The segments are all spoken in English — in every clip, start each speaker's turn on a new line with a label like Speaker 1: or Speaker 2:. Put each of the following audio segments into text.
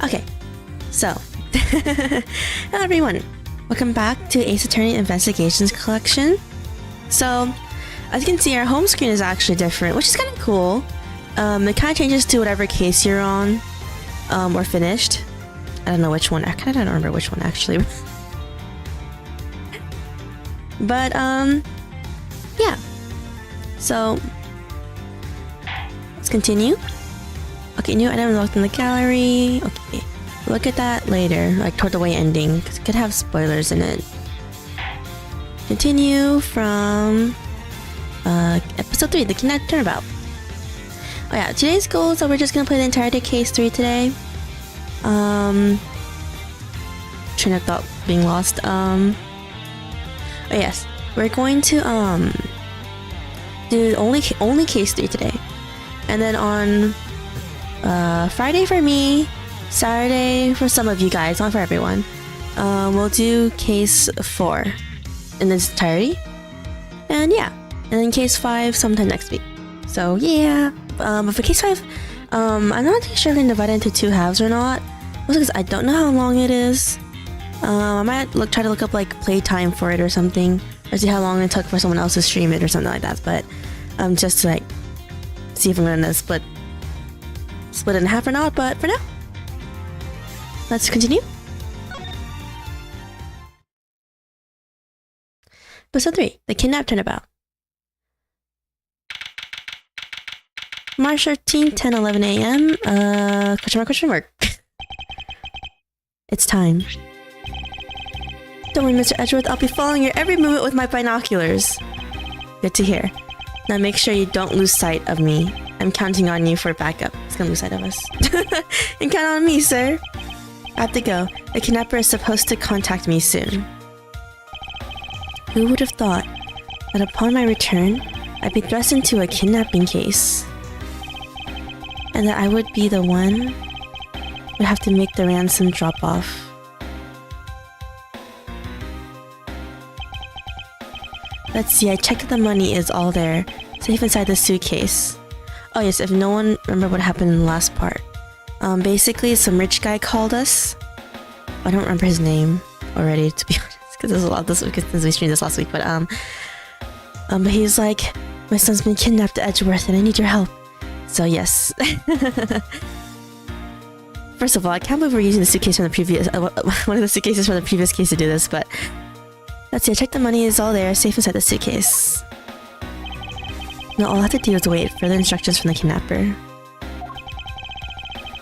Speaker 1: Okay, so hello everyone, welcome back to aceattorneyinvestigations collection. So as you can see, our home screen is actually different, which is kind of cool. It kind of changes to whatever case you're on, or finished. I don't know which one. I kind of don't remember which one actually. But yeah. So let's continue. Okay, new item locked in the gallery. Okay, look at that later, like toward the way ending, because it could have spoilers in it. Continue from episode 3, the kidnapped turnabout. Oh yeah, today's goal is that we're just gonna play the entirety of case 3 today. Train of thought being lost. Oh yes, we're going to do only case 3 today, and then on Friday for me, Saturday for some of you guys, not for everyone, we'll do case 4 in its entirety, and yeah, and then case 5 sometime next week. So yeah, but for case 5, I'm not too sure if we can divide it into 2 halves or not, because I don't know how long it is. I might try to look up like playtime for it or something, or see how long it took for someone else to stream it or something like that. But just to like see if I'm gonna split it in half or not. But for now, let's continue. Episode 3, the kidnapped turnabout. March 13th, 10:11 a.m. Question mark. It's time. Don't worry, Mr. Edgeworth, I'll be following your every movement with my binoculars. Good to hear. Now make sure you don't lose sight of me. I'm counting on you for backup. He's gonna lose sight of us. And count on me, sir. I have to go. The kidnapper is supposed to contact me soon. Who would have thought that upon my return, I'd be thrust into a kidnapping case? And that I would be the one who would have to make the ransom drop-off. Let's see, I checked that the money is all there, safe inside the suitcase. Oh yes, if no one remember what happened in the last part. Basically some rich guy called us. I don't remember his name already, to be honest, because there's a lot this week since we streamed this last week, but he's like, my son's been kidnapped at Edgeworth and I need your help. So yes. First of all, I can't believe we're using the suitcase from the previous one of the suitcases from the previous case to do this, but let's see, I checked the money is all there, safe inside the suitcase. Now all I have to do is wait for further instructions from the kidnapper,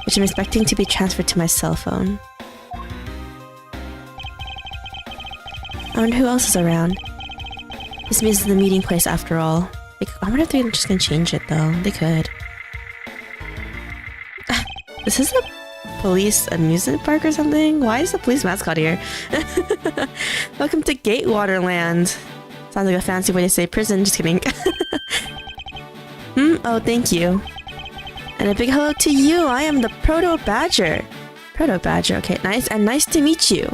Speaker 1: which I'm expecting to be transferred to my cell phone. I wonder who else is around. This means the meeting place after all. Like, I wonder if they're just gonna change it though. They could. This is a police amusement park or something? Why is the police mascot here? Welcome to Gatewaterland. Sounds like a fancy way to say prison, just kidding. Oh, thank you. And a big hello to you, I am the Proto Badger. Proto Badger, okay, nice, and nice to meet you.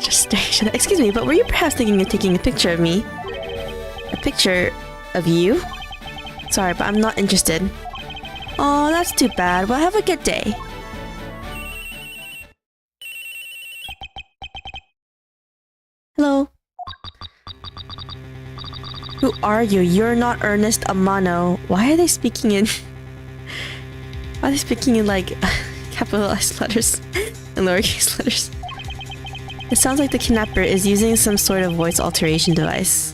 Speaker 1: Just stare. Excuse me, but were you perhaps thinking of taking a picture of me? A picture of you? Sorry, but I'm not interested. Oh, that's too bad. Well, have a good day. Hello. Who are you? You're not Ernest Amano. Why are they speaking in... Why are they speaking in, like, capitalized letters and lowercase letters? It sounds like the kidnapper is using some sort of voice alteration device.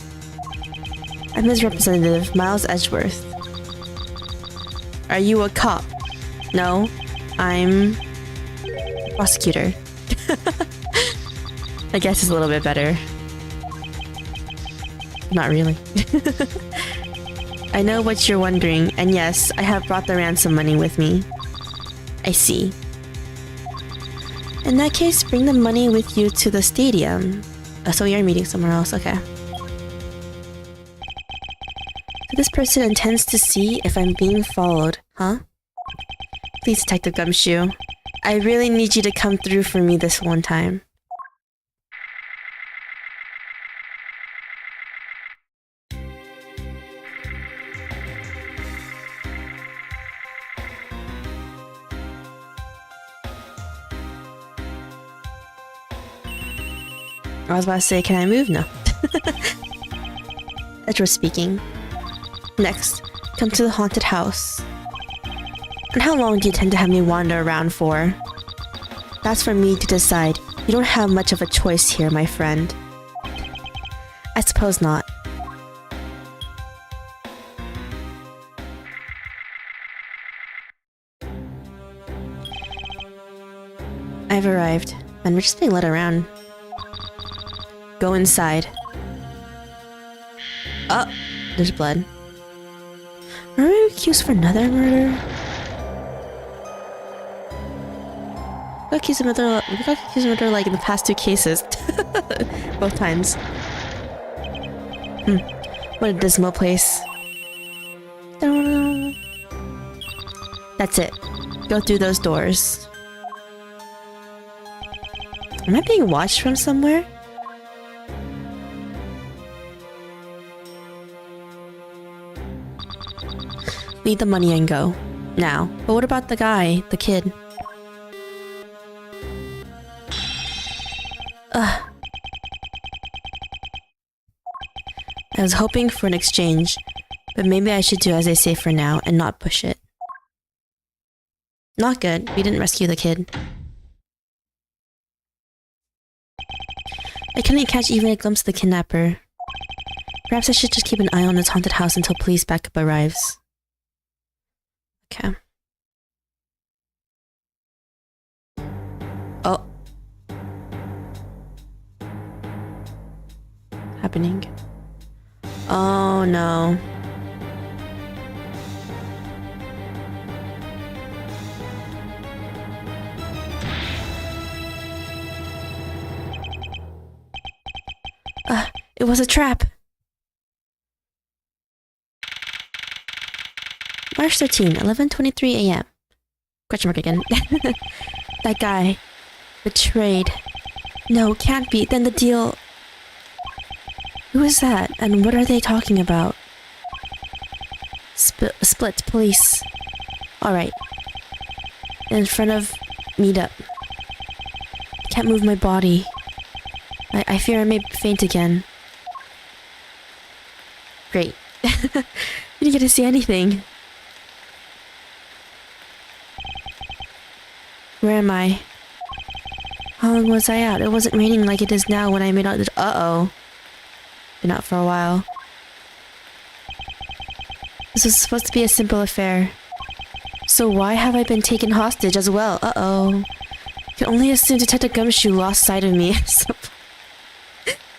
Speaker 1: I'm his representative, Miles Edgeworth. Are you a cop? No, I'm a prosecutor. I guess it's a little bit better. Not really. I know what you're wondering, and yes, I have brought the ransom money with me. I see. In that case, bring the money with you to the stadium. So you're meeting somewhere else, okay. So this person intends to see if I'm being followed, huh? Please, Detective Gumshoe. I really need you to come through for me this one time. I was about to say, can I move? No. Edgeworth speaking. Next, come to the haunted house. And how long do you tend to have me wander around for? That's for me to decide. You don't have much of a choice here, my friend. I suppose not. I've arrived, and we're just being led around. Go inside. Oh, there's blood. Are we accused for another murder? We got accused of murder like in the past 2 cases. Both times. What a dismal place. That's it. Go through those doors. Am I being watched from somewhere? Leave the money and go. Now. But what about the guy? The kid? Ugh. I was hoping for an exchange, but maybe I should do as they say for now and not push it. Not good. We didn't rescue the kid. I couldn't catch even a glimpse of the kidnapper. Perhaps I should just keep an eye on this haunted house until police backup arrives. Okay. Oh. Happening. Oh no. It was a trap. March 13, 11:23 a.m. Question mark again. That guy. Betrayed. No, can't be. Then the deal... Who is that? And what are they talking about? Split, police. Alright. In front of... Meet up. Can't move my body. I fear I may faint again. Great. You didn't get to see anything. Where am I? How long was I out? It wasn't raining like it is now when I made out the... Uh-oh. Been out for a while. This was supposed to be a simple affair. So why have I been taken hostage as well? Uh-oh. I can only assume Detective Gumshoe lost sight of me.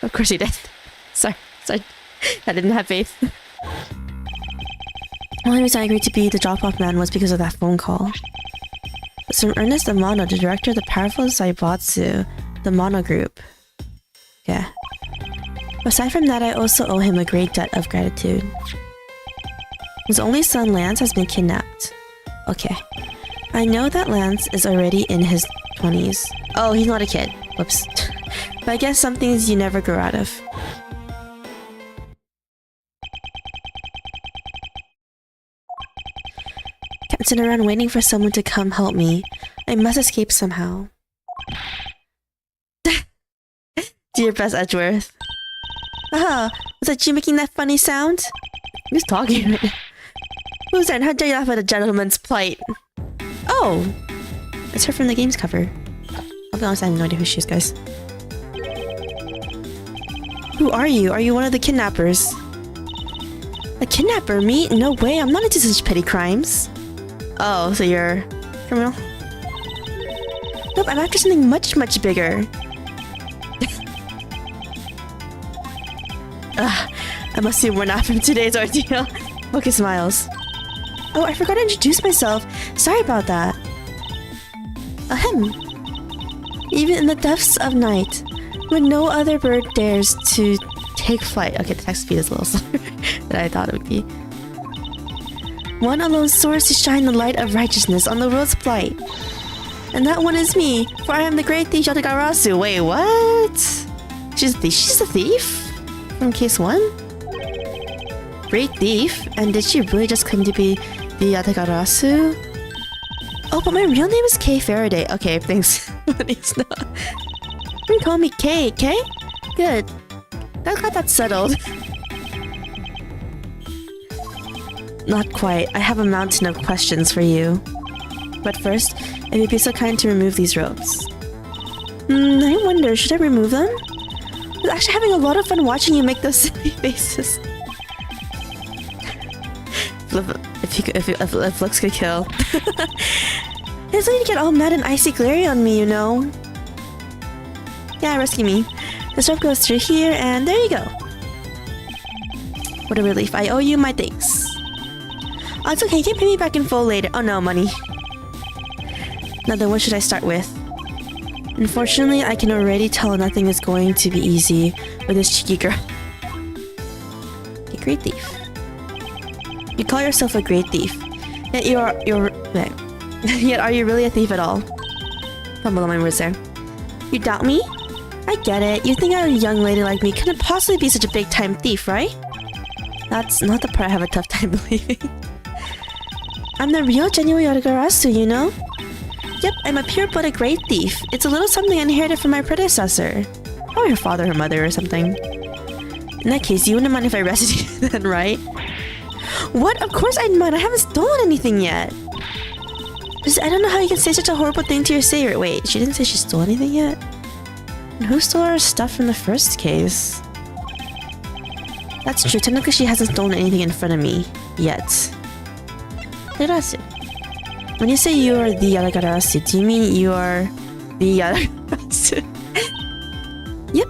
Speaker 1: Of course he did. Sorry. I didn't have faith. The only reason I agreed to be the drop-off man was because of that phone call. It's from Ernest Amano, the director of the powerful Zaibatsu, the Mono Group. Yeah. Aside from that, I also owe him a great debt of gratitude. His only son, Lance, has been kidnapped. Okay. I know that Lance is already in his 20s. Oh, he's not a kid. Whoops. But I guess some things you never grow out of. Can't sit around waiting for someone to come help me. I must escape somehow. Do your best, Edgeworth. Ah, was that you making that funny sound? Who's talking right now? Who's that? How dare you laugh at a gentleman's plight? Oh! It's her from the game's cover. I'll be honest, I have no idea who she is, guys. Who are you? Are you one of the kidnappers? A kidnapper? Me? No way, I'm not into such petty crimes. Oh, so you're a criminal? Nope, I'm after something much, much bigger. I must be worn out from today's ordeal. Focus smiles. Oh, I forgot to introduce myself. Sorry about that. Ahem. Even in the depths of night, when no other bird dares to take flight. Okay, the text speed is a little slower than I thought it would be. One alone soars to shine the light of righteousness on the world's plight. And that one is me, for I am the great thief Yatagarasu. Wait, what? She's a thief? She's a thief? From case 1? Great thief? And did she really just claim to be the Yatagarasu? Oh, but my real name is Kay Faraday. Okay, thanks. Please no. You call me Kay, Kay? Good. I'm glad that's settled. Not quite. I have a mountain of questions for you. But first, if you'd be so kind to remove these ropes. I wonder, should I remove them? I was actually having a lot of fun watching you make those silly faces. If looks could kill. It's like you get all mad and icy glary on me, you know. Yeah, rescue me. This rope goes through here, and there you go. What a relief. I owe you my thanks. Oh, it's okay. You can pay me back in full later. Oh no, money. Now then, what should I start with? Unfortunately, I can already tell nothing is going to be easy with this cheeky girl. A great thief. You call yourself a great thief. Yet yet are you really a thief at all? Fumble on my words there. You doubt me? I get it. You think a young lady like me couldn't possibly be such a big-time thief, right? That's not the part I have a tough time believing. I'm the real genuine Yotogarasu, you know? Yep, I'm a pure-blooded great thief. It's a little something I inherited from my predecessor. Or her father or mother or something. In that case, you wouldn't mind if I arrested you then, right? What? Of course I'd mind. I haven't stolen anything yet. Just, I don't know how you can say such a horrible thing to your savior. Wait, she didn't say she stole anything yet? And who stole her stuff from the first case? That's true. Technically, she hasn't stolen anything in front of me. Yet. Yarasu. When you say you are the Yotogarasu, do you mean you are the Yotogarasu? Yep.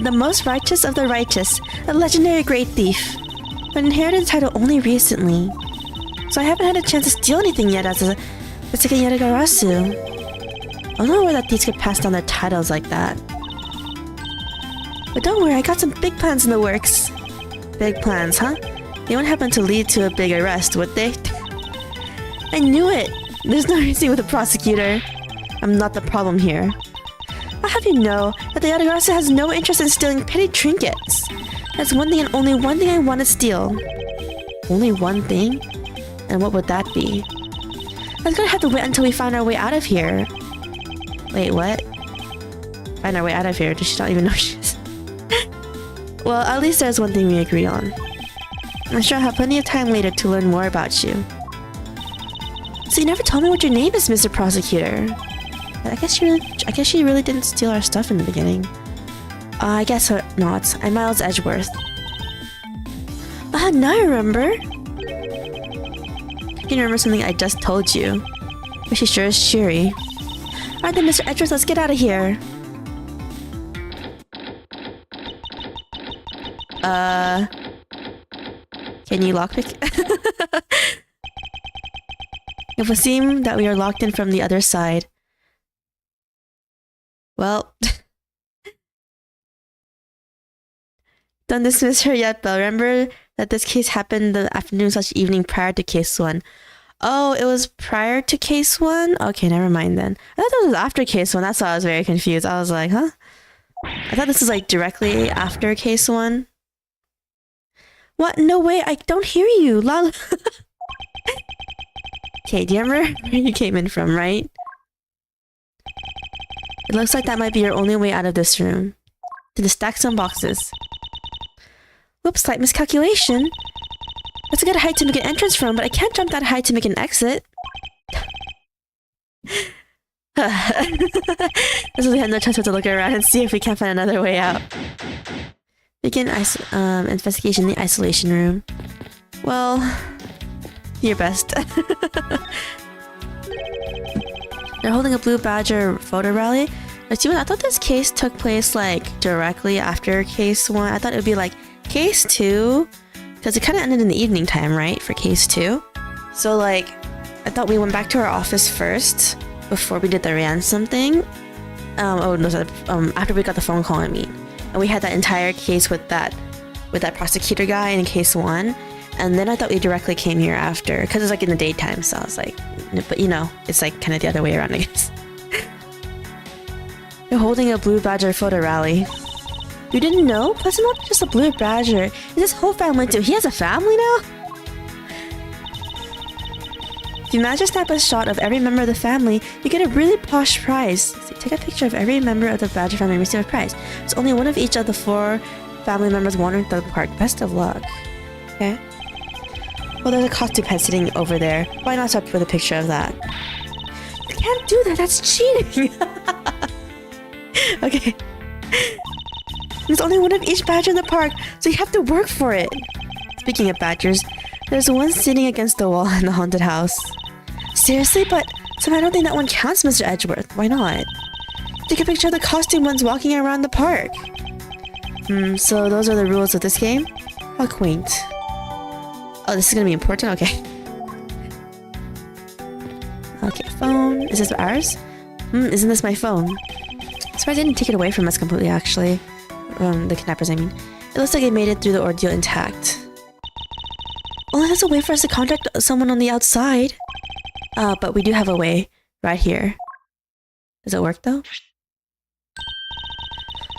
Speaker 1: The most righteous of the righteous. A legendary great thief. But inherited the title only recently. So I haven't had a chance to steal anything yet as a second Yotogarasu. I don't know where that thieves could pass down their titles like that. But don't worry, I got some big plans in the works. Big plans, huh? They won't happen to lead to a big arrest, would they? I knew it! There's no reason with the prosecutor. I'm not the problem here. I'll have you know that the Yotogarasu has no interest in stealing petty trinkets. That's one thing and only one thing I want to steal. Only one thing? And what would that be? I'm gonna have to wait until we find our way out of here. Wait, what? Find our way out of here? Does she not even know she is? Well, at least there's one thing we agree on. I'm sure I'll have plenty of time later to learn more about you. So you never told me what your name is, Mr. Prosecutor. I guess she really didn't steal our stuff in the beginning. I guess not. I'm Miles Edgeworth. Now I remember. I can remember something I just told you. But she sure is cheery. Alright then, Mr. Edgeworth, let's get out of here. Can you lockpick? It would seem that we are locked in from the other side. Well... Don't dismiss her yet, Belle. Remember that this case happened the afternoon/evening prior to case 1. Oh, it was prior to case 1? Okay, never mind then. I thought it was after case 1. That's why I was very confused. I was like, huh? I thought this was like directly after case 1. What? No way, I don't hear you. Lol. Okay, do you remember where you came in from, right? It looks like that might be your only way out of this room. To stack some boxes. Whoops, slight miscalculation. That's a good height to make an entrance from, but I can't jump that high to make an exit. This is we had no choice but to look around and see if we can't find another way out. Begin investigation in the isolation room. Well, your best. They're holding a Blue Badger photo rally. But I thought this case took place like directly after case 1. I thought it would be like case 2, because it kind of ended in the evening time, right, for case 2. So like, I thought we went back to our office first before we did the ransom thing. After we got the phone call, I mean, and we had that entire case with that prosecutor guy in case 1, and then I thought we directly came here after, because it's like in the daytime. So I was like, but you know, it's like kind of the other way around, I guess. They're holding a Blue Badger photo rally. You didn't know? Plus, not just a Blue Badger. It's his whole family too. He has a family now? If you manage to snap a shot of every member of the family, you get a really posh prize. So take a picture of every member of the Badger family and receive a prize. It's only one of each of the 4 family members wandering through the park. Best of luck. Okay. Well, there's a costume head sitting over there. Why not start with a picture of that? You can't do that. That's cheating. Okay. There's only one of each badger in the park, so you have to work for it. Speaking of badgers, there's one sitting against the wall in the haunted house. Seriously? But I don't think that one counts, Mr. Edgeworth. Why not? Take a picture of the costume ones walking around the park. So those are the rules of this game? How quaint. Oh, this is gonna be important? Okay. Okay, phone. Is this ours? Isn't this my phone? Sorry, I didn't take it away from us completely, actually. The kidnappers, I mean. It looks like it made it through the ordeal intact. Only there's a way for us to contact someone on the outside. But we do have a way right here. Does it work, though?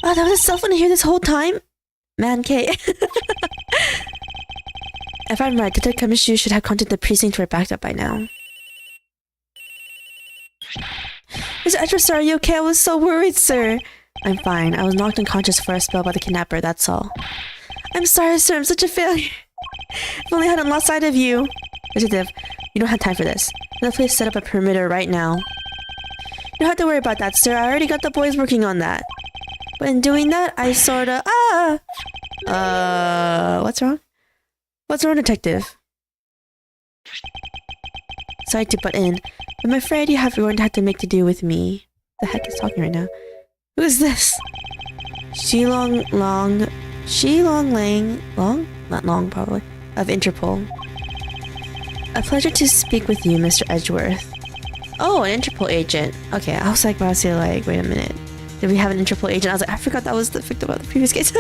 Speaker 1: Oh, that was a cell phone here this whole time? Man, K. If I'm right, Detective Kamishu should have contacted the precinct for it backed up by now. Mr. Edgeworth, sir, are you okay? I was so worried, sir. I'm fine. I was knocked unconscious for a spell by the kidnapper, that's all. I'm sorry, sir. I'm such a failure. If only I hadn't lost sight of you. Detective, you don't have time for this. Let's please set up a perimeter right now. You don't have to worry about that, sir. I already got the boys working on that. But in doing that, I sorta... What's wrong? What's wrong, Detective? Sorry to butt in, but I'm afraid you're going to have to make to do with me. The heck is talking right now? Who is this? Shilong Lang, not long probably, of Interpol. A pleasure to speak with you, Mr. Edgeworth. Oh, an Interpol agent. Okay, I was about to say, like, wait a minute. Did we have an Interpol agent? I was like, I forgot that was the victim of the previous case.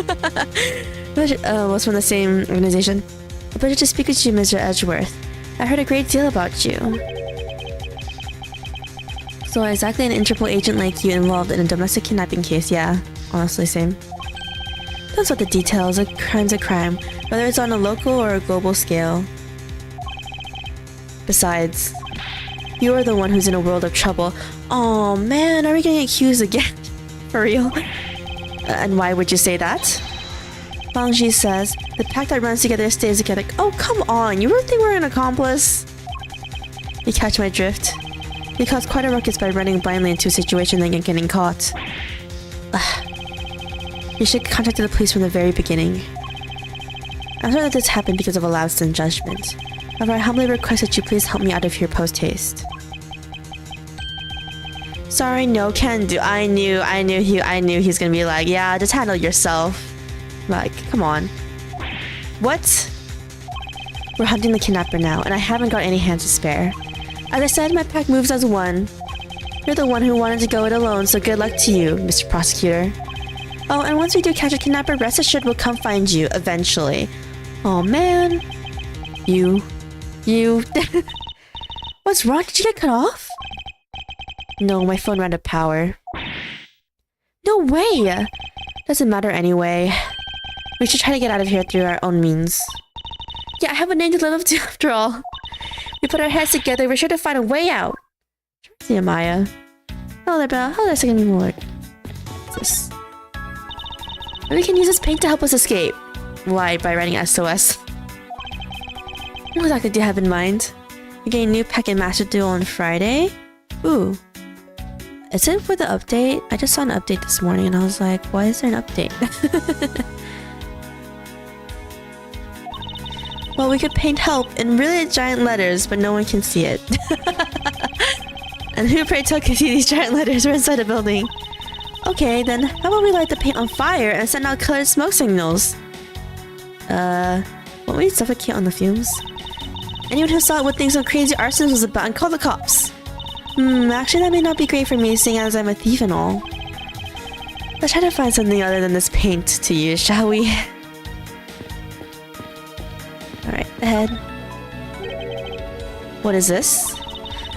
Speaker 1: Was from the same organization. A pleasure to speak with you, Mr. Edgeworth. I heard a great deal about you. So exactly an Interpol agent like you involved in a domestic kidnapping case, yeah. Honestly, same. That's what the details. A crime's a crime, whether it's on a local or a global scale. Besides, you are the one who's in a world of trouble. Oh man, are we getting accused again? For real? And why would you say that? Bangji says, the pack that runs together stays together. Oh, come on, you really think we're an accomplice? You catch my drift? You caused quite a ruckus by running blindly into a situation and getting caught. You should contact the police from the very beginning. I'm sorry that this happened because of a lapse in judgment. However, I humbly request that you please help me out of here post-haste. Sorry, no can do. I knew he's gonna be like, yeah, just handle yourself. Like, come on. What? We're hunting the kidnapper now, and I haven't got any hands to spare. As I said, my pack moves as one. You're the one who wanted to go it alone, so good luck to you, Mr. Prosecutor. Oh, and once we do catch a kidnapper, rest assured we'll come find you, eventually. Oh man. You. What's wrong? Did you get cut off? No, my phone ran out of power. No way! Doesn't matter anyway. We should try to get out of here through our own means. Yeah, I have a name to live up to after all. We put our heads together, we're sure to find a way out. See Maya. Hello there, Belle. Hello there, second Lord. What's this? We can use this paint to help us escape. Why? By writing SOS. What exactly do you have in mind? You're getting a new pack in Master Duel on Friday? Ooh. Is it for the update? I just saw an update this morning and I was like, why is there an update? Well, we could paint help in really giant letters, but no one can see it. And who, pray tell, can see these giant letters? We're inside a building. Okay, then how about we light the paint on fire and send out colored smoke signals? Won't we suffocate on the fumes? Anyone who saw it would think some crazy arson was about and call the cops. Actually that may not be great for me, seeing as I'm a thief and all. Let's try to find something other than this paint to use, shall we? Alright, ahead. What is this?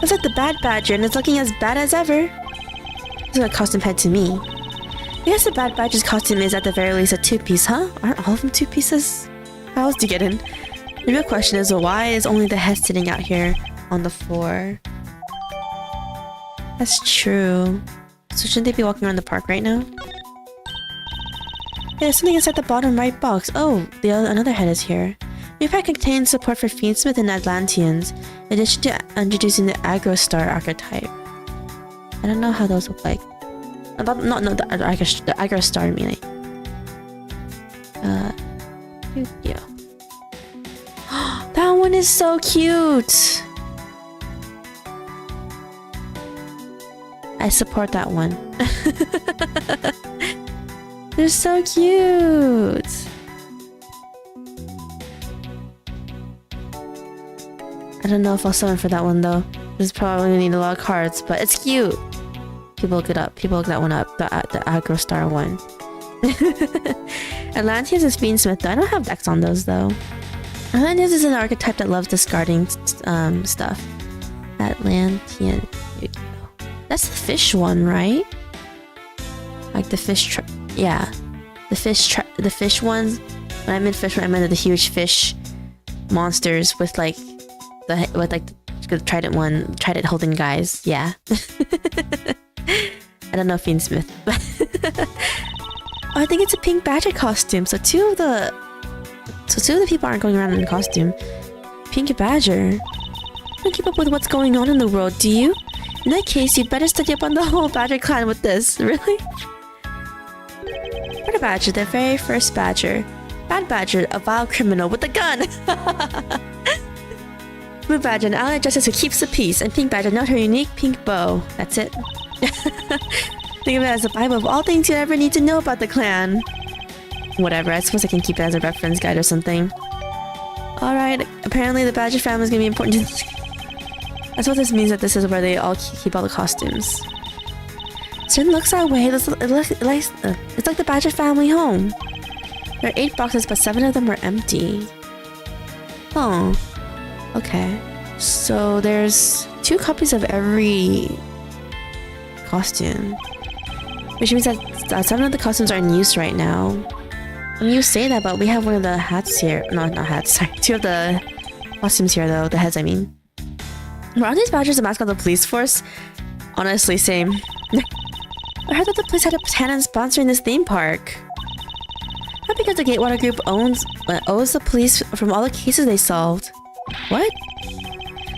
Speaker 1: Looks like the Bad Badger and it's looking as bad as ever. Looks like a costume head to me. I guess the Bad Badger's costume is at the very least a two-piece, huh? Aren't all of them two pieces? How else do you get in? The real question is, why is only the head sitting out here? on the floor. That's true. So shouldn't they be walking around the park right now? Yeah, there's something inside the bottom right box. Oh, another head is here. New pack contains support for Fiendsmith and Atlanteans, in addition to introducing the Aggro Star archetype. I don't know how those look like. The Aggro Star meaning. Yeah. That one is so cute! I support that one. They're so cute! I don't know if I'll summon for that one though. This is probably gonna need a lot of cards, but it's cute! People look it up. People look that one up. The Aggro Star one. Atlanteans is Fiendsmith though. I don't have decks on those though. Atlanteans is an archetype that loves discarding stuff. Atlantean. That's the fish one, right? Like the fish yeah. The fish ones. When I meant fish one, I meant the huge fish monsters with like the trident holding guys. Yeah. I don't know Fiendsmith, but oh, I think it's a pink badger costume. So two of the people aren't going around in costume. Pink badger. I don't keep up with what's going on in the world, do you? In that case, you'd better study up on the whole badger clan with this. Really? Red badger, the very first badger. Bad badger, a vile criminal with a gun. Blue badger, an ally justice who keeps the peace, and pink badger, note her unique pink bow. That's it. Think of it as a bible of all things you ever need to know about the clan. Whatever, I suppose I can keep it as a reference guide or something. Alright, apparently the badger family is gonna be important to this. I suppose this means that this is where they all keep all the costumes. Certain looks that way. It's like the badger family home. There are 8 boxes, but 7 of them are empty. Oh. Okay. So there's 2 copies of every costume. Which means that 7 of the costumes are in use right now. I mean, you say that, but we have one of the hats here. No, not hats. Sorry. 2 of the costumes here, though. The heads, I mean. Were all these badgers a mascot of the police force? Honestly, same. I heard that the police had a hand in sponsoring this theme park. Not because the Gatewater Group owes the police from all the cases they solved. What?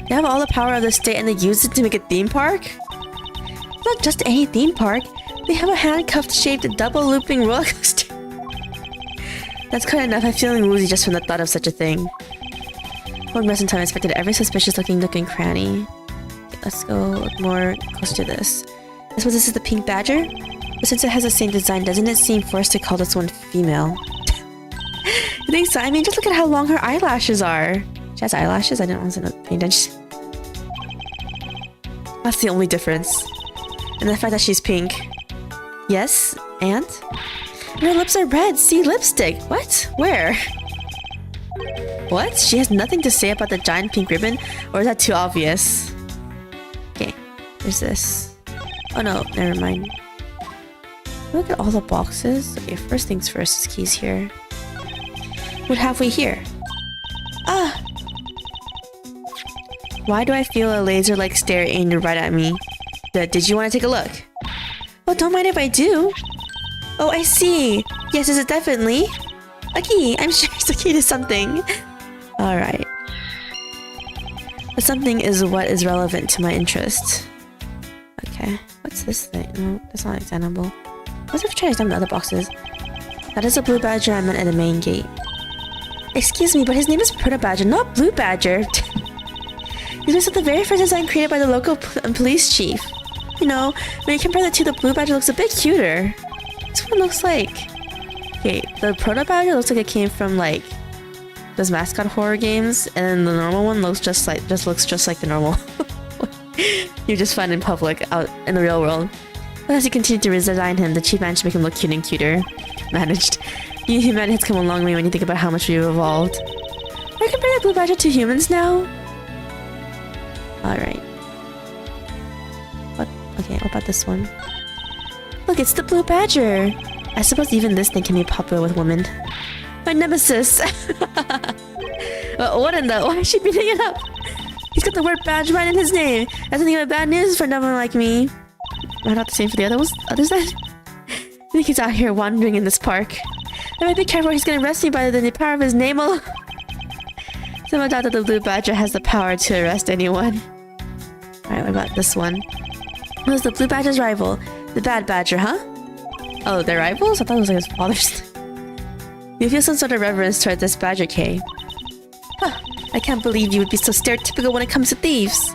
Speaker 1: They have all the power of the state and they use it to make a theme park? It's not just any theme park. They have a handcuffed shaped double looping roller coaster. That's quite enough. I'm feeling woozy just from the thought of such a thing. Lord Messenton inspected every suspicious looking nook and cranny. Okay, let's go look more close to this. I suppose this is the pink badger? But since it has the same design, doesn't it seem forced to call this one female? You think so? I mean, just look at how long her eyelashes are. She has eyelashes? I didn't honestly pay attention. That's the only difference. And the fact that she's pink. Yes? And? And her lips are red. See, lipstick. What? Where? What? She has nothing to say about the giant pink ribbon? Or is that too obvious? Okay. There's this. Oh no, never mind. Look at all the boxes. Okay, first things first is keys here. What have we here? Ah! Why do I feel a laser-like stare aimed right at me? Did you want to take a look? Well, don't mind if I do. Oh, I see. Yes, is it definitely? A key. I'm sure it's a key to something. Alright. But something is what is relevant to my interest. Okay. What's this thing? No, that's not examinable. What's if I try to examine the other boxes? That is a blue badger I meant at the main gate. Excuse me, but his name is Proto Badger, not Blue Badger. He's based on the very first design created by the local police chief. You know, when you compare the two, the Blue Badger looks a bit cuter. This one looks like... Okay, the Proto Badger looks like it came from, like, those mascot horror games, and then the normal one looks just like the normal you just find in public, out in the real world. But as you continue to redesign him, the chief managed to make him look cute and cuter. Managed. Humanity has come a long way when you think about how much we've evolved. Are you comparing the Blue Badger to humans now? Alright. Okay, what about this one? Look, it's the Blue Badger! I suppose even this thing can be popular with women. My nemesis! What in the... Why is she beating it up? He's got the word badge right in his name. That's nothing but bad news for no one like me. Why not the same for the others then? I think he's out here wandering in this park. I might be careful, he's gonna arrest me by the power of his name alone. Someone doubt that the blue badger has the power to arrest anyone. Alright, what about this one? Who's the blue badger's rival? The bad badger, huh? Oh, they're rivals? I thought it was like his father's. You feel some sort of reverence toward this badger, Kay. Huh, I can't believe you would be so stereotypical when it comes to thieves.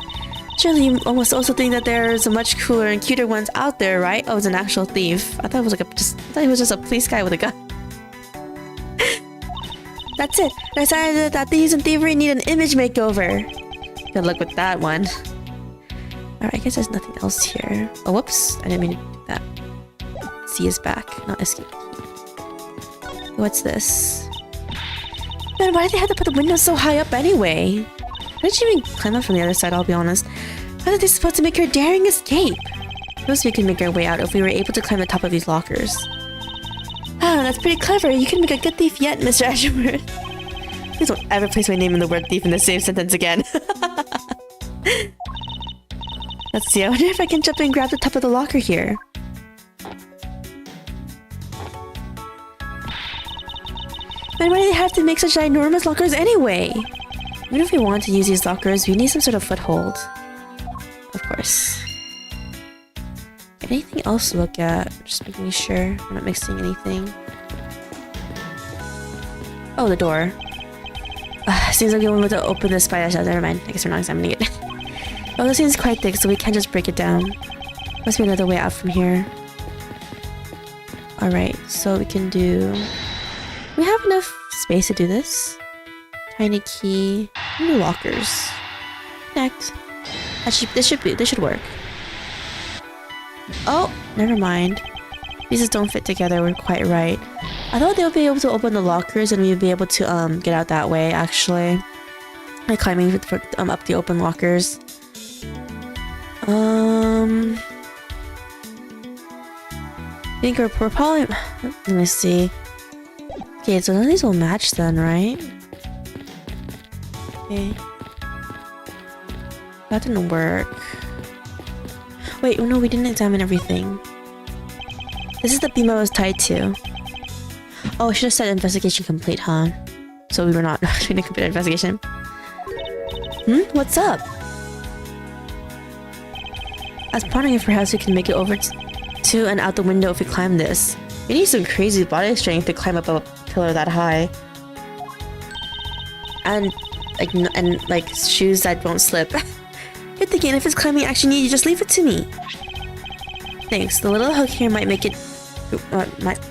Speaker 1: Surely you almost also think that there's a much cooler and cuter ones out there, right? Oh, it's an actual thief. I thought it was like I thought he was just a police guy with a gun. That's it. I decided that thieves and thievery need an image makeover. Good luck with that one. Alright, I guess there's nothing else here. Oh, whoops. I didn't mean to do that. C is back, not escape. What's this? Man, why did they have to put the windows so high up anyway? Why did you even climb up from the other side, I'll be honest? How are they supposed to make her daring escape? Most we could make our way out if we were able to climb the top of these lockers. Ah, that's pretty clever. You can make a good thief yet, Mr. Edgeworth. Please don't ever place my name and the word thief in the same sentence again. Let's see, I wonder if I can jump and grab the top of the locker here. Man, why do they have to make such ginormous lockers anyway? Even if we want to use these lockers, we need some sort of foothold. Of course. Anything else to look at? Just making sure I'm not mixing anything. Oh, the door. Seems like we won't be able to open this by ourselves. Never mind. I guess we're not examining it. Oh, this seems quite thick, so we can't just break it down. Must be another way out from here. Alright, so we can do... We have enough space to do this. Tiny key. New lockers. Connect. This should work. Oh, never mind. Pieces don't fit together, we're quite right. I thought they would be able to open the lockers and we'd be able to get out that way, actually. Like climbing up the open lockers. I think we're probably... Let me see. Okay, so none of these will match then, right? Okay. That didn't work. Wait, no, we didn't examine everything. This is the beam I was tied to. Oh, I should have said investigation complete, huh? So we were not trying to complete our investigation. What's up? I was pondering if perhaps we can make it over to and out the window if we climb this. We need some crazy body strength to climb up a pillar that high. And like shoes that won't slip. You're thinking if it's climbing action you just leave it to me. Thanks. The little hook here might make it...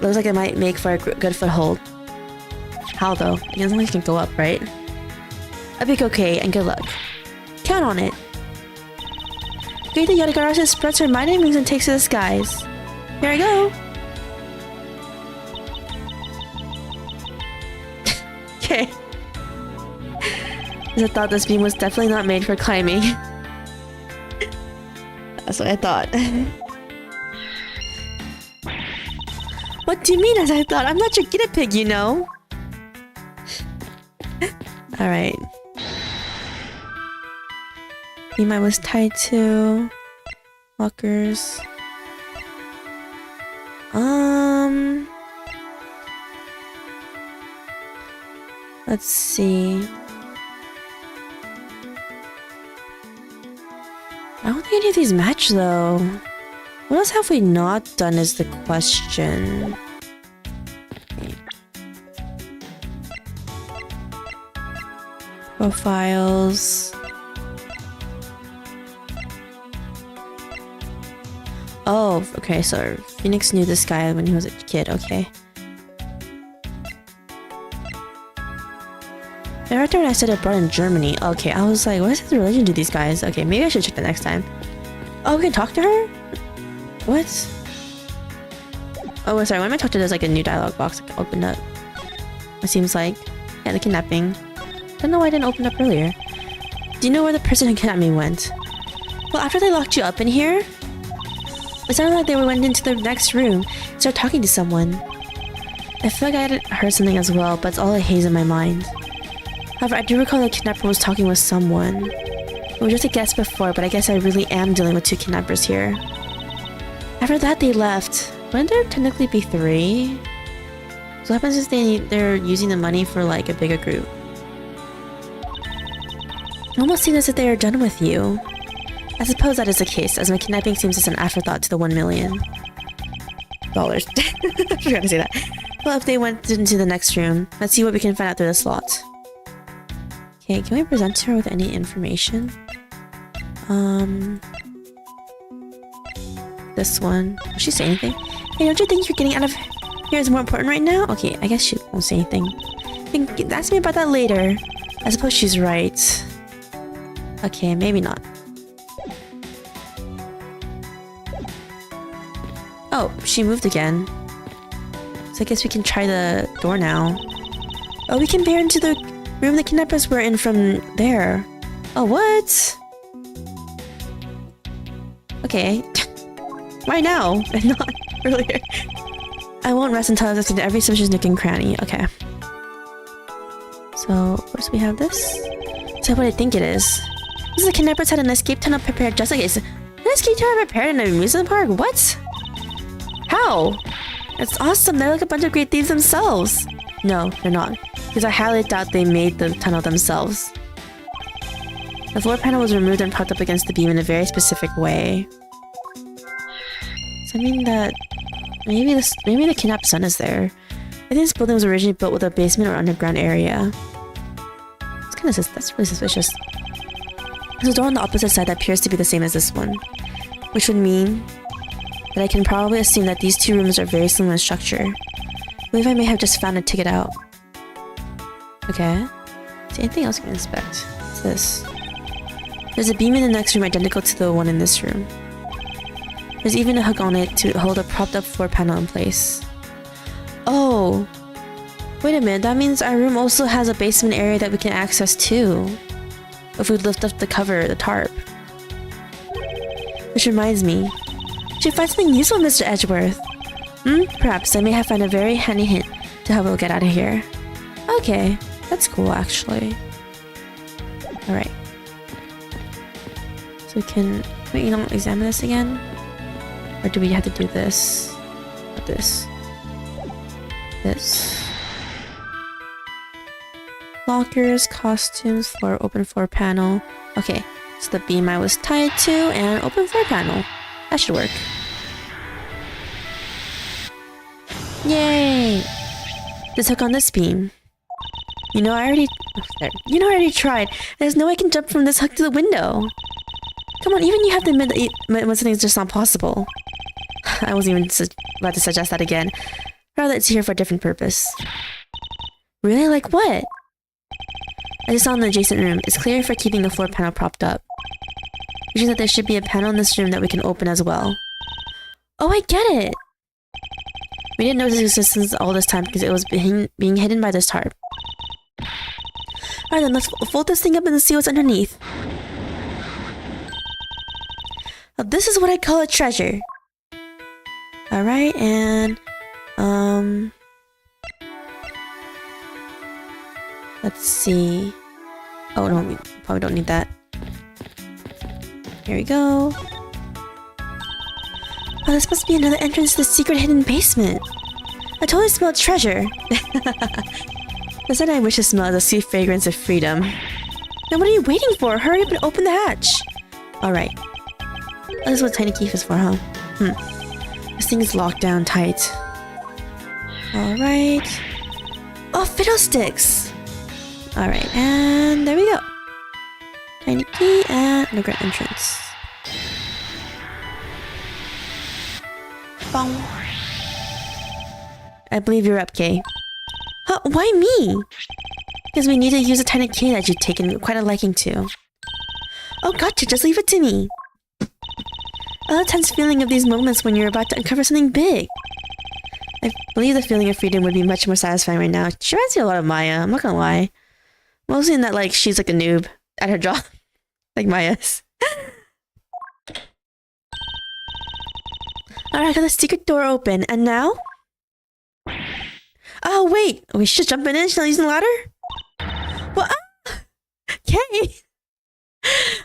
Speaker 1: looks like it might make for a good foothold. How though? As long as you can go up, right? A big okay and good luck. Count on it. Great that Yadagarashi spreads her mind wings and takes to the skies. Here I go. Okay. I thought this beam was definitely not made for climbing. That's what I thought. What do you mean as I thought? I'm not your guinea pig, you know. Alright. Beam I was tied to. Lockers. Let's see. I don't think any of these match though. What else have we not done is the question. Okay. Profiles. Oh, okay, so Phoenix knew this guy when he was a kid, okay. And right there when I said it brought in Germany, okay, I was like, what is his relation to these guys? Okay, maybe I should check that next time. Oh, we can talk to her? What? Oh, sorry, when I talk to her, there's like a new dialogue box that opened up. It seems like. Yeah, the kidnapping. Don't know why I didn't open up earlier. Do you know where the person who kidnapped me went? Well, after they locked you up in here, it sounded like they went into the next room and started talking to someone. I feel like I had heard something as well, but it's all a haze in my mind. However, I do recall the kidnapper was talking with someone. It was just a guess before, but I guess I really am dealing with 2 kidnappers here. After that, they left. Wouldn't there technically be 3? So what happens if they're using the money for like a bigger group? It almost seems as if they are done with you. I suppose that is the case, as my kidnapping seems as an afterthought to the $1 million. I forgot to say that. Well, if they went into the next room, let's see what we can find out through the slot. Okay, can we present her with any information? This one. Will she say anything? Hey, don't you think you're getting out of here is more important right now? Okay, I guess she won't say anything. You can ask me about that later. I suppose she's right. Okay, maybe not. Oh, she moved again. So I guess we can try the door now. Oh, we can peer into the room the kidnappers were in from there. Oh, what? Okay. Why now? And not earlier. I won't rest until I've looked into every suspicious nook and cranny. Okay. So, first we have this. So what I think it is. This is the kidnappers had an escape tunnel prepared just like this. An escape tunnel prepared in an amusement park? What? How? It's awesome. They're like a bunch of great thieves themselves. No, they're not. Because I highly doubt they made the tunnel themselves. The floor panel was removed and propped up against the beam in a very specific way. So I mean that maybe the kidnapped son is there. I think this building was originally built with a basement or underground area. That's really suspicious. There's a door on the opposite side that appears to be the same as this one, which would mean that I can probably assume that these 2 rooms are very similar in structure. I believe I may have just found a ticket out. Okay. Is there anything else we can inspect? What's this? There's a beam in the next room identical to the one in this room. There's even a hook on it to hold a propped up floor panel in place. Oh! Wait a minute, that means our room also has a basement area that we can access too. If we lift up the cover, the tarp. Which reminds me, you should find something useful, Mr. Edgeworth. Perhaps I may have found a very handy hint to how we'll get out of here. Okay, that's cool actually. Alright. So we can... Wait, you don't examine this again? Or do we have to do this? Or this? This. Lockers, costumes, floor, open floor panel. Okay, so the beam I was tied to and open floor panel. That should work. Yay! Let's hook on this beam. You know I already tried. There's no way I can jump from this hook to the window. Come on, even you have to admit that when something's just not possible. I wasn't even about to suggest that again. Rather, it's here for a different purpose. Really? Like what? I just saw in the adjacent room. It's clear for keeping the floor panel propped up. Which means that there should be a panel in this room that we can open as well. Oh, I get it! We didn't notice its existence all this time because it was being hidden by this tarp. Alright then, let's fold this thing up and see what's underneath. Now, this is what I call a treasure. Alright, and... let's see... Oh no, we probably don't need that. Here we go. Oh, this must be another entrance to the secret hidden basement. I totally smell treasure. The scent I wish to smell is a sweet fragrance of freedom. Now what are you waiting for? Hurry up and open the hatch. Alright. Oh, this is what tiny key is for, huh? This thing is locked down tight. Alright. Oh, fiddlesticks! Alright, and there we go. Tiny key and underground entrance. Bong. I believe you're up, Kay. Huh? Why me? Because we need to use a tiny key that you've taken quite a liking to. Oh, gotcha. Just leave it to me. I love the tense feeling of these moments when you're about to uncover something big. I believe the feeling of freedom would be much more satisfying right now. She reminds me a lot of Maya. I'm not gonna lie. Mostly in that, like, she's like a noob at her job. Like Maya's. Alright, I got the secret door open. And now? Oh, wait. Oh, she's just jumping in. She's not using the ladder? Well, Kay!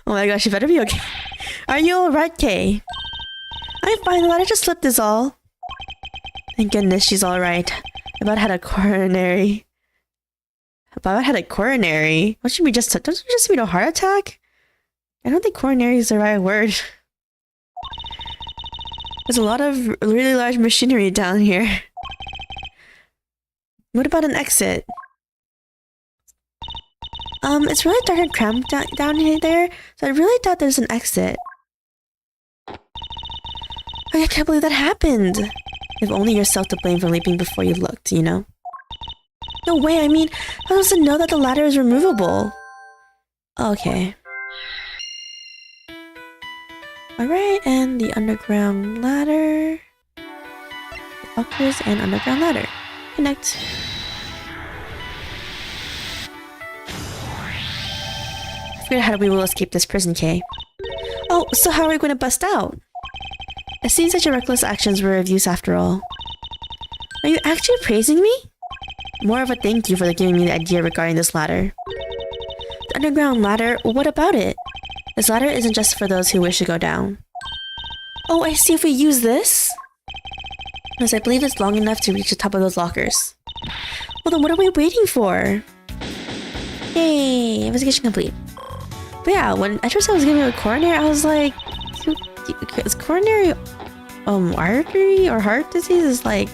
Speaker 1: Oh my gosh, you better be okay. Are you alright, Kay? I'm fine, the ladder just slipped is all. Thank goodness she's alright. I about had a coronary. Don't you just mean a heart attack? I don't think coronary is the right word. There's a lot of really large machinery down here. What about an exit? It's really dark and cramped down here there, so I really thought there's an exit. I can't believe that happened. You have only yourself to blame for leaping before you looked, you know? No way, I mean, how does it know that the ladder is removable? Okay. Alright, and the underground ladder. Lockers and underground ladder. Connect. I figured how we will escape this prison, Kay. Oh, so how are we going to bust out? It seems that your reckless actions were of use after all. Are you actually praising me? More of a thank you for giving me the idea regarding this ladder. The underground ladder, what about it? This ladder isn't just for those who wish to go down. Oh, I see if we use this? Yes, I believe it's long enough to reach the top of those lockers. Well then what are we waiting for? Yay, investigation complete. But yeah, when Edgeworth was giving me a coronary, I was like, is coronary artery or heart disease is like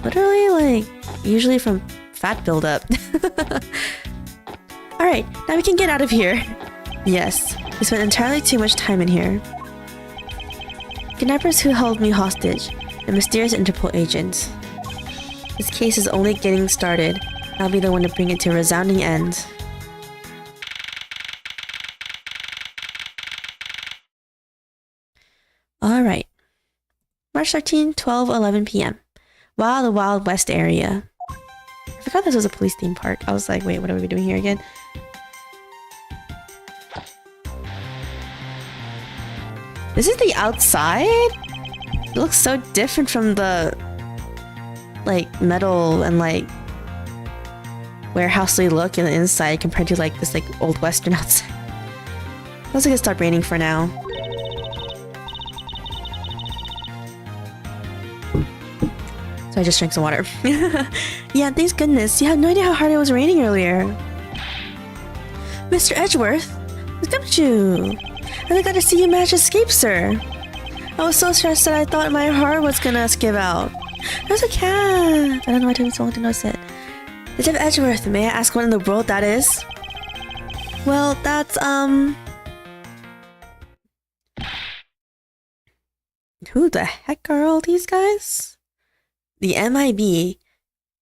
Speaker 1: literally like usually from fat buildup. Alright, now we can get out of here. Yes, we spent entirely too much time in here. Kidnappers who held me hostage, and mysterious Interpol agent. This case is only getting started. I'll be the one to bring it to a resounding end. Alright. March 13, 12:11 p.m. Wow, the Wild West area. I forgot this was a police theme park. I was like, wait, what are we doing here again? This is the outside? It looks so different from the like metal and like warehousey look in the inside compared to like this like old western outside. Looks like it's start raining for now. So I just drank some water. Yeah, thanks goodness. You had no idea how hard it was raining earlier. Mr. Edgeworth, look at you. I got to see you manage to escape, sir. I was so stressed that I thought my heart was gonna give out. There's a cat. I don't know why I told someone to notice it. Detective Edgeworth, may I ask what in the world that is? Well, that's, who the heck are all these guys? The MIB.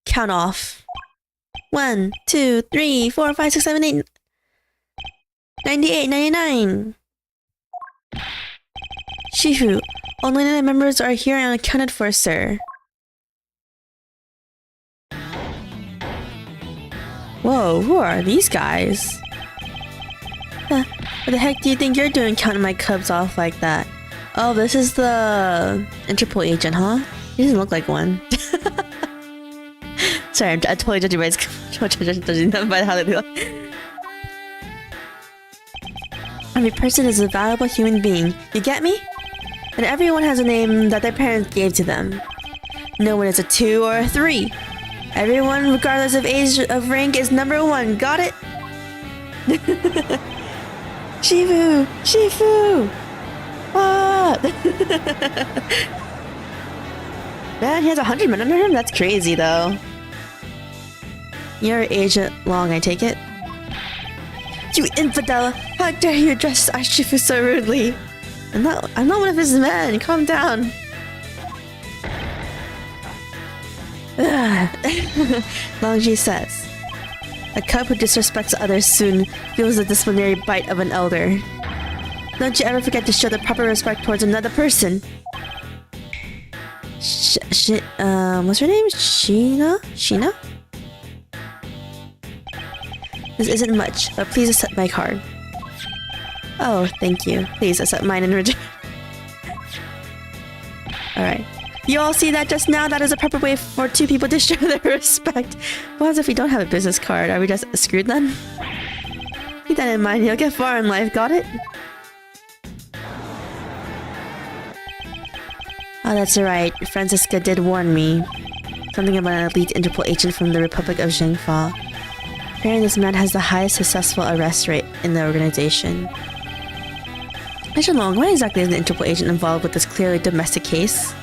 Speaker 1: Count off. 1, 2, 3, 4, 5, 6, 7, 8, 98, 99. Shifu, all 99 members are here and accounted for, sir. Whoa, who are these guys? What the heck do you think you're doing counting my cubs off like that? Oh, this is the Interpol agent, huh? He doesn't look like one. Sorry, I totally judging them by how they look. Every person is a valuable human being, you get me? And everyone has a name that their parents gave to them. No one is a 2 or a 3. Everyone, regardless of age of rank, is number 1, got it? Shifu! Shifu! What? Man, he has 100 men under him? That's crazy, though. You're Agent Long, I take it? You infidel! How dare you address our Shifu so rudely? I'm not one of his men. Calm down. Longji says, a cub who disrespects others soon feels the disciplinary bite of an elder. Don't you ever forget to show the proper respect towards another person. What's her name? Sheena? Sheena? This isn't much, but please accept my card. Oh, thank you. Please accept mine in return. Alright. You all see that just now? That is a proper way for 2 people to show their respect. What happens if we don't have a business card? Are we just screwed then? You that in mind. You'll get far in life, got it? Oh, that's right. Francisca did warn me. Something about an elite Interpol agent from the Republic of Zhengfa. Apparently this man has the highest successful arrest rate in the organization. Long, why exactly is an Interpol agent involved with this clearly domestic case?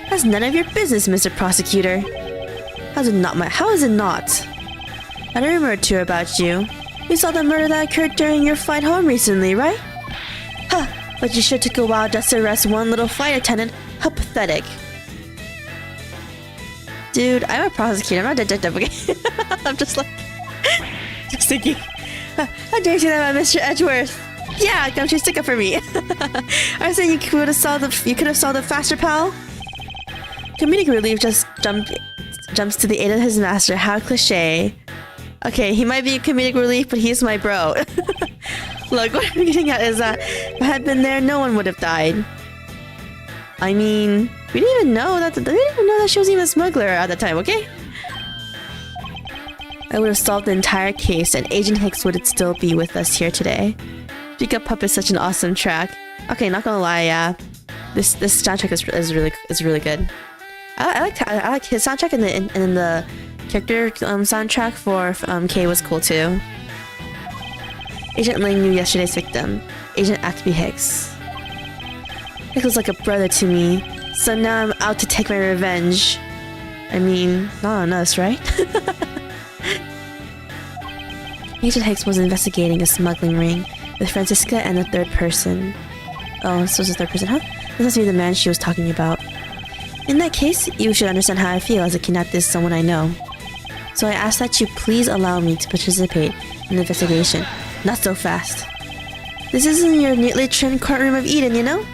Speaker 1: That's none of your business, Mr. Prosecutor. How is it not? I had a rumor or two about you. You saw the murder that occurred during your flight home recently, right? Huh, but you sure took a while just to arrest one little flight attendant. How pathetic. Dude, I'm a prosecutor, I'm not a detective, okay? I'm just like... just thinking... How dare you say that about Mr. Edgeworth? Yeah, don't you stick up for me. I said you could have saw the faster, pal. Comedic relief just jumps to the aid of his master. How cliche. Okay, he might be a comedic relief, but he's my bro. Look, what I'm getting at is that if I had been there, no one would have died. I mean, we didn't even know that she was even a smuggler at the time, okay? I would have solved the entire case, and Agent Hicks would still be with us here today. Speak Up Pup is such an awesome track. Okay, not gonna lie, yeah, this soundtrack is really good. I like his soundtrack, and then the character soundtrack for K was cool too. Agent Ling knew yesterday's victim, Agent Acme Hicks. Hicks was like a brother to me, so now I'm out to take my revenge. I mean, not on us, right? Agent Hicks was investigating a smuggling ring with Francisca and a third person. Oh, this was a third person, huh? This must be the man she was talking about. In that case, you should understand how I feel as I kidnapped this someone I know. So I ask that you please allow me to participate in the investigation. Not so fast. This isn't your neatly trimmed courtroom of Eden, you know?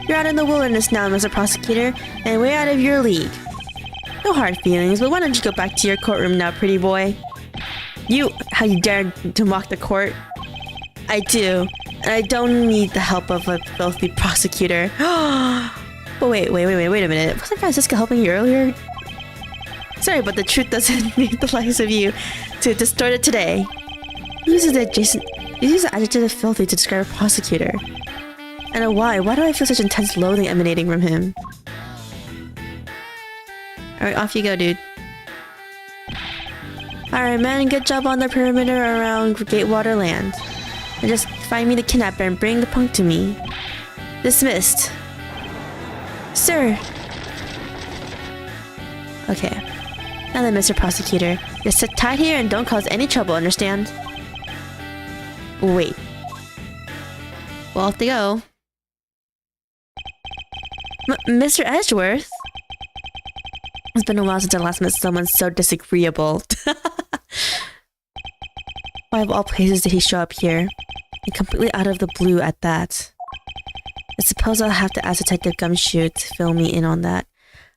Speaker 1: You're out in the wilderness now, Mr. Prosecutor, and way out of your league. No hard feelings, but why don't you go back to your courtroom now, pretty boy? How you dare to mock the court? I do, and I don't need the help of a filthy prosecutor. But wait a minute. Wasn't Francisca helping you earlier? Sorry, but the truth doesn't need the likes of you to distort it today. He uses the adjective of filthy to describe a prosecutor. I know why. Why do I feel such intense loathing emanating from him? Alright, off you go, dude. Alright, man, good job on the perimeter around Gatewater Land. And just find me the kidnapper and bring the punk to me. Dismissed. Sir. Okay. Now then, Mr. Prosecutor, just sit tight here and don't cause any trouble, understand? Wait. Well, off they go. Mr. Edgeworth? It's been a while since I last met someone so disagreeable. Why of all places did he show up here? And completely out of the blue at that. I suppose I'll have to ask Detective Gumshoe to fill me in on that.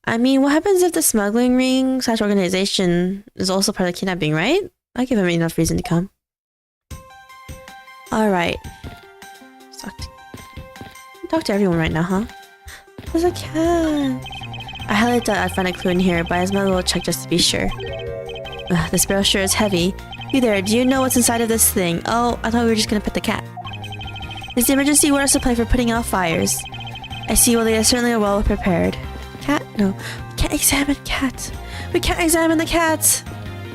Speaker 1: I mean, what happens if the smuggling ring / organization is also part of the kidnapping, right? I'll give him enough reason to come. Alright. Talk to everyone right now, huh? There's a cat. I highly doubt I'd find a clue in here, but I might as well check just to be sure. This barrel sure is heavy. You there, do you know what's inside of this thing? Oh, I thought we were just gonna pet the cat. It's the emergency water supply for putting out fires. I see, well, they are certainly well prepared. Cat? No. We can't examine cat. We can't examine the cat!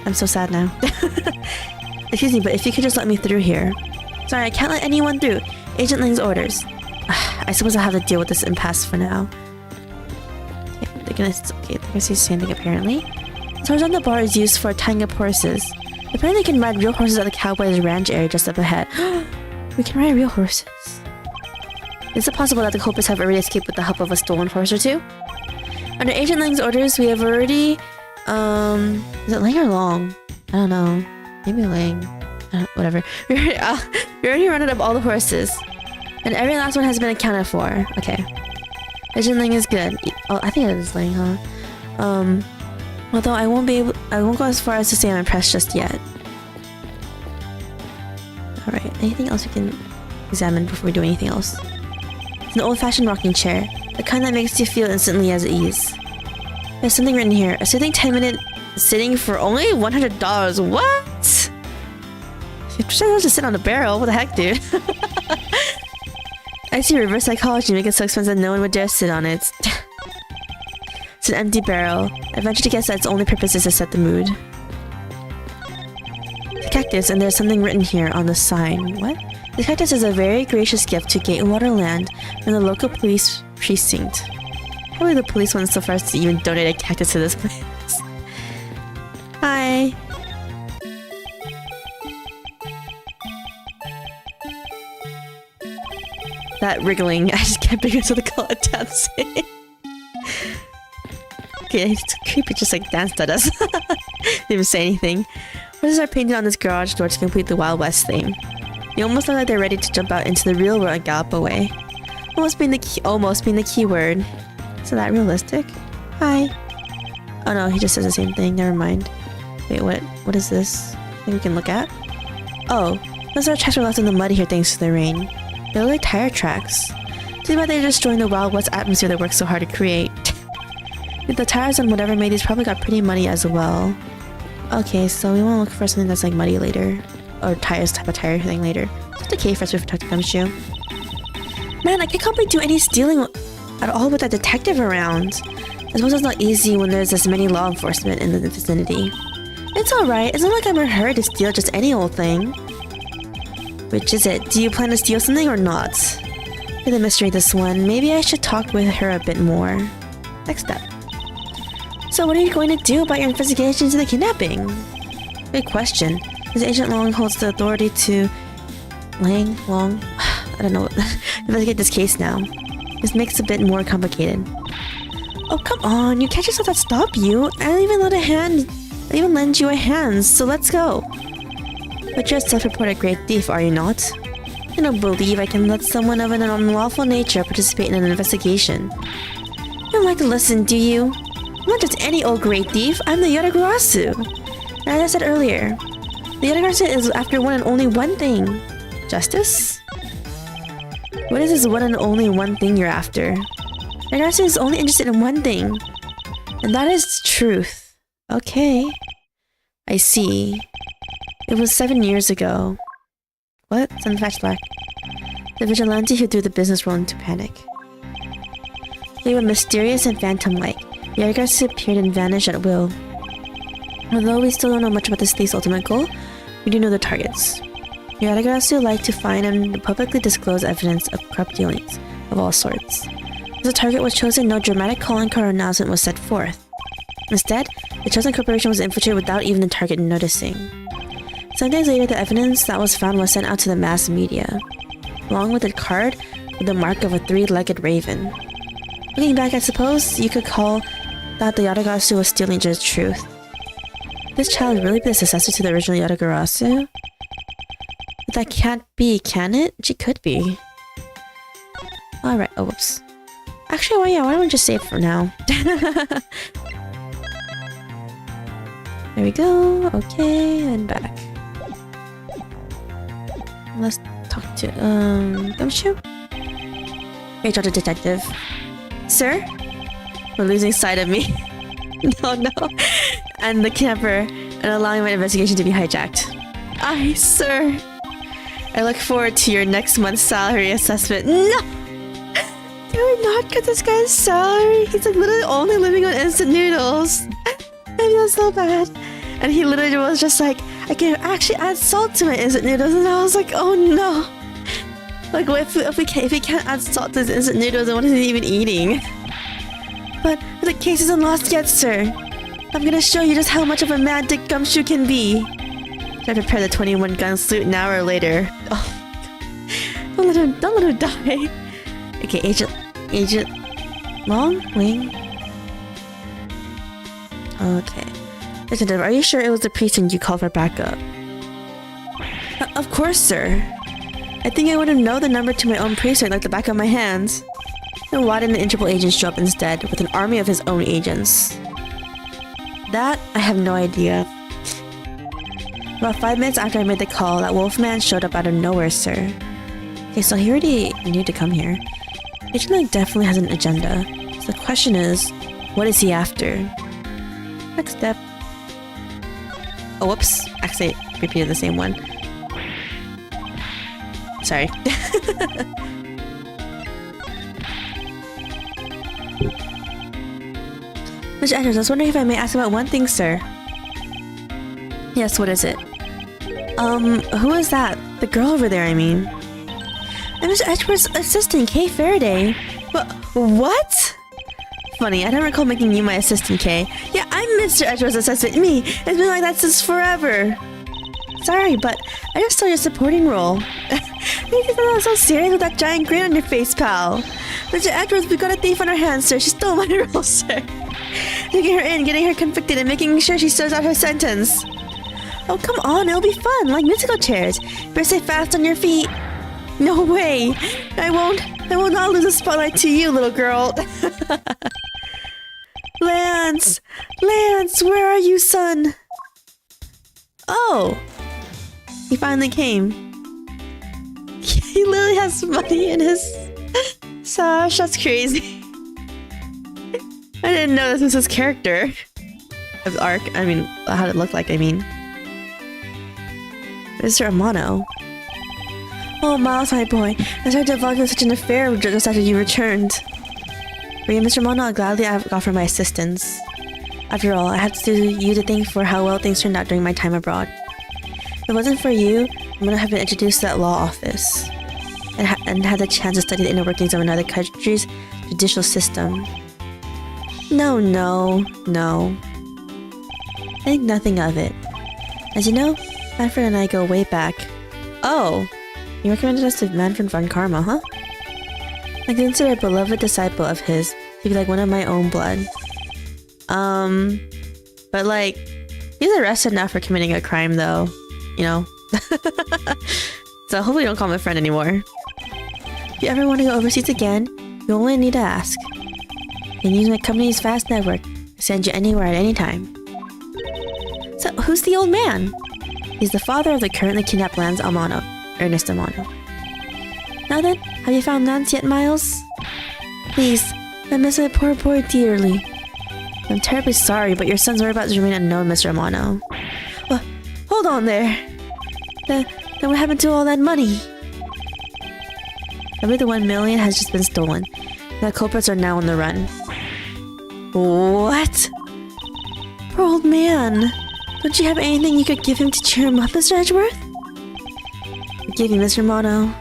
Speaker 1: I'm so sad now. Excuse me, but if you could just let me through here. Sorry, I can't let anyone through. Agent Ling's orders. I suppose I'll have to deal with this impasse for now. Okay, they're gonna say standing apparently. The horizontal bar is used for tying up horses. Apparently you can ride real horses at the cowboy's ranch area just up ahead. We can ride real horses. Is it possible that the culprits have already escaped with the help of a stolen horse or two? Under Agent Lang's orders, we have already... is it Lang or Long? I don't know. Maybe Lang. Whatever. We already rounded up all the horses. And every last one has been accounted for. Okay. Agent Lang is good. Oh, I think it is Lang, huh? Although I won't go as far as to say I'm impressed just yet. Alright, anything else we can examine before we do anything else? It's an old-fashioned rocking chair. The kind that makes you feel instantly at ease. There's something written here. A soothing 10-minute sitting for only $100. What? You're supposed to sit on a barrel. What the heck, dude? I see reverse psychology make it so expensive no one would dare sit on it. It's an empty barrel. I venture to guess that its only purpose is to set the mood. The cactus, and there's something written here on the sign. What? The cactus is a very gracious gift to Gatewater Land from the local police precinct. Probably the police went so far as to even donate a cactus to this place. Hi. That wriggling, I just can't figure out what to call it dancing. Okay, it's creepy, just like danced at us. Didn't even say anything. What is our painting on this garage door to complete the Wild West thing? They almost look like they're ready to jump out into the real world and gallop away. Almost being the key word. Is that realistic? Hi. Oh no, he just says the same thing. Never mind. Wait, what? What is this? Thing we can look at? Oh, those are tracks were left in the mud here thanks to the rain. They look like tire tracks. Too bad they're destroying the Wild West atmosphere they worked so hard to create. The tires and whatever made these probably got pretty muddy as well. Okay, so we want to look for something that's like muddy later. Or tires, type of tire thing later. Just a cave first before talking to Gumshoe. Man, I can't do any stealing at all with that detective around. I suppose it's not easy when there's this many law enforcement in the vicinity. It's alright, it's not like I'm in a hurry to steal just any old thing. Which is it? Do you plan to steal something or not? For the mystery of this one, maybe I should talk with her a bit more. Next step. So what are you going to do about your investigations into the kidnapping? Good question. As Agent Long holds the authority to... Long? I don't know. Investigate this case now. This makes it a bit more complicated. Oh, come on. You can't just let that stop you. I'll even lend you a hand, so let's go. But you're a self-reported great thief, are you not? I don't believe I can let someone of an unlawful nature participate in an investigation. You don't like to listen, do you? I'm not just any old great thief, I'm the Yatagarasu. And as I said earlier, the Yatagarasu is after one and only one thing. Justice? What is this one and only one thing you're after? Yatagarasu is only interested in one thing. And that is truth. Okay. I see. It was 7 years ago. What? Some flashback. The vigilante who threw the business roll into panic. They were mysterious and phantom-like. Yatagarasu appeared and vanished at will. Although we still don't know much about this thief's ultimate goal, we do know the targets. Yatagarasu liked to find and publicly disclose evidence of corrupt dealings of all sorts. As the target was chosen, no dramatic calling card or announcement was set forth. Instead, the chosen corporation was infiltrated without even the target noticing. Some days later, the evidence that was found was sent out to the mass media, along with a card with the mark of a three-legged raven. Looking back, I suppose you could call that the Yatagarasu was stealing just truth. Could this child really be the successor to the original Yatagarasu? But that can't be, can it? She could be. Alright, oh whoops. Actually, well, yeah, why don't we just save for now? There we go, okay, and back. Let's talk to, Gumshoe? HR the detective. Sir? We're losing sight of me. No. And the kidnapper, and allowing my investigation to be hijacked. Aye, sir. I look forward to your next month's salary assessment. No! Do we not get this guy's salary? He's like literally only living on instant noodles. I feel so bad. And he literally was just like, I can actually add salt to my instant noodles, and I was like, oh no. Like, if we can't add salt to his instant noodles, then what is he even eating? But the case isn't lost yet, sir. I'm gonna show you just how much of a mad dick Gumshoe can be. I prepare the 21-gun salute an hour later. Oh, don't let him die. Okay, Agent Long Wing. Okay. Detective, are you sure it was the precinct you called for backup? Of course, sir. I think I wouldn't know the number to my own precinct like the back of my hands. Then why didn't the Interpol agent show up instead, with an army of his own agents? That, I have no idea. About 5 minutes after I made the call, that wolfman showed up out of nowhere, sir. Okay, so he already knew to come here. Agent definitely has an agenda. So the question is, what is he after? Next step. Oh, whoops. Actually, I repeated the same one. Sorry. Mr. Edgeworth, I was wondering if I may ask about one thing, sir. Yes, what is it? Who is that? The girl over there, I mean. I'm Mr. Edgeworth's assistant, Kay Faraday. What? Funny, I don't recall making you my assistant, Kay. Yeah, I'm Mr. Edgeworth's assistant, me. It's been like that since forever. Sorry, but I just saw your supporting role. You sound so serious with that giant grin on your face, pal. Mr. Edgeworth, we got a thief on our hands, sir. She stole my role, sir. Taking her in, getting her convicted, and making sure she serves out her sentence. Oh, come on, it'll be fun, like musical chairs. Better stay fast on your feet. No way. I will not lose a spotlight to you, little girl. Lance! Lance, where are you, son? Oh. He finally came. He literally has money in his sash. That's crazy. I didn't know this was his character. Of arc. I mean, how it looked like, I mean. Mr. Amano. Oh, Miles, my boy. I started to involve you in such an affair just after you returned. For you, Mr. Amano, I'll gladly offer my assistance. After all, I have you to thank for how well things turned out during my time abroad. If it wasn't for you, I wouldn't have been introduced to that law office. And had the chance to study the inner workings of another country's judicial system. No. I think nothing of it. As you know, Manfred and I go way back. Oh, you recommended us to Manfred von Karma, huh? I consider a beloved disciple of his to be like one of my own blood. But like, he's arrested now for committing a crime though, you know? So hopefully you don't call him a friend anymore. If you ever want to go overseas again, you only need to ask. You can use my company's fast network to send you anywhere at any time. So, who's the old man? He's the father of the currently kidnapped Lance Amano, Ernest Amano. Now then, have you found Lance yet, Miles? Please, I miss my poor boy dearly. I'm terribly sorry, but your son's whereabouts remain unknown, Mr. Amano. Well, hold on there. Then what happened to all that money? I believe the 1 million has just been stolen. The culprits are now on the run. What? Poor old man. Don't you have anything you could give him to cheer him up, Mr. Edgeworth? Forgive me, Mr. Mono.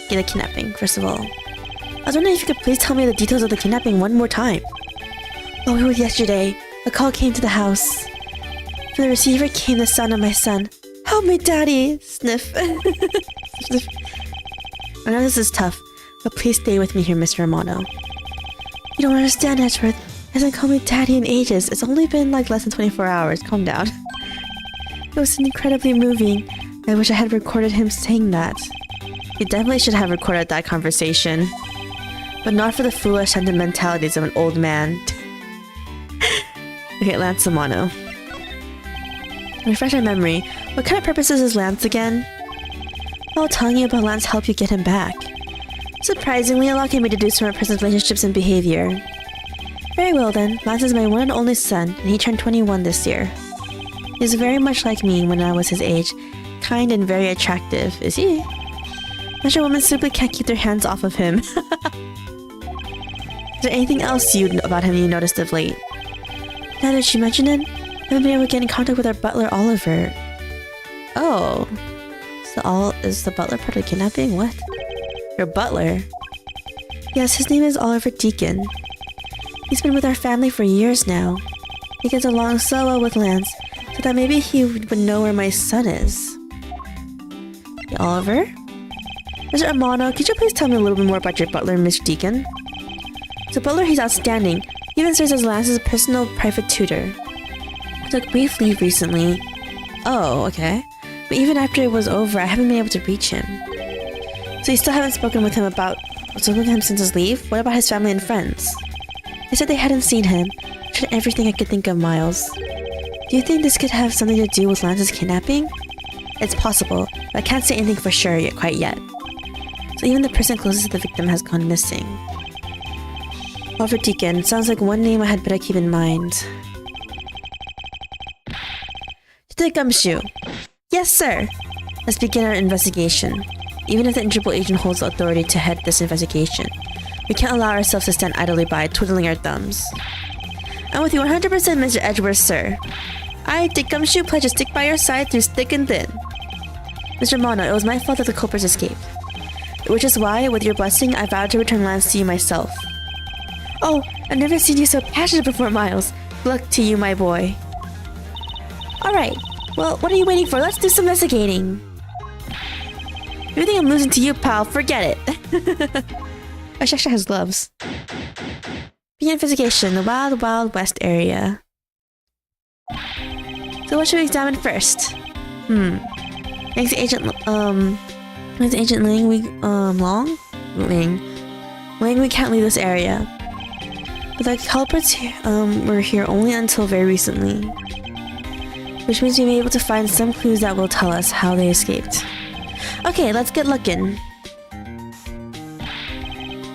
Speaker 1: Get a kidnapping, first of all. I was wondering if you could please tell me the details of the kidnapping one more time. Oh, it was yesterday. A call came to the house. From the receiver came the sound of my son. Help me, Daddy! Sniff. Sniff. I know this is tough, but please stay with me here, Mr. Amano. You don't understand, Edgeworth. He hasn't called me Daddy in ages. It's only been like less than 24 hours. Calm down. It was incredibly moving. I wish I had recorded him saying that. You definitely should have recorded that conversation. But not for the foolish sentimentalities of an old man. Okay, Lance Amano. Refresh my memory. What kind of purposes is Lance again? I'll tell you about Lance help you get him back. Surprisingly, a lot can be deduced from a person's relationships and behavior. Very well then, Lance is my one and only son, and he turned 21 this year. He's very much like me when I was his age, kind and very attractive, is he? I'm sure women simply can't keep their hands off of him. Is there anything else about him you noticed of late? Now that you mention it, I haven't been able to get in contact with our butler Oliver. Oh. Is the butler part of the kidnapping? What? Your butler? Yes, his name is Oliver Deacon. He's been with our family for years now. He gets along so well with Lance, so that maybe he would know where my son is. Hey, Oliver? Mr. Amano, could you please tell me a little bit more about your butler, Mr. Deacon? So butler, he's outstanding. He even serves as Lance's personal private tutor. I took brief leave recently. Oh, okay. But even after it was over, I haven't been able to reach him. So you still haven't spoken with him since his leave? What about his family and friends? They said they hadn't seen him. I tried everything I could think of, Miles. Do you think this could have something to do with Lance's kidnapping? It's possible, but I can't say anything for sure quite yet. So even the person closest to the victim has gone missing. Oliver Deacon sounds like one name I had better keep in mind. To the gumshoe. Yes, sir. Let's begin our investigation. even if the Interpol agent holds the authority to head this investigation. We can't allow ourselves to stand idly by, twiddling our thumbs. I'm with you 100%, Mr. Edgeworth, sir. I, Dick Gumshoe, pledge to stick by your side through thick and thin. Mr. Mono, it was my fault that the culprits escaped. Which is why, with your blessing, I vowed to return lands to you myself. Oh, I've never seen you so passionate before, Miles. Good luck to you, my boy. Alright, well, what are you waiting for? Let's do some investigating. If you think I'm losing to you, pal, forget it. Ashasha has gloves. Begin investigation, the Wild Wild West area. So what should we examine first? Thanks to Agent Ling, we can't leave this area. But the culprits were here only until very recently. Which means we may be able to find some clues that will tell us how they escaped. Okay, let's get looking.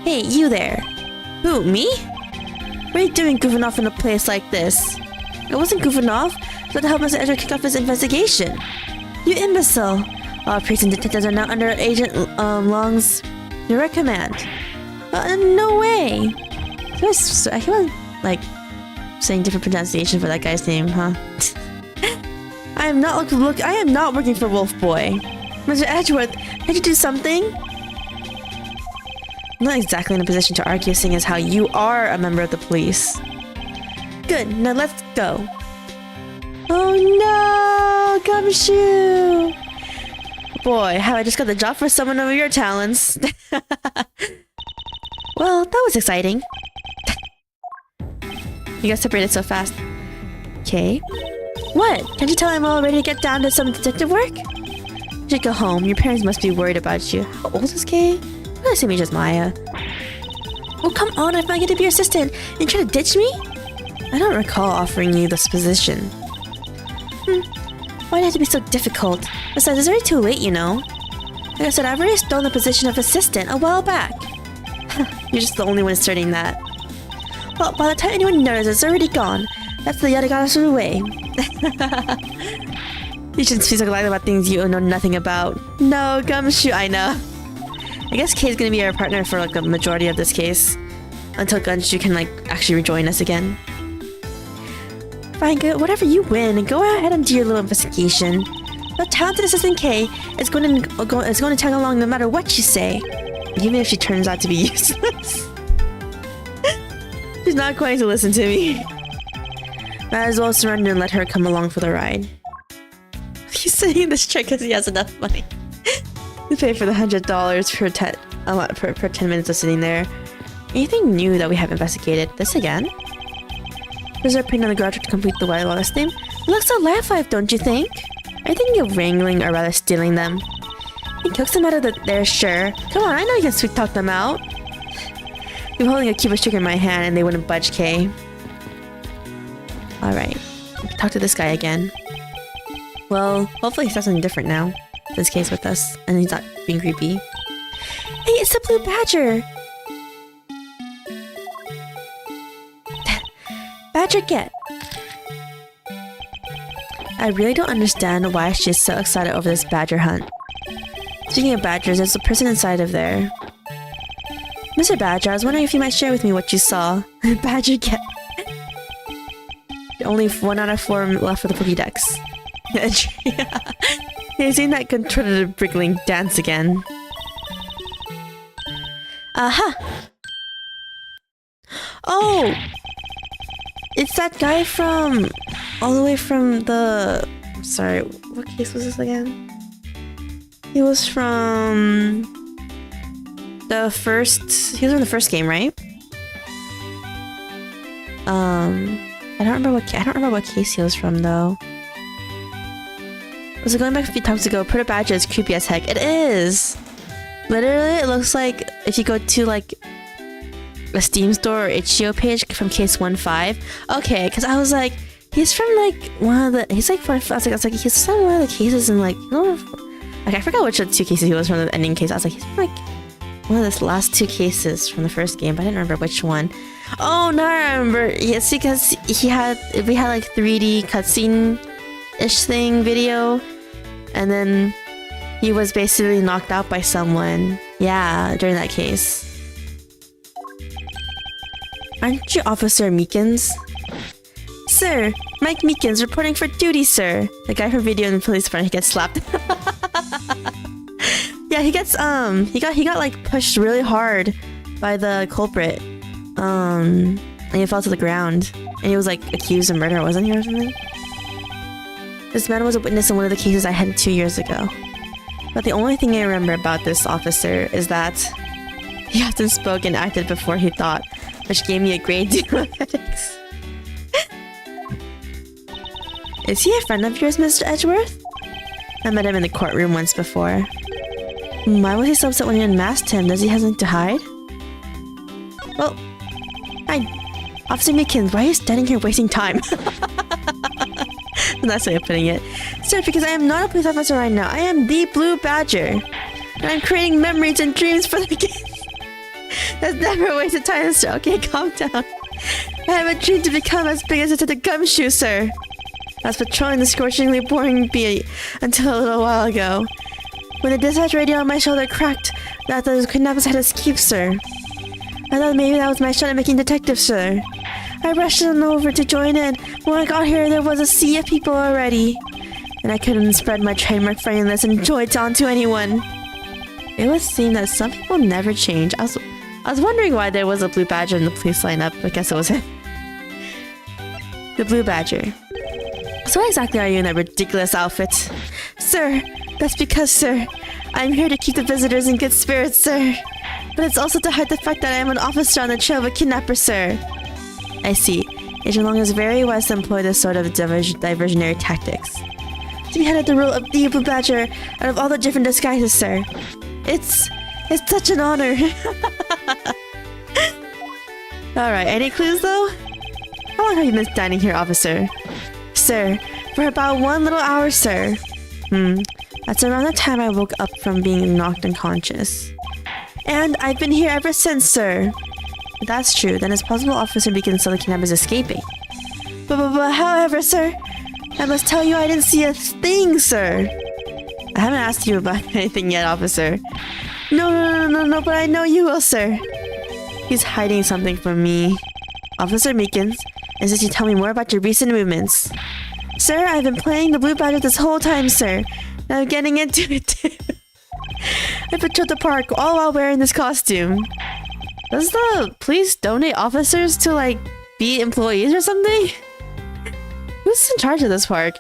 Speaker 1: Hey, you there. Who, me? What are you doing goofing off in a place like this? I wasn't goofing off, but to help Mr. Edgeworth kick off his investigation. You imbecile! All priests and detectives are now under Agent Long's direct command. No way! I keep on, like, saying different pronunciation for that guy's name, huh? I am not working for Wolf Boy. Mr. Edgeworth, can't you do something? I'm not exactly in a position to argue, seeing as how you are a member of the police. Good, now let's go. Oh no, Gumshoe! Boy, have I just got the job for someone of your talents. Well, that was exciting. You got separated so fast. Okay. What? Can't you tell I'm all ready to get down to some detective work? You should go home. Your parents must be worried about you. How old is Kay? I assume you're just Maya. Oh, come on, I finally get to be your assistant. You trying to ditch me? I don't recall offering you this position. Why'd it have to be so difficult? Besides, it's already too late, you know. Like I said, I've already stolen the position of assistant a while back. You're just the only one asserting that. Well, by the time anyone notices, it's already gone. That's the yada yada way. You shouldn't speak so lightly about things you know nothing about. No, Gumshoe, I know. I guess Kay's gonna be our partner for like the majority of this case. Until Gumshoe can like actually rejoin us again. Fine, good. Whatever you win, and go ahead and do your little investigation. The talented assistant Kay is going to tag along no matter what you say. Even if she turns out to be useless. She's not going to listen to me. Might as well surrender and let her come along for the ride. He's saying this trick because he has enough money to pay for the $100 per 10 minutes of sitting there. Anything new that we have investigated? This again? There's our pin on the garage to complete the Wild West theme. It looks so life, don't you think? Are you thinking of wrangling or rather stealing them? You coax them out of there, sure. Come on, I know you can sweet talk them out. I'm holding a Cuba sugar in my hand and they wouldn't budge, Kay. Alright. Talk to this guy again. Well, hopefully he says something different now. This Kay's with us, and he's not being creepy. Hey, it's the Blue Badger! Badger get! I really don't understand why she's so excited over this badger hunt. Speaking of badgers, there's a person inside of there. Mr. Badger, I was wondering if you might share with me what you saw. Badger get. Only 1 out of 4 left for the Pokédex. He's seen that contorted Brickling dance again. Aha! Oh! It's that guy from... all the way from the... Sorry, what case was this again? He was from... the first... he was from the first game, right? I don't remember what case he was from, though. Was it going back a few times ago? Put a badger is creepy as heck. It is! Literally, it looks like if you go to, like... a Steam store or itch.io page from case 1.5. Okay, because I was like, he's from like one of the. He's like I was like he's from one of the cases in like. Like I forgot which of the 2 cases he was from the ending case. I was like, he's from like one of the last 2 cases from the first game, but I didn't remember which one. Oh no, I remember. It's because we had like 3D cutscene ish thing video, and then he was basically knocked out by someone. Yeah, during that case. Aren't you Officer Meekins? Sir, Mike Meekins reporting for duty, sir. The guy from Video in the police department gets slapped. Yeah, he gets he got like pushed really hard by the culprit. And he fell to the ground. And he was like accused of murder, wasn't he, or something? This man was a witness in one of the cases I had 2 years ago. But the only thing I remember about this officer is that he often spoke and acted before he thought, which gave me a great deal of headaches. Is he a friend of yours, Mr. Edgeworth? I met him in the courtroom once before. Why was he so upset when you unmasked him? Does he have something to hide? Well, Officer Meekins, why are you standing here wasting time? That's the way of putting it. Sir, because I am not a police officer right now. I am the Blue Badger. And I'm creating memories and dreams for the kids. That's never a waste of time, sir. Okay, calm down. I have a dream to become as big as a gumshoe, sir. I was patrolling the scorchingly boring beat until a little while ago. When the dispatch radio on my shoulder cracked, I thought the kidnappers had escaped, sir. I thought maybe that was my shot at making detective, sir. I rushed on over to join in. When I got here, there was a sea of people already. And I couldn't spread my trademark friendliness and joy onto anyone. It would seem that some people never change. I was wondering why there was a Blue Badger in the police lineup. I guess it was him. The Blue Badger. So why exactly are you in that ridiculous outfit? Sir, that's because, sir, I'm here to keep the visitors in good spirits, sir. But it's also to hide the fact that I am an officer on the trail of a kidnapper, sir. I see. Agent Long is very wise to employ this sort of diversionary tactics. To be headed the role of the Blue Badger out of all the different disguises, sir. It's such an honor. Alright, any clues though? How long have you been standing here, officer? Sir, for about 1 little hour, sir. That's around the time I woke up from being knocked unconscious. And I've been here ever since, sir. If that's true, then it's possible Officer Beacon saw the kidnappers escaping. But however, sir, I must tell you I didn't see a thing, sir. I haven't asked you about anything yet, officer. No, but I know you will, sir. He's hiding something from me. Officer Meekins, insists you tell me more about your recent movements. Sir, I've been playing the Blue Badger this whole time, sir. And I'm getting into it too. I patrolled the park all while wearing this costume. Does the police donate officers to, like, be employees or something? Who's in charge of this park?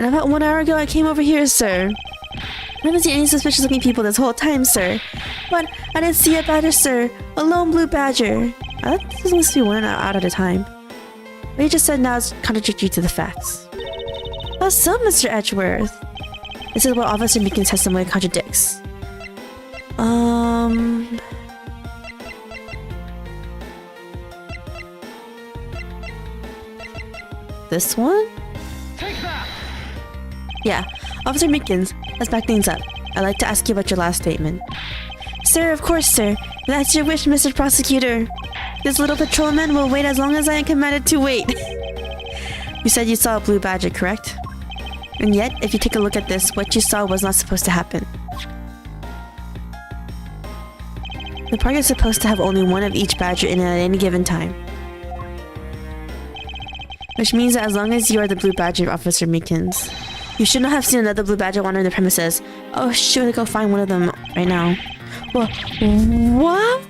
Speaker 1: And about 1 hour ago I came over here, sir. I haven't seen any suspicious looking people this whole time, sir. But I didn't see a badger, sir. A lone Blue Badger. I thought this was supposed to be 1 hour at a time. What you just said now is contradictory to the facts. How so, Mr. Edgeworth? This is what Officer Meekins has some way contradicts. This one?
Speaker 2: Take that!
Speaker 1: Yeah, Officer Meekins, let's back things up. I'd like to ask you about your last statement. Sir, of course, sir. That's your wish, Mr. Prosecutor. This little patrolman will wait as long as I am commanded to wait. You said you saw a Blue Badger, correct? And yet, if you take a look at this, what you saw was not supposed to happen. The park is supposed to have only one of each badger in it at any given time. Which means that as long as you are the Blue Badger, Officer Meekins, you should not have seen another Blue Badger wandering the premises. Oh shoot, I go find one of them right now. Well, what?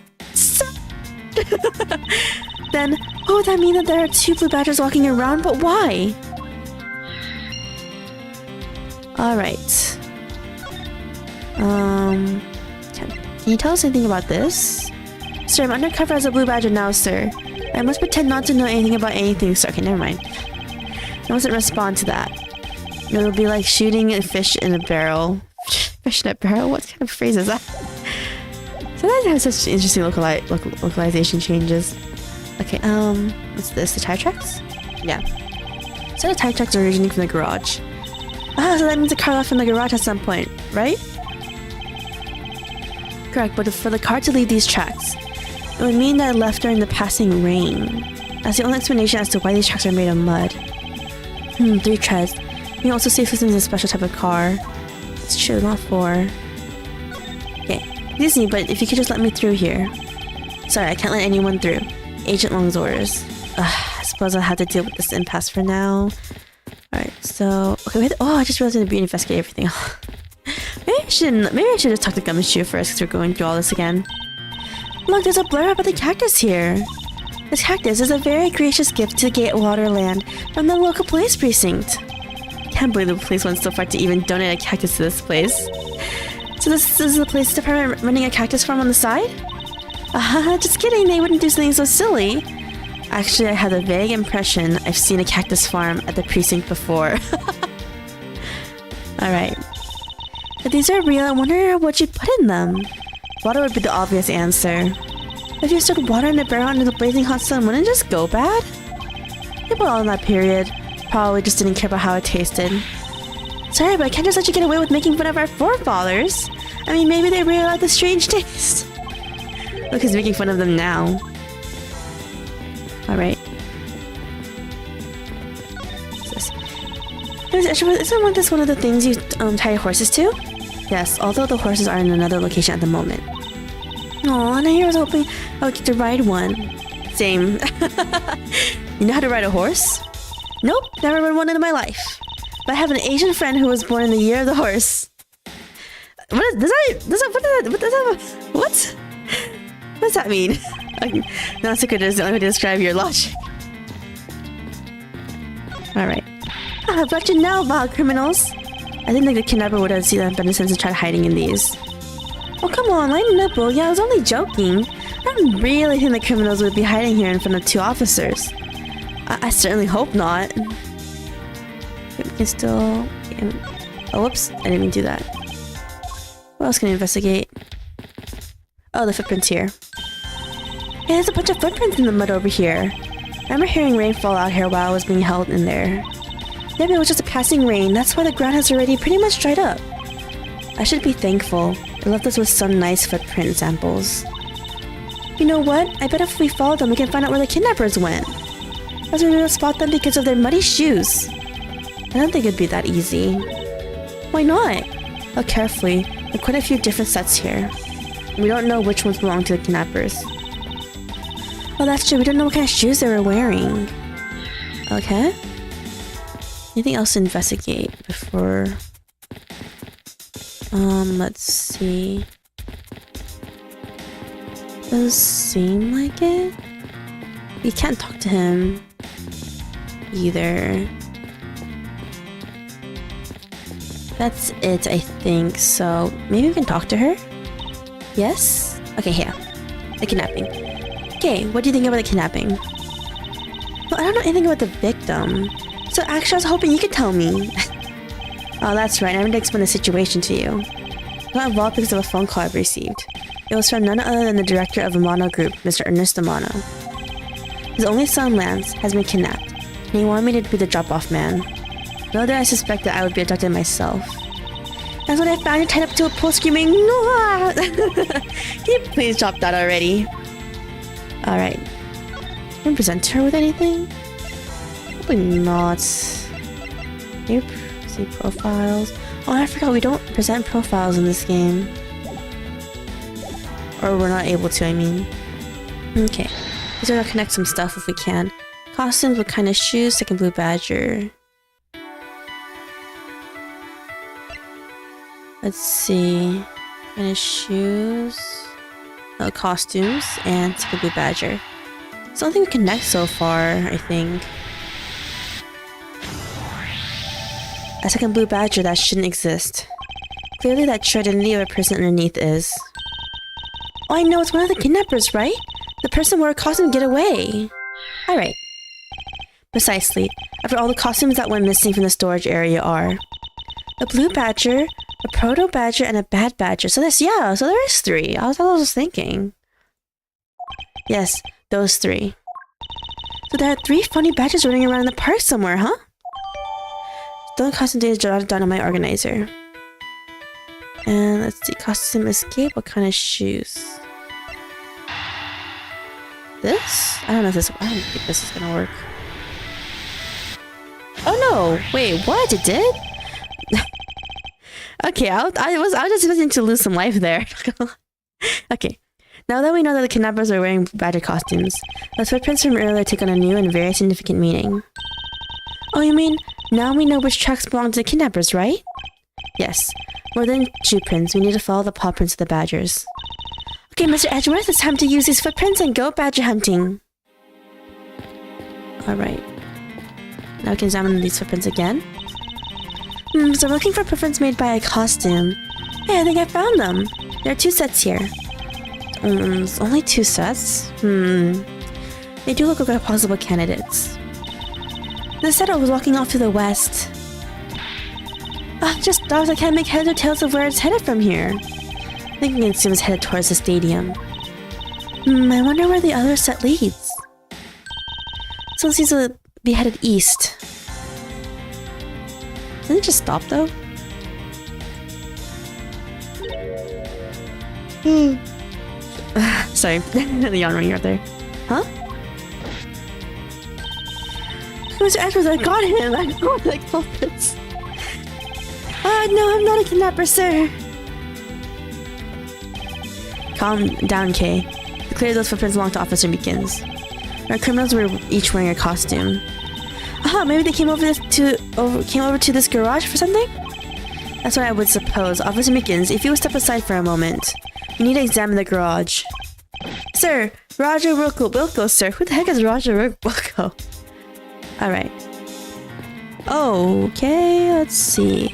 Speaker 1: Then, would that mean that there are 2 Blue Badgers walking around? But why? Alright. Can you tell us anything about this? Sir, I'm undercover as a Blue Badger now, sir. I must pretend not to know anything about anything, sir. Okay, never mind. I mustn't respond to that. It'll be like shooting a fish in a barrel. Fish in a barrel? What kind of phrase is that? So that has such interesting localization changes. Okay, what's this? The tire tracks? Yeah. So the tire tracks are originating from the garage. Ah, so that means the car left from the garage at some point, right? Correct, but for the car to leave these tracks, it would mean that it left during the passing rain. That's the only explanation as to why these tracks are made of mud. 3 treads. You can also see if this is a special type of car. That's true, not 4. Okay, excuse me, but if you could just let me through here. Sorry, I can't let anyone through. Agent Long's orders. I suppose I'll have to deal with this impasse for now. Alright, so... Okay, wait, oh, I just realized I need to investigate everything. Maybe I should just talk to Gumshoe first because we're going through all this again. Look, there's a blurb about the cactus here. This cactus is a very gracious gift to Gatewaterland from the local police precinct. Can't believe the police went so far to even donate a cactus to this place. So this is the police department running a cactus farm on the side? Just kidding, they wouldn't do something so silly. Actually, I had a vague impression I've seen a cactus farm at the precinct before. Alright. If these are real, I wonder what you put in them. Water would be the obvious answer. If you stuck water in a barrel under the blazing hot sun, wouldn't it just go bad? People all in that period probably just didn't care about how it tasted. Sorry, but I can't just let you get away with making fun of our forefathers. I mean, maybe they realize the strange taste. Look, he's making fun of them now. Alright. Isn't this one of the things you tie your horses to? Yes, although the horses are in another location at the moment. Aw, and I was hoping I would get to ride one. Same. You know how to ride a horse? Nope, never rode one in my life. But I have an Asian friend who was born in the year of the horse. What does that mean? Non-secret is the only way to describe your logic. Alright. I've got you now, vile criminals. I didn't think the kidnapper would have seen that Reminiscence and tried hiding in these. Oh, come on, lighten up, Will. Yeah, I was only joking. I don't really think the criminals would be hiding here in front of 2 officers. I certainly hope not. We can still... Oh, whoops. I didn't mean to do that. What else can I investigate? Oh, the footprints here. Hey, there's a bunch of footprints in the mud over here. I remember hearing rain fall out here while I was being held in there. Yeah, but it was just a passing rain. That's why the ground has already pretty much dried up. I should be thankful. It left us with some nice footprint samples. You know what? I bet if we follow them, we can find out where the kidnappers went. As we will spot them because of their muddy shoes. I don't think it'd be that easy. Why not? Look carefully. There are quite a few different sets here. We don't know which ones belong to the kidnappers. Oh, that's true. We don't know what kind of shoes they were wearing. Okay. Anything else to investigate before... let's see. Doesn't seem like it. You can't talk to him either. That's it, I think. So maybe we can talk to her? Yes? Okay, here. The kidnapping. Okay, what do you think about the kidnapping? Well, I don't know anything about the victim. So actually, I was hoping you could tell me. Oh, that's right. I meant to explain the situation to you. I got involved because of a phone call I've received. It was from none other than the director of Amano Group, Mr. Ernest Amano. His only son, Lance, has been kidnapped, and he wanted me to be the drop-off man. Little did I suspect that I would be abducted myself. That's when I found you tied up to a pole screaming, "No!" Can you please drop that already? Alright. Can I present her with anything? Probably not. Maybe see profiles. Oh, I forgot we don't present profiles in this game. Or we're not able to, I mean. Okay. Let's try to connect some stuff if we can. Costumes, what kind of shoes? Second blue badger. Let's see. What kind of shoes? Oh, costumes and second blue badger. It's the only thing we connect so far, I think. A second blue badger that shouldn't exist. Clearly that true identity of a person underneath is. Oh, I know, it's one of the kidnappers, right? The person wore a costume to get away. Alright. Precisely. After all, the costumes that went missing from the storage area are a blue badger, a proto badger, and a bad badger. So there's, yeah, so there is 3. I was thinking. Yes, those 3. So there are 3 funny badgers running around in the park somewhere, huh? Don't costume data jotted down on my organizer. And let's see, costume escape, what kind of shoes? This? I don't know if this, I don't think this is gonna work. Oh no! Wait, what? It did? Okay, I was just expecting to lose some life there. Okay. Now that we know that the kidnappers are wearing badger costumes, those footprints from earlier take on a new and very significant meaning. Oh, you mean, now we know which tracks belong to the kidnappers, right? Yes. More than shoe prints, we need to follow the paw prints of the badgers. Okay, Mr. Edgeworth, it's time to use these footprints and go badger hunting. Alright. Now we can examine these footprints again. So I'm looking for footprints made by a costume. Hey, I think I found them. There are 2 sets here. Only 2 sets? They do look like possible candidates. The setter was walking off to the west. Just dogs, I can't make heads or tails of where it's headed from here. I think we can assume it's headed towards the stadium. I wonder where the other set leads. So it seems to be headed east. Didn't it just stop though? Sorry, the yawn running right there. Huh? Mr. Edgeworth, I got him! I know the culprits. No, I'm not a kidnapper, sir. Calm down, Kay. Clear those footprints belong to Officer Meekins. Our criminals were each wearing a costume. Maybe they came over to this garage for something? That's what I would suppose. Officer Meekins, if you would step aside for a moment. We need to examine the garage. Sir, Roger Wilco, sir. Who the heck is Roger Wilco? Alright. Okay, let's see.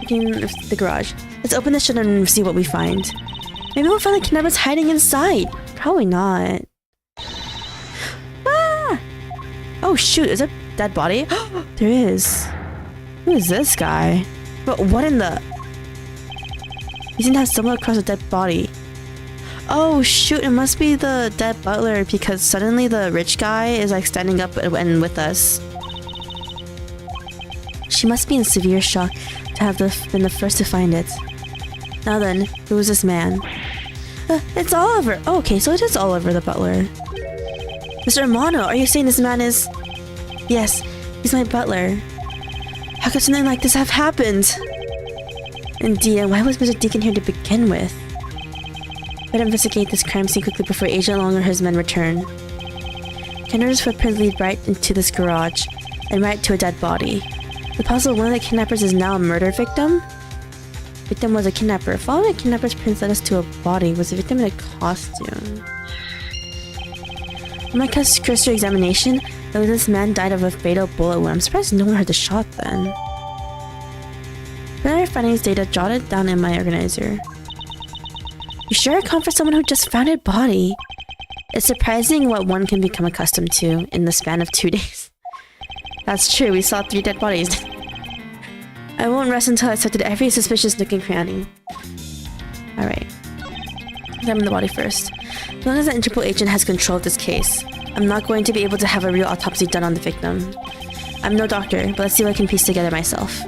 Speaker 1: The garage. Let's open the shutter and see what we find. Maybe we'll find the kidnappers hiding inside. Probably not. Ah! Oh shoot, is there a dead body? There is. Who is this guy? But what in the... He seems to have someone across a dead body. Oh shoot, it must be the dead butler because suddenly the rich guy is like standing up and with us. She must be in severe shock to have been the first to find it. Now then, who is this man? It's Oliver! Oh, okay, so it is Oliver the butler. Mr. Amano, are you saying this man is... Yes, he's my butler. How could something like this have happened? Indeed, and why was Mr. Deacon here to begin with? Better investigate this crime scene quickly before Agent Long or his men return. Kidnappers' footprints lead right into this garage, and right to a dead body. Is it possible one of the kidnappers is now a murder victim? Victim was a kidnapper. Following a kidnapper's prints led us to a body. Was the victim in a costume? On my cursory examination, though this man died of a fatal bullet wound. I'm surprised no one heard the shot then. Preliminary findings data jotted down in my organizer. You sure come for someone who just found a body? It's surprising what one can become accustomed to in the span of 2 days. That's true, we saw 3 dead bodies. I won't rest until I selected every suspicious nook and cranny. Alright. Examine the body first. As long as the Interpol agent has control of this case, I'm not going to be able to have a real autopsy done on the victim. I'm no doctor, but let's see what I can piece together myself.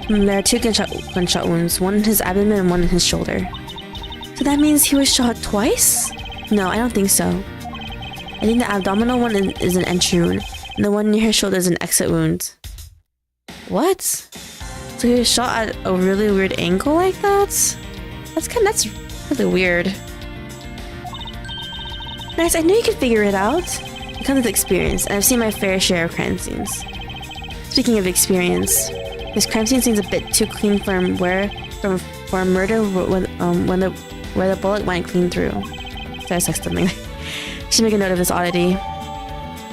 Speaker 1: There are 2 gunshot wounds, one in his abdomen and one in his shoulder. So that means he was shot twice? No, I don't think so. I think the abdominal one is an entry wound, and the one near his shoulder is an exit wound. What? So he was shot at a really weird angle like that? That's really weird. Nice, I knew you could figure it out. It comes with experience, and I've seen my fair share of crime scenes. Speaking of experience, this crime scene seems a bit too clean for a murder where the bullet went clean through. Did I say something? Should make a note of this oddity.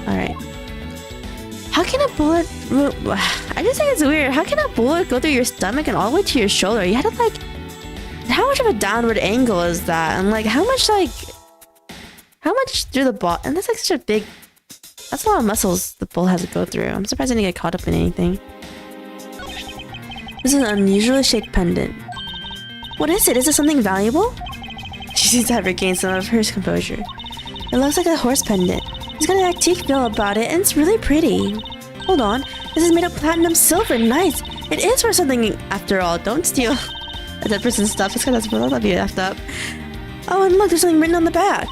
Speaker 1: Alright. How can a bullet... I just think it's weird. How can a bullet go through your stomach and all the way to your shoulder? You had to like... How much of a downward angle is that? And like, how much through the ball? And that's like such a big... That's a lot of muscles the bullet has to go through. I'm surprised I didn't get caught up in anything. This is an unusually shaped pendant. What is it? Is it something valuable? She seems to have regained some of her composure. It looks like a horse pendant. It's got an antique feel about it, and it's really pretty. Hold on. This is made of platinum silver. Nice. It is for something after all. Don't steal a dead person's stuff. It's gonna be effed up. Oh, and look, there's something written on the back.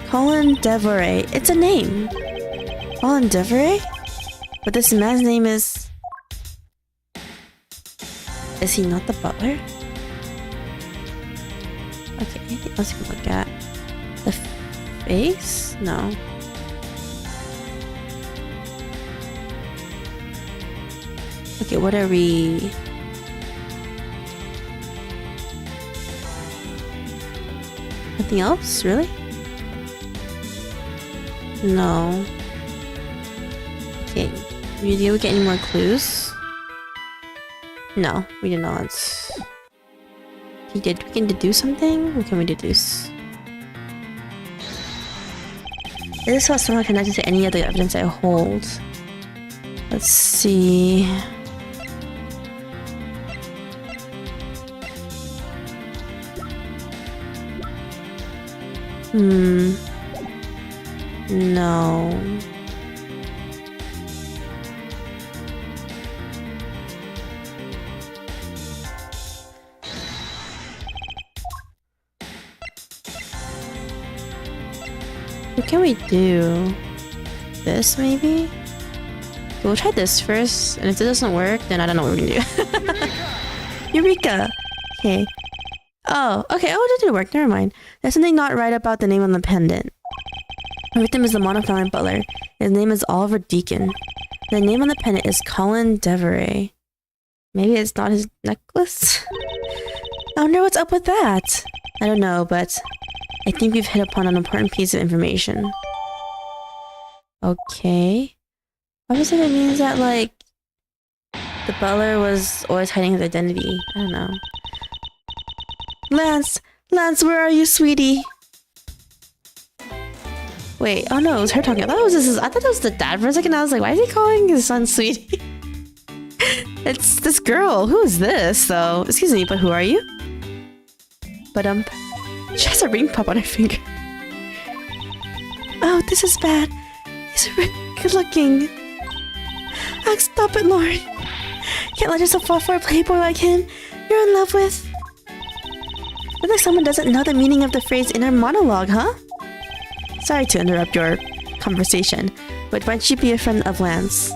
Speaker 1: Colin Devoray. It's a name. Colin Devoray? But this man's name is... Is he not the butler? Okay, anything else you can look at? The face? No. Okay, what are we... Nothing else? Really? No. Okay, did we get any more clues? No, we did not. We can deduce something? What can we deduce? Is this how someone connected to any other evidence I hold? Let's see. No. What can we do? This maybe? We'll try this first, and if it doesn't work, then I don't know what we're gonna do. Eureka! Okay. Oh, okay. Oh, it didn't work. Never mind. There's something not right about the name on the pendant. The victim is the monophyletic butler. His name is Oliver Deacon. The name on the pendant is Colin Deveray. Maybe it's not his necklace? I wonder what's up with that. I don't know, but I think we've hit upon an important piece of information. Okay. Obviously that means that, like, the butler was always hiding his identity. I don't know. Lance! Lance, where are you, sweetie? Wait, oh no, it was her talking. I thought it was the dad for a second. I was like, why is he calling his son sweetie? It's this girl. Who is this, though? Excuse me, but who are you? But, she has a ring pop on her finger. Oh, this is bad. He's really good looking. Oh, stop it, Lauren. Can't let yourself fall for a playboy like him you're in love with. Looks like someone doesn't know the meaning of the phrase inner monologue, huh? Sorry to interrupt your conversation, but why don't you be a friend of Lance?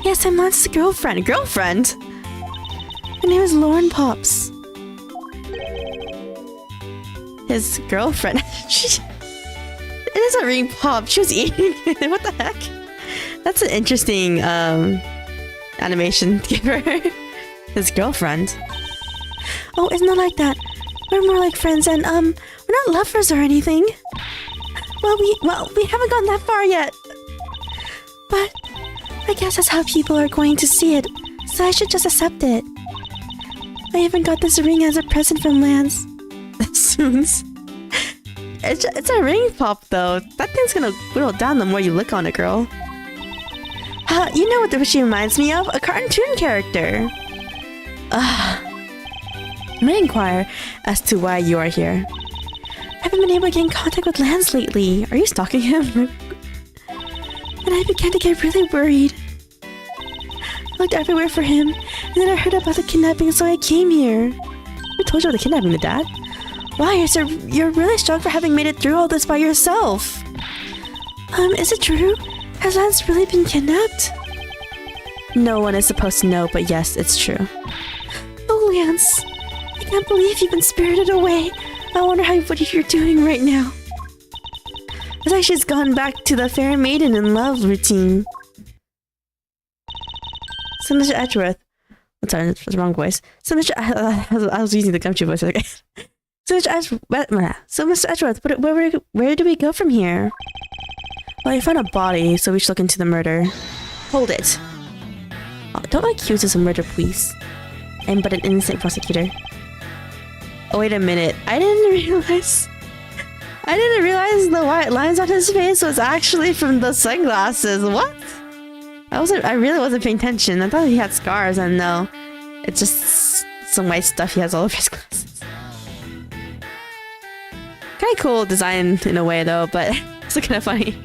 Speaker 1: Yes, I'm Lance's girlfriend. Girlfriend? Her name is Lauren Pops. His girlfriend. It is a ring pop. She was eating it. What the heck? That's an interesting animation to give her. His girlfriend. Oh, it's not like that. We're more like friends, and we're not lovers or anything. Well, we haven't gone that far yet. But I guess that's how people are going to see it, so I should just accept it. I even got this ring as a present from Lance. Soons. It's a ring pop, though. That thing's gonna whittle down the more you look on it, girl. You know what she reminds me of? A cartoon character. May I inquire as to why you are here? I haven't been able to get in contact with Lance lately. Are you stalking him? And I began to get really worried. I looked everywhere for him, and then I heard about the kidnapping, so I came here. Who told you about the kidnapping, the dad? Wow, you're really strong for having made it through all this by yourself. Is it true? Has Lance really been kidnapped? No one is supposed to know, but yes, it's true. Oh, Lance. I can't believe you've been spirited away. I wonder what you're doing right now. It's like she's gone back to the fair maiden in love routine. So Mr. Edgeworth... I'm sorry, that's the wrong voice. So Mr. I was using the Gumtree voice again. So Mr. Edgeworth, where do we go from here? Well, I found a body, so we should look into the murder. Hold it. Oh, don't accuse us of murder, please. I'm but an innocent prosecutor. Oh, wait a minute. I didn't realize the white lines on his face was actually from the sunglasses. What? I really wasn't paying attention. I thought he had scars, and no. It's just some white stuff he has all over his glasses. Kinda cool design in a way, though, but it's kinda funny.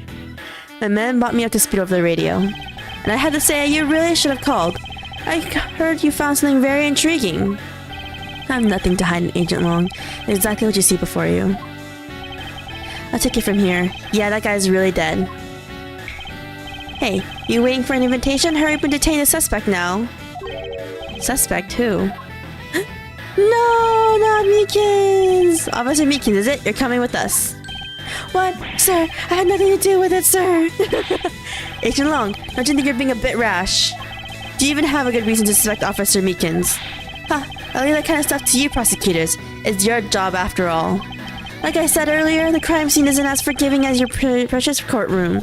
Speaker 1: The man brought me up to speed over the radio. And I had to say, you really should have called. I heard you found something very intriguing. I have nothing to hide, Agent Long. Exactly what you see before you. I'll take it from here. Yeah, that guy's really dead. Hey, you waiting for an invitation? Hurry up and detain the suspect now. Suspect who? No, not Meekins! Officer Meekins, is it? You're coming with us. What? Sir, I had nothing to do with it, sir. Agent Long, don't you think you're being a bit rash? Do you even have a good reason to suspect Officer Meekins? Huh, I'll leave that kind of stuff to you prosecutors. It's your job after all. Like I said earlier, the crime scene isn't as forgiving as your precious courtroom.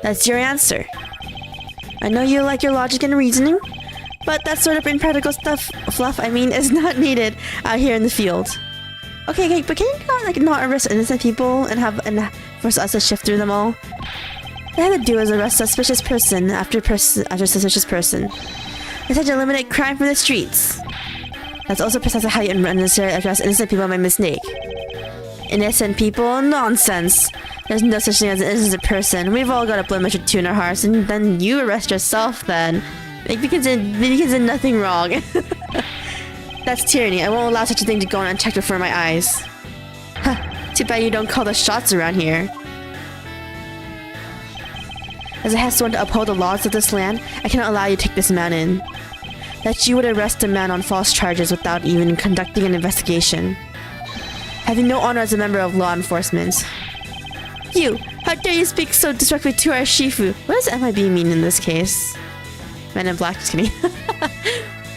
Speaker 1: That's your answer. I know you like your logic and reasoning, but that sort of impractical fluff, is not needed out here in the field. Okay, but can you not arrest innocent people and force us to shift through them all? All I have to do is arrest suspicious person after suspicious person. I said to eliminate crime from the streets. That's also precisely how you unnecessarily address innocent people by mistake. Innocent people? Nonsense! There's no such thing as an innocent person. We've all got a blemish or two in our hearts, and then you arrest yourself then. Because did nothing wrong. That's tyranny. I won't allow such a thing to go on unchecked before my eyes. Huh. Too bad you don't call the shots around here. As I have sworn to uphold the laws of this land, I cannot allow you to take this man in. That you would arrest a man on false charges without even conducting an investigation. Having no honor as a member of law enforcement. You! How dare you speak so disrespectfully to our Shifu? What does MIB mean in this case? Men in Black, just kidding.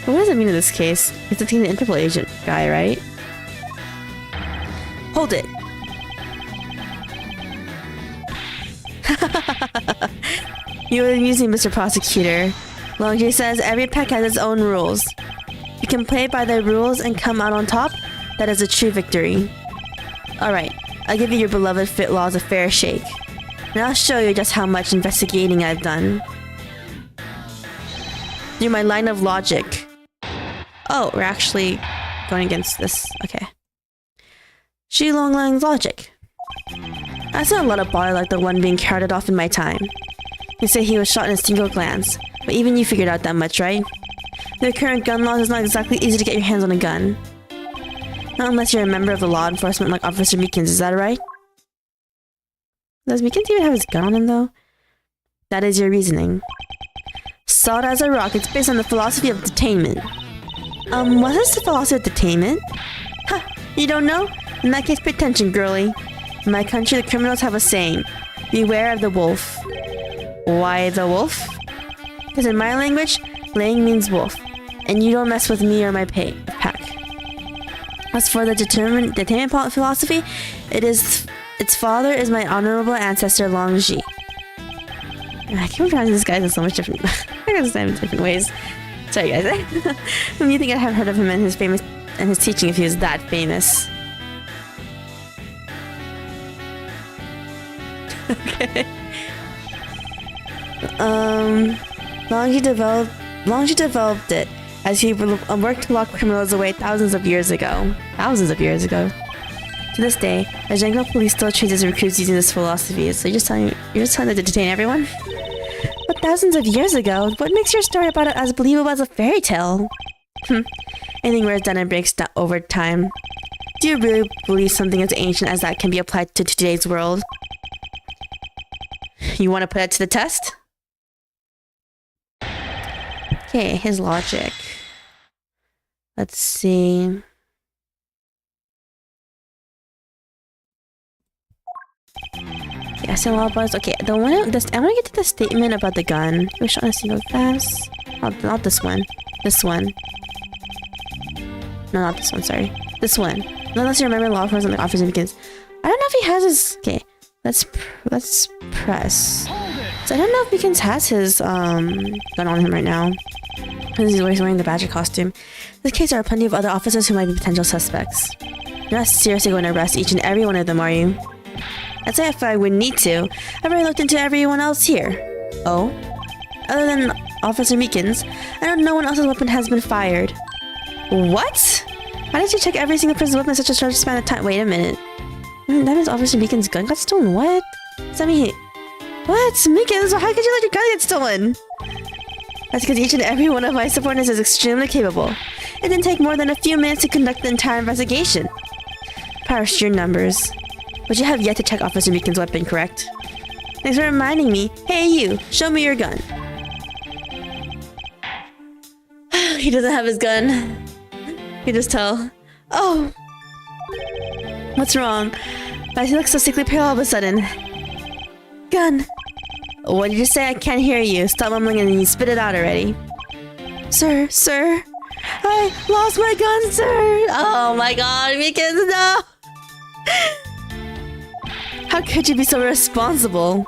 Speaker 1: What does it mean in this case? It's the Interpol agent guy, right? Hold it! You are amusing, Mr. Prosecutor. Longjay says every pack has its own rules. You can play by the rules and come out on top. That is a true victory. Alright, I'll give you your beloved fit laws a fair shake. And I'll show you just how much investigating I've done. Through my line of logic. Oh, we're actually going against this. Okay. Shi Longlang's logic. I've seen a lot of bother like the one being carted off in my time. You say he was shot in a single glance, but even you figured out that much, right? The current gun laws is not exactly easy to get your hands on a gun. Not unless you're a member of the law enforcement like Officer Meekins, is that right? Does Meekins even have his gun on him though? That is your reasoning. Solid as a rock, it's based on the philosophy of detainment. What is the philosophy of detainment? Huh, you don't know? In that case, pay attention, girlie. In my country, the criminals have a saying. Beware of the wolf. Why the wolf? Because in my language, Lang means wolf. And you don't mess with me or my pack. As for the detainment philosophy, its father is my honorable ancestor Longji. I can't pronounce this guy in so much different I can say him in different ways. Sorry guys. You think I have heard of him and his teaching if he was that famous. Okay. Longji developed it as he worked to lock criminals away thousands of years ago. To this day, the jungle police still treats recruits using this philosophy. So you're just telling them to detain everyone? But thousands of years ago, what makes your story about it as believable as a fairy tale? Anything where it's done and breaks down over time. Do you really believe something as ancient as that can be applied to today's world? You want to put it to the test? Okay, his logic. Let's see. Yeah, so all buzz. Okay, I want to get to the statement about the gun. It was shot in a single glass. Not this one. This one. No, not this one. Sorry, this one. Unless you remember law enforcement officer begins. I don't know if he has his. Okay, let's press. So I don't know if Beacons has his gun on him right now. Because he's wearing the Badger costume. In this case, there are plenty of other officers who might be potential suspects. You're not seriously going to arrest each and every one of them, are you? I'd say if I would need to. I've already looked into everyone else here. Oh? Other than Officer Meekins, I know no one else's weapon has been fired. What? How did you check every single person's weapon in such a short span of time? Wait a minute. That means Officer Meekins' gun got stolen. What? Does that mean... What? Meekins, how could you let your gun get stolen? That's because each and every one of my subordinates is extremely capable. It didn't take more than a few minutes to conduct the entire investigation. Power sheer numbers. But you have yet to check Officer Meekins' weapon, correct? Thanks for reminding me. Hey you, show me your gun. he doesn't have his gun. You just tell. Oh! What's wrong? Why he looks so sickly pale all of a sudden? Gun! What did you say? I can't hear you. Stop mumbling and you spit it out already. Sir, sir. I lost my gun, sir! Oh my god, Mikins, no! How could you be so irresponsible?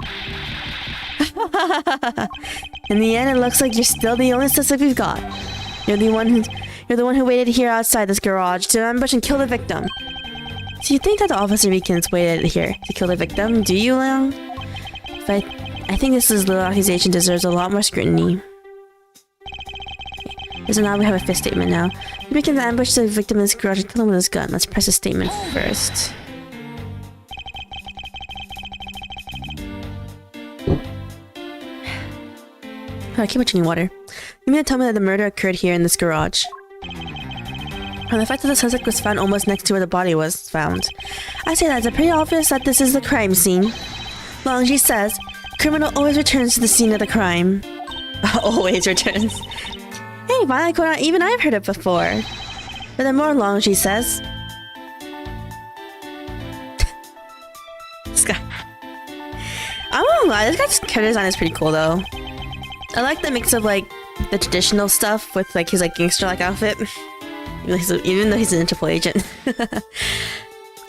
Speaker 1: In the end, it looks like you're still the only suspect we've got. You're the one who waited here outside this garage to ambush and kill the victim. So you think that the Officer Mikins waited here to kill the victim, do you, Leon? But I think this little accusation deserves a lot more scrutiny. So now we have a fifth statement now. Mikins ambushed the victim in this garage and killed him with his gun. Let's press the statement first. Oh, I keep drinking water. You mean to tell me that the murder occurred here in this garage? And the fact that the suspect was found almost next to where the body was found. I say that it's pretty obvious that this is the crime scene. Longji says, criminal always returns to the scene of the crime. Always returns. Hey, violent going on, even I've heard it before. But then more Longji says. This guy. I won't lie, this guy's character design is pretty cool though. I like the mix of like the traditional stuff with like his like gangster-like outfit. Even though he's an Interpol agent.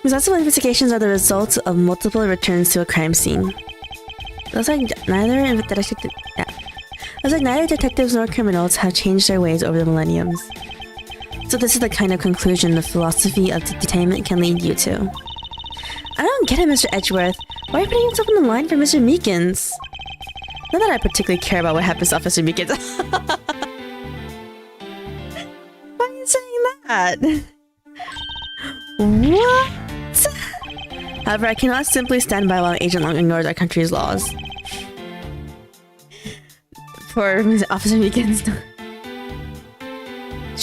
Speaker 1: Successful investigations are the result of multiple returns to a crime scene. It looks like neither detectives nor criminals have changed their ways over the millenniums. So this is the kind of conclusion the philosophy of detainment can lead you to. I don't get it, Mr. Edgeworth. Why are you putting yourself on the line for Mr. Meekins? Not that I particularly care about what happens to Officer Meekins. Why are you saying that? What? However, I cannot simply stand by while Agent Long ignores our country's laws. For Officer Meekins.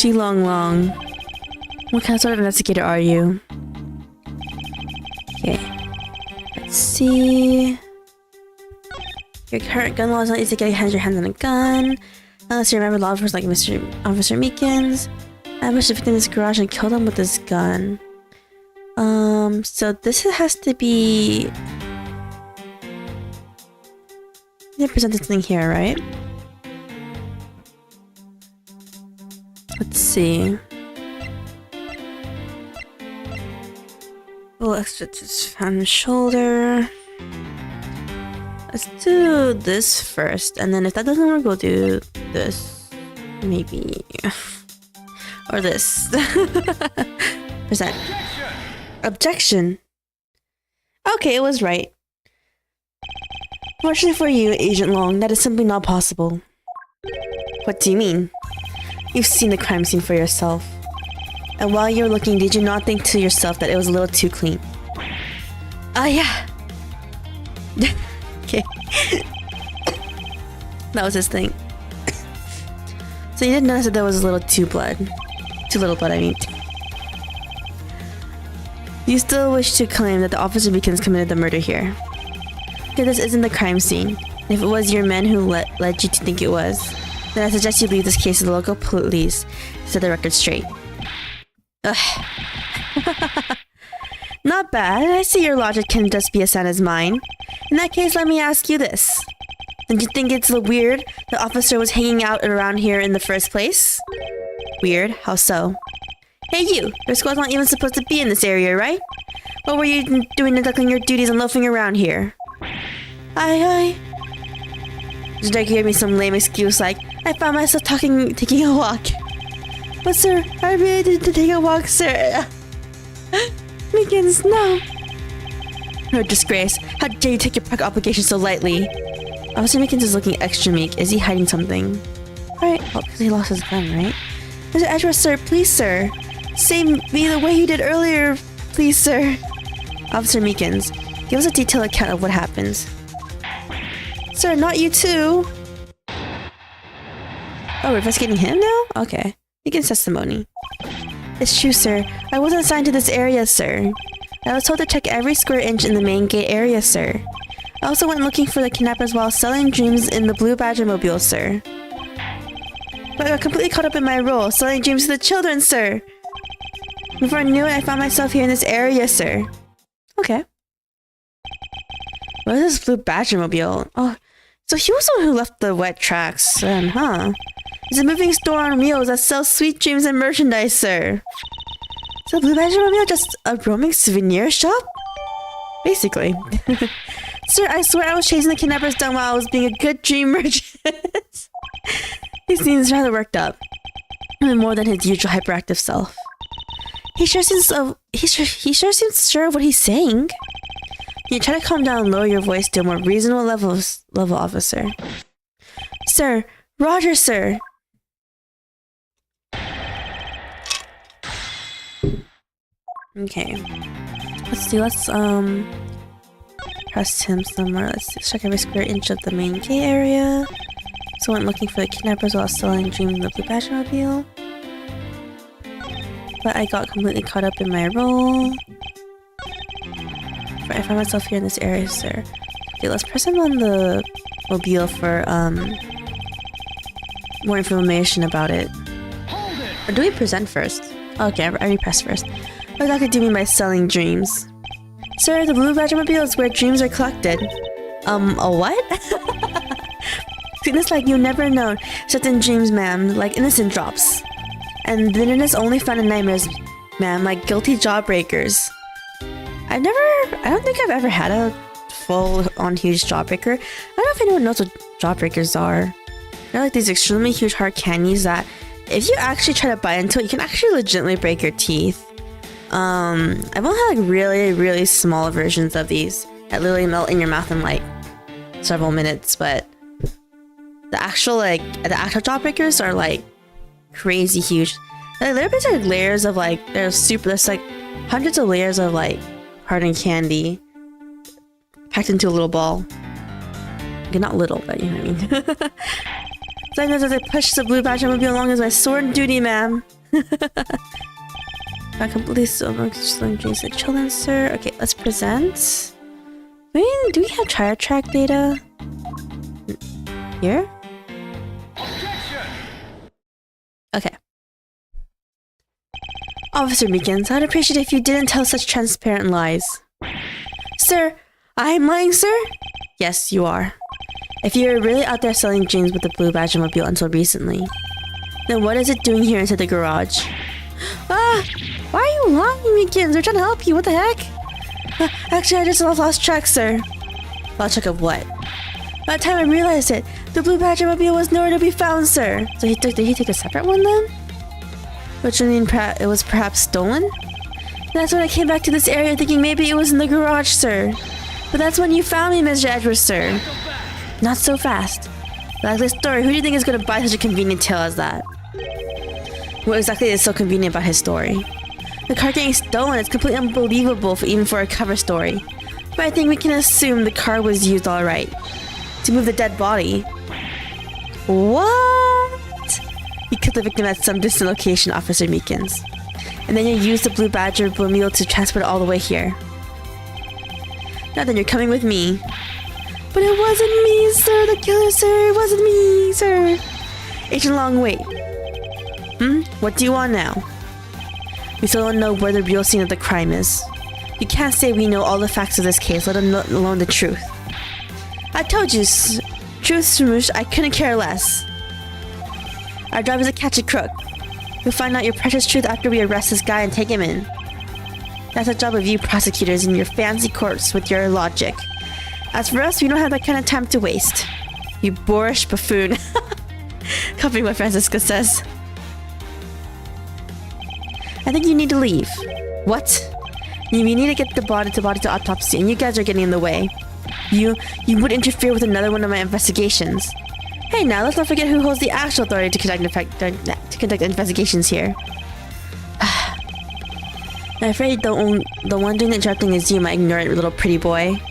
Speaker 1: Long. What kind of sort of investigator are you? Okay. Let's see. Your current gun law is not easy to get your hands on a gun. Unless you remember law enforcement like Officer Meekins. I ambushed the victim in his garage and killed him with this gun. So this has to be... They presented something here, right? Let's see. A little extra just on the shoulder. Let's do this first, and then if that doesn't work, we'll do this. Maybe. Or this. Present. Objection. Okay, it was right. Fortunately for you, Agent Long, that is simply not possible. What do you mean? You've seen the crime scene for yourself. And while you were looking, did you not think to yourself that it was a little too clean? Yeah. Okay. That was his thing. So you did notice that there was a little too little blood, I mean. You still wish to claim that the Officer Meekins committed the murder here. Okay, this isn't the crime scene. If it was your men who led you to think it was, then I suggest you leave this case to the local police to set the record straight. Ugh. Not bad. I see your logic can just be as sound as mine. In that case, let me ask you this. Don't you think it's weird the officer was hanging out around here in the first place? Weird? How so? Hey you! Your squad's not even supposed to be in this area, right? What were you doing neglecting your duties and loafing around here? Aye. Did I give me some lame excuse like, I found myself taking a walk. But sir, I really did take a walk, sir. Meekins, no. No disgrace. How dare you take your public obligation so lightly? Officer Meekins is looking extra meek. Is he hiding something? Alright, well, because he lost his gun, right? Mr. Edgeworth, sir, please, sir. Say me the way you did earlier, please, sir. Officer Meekins, give us a detailed account of what happened. Sir, not you too. Oh, we're investigating him now? Okay. Meekins' testimony. It's true, sir. I wasn't assigned to this area, sir. I was told to check every square inch in the main gate area, sir. I also went looking for the kidnappers while selling dreams in the Blue Badger mobile, sir. But I got completely caught up in my role, selling dreams to the children, sir. Before I knew it, I found myself here in this area, sir. Okay. What is this blue Badgermobile? Oh, so he was the one who left the wet tracks, then, huh? It's a moving store on wheels that sells sweet dreams and merchandise, sir. So Blue Badgermobile just a roaming souvenir shop? Basically. Sir, I swear I was chasing the kidnappers down while I was being a good dream merchant. He seems rather worked up. Even more than his usual hyperactive self. He sure seems sure of what he's saying. Can you try to calm down and lower your voice to a more reasonable level, officer? Sir, Roger, sir. Okay. Let's see, press him somewhere. Let's check every square inch of the main K area. So I went looking for the kidnappers while selling dreams in the Blue Badgermobile. But I got completely caught up in my role. I found myself here in this area, sir. Okay, let's press him on the mobile for more information about it. Or do we present first? Okay, I already pressed first. What exactly do you mean by selling dreams? Sir, the Blue Badgermobile is where dreams are collected. A what? It's like you'll never know, except in dreams, ma'am, like innocent drops. And then it is only found in nightmares, ma'am, like guilty jawbreakers. I don't think I've ever had a full-on huge jawbreaker. I don't know if anyone knows what jawbreakers are. They're like these extremely huge hard candies that if you actually try to bite into it, you can actually legitimately break your teeth. I've only had like really, really small versions of these that literally melt in your mouth in like several minutes, but the actual jawbreakers are like crazy huge. They're basically like layers of like there's like hundreds of layers of like hardened candy packed into a little ball. Okay, not little, but you know what I mean. So I know that I pushed the Blue Badgermobile along as my sword duty, ma'am. I completely selling dreams to children, sir. Okay, let's present. Do we have tire track data? Here? Okay. Officer Meekins, I'd appreciate it if you didn't tell such transparent lies. Sir, I'm lying, sir? Yes, you are. If you're really out there selling dreams with the Blue Badgermobile until recently, then what is it doing here inside the garage? Ah! Why are you lying, Meekins? We're trying to help you, what the heck? Actually, I just lost track, sir. Lost track of what? By the time I realized it, the Blue Badgermobile was nowhere to be found, sir. So did he take a separate one then? Which would mean it was perhaps stolen? That's when I came back to this area thinking maybe it was in the garage, sir. But that's when you found me, Mr. Edgeworth, sir. Not so fast. Like this story, who do you think is going to buy such a convenient tale as that? What exactly is so convenient about his story? The car getting stolen is completely unbelievable even for a cover story. But I think we can assume the car was used alright. To move the dead body. What? You killed the victim at some distant location, Officer Meekins. And then you used the Blue Badgermobile to transport it all the way here. Now then, you're coming with me. But it wasn't me, sir, the killer, sir. It wasn't me, sir. Agent Long, wait. What do you want now? We still don't know where the real scene of the crime is. You can't say we know all the facts of this case, let alone the truth. I told you, truth, Smoosh, I couldn't care less. Our job is to catch a crook. We'll find out your precious truth after we arrest this guy and take him in. That's the job of you prosecutors in your fancy courts with your logic. As for us, we don't have that kind of time to waste. You boorish buffoon. Copying what Francisca says. I think you need to leave. What? You need to get the body to autopsy, and you guys are getting in the way. You would interfere with another one of my investigations. Hey now, let's not forget who holds the actual authority to conduct investigations here. I'm afraid the one doing the interrupting is you, my ignorant little pretty boy.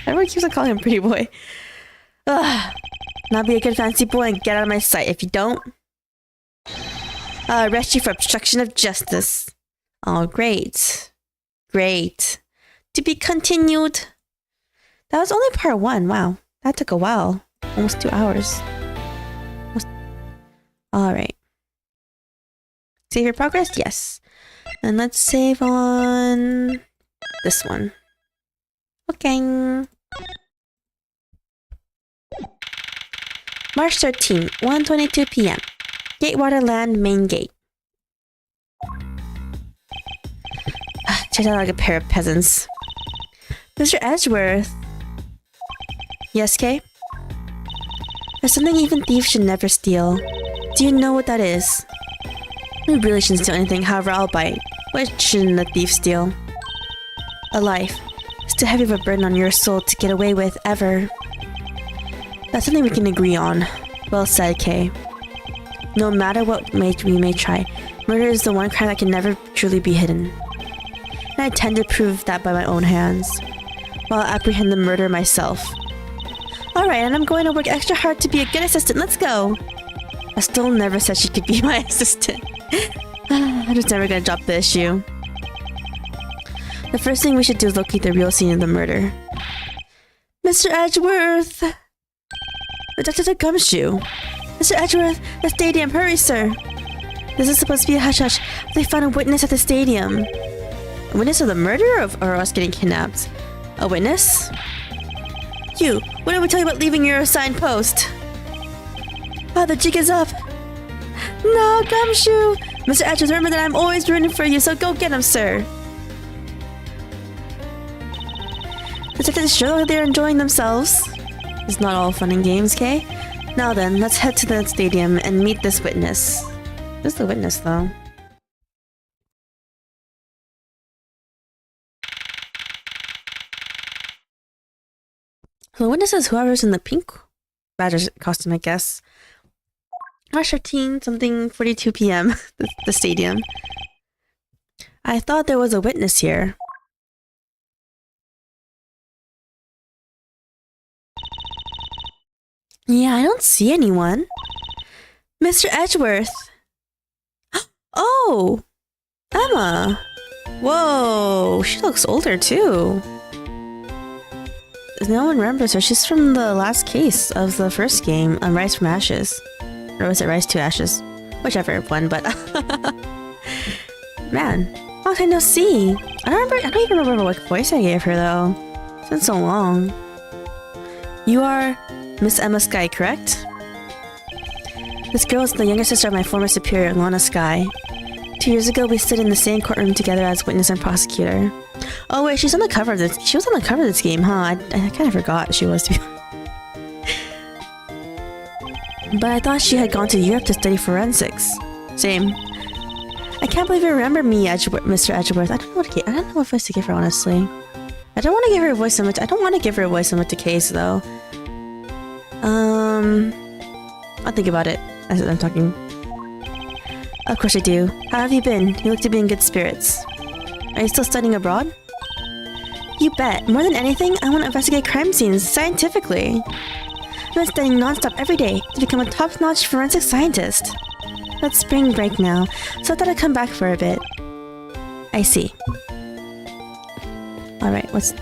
Speaker 1: Everyone keeps on calling him pretty boy. Now be a good fancy boy and get out of my sight. If you don't, I'll arrest you for obstruction of justice. Oh, great. Great. To be continued. That was only part 1. Wow. That took a while. Almost 2 hours. Alright. Save your progress? Yes. And let's save on this one. Okay. March 13, 1:22 p.m. Gatewaterland main gate. Checked out like a pair of peasants. Mr. Edgeworth. Yes, Kay? There's something even thieves should never steal. Do you know what that is? We really shouldn't steal anything, however I'll bite. What shouldn't a thief steal? A life. It's too heavy of a burden on your soul to get away with, ever. That's something we can agree on. Well said, Kay. No matter what we may try, murder is the one crime that can never truly be hidden. And I tend to prove that by my own hands, while I apprehend the murderer myself. Alright, and I'm going to work extra hard to be a good assistant. Let's go! Estelle never said she could be my assistant. I'm just never gonna drop the issue. The first thing we should do is locate the real scene of the murder. Mr. Edgeworth! The Dr. Gumshoe! Mr. Edgeworth, the stadium, hurry, sir! This is supposed to be a hush-hush. They found a witness at the stadium. A witness of the murder or us getting kidnapped? A witness? You, what did we tell you about leaving your assigned post? Oh, the jig is up! No, Gumshoe! Mr. Edgeworth, remember that I'm always rooting for you, so go get him, sir! The detectives sure that they're enjoying themselves. It's not all fun and games, Kay? Now then, let's head to the stadium and meet this witness. Who's the witness, though? The witness is whoever's in the pink badger costume, I guess. March 13, something 42 p.m. the stadium. I thought there was a witness here. Yeah, I don't see anyone. Mr. Edgeworth! Oh! Emma! Whoa! She looks older, too. No one remembers her. She's from the last case of the first game, Rise from Ashes. Or was it Rise to Ashes? Whichever one, but... Man, long time no see. I don't even remember what voice I gave her, though. It's been so long. You are Miss Emma Sky, correct? This girl is the younger sister of my former superior, Lana Sky. 2 years ago, we stood in the same courtroom together as witness and prosecutor. Oh wait, she's on the cover of this. She was on the cover of this game, huh? I kind of forgot she was. But I thought she had gone to Europe to study forensics. Same. I can't believe you remember me, Mr. Edgeworth. I don't know what voice to give her, honestly. I don't want to give her a voice similar to... I don't want to give her a voice similar to Case, though. I'll think about it as I'm talking. Of course I do. How have you been? You look to be in good spirits. Are you still studying abroad? You bet. More than anything, I want to investigate crime scenes scientifically. I've been studying non-stop every day to become a top-notch forensic scientist. It's spring break now, so I thought I'd come back for a bit. I see. Alright, let's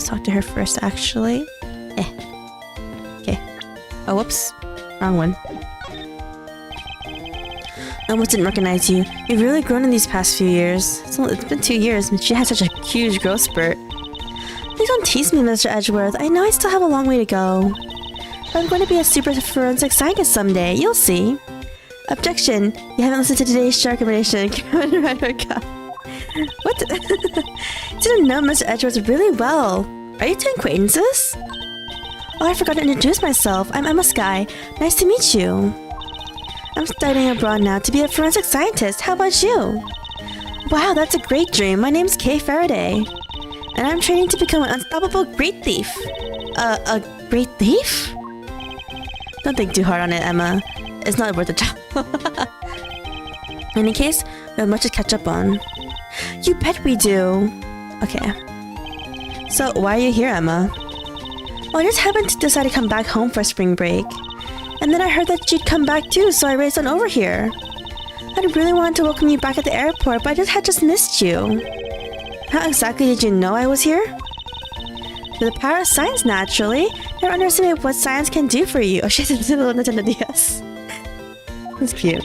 Speaker 1: talk to her first, actually. Okay. Oh, whoops. Wrong one. I almost didn't recognize you. You've really grown in these past few years. It's been 2 years, and she had such a huge growth spurt. Please don't tease me, Mr. Edgeworth. I know I still have a long way to go. But I'm going to be a super forensic scientist someday. You'll see. Objection. You haven't listened to today's shark recommendation. What? Didn't know Mr. Edgeworth really well. Are you two acquaintances? Oh, I forgot to introduce myself. I'm Emma Sky. Nice to meet you. I'm studying abroad now to be a forensic scientist. How about you? Wow, that's a great dream. My name's Kay Faraday. And I'm training to become an unstoppable great thief. A great thief? Don't think too hard on it, Emma. It's not worth the job. In any case, we have much to catch up on. You bet we do. Okay. So, why are you here, Emma? Well, I just happened to decide to come back home for spring break. And then I heard that you'd come back too, so I raced on over here. I really wanted to welcome you back at the airport, but I had just missed you. How exactly did you know I was here? With the power of science, naturally. Never underestimate what science can do for you. Oh, she has a little Nintendo DS. That's cute.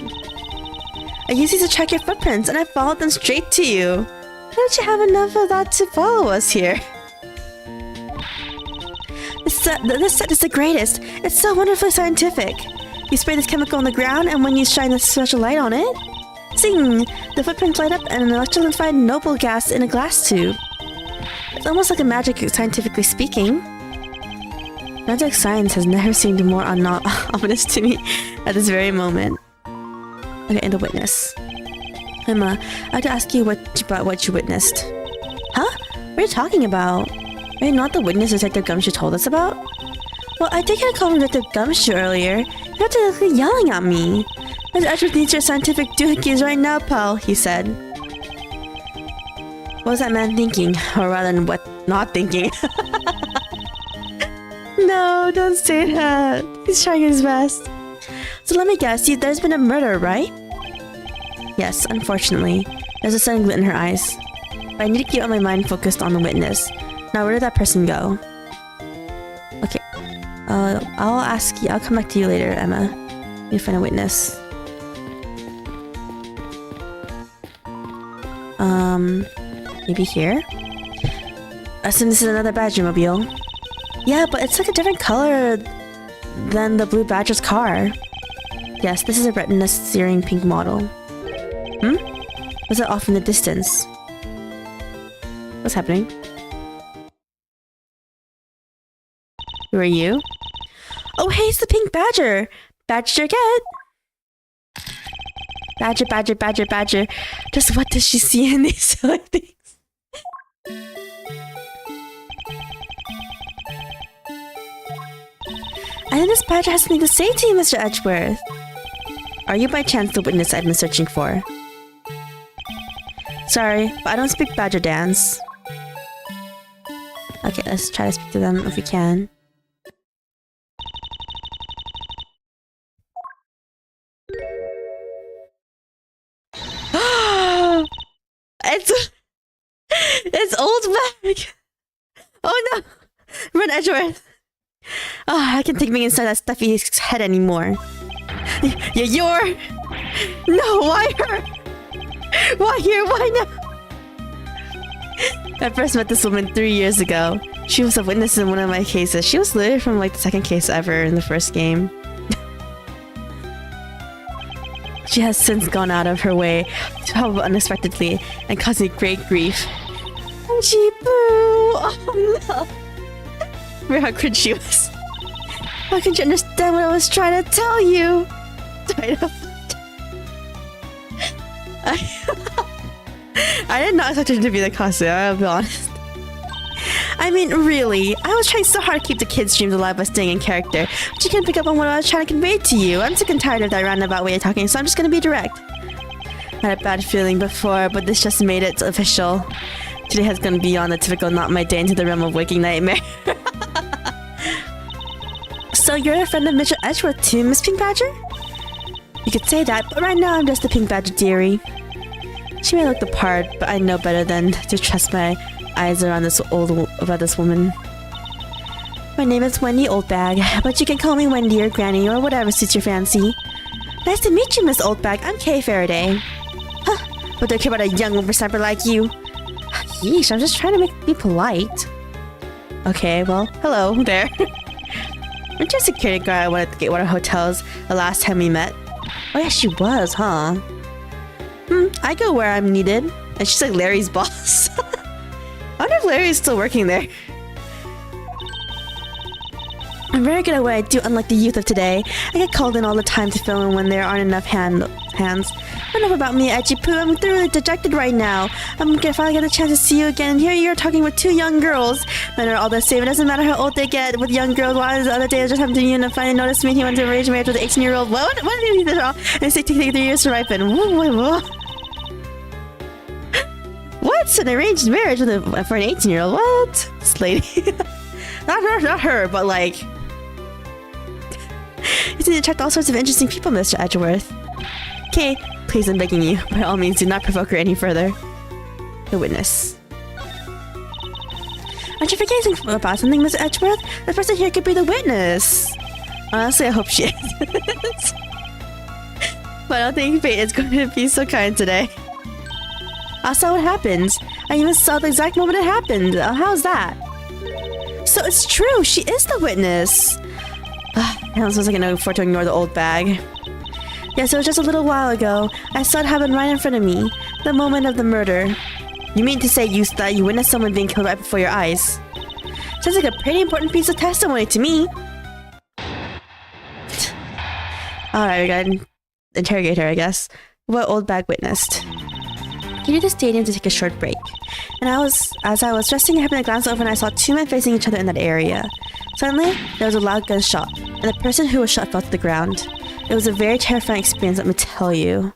Speaker 1: I used these to track your footprints, and I followed them straight to you. Why don't you have enough of that to follow us here? This set is the greatest. It's so wonderfully scientific. You spray this chemical on the ground, and when you shine a special light on it, zing! The footprints light up and an electrified noble gas in a glass tube. It's almost like a magic, scientifically speaking. Magic science has never seemed more ominous to me at this very moment. Okay, and a witness. Emma, I have to ask you about what you witnessed. Huh? What are you talking about? Are you not the witness Detective Gumshoe told us about? Well, I think I called him Detective Gumshoe earlier. You have to be yelling at me. Miss Edgeworth needs your scientific doohickeys right now, pal, he said. What was that man thinking? Or rather than what not thinking? No, don't say that. He's trying his best. So let me guess, there's been a murder, right? Yes, unfortunately. There's a sudden glint in her eyes. But I need to keep my mind focused on the witness. Now, where did that person go? Okay. I'll ask you. I'll come back to you later, Emma. Need to find a witness. Maybe here? I assume this is another Badger-mobile. Yeah, but it's like a different color than the blue Badger's car. Yes, this is a retina searing pink model. What's that off in the distance? What's happening? Who are you? Oh, hey, it's the pink Badger! Badger get! Badger, Badger, Badger, Badger. Just what does she see in these silly things? I think this Badger has something to say to you, Mr. Edgeworth. Are you by chance the witness I've been searching for? Sorry, but I don't speak Badger dance. Okay, let's try to speak to them if we can. It's old bag. Oh no, run Edgeworth. Oh, I can't take me inside that stuffy head anymore. You're... No, why her? Why here? Why now? I first met this woman 3 years ago. She was a witness in one of my cases. She was literally from like the second case ever in the first game. She has since gone out of her way to help unexpectedly and caused me great grief. And she boo! Oh no! How could she was? How could you understand what I was trying to tell you? I did not expect her to be the costume, I'll be honest. I mean, really, I was trying so hard to keep the kids' dreams alive by staying in character, but you couldn't pick up on what I was trying to convey to you. I'm sick and tired of that roundabout way of talking, so I'm just gonna be direct. I had a bad feeling before, but this just made it official. Today has gone beyond the typical not my day into the realm of waking nightmare. So you're a friend of Mr. Edgeworth too, Miss Pink Badger? You could say that, but right now I'm just a Pink Badger dearie. She may look the part, but I know better than to trust my eyes around this woman. My name is Wendy Oldbag, but you can call me Wendy or Granny or whatever suits your fancy. Nice to meet you, Miss Oldbag. I'm Kay Faraday. Huh, but don't care about a young whippersnapper like you. Yeesh, I'm just trying to be polite. Okay, well, hello there. Weren't you a security guard at one of the Gatewater hotels the last time we met? Oh yeah, she was, huh? I go where I'm needed. And she's like Larry's boss. I wonder if Larry's still working there. I'm very good at what I do, unlike the youth of today. I get called in all the time to fill in when there aren't enough hands. Enough about me, Edgy Poo. I'm thoroughly dejected right now. I'm gonna finally get a chance to see you again, and here you're talking with two young girls. Men are all the same. It doesn't matter how old they get. With young girls, why the other day I just happened to you and finally noticed me. He went to arrange marriage with an 18-year-old. What did he do wrong? And they say take 3 years to ripen. What? What's an arranged marriage with for an 18-year-old? What? This lady. not her, but like... You need to attract all sorts of interesting people, Mr. Edgeworth. Okay, please, I'm begging you. By all means, do not provoke her any further. The witness. Aren't you forgetting about something, Mr. Edgeworth? The person here could be the witness. Honestly, I hope she is. But I don't think fate is going to be so kind today. I saw what happened. I even saw the exact moment it happened. How's that? So it's true. She is the witness. I was like I can afford to ignore the old bag. Yes, it was just a little while ago. I saw it happen right in front of me. The moment of the murder. You mean to say that you witnessed someone being killed right before your eyes? Sounds like a pretty important piece of testimony to me. Alright, we gotta interrogate her, I guess. What old bag witnessed? Came to the stadium to take a short break. And as I was resting, I happened to glance over and I saw two men facing each other in that area. Suddenly, there was a loud gunshot, and the person who was shot fell to the ground. It was a very terrifying experience, let me tell you.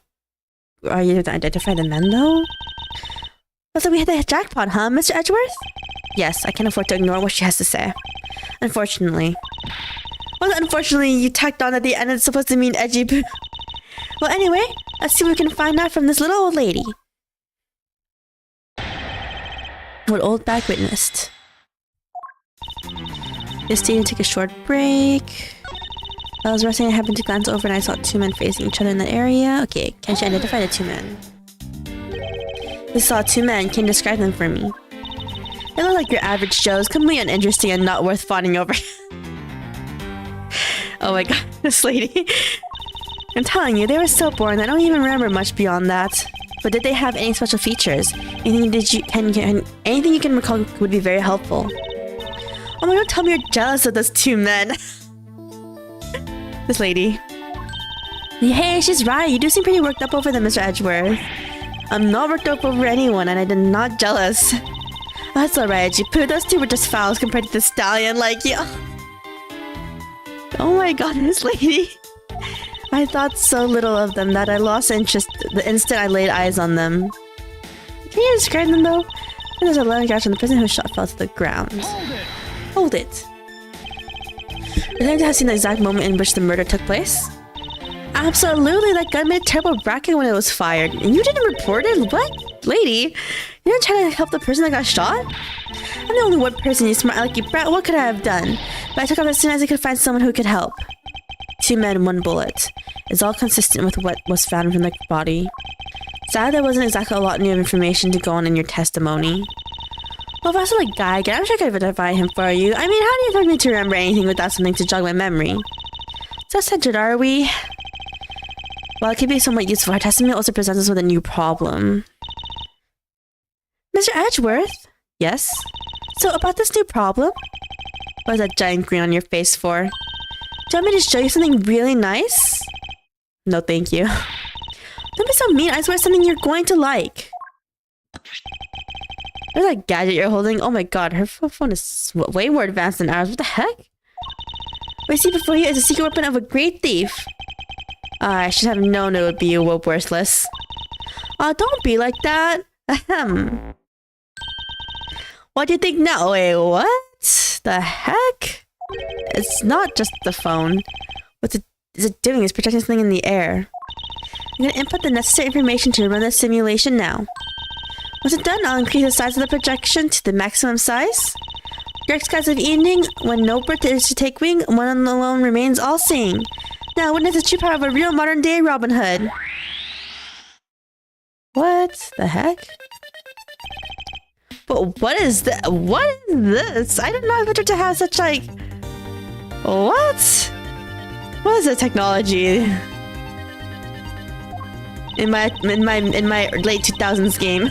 Speaker 1: Are you able to identify the men, though? So we hit the jackpot, huh, Mr. Edgeworth? Yes, I can't afford to ignore what she has to say. Unfortunately. Well, unfortunately, you tacked on at the end, it's supposed to mean edgy boo. Well, anyway, let's see what we can find out from this little old lady. What old bag witnessed. This day to take a short break. I was resting, I happened to glance over and I saw two men facing each other in that area. Okay, can she identify the two men? We saw two men, can you describe them for me? They look like your average Joes, completely uninteresting and not worth fawning over. Oh my god, this lady. I'm telling you, they were so boring, I don't even remember much beyond that. But did they have any special features? Anything you can recall would be very helpful. Oh my god, tell me you're jealous of those two men. This lady. Hey, she's right. You do seem pretty worked up over them, Mr. Edgeworth. I'm not worked up over anyone, and I'm not jealous. That's alright, Edgy-poo. Those two were just fouls compared to the stallion like you. Oh my god, this lady. I thought so little of them that I lost interest the instant I laid eyes on them. Can you describe them though? There's a loud gash and the person who was shot fell to the ground. Hold it. Would you have seen the exact moment in which the murder took place? Absolutely, that gun made a terrible racket when it was fired. And you didn't report it? What? Lady? You didn't try to help the person that got shot? I'm the only one person, you smart alecky brat. What could I have done? But I took off as soon as I could find someone who could help. Two men, one bullet. It's all consistent with what was found from the body. Sad there wasn't exactly a lot new information to go on in your testimony. Well, if I saw the guy again, I'm sure I could identify him for you. I mean, how do you expect me to remember anything without something to jog my memory? So centered, are we? While it could be somewhat useful, our testimony also presents us with a new problem. Mr. Edgeworth? Yes? So, about this new problem? What is that giant grin on your face for? Do you want me to show you something really nice? No, thank you. Don't be so mean, I swear it's something you're going to like. There's that gadget you're holding. Oh my god, her phone is way more advanced than ours. What the heck? What you see before you is a secret weapon of a great thief. I should have known it would be worthless. Oh, don't be like that. Ahem. What do you think now? Wait, what? The heck? It's not just the phone. What is it doing? It's projecting something in the air. I'm gonna input the necessary information to run the simulation now. Once it's done, I'll increase the size of the projection to the maximum size. Dark skies of evening, when no bird is to take wing, one alone remains all-seeing. Now witness the true power of a real modern-day Robin Hood. What the heck? But what is this? What is this? I did not expect to have such like... What? What is the technology? In my late 2000s game.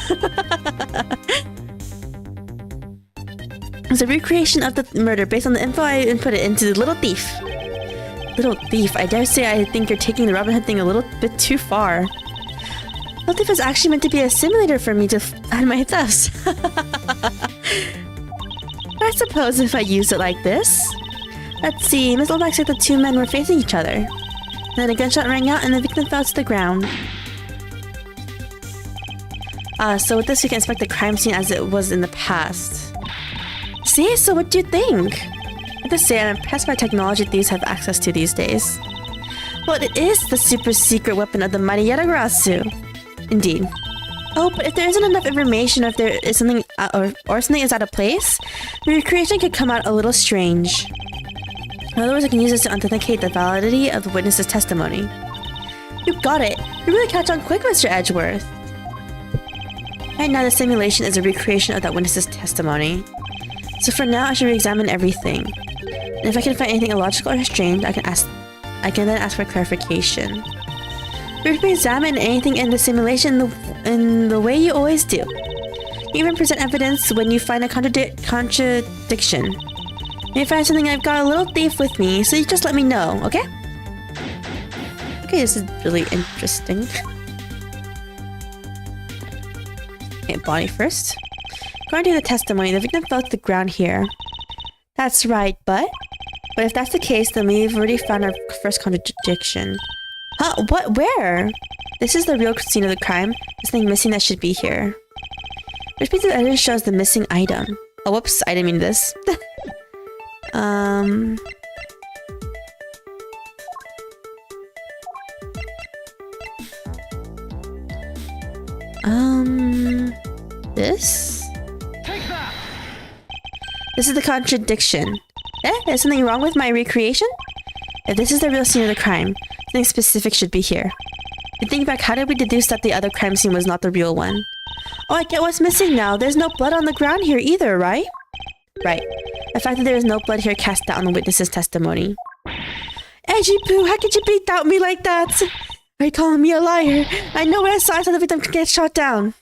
Speaker 1: It's a recreation of the murder based on the info I inputted into the Little Thief. Little Thief, I dare say I think you're taking the Robin Hood thing a little bit too far. Little Thief is actually meant to be a simulator for me to find my thefts. I suppose if I use it like this. Let's see, Miss Olbach said the two men were facing each other. Then a gunshot rang out and the victim fell to the ground. So with this we can inspect the crime scene as it was in the past. See, so what do you think? I have to say I'm impressed by technology thieves have access to these days. Well, it is the super secret weapon of the mighty Yatagarasu. Indeed. Oh, but if there isn't enough information, or if there is something or something is out of place, the recreation could come out a little strange. In other words, I can use this to authenticate the validity of the witness's testimony. You got it! You really catch on quick, Mr. Edgeworth! Right now, the simulation is a recreation of that witness's testimony. So for now, I should re-examine everything. And if I can find anything illogical or strange, I can then ask for clarification. You re-examine anything in the simulation in the way you always do. You even present evidence when you find a contradiction. If you find something, I've got a little thief with me, so you just let me know, okay? Okay, this is really interesting. Okay, body first. According to the testimony, the victim fell to the ground here. That's right, but if that's the case, then we've already found our first contradiction. Huh? What? Where? This is the real scene of the crime. There's something missing that should be here. Which piece of evidence shows the missing item? Oh, whoops, I didn't mean this. This? This is the contradiction. Is something wrong with my recreation? If this is the real scene of the crime, something specific should be here. You think back, how did we deduce that the other crime scene was not the real one? Oh, I get what's missing now. There's no blood on the ground here either, right? Right. The fact that there is no blood here casts doubt on the witness's testimony. Edgy Poo, how could you doubt me like that? Are you calling me a liar? I know what I saw the victim get shot down.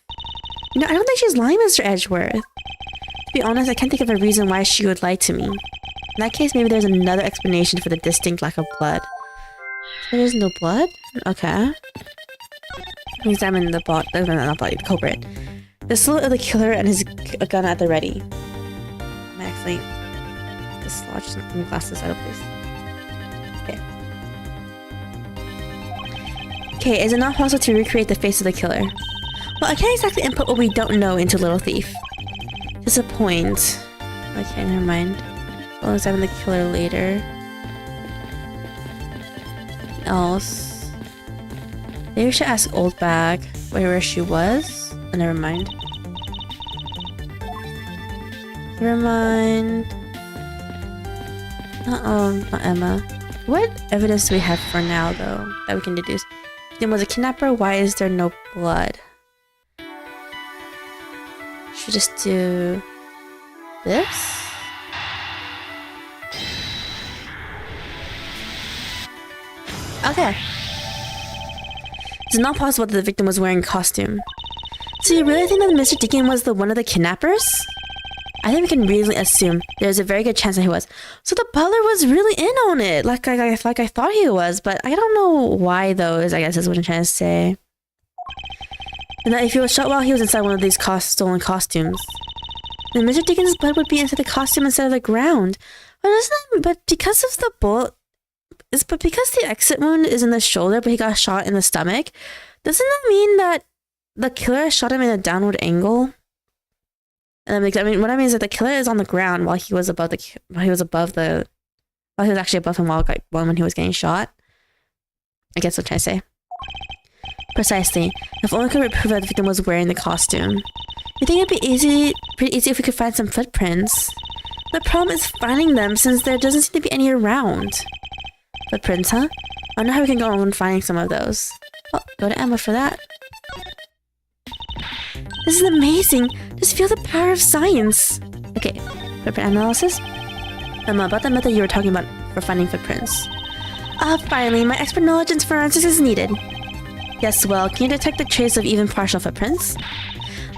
Speaker 1: You know, I don't think she's lying, Mr. Edgeworth. To be honest, I can't think of a reason why she would lie to me. In that case, maybe there's another explanation for the distinct lack of blood. There's no blood? Okay. Examine the the culprit. The silhouette of the killer and his gun at the ready. I'm actually dislodge some glasses out of place. Okay, is it not possible to recreate the face of the killer? Well, I can't exactly input what we don't know into Little Thief. Disappoint. Okay, never mind. I'll examine the killer later. Else. Maybe we should ask Old Bag where she was. Oh, never mind. Never mind. Not Emma. What evidence do we have for now, though, that we can deduce? Then was a kidnapper? Why is there no blood? Should we just do this? Okay. It's not possible that the victim was wearing a costume. So you really think that Mr. Deacon was one of the kidnappers? I think we can reasonably assume there's a very good chance that he was. So the butler was really in on it, like I thought he was, but I don't know why though, I guess is what I'm trying to say. And that if he was shot while he was inside one of these stolen costumes, then Mr. Deacon's blood would be inside the costume instead of the ground. But because of the bullet, because the exit wound is in the shoulder, but he got shot in the stomach, doesn't that mean that the killer shot him in a downward angle? And I mean, what I mean is that the killer is on the ground while he was actually above him when he was getting shot. I guess what I'm trying to say. Precisely. If only could prove that the victim was wearing the costume. You think it'd be pretty easy if we could find some footprints? The problem is finding them since there doesn't seem to be any around. Footprints, huh? I wonder how we can go on finding some of those. Oh, go to Emma for that. This is amazing! Just feel the power of science! Okay, footprint analysis? Emma, about the method you were talking about for finding footprints. Finally, my expert knowledge in forensics is needed. Yes, well, can you detect the trace of even partial footprints?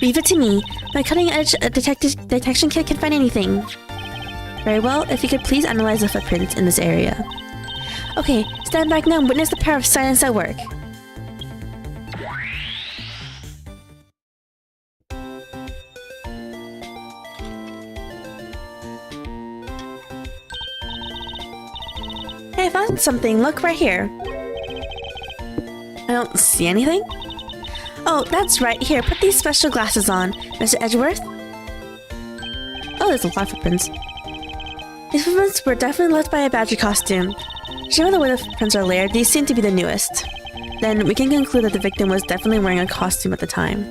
Speaker 1: Leave it to me. My cutting-edge detection kit can find anything. Very well, if you could please analyze the footprints in this area. Okay, stand back now and witness the power of science at work. Hey, I found something. Look right here. I don't see anything. Oh, that's right. Here, put these special glasses on, Mr. Edgeworth. Oh, there's a lot of footprints. These footprints were definitely left by a badger costume. Judging by the way the footprints are layered, these seem to be the newest. Then we can conclude that the victim was definitely wearing a costume at the time.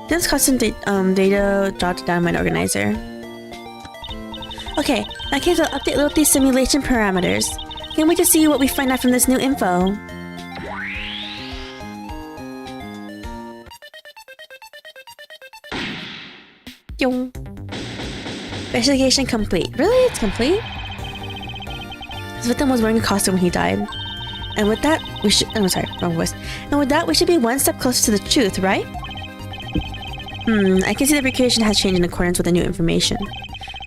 Speaker 1: This costume data jotted down my organizer. Okay, in that case I'll update Little Thief's simulation parameters. Can't wait to see what we find out from this new info. Investigation complete. Really? It's complete? His victim was wearing a costume when he died. And with that, we should... Oh, sorry, wrong voice. And with that, we should be one step closer to the truth, right? I can see the recreation has changed in accordance with the new information.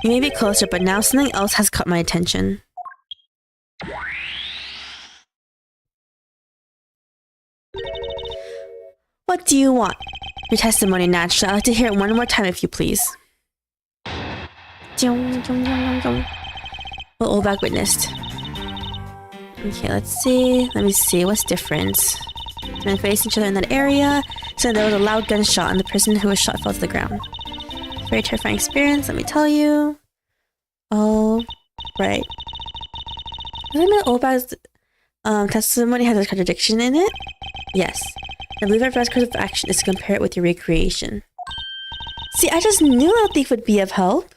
Speaker 1: We may be closer, but now something else has caught my attention. What do you want? Your testimony, naturally. I'd like to hear it one more time, if you please. What Olbak witnessed. Okay, let's see. Let me see. What's different? Men faced each other in that area. So there was a loud gunshot, and the person who was shot fell to the ground. Very terrifying experience, let me tell you. Oh, right. Does it mean Olbak's testimony has a contradiction in it? Yes. I believe our best course of action is to compare it with your recreation. See, I just knew a thief would be of help.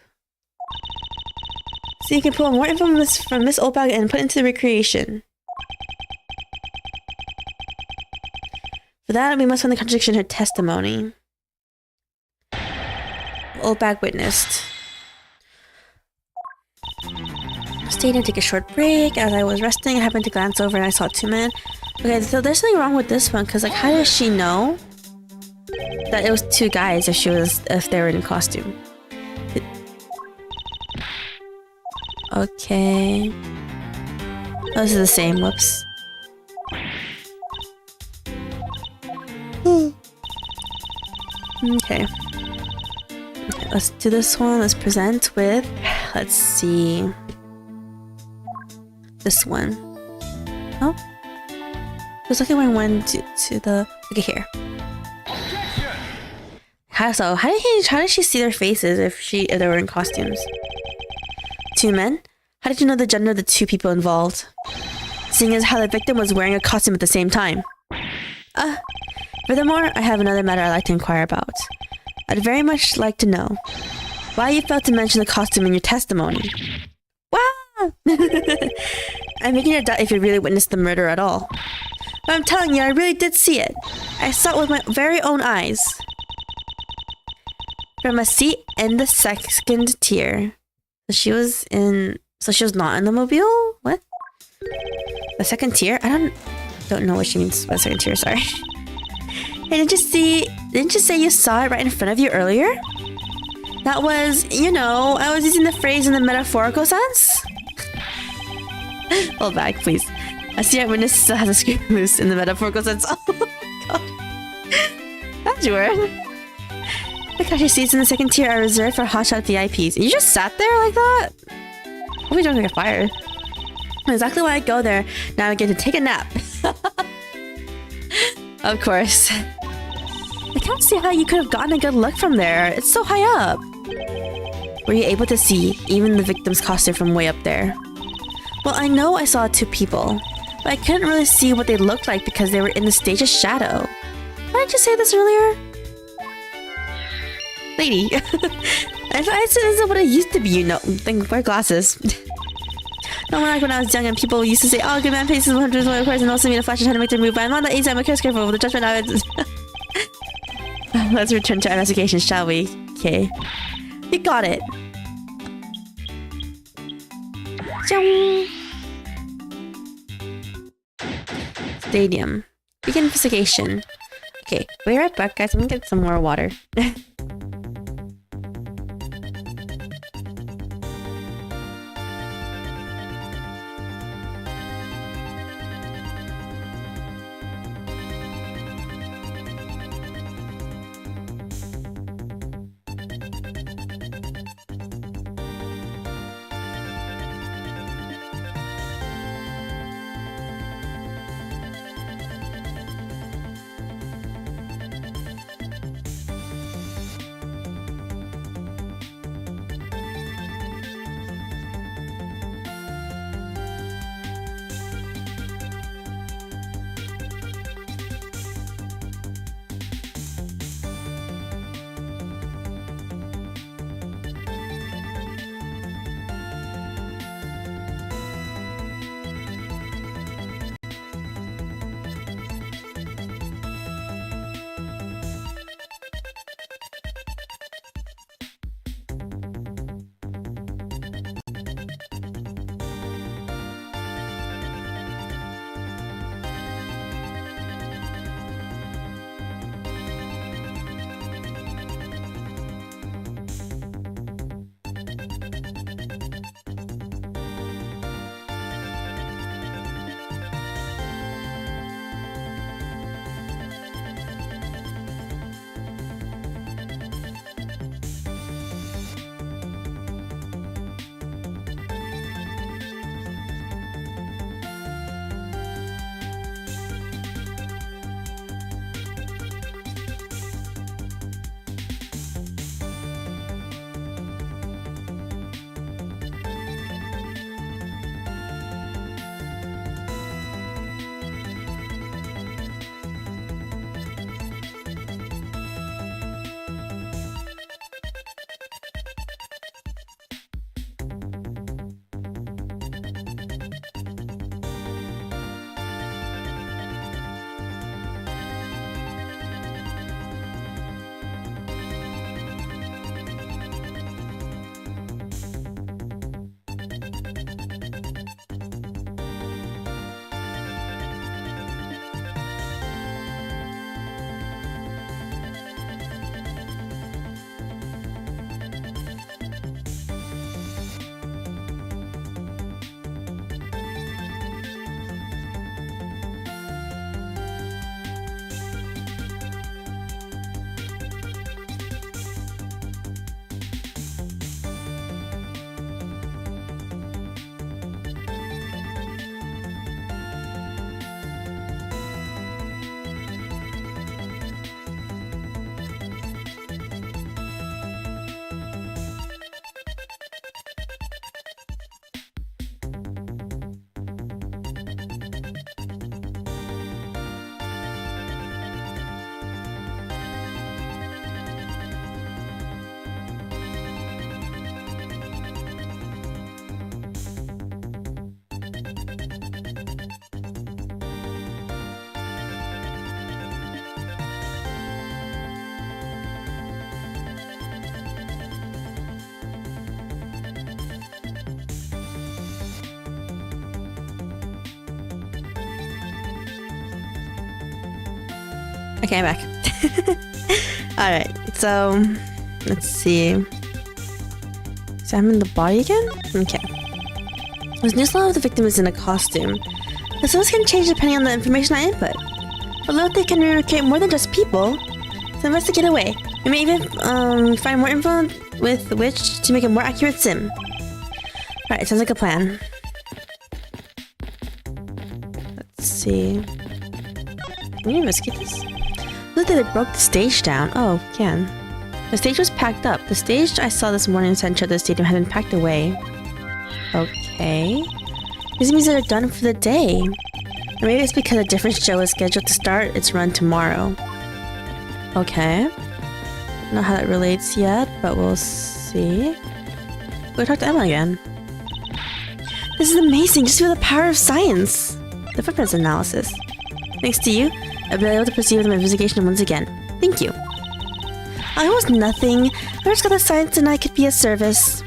Speaker 1: So you can pull more info from Miss Olbak and put it into the recreation. For that, we must find the contradiction in her testimony. Olbak witnessed. Stayed and take a short break. As I was resting, I happened to glance over and I saw two men. Okay, so there's something wrong with this one, because like, how does she know that it was two guys if they were in costume? Okay. Oh, this is the same. Whoops. Okay. Let's do this one. Let's present with, let's see, this one. Oh, looks like I went one to the, okay, here. How did she see their faces if they were in costumes? Two men? How did you know the gender of the two people involved? Seeing as how the victim was wearing a costume at the same time. Furthermore, I have another matter I'd like to inquire about. I'd very much like to know why you failed to mention the costume in your testimony. Wow! I'm making a doubt if you really witnessed the murder at all. But I'm telling you, I really did see it. I saw it with my very own eyes. From a seat in the second tier. So she was not in the mobile? What? The second tier? I don't know what she means by second tier, sorry. Hey, didn't you say you saw it right in front of you earlier? That was, you know, I was using the phrase in the metaphorical sense. Hold back, please. I see our witness still has a screw loose in the metaphorical sense. Oh my god. Edgeworth. The cashier seats in the second tier are reserved for hotshot VIPs. You just sat there like that? Hope you don't get fired. Exactly why I go there. Now I get to take a nap. Of course. I can't see how you could have gotten a good look from there. It's so high up. Were you able to see even the victim's costume from way up there? Well, I know I saw two people, but I couldn't really see what they looked like because they were in the stage's shadow. Why didn't you say this earlier? Lady. I said this is what it used to be, you know. Wear glasses. Not like when I was young and people used to say, oh, good man faces 100 person also mean a flash and trying to make them move, but I'm not that easy, I'm careful with the judgment now. Let's return to our investigation, shall we? Okay. We got it. Stadium. Begin investigation. Okay, be right back, guys. I'm gonna get some more water. Okay, I'm back. Alright, so let's see. Examine the body again? Okay. This new slot of the victim is in a costume. The cells can change depending on the information I input. Although they can recreate more than just people, so investigate away. We may even find more info with which to make a more accurate sim. Alright, it sounds like a plan. Let's see. Can we investigate this? Look that they broke the stage down. Oh, can. The stage was packed up. The stage I saw this morning in the center of the stadium had been packed away. Okay. This means they're done for the day. Or maybe it's because a different show is scheduled to start its run tomorrow. Okay. Don't know how that relates yet, but we'll see. We'll talk to Emma again. This is amazing! Just feel the power of science! The footprints analysis. Thanks to you, I've been able to proceed with my investigation once again. Thank you. I was nothing. I just got the science and I could be of service.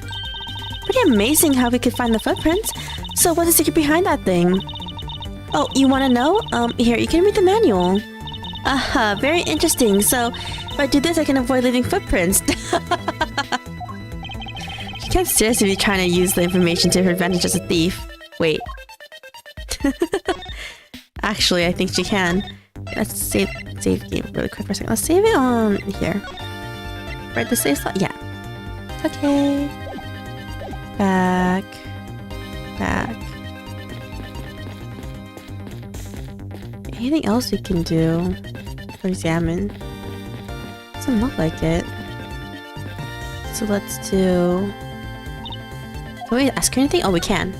Speaker 1: Pretty amazing how we could find the footprints. So what's the secret behind that thing? Oh, you want to know? Here, you can read the manual. Aha, very interesting. So, if I do this, I can avoid leaving footprints. She can't seriously be trying to use the information to her advantage as a thief. Wait. Actually, I think she can. Let's save game really quick for a second. Let's save it on here. Right, the save slot? Yeah. Okay. Back. Anything else we can do or examine? Doesn't look like it. So let's do... Can we ask her anything? Oh, we can.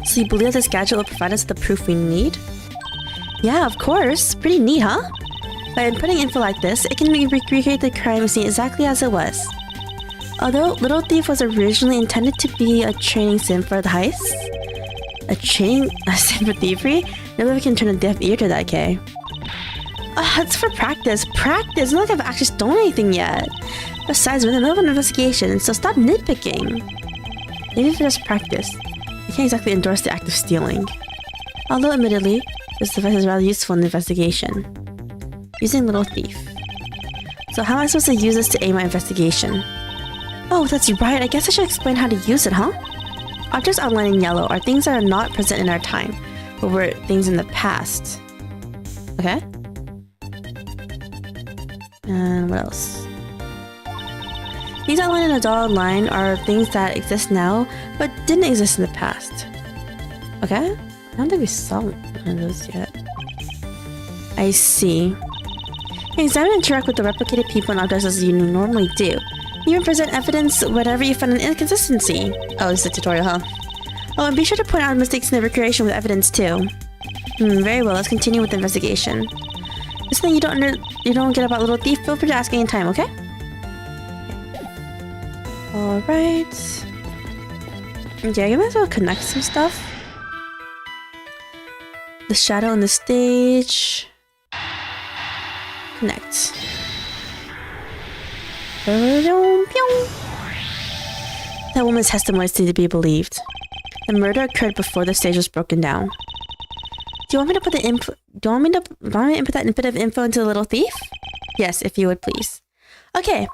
Speaker 1: So you believe this gadget will provide us the proof we need? Yeah, of course. Pretty neat, huh? By inputting info like this, it can recreate the crime scene exactly as it was. Although Little Thief was originally intended to be a training sim for the heist, a sim for thievery? Nobody can turn a deaf ear to that, Kay. It's for practice. Practice! Not like I've actually stolen anything yet. Besides, we're in the middle of an investigation, so stop nitpicking. Maybe if it's just practice. I can't exactly endorse the act of stealing. Although, admittedly, this device is rather useful in the investigation. Using Little Thief. So how am I supposed to use this to aid my investigation? Oh, that's right. I guess I should explain how to use it, huh? Objects outlined in yellow are things that are not present in our time, but were things in the past. Okay. And what else? Things outlined in a dotted line are things that exist now, but didn't exist in the past. Okay. I don't think we saw one of those yet. I see. You can examine and interact with the replicated people and objects as you normally do. Even present evidence whenever you find an inconsistency. Oh, this is a tutorial, huh? Oh, and be sure to point out mistakes in the recreation with evidence too. Very well. Let's continue with the investigation. This thing you don't get about Little Thief, feel free to ask any time, okay? All right. Yeah, you might as well connect some stuff. The shadow on the stage. Connect. That woman's testimony is to be believed. The murder occurred before the stage was broken down. Do you want me to put the info? Do you want me to input that bit of info into the Little Thief? Yes, if you would please. Okay.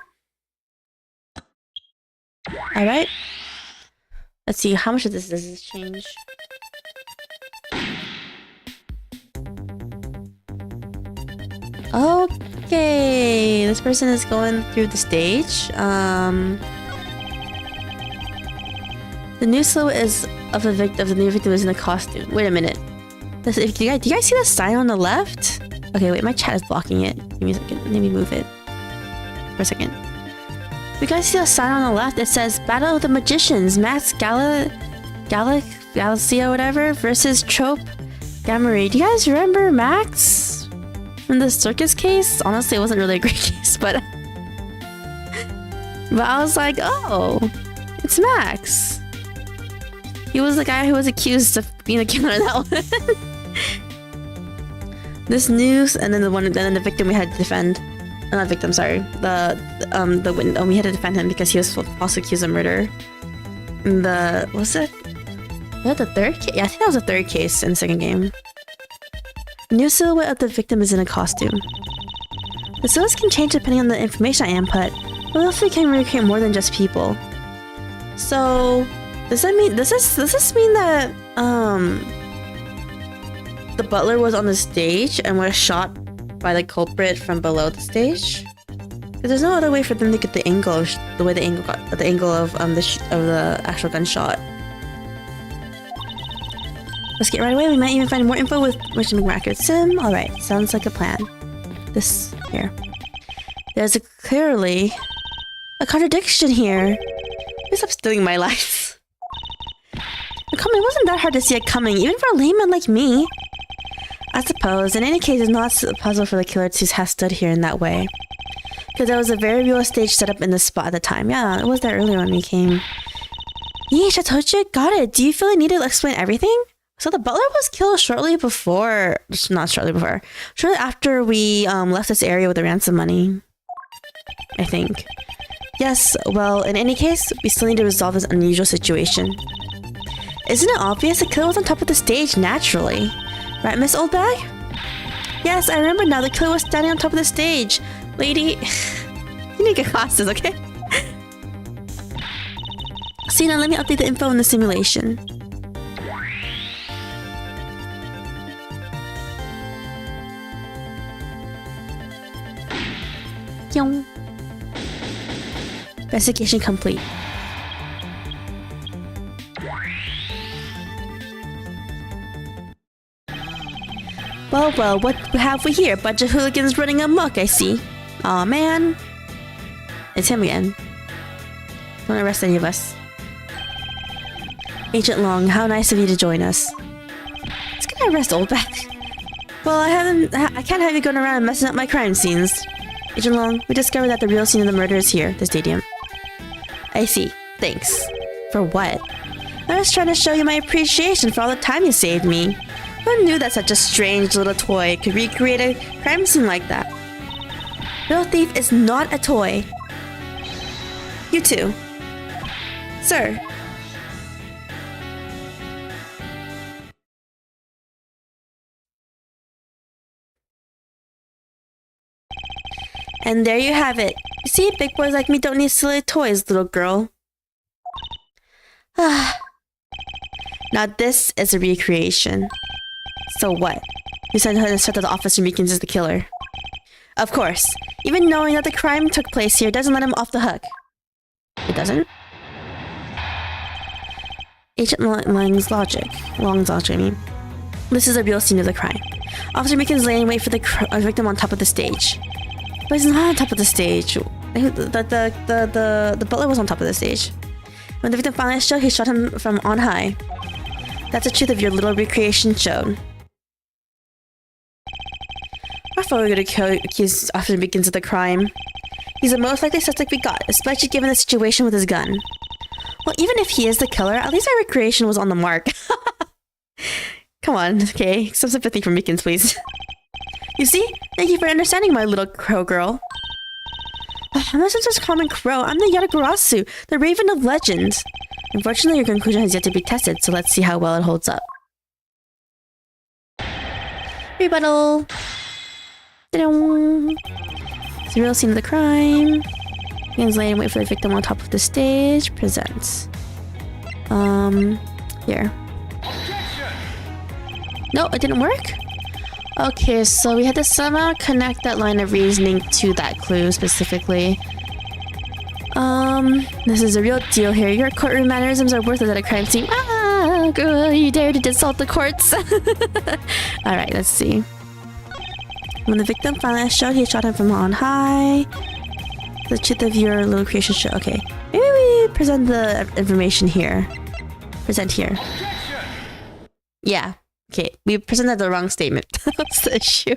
Speaker 1: All right. Let's see. How much of this does this change? Okay. This person is going through the stage. The new silhouette is of the new victim is in a costume. Wait a minute. Do you guys see the sign on the left? Okay, wait, my chat is blocking it. Give me a second. Let me move it. For a second. You guys see the sign on the left? It says Battle of the Magicians, Max Galaxia, whatever, versus Trope Gamma. Do you guys remember Max? From the circus case? Honestly, it wasn't really a great case, but I was like, oh, it's Max. He was the guy who was accused of being a killer in that one. This news, and then the victim we had to defend. Not victim, sorry. The witness. We had to defend him because he was falsely accused of murder. Was that the third case? Yeah, I think that was the third case in the second game. The new silhouette of the victim is in a costume. The silhouettes can change depending on the information I input, but hopefully can recreate more than just people. So, does this mean that the butler was on the stage and was shot by the culprit from below the stage? Because there's no other way for them to get the angle of the actual gunshot. Let's get right away. We might even find more info with Mission McMacker Sim. Alright, sounds like a plan. This here. There's clearly a contradiction here. Please stop stealing my lines. The comment wasn't that hard to see it coming, even for a layman like me. I suppose, in any case, it's not a puzzle for the killer to have stood here in that way. Because there was a very real stage set up in this spot at the time. Yeah, it was there earlier when we came. Yeesh, I told you, got it. Do you feel I need to explain everything? So the butler was killed shortly after we left this area with the ransom money. I think. Yes, well, in any case, we still need to resolve this unusual situation. Isn't it obvious the killer was on top of the stage naturally? Right, Miss Oldbag? Yes, I remember now. The killer was standing on top of the stage. Lady, you need to get glasses, okay? See, now let me update the info in the simulation. Yong. Investigation complete. Well, what have we here? Bunch of hooligans running amok, I see. Aw, man. It's him again. Don't arrest any of us. Agent Long, how nice of you to join us. It's gonna arrest Oldback. Well, I can't have you going around and messing up my crime scenes. Agent Long, we discovered that the real scene of the murder is here, the stadium. I see. Thanks. For what? I was trying to show you my appreciation for all the time you saved me. Who knew that such a strange little toy could recreate a crime scene like that? Real thief is not a toy. You too. Sir. And there you have it. You see, big boys like me don't need silly toys, little girl. Now this is a recreation. So what? You sent her instead to the office and reconsiders the killer. Of course. Even knowing that the crime took place here doesn't let him off the hook. It doesn't? Agent Long's logic, I mean. This is a real scene of the crime. Officer Meekin's laying wait for the victim on top of the stage. But he's not on top of the stage. The butler was on top of the stage. When the victim finally showed, he shot him from on high. That's the truth of your little recreation show. How far are we going to accuse Officer Meekins of the crime? He's the most likely suspect we got, especially given the situation with his gun. Well, even if he is the killer, at least our recreation was on the mark. Come on, okay? Some sympathy for Meekins, please. You see? Thank you for understanding, my little crow girl. I'm not just a common crow. I'm the Yatagarasu, the Raven of Legend. Unfortunately, your conclusion has yet to be tested, so let's see how well it holds up. Rebuttal. It's the real scene of the crime. Meekins laying wait for the victim on top of the stage. Presents. Here. No, it didn't work? Okay, so we had to somehow connect that line of reasoning to that clue specifically. This is a real deal here. Your courtroom mannerisms are worth it at a crime scene. Ah, girl, you dared to insult the courts. Alright, let's see. When the victim finally showed, he shot him from on high. The truth of your little creation show. Okay, maybe we present the information here. Present here. Yeah. Okay, we presented the wrong statement. What's the issue?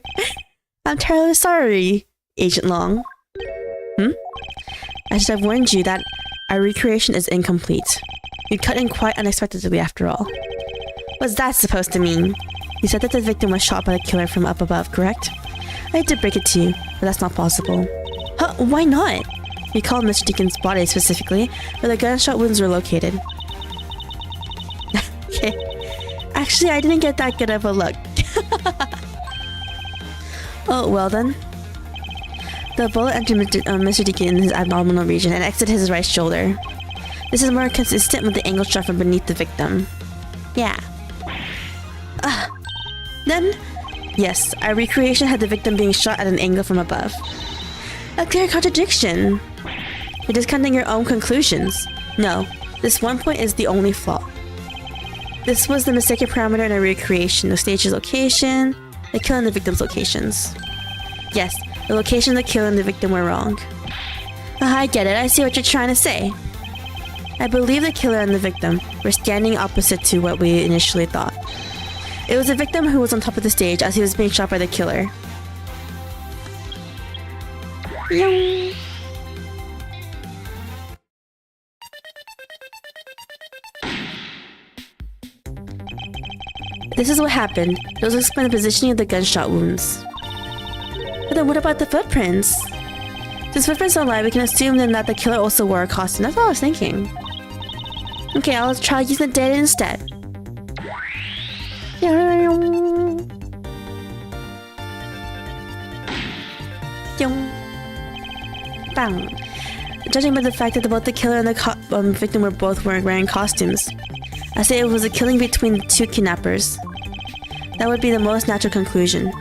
Speaker 1: I'm terribly sorry, Agent Long. I should have warned you that our recreation is incomplete. You cut in quite unexpectedly after all. What's that supposed to mean? You said that the victim was shot by the killer from up above, correct? I did break it to you, but that's not possible. Huh, why not? We called Mr. Deacon's body specifically, where the gunshot wounds were located. Okay. Actually, I didn't get that good of a look. Oh, well then. The bullet entered Mr. Deacon in his abdominal region and exited his right shoulder. This is more consistent with the angle shot from beneath the victim. Yeah. Then, yes, our recreation had the victim being shot at an angle from above. A clear contradiction. You're discounting your own conclusions. No, this one point is the only flaw. This was the mistaken parameter in a recreation, the stage's location, the kill and the victim's locations. Yes, the location of the kill and the victim were wrong. I get it, I see what you're trying to say. I believe the killer and the victim were standing opposite to what we initially thought. It was the victim who was on top of the stage as he was being shot by the killer. Young. This is what happened. Those explain the positioning of the gunshot wounds. But then what about the footprints? Since footprints don't lie, we can assume then that the killer also wore a costume. That's what I was thinking. Okay, I'll try using the data instead. Bang. Judging by the fact that both the killer and the victim were both wearing costumes, I say it was a killing between the two kidnappers. That would be the most natural conclusion.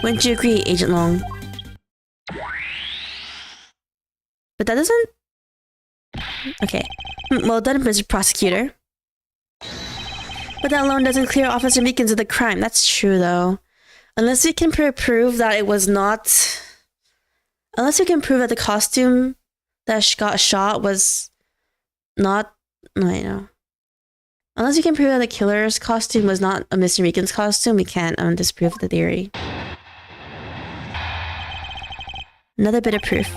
Speaker 1: Wouldn't you agree, Agent Long? But that doesn't... Okay. Well done, Mr. Prosecutor. But that alone doesn't clear Officer Meekins of the crime. That's true, though. Unless we can prove that it was not... Unless we can prove that the costume that got shot was not... No, I know. Unless we can prove that the killer's costume was not a Mr. Meekins' costume, we can't disprove the theory. Another bit of proof.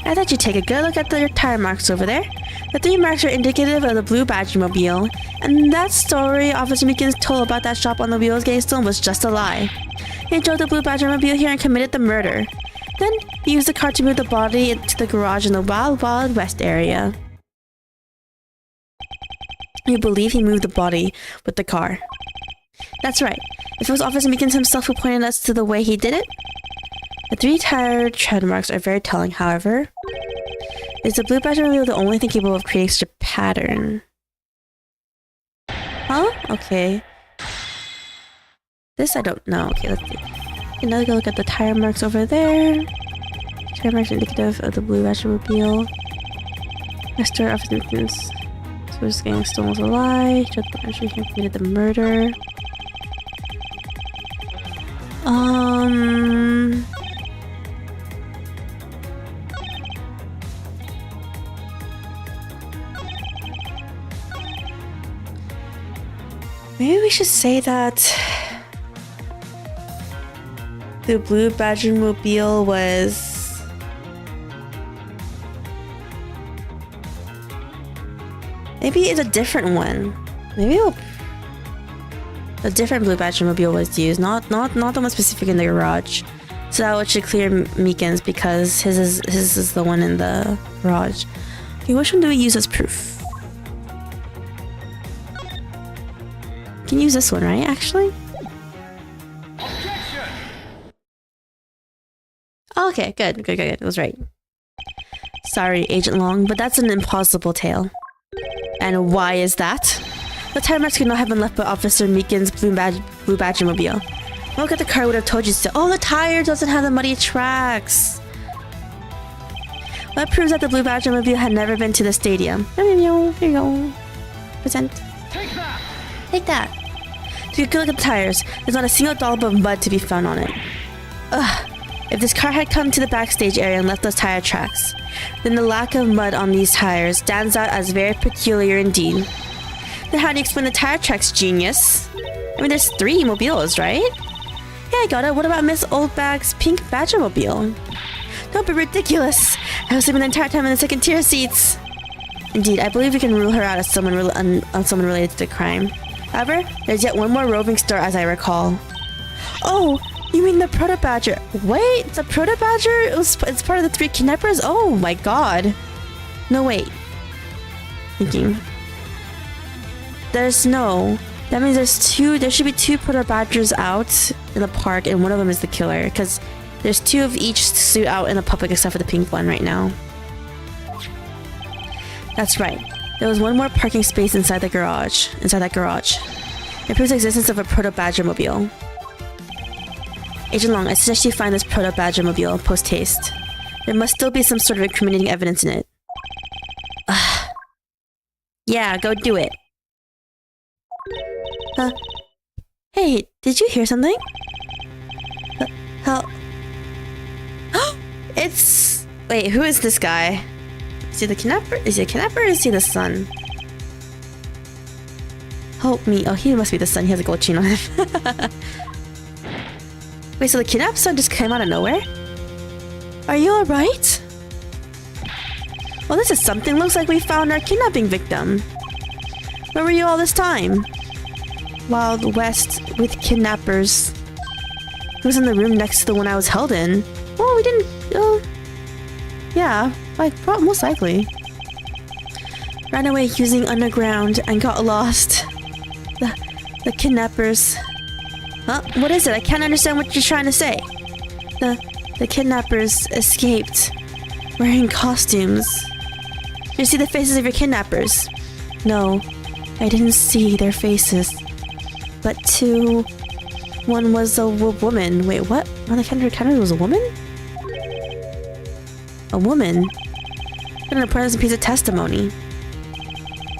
Speaker 1: I thought you'd take a good look at the tire marks over there. The 3 marks are indicative of the blue Badger-mobile, and that story Officer Meekins told about that shop on the wheels getting stolen was just a lie. He drove the blue Badger-mobile here and committed the murder. Then, he used the car to move the body into the garage in the Wild Wild West area. You believe he moved the body with the car. That's right. If it was Officer Meekins himself who pointed us to the way he did it? The 3 tire tread marks are very telling, however. Is the blue Badger-mobile the only thing capable of creating such a pattern? Huh? Okay. This I don't know. Okay, let's see. Another go look at the tire marks over there. Tire marks are indicative of the blue Badger-mobile. Mr. Officer Meekins. So this getting stolen was a lie. He committed the murder. Maybe we should say that the blue Badger-mobile was maybe it's a different one. Maybe a different blue Badger-mobile was used, not the one specific in the garage. So that should clear Meekins because his is the one in the garage. Okay, which one do we use as proof? Can use this one, right? Actually. Oh, okay, good. It was right. Sorry, Agent Long, but that's an impossible tale. And why is that? The tire marks could not have been left by Officer Meekins' blue Badger-mobile. Look at the car would have told you so. Oh, the tire doesn't have the muddy tracks. That proves that the blue Badger-mobile had never been to the stadium. Here you go. Present. Take that. If you look at the tires, there's not a single dollop of mud to be found on it. Ugh. If this car had come to the backstage area and left those tire tracks, then the lack of mud on these tires stands out as very peculiar indeed. Then how do you explain the tire tracks, genius? I mean, there's 3 mobiles, right? Yeah, I got it. What about Miss Oldbag's pink Badger-mobile? Don't be ridiculous. I was sleeping the entire time in the second tier seats. Indeed, I believe we can rule her out as someone related to the crime. However, there's yet one more roving star as I recall. Oh, you mean the Proto-Badger? Wait, the Proto-Badger? It's part of the 3 kidnappers? Oh my god. No, wait. Thinking. There's no... That means there should be 2 proto badgers out in the park, and one of them is the killer, because there's 2 of each suit out in the public except for the pink one right now. That's right. There was 1 more parking space inside that garage. It proves the existence of a proto badger mobile. Agent Long, I suggest you find this proto badger mobile post haste. There must still be some sort of incriminating evidence in it. Yeah, go do it. Hey, did you hear something? How? It's... Wait, who is this guy? Is he the kidnapper? Is he a kidnapper or is he the son? Help me. Oh, he must be the son. He has a gold chain on him. Wait, so the kidnapped son just came out of nowhere? Are you alright? Well, this is something. Looks like we found our kidnapping victim. Where were you all this time? Wild West with kidnappers. He was in the room next to the one I was held in. Oh, we didn't... yeah, most likely. Ran away using underground and got lost. The kidnappers... Huh? What is it? I can't understand what you're trying to say. The kidnappers escaped. Wearing costumes. Did you see the faces of your kidnappers? No, I didn't see their faces. But 2... One was a woman. Wait, what? One of the kidnappers was a woman? A woman? What an important piece of testimony.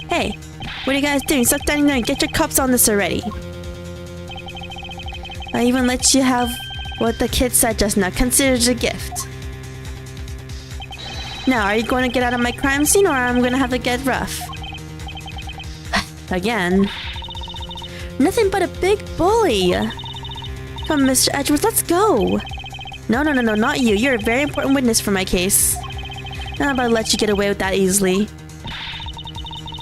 Speaker 1: Hey, what are you guys doing? Stop standing there and get your cups on this already. I even let you have what the kid said just now. Consider it a gift. Now, are you going to get out of my crime scene or I'm going to have to get rough? Again. Nothing but a big bully. Come, Mr. Edgeworth, let's go. No, not you. You're a very important witness for my case. I'm not about to let you get away with that easily.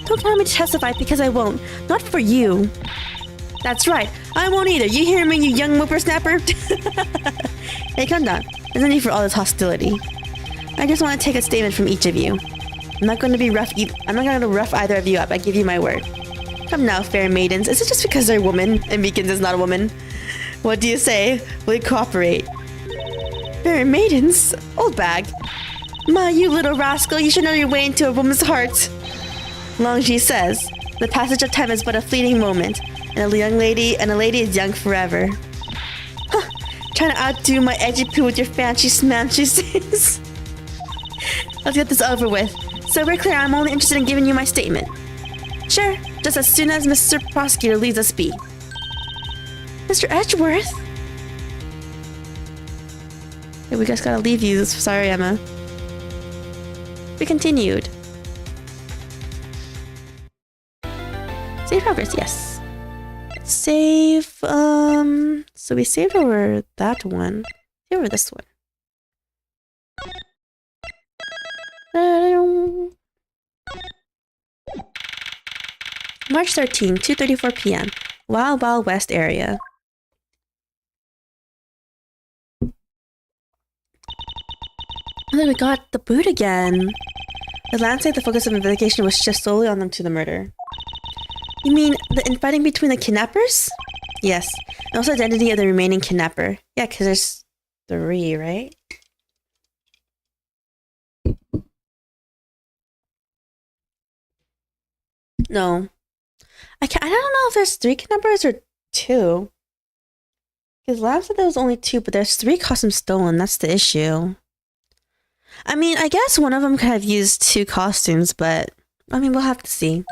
Speaker 1: Don't tell me to testify because I won't. Not for you. That's right. I won't either. You hear me, you young whippersnapper? Hey, come down. There's no need for all this hostility. I just want to take a statement from each of you. I'm not going to be rough. I'm not going to rough either of you up. I give you my word. Come now, fair maidens. Is it just because they're women and Meekins is not a woman? What do you say? Will you cooperate? Fair maidens? Old bag. Ma, you little rascal. You should know your way into a woman's heart. Longji says, the passage of time is but a fleeting moment, and a lady is young forever. Huh. Trying to outdo my edgy poo with your fancy smanchy things. Let's get this over with. So we're clear, I'm only interested in giving you my statement. Sure, just as soon as Mr. Prosecutor leaves us be. Mr. Edgeworth? Hey, we just gotta leave you. Sorry, Emma. We continued. Save progress, yes. Save, so we saved over that one. Save over this one. March 13, 2:34 p.m. Wild Wild West area. And then we got the boot again. The landscape, the focus of the investigation was just solely on them to the murder. You mean the infighting between the kidnappers? Yes. And also identity of the remaining kidnapper. Yeah, because there's 3, right? No. I don't know if there's 3 kidnappers or 2. Because Lab said there was only 2, but there's 3 costumes stolen. That's the issue. I mean, I guess one of them could have used 2 costumes, but I mean, we'll have to see.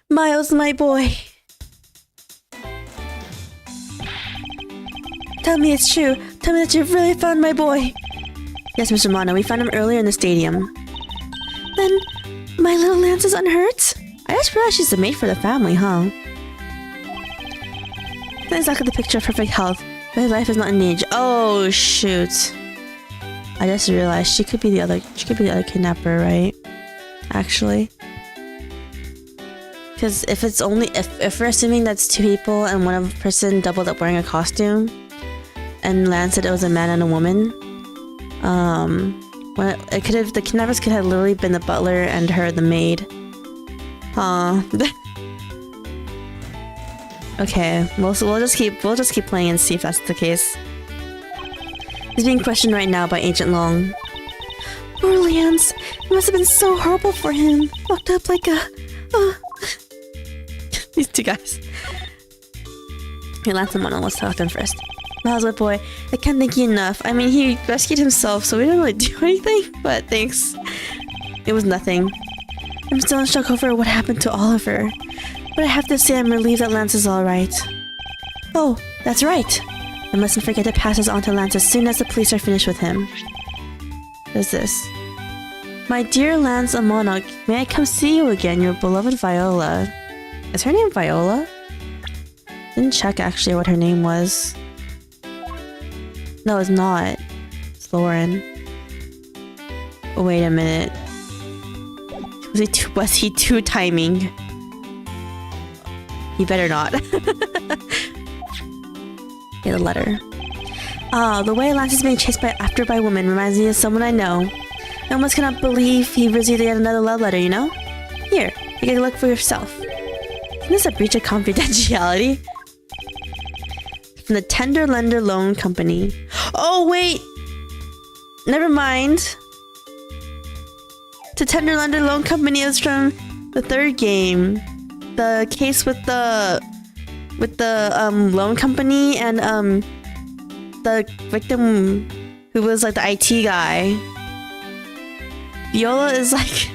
Speaker 1: Miles, my boy. Tell me it's true. Tell me that you've really found my boy. Yes, Mr. Mono, we found him earlier in the stadium. Then, my little Lance is unhurt? I just realized she's the mate for the family, huh? That's exactly the picture of perfect health, but his life is not in danger. Oh, shoot. I just realized she could be the other kidnapper, right? Actually. Because if it's only if we're assuming that's 2 people and one of the person doubled up wearing a costume, and Lance said it was a man and a woman, it could have, the kidnappers could have literally been the butler and her the maid. Okay, we'll just keep playing and see if that's the case. He's being questioned right now by Agent Long. Poor Lance, it must have been so horrible for him. Locked up like a... These two guys. Okay, Lance and Mono, let's talk to him first. How's my boy? I can't thank you enough. I mean, he rescued himself, so we didn't really do anything, but thanks. It was nothing. I'm still in shock over what happened to Oliver. But I have to say I'm relieved that Lance is alright. Oh, that's right. I mustn't forget to pass this on to Lance as soon as the police are finished with him. What is this? My dear Lance Amonok, may I come see you again, your beloved Viola. Is her name Viola? Didn't check actually what her name was. No, it's not. It's Lauren. Oh, wait a minute. Was he two timing? He better not. Get a letter. The way Lance is being chased after by women reminds me of someone I know. I almost cannot believe he received yet another love letter, you know? Here, take a look for yourself. Isn't this a breach of confidentiality? From the Tender Lender Loan Company. Oh, wait! Never mind. The Tender Lender Loan Company is from the third game. The case with the loan company and the victim who was like the IT guy. Viola is like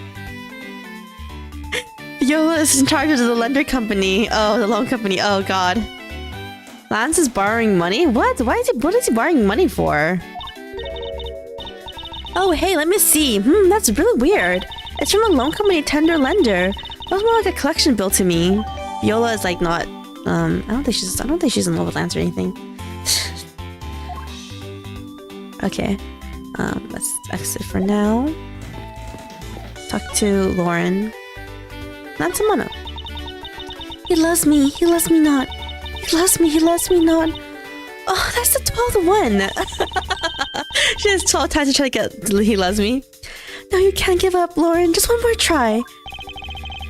Speaker 1: Viola is in charge of the lender company. Oh, the loan company. Oh god. Lance is borrowing money? What? What is he borrowing money for? Oh hey, let me see. That's really weird. It's from a loan company tender lender. That was more like a collection bill to me. Viola is like not I don't think she's in love with Lance or anything. Okay. Let's exit for now. Talk to Lauren. Lance Mono. He loves me not. He loves me not. Oh, that's the 12th one. She has 12 times to try to get he loves me. No, you can't give up, Lauren. Just one more try.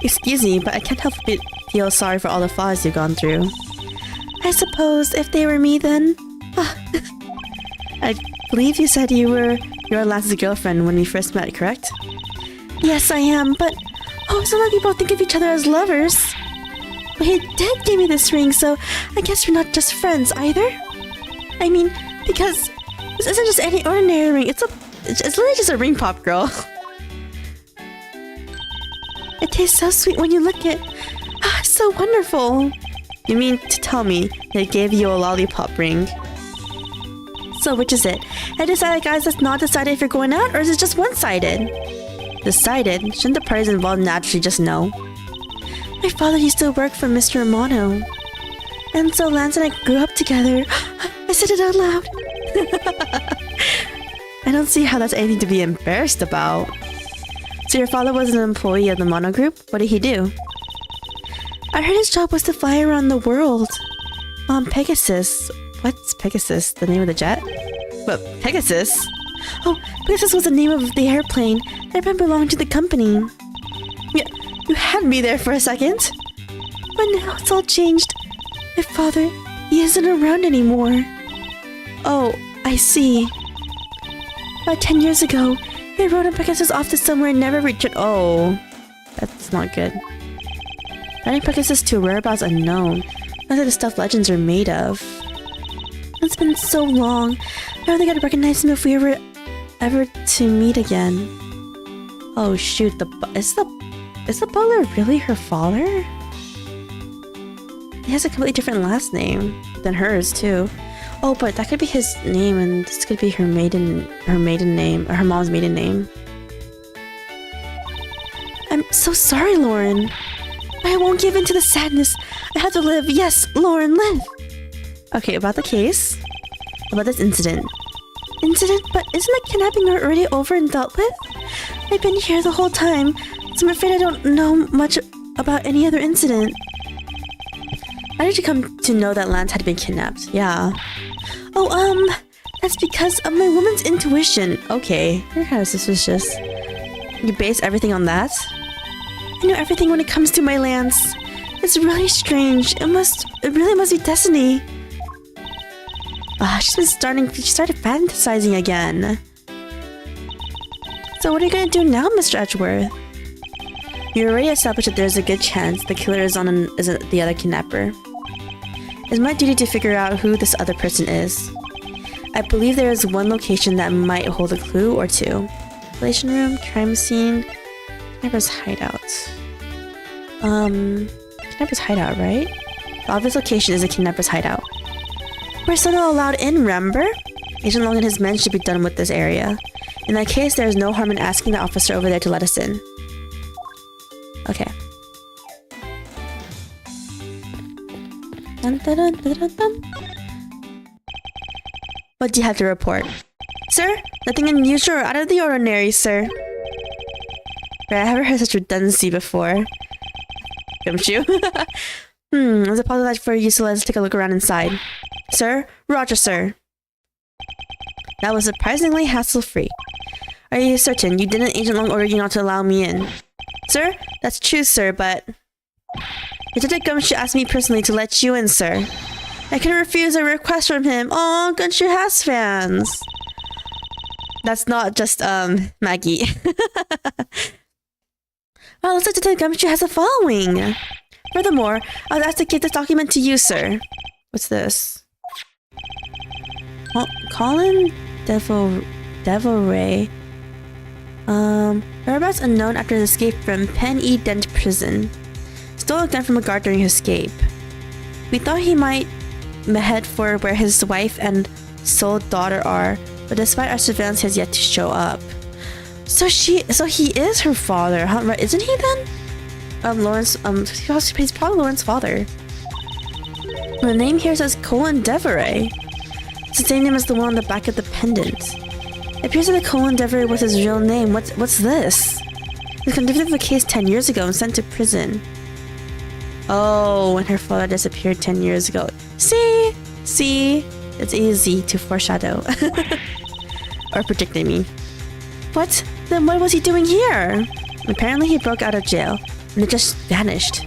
Speaker 1: Excuse me, but I can't help but feel sorry for all the flaws you've gone through. I suppose if they were me then... I believe you said you were your Lance's girlfriend when we first met, correct? Yes, I am, but... Oh, some of people think of each other as lovers. But he did give me this ring, so I guess we're not just friends either? I mean, because this isn't just any ordinary ring, it's literally just a ring pop, girl. It tastes so sweet when you lick it. Ah, so wonderful. You mean to tell me they gave you a lollipop ring? So which is it? I decided, guys, let's not decide if you're going out, or is it just one-sided? Decided? Shouldn't the parties involved naturally just know? My father used to work for Mr. Amano. And so Lance and I grew up together. I said it out loud. I don't see how that's anything to be embarrassed about. So your father was an employee of the Mono Group? What did he do? I heard his job was to fly around the world. On Pegasus. What's Pegasus? The name of the jet? But Pegasus? Oh, Pegasus was the name of the airplane. That belonged to the company. Yeah, you had me there for a second. But now it's all changed. My father, he isn't around anymore. Oh, I see. About 10 years ago, he rode on Pegasus off to somewhere and never returned. Oh, that's not good. Riding Pegasus to whereabouts unknown. None of the stuff legends are made of. It's been so long. How are they gonna recognize him if we ever to meet again? Oh shoot! Is the butler really her father? He has a completely different last name than hers too. Oh, but that could be his name, and this could be her maiden name, or her mom's maiden name. I'm so sorry, Lauren. I won't give in to the sadness. I have to live. Yes, Lauren, live. Okay, about the case. About this incident. Incident? But isn't the kidnapping already over and dealt with? I've been here the whole time, so I'm afraid I don't know much about any other incident. How did you come to know that Lance had been kidnapped? Yeah. Oh, that's because of my woman's intuition. Okay, you're kind of suspicious. You base everything on that? I know everything when it comes to my Lance. It's really strange. It really must be destiny. She started fantasizing again. So what are you gonna do now, Mr. Edgeworth? You already established that there's a good chance the killer isn't the other kidnapper. It's my duty to figure out who this other person is. I believe there is one location that might hold a clue or two. Relation room, crime scene, kidnapper's hideout. Kidnapper's hideout, right? The obvious location is a kidnapper's hideout. We're still not allowed in, remember? Agent Long and his men should be done with this area. In that case, there is no harm in asking the officer over there to let us in. Okay. Dun, dun, dun, dun, dun, dun. What do you have to report? Sir? Nothing unusual or out of the ordinary, sir. Right, I haven't heard such redundancy before. Don't you? Let's apologize for you, so let's take a look around inside. Sir? Roger, sir. That was surprisingly hassle-free. Are you certain you didn't Agent Long order you not to allow me in? Sir? That's true, sir, but... Lieutenant Gumshoe asked me personally to let you in, sir. I couldn't refuse a request from him. Oh, Gumshoe has fans. That's not just, Maggie. Well, looks like Lieutenant Gumshoe has a following. Furthermore, I was asked to give this document to you, sir. What's this? Colin Devilray. Whereabouts unknown after his escape from Belle Eden prison. Stole a gun from a guard during his escape. We thought he might head for where his wife and sole daughter are, but despite our surveillance, he has yet to show up. So he is her father, huh? Right? Isn't he then? Lawrence. He's probably Lawrence's father. The name here says Colin Devilray. It's the same name as the one on the back of the pendant. It appears that Colin Devilray was his real name. What's this? He was convicted of a case 10 years ago and sent to prison. Oh, when her father disappeared 10 years ago. See? It's easy to foreshadow. Or predict, I mean. What? Then what was he doing here? Apparently he broke out of jail, and it just vanished.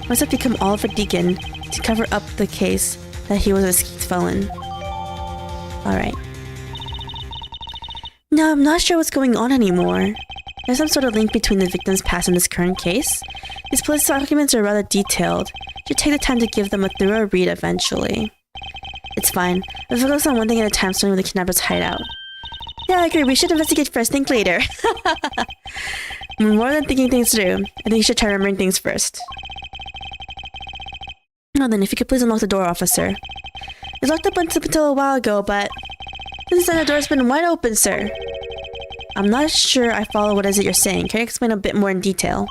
Speaker 1: Must have become Oliver Deacon to cover up the case that he was a escaped felon. Alright. No, I'm not sure what's going on anymore. There's some sort of link between the victim's past and this current case. These police documents are rather detailed. Should take the time to give them a thorough read eventually. It's fine. Let's focus on one thing at a time, starting with the kidnapper's hideout. Yeah, I agree. We should investigate first, think later. More than thinking things through, I think you should try remembering things first. Now then, if you could please unlock the door, officer. It's locked up until a while ago, but since then the door's been wide open, sir. I'm not sure I follow what is it you're saying. Can you explain a bit more in detail?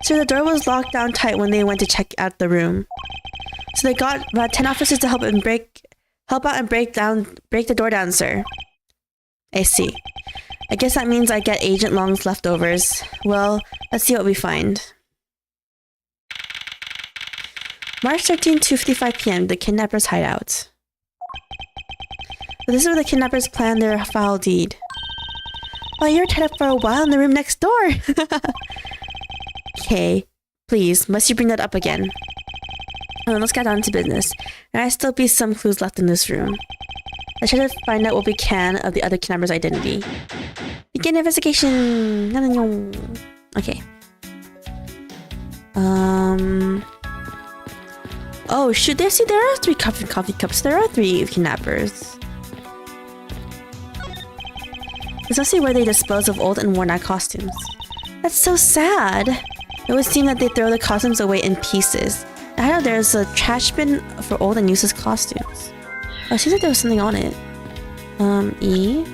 Speaker 1: Sir, the door was locked down tight when they went to check out the room. So they got about 10 officers to help out and break the door down, sir. I see. I guess that means I get Agent Long's leftovers. Well, let's see what we find. March 13, 2:55 p.m. The kidnapper's hideout. So this is where the kidnappers planned their foul deed. Well, you're tied up for a while in the room next door. Okay, please, must you bring that up again? Let's get down to business. There might still be some clues left in this room. Let's try to find out what we can of the other kidnapper's identity. Begin investigation! Okay. Oh, shoot, there are 3 coffee cups. There are 3 kidnappers. Let's see where they dispose of old and worn-out costumes. That's so sad. It would seem that they throw the costumes away in pieces. I know there's a trash bin for old and useless costumes. Oh, it seems like there was something on it. E?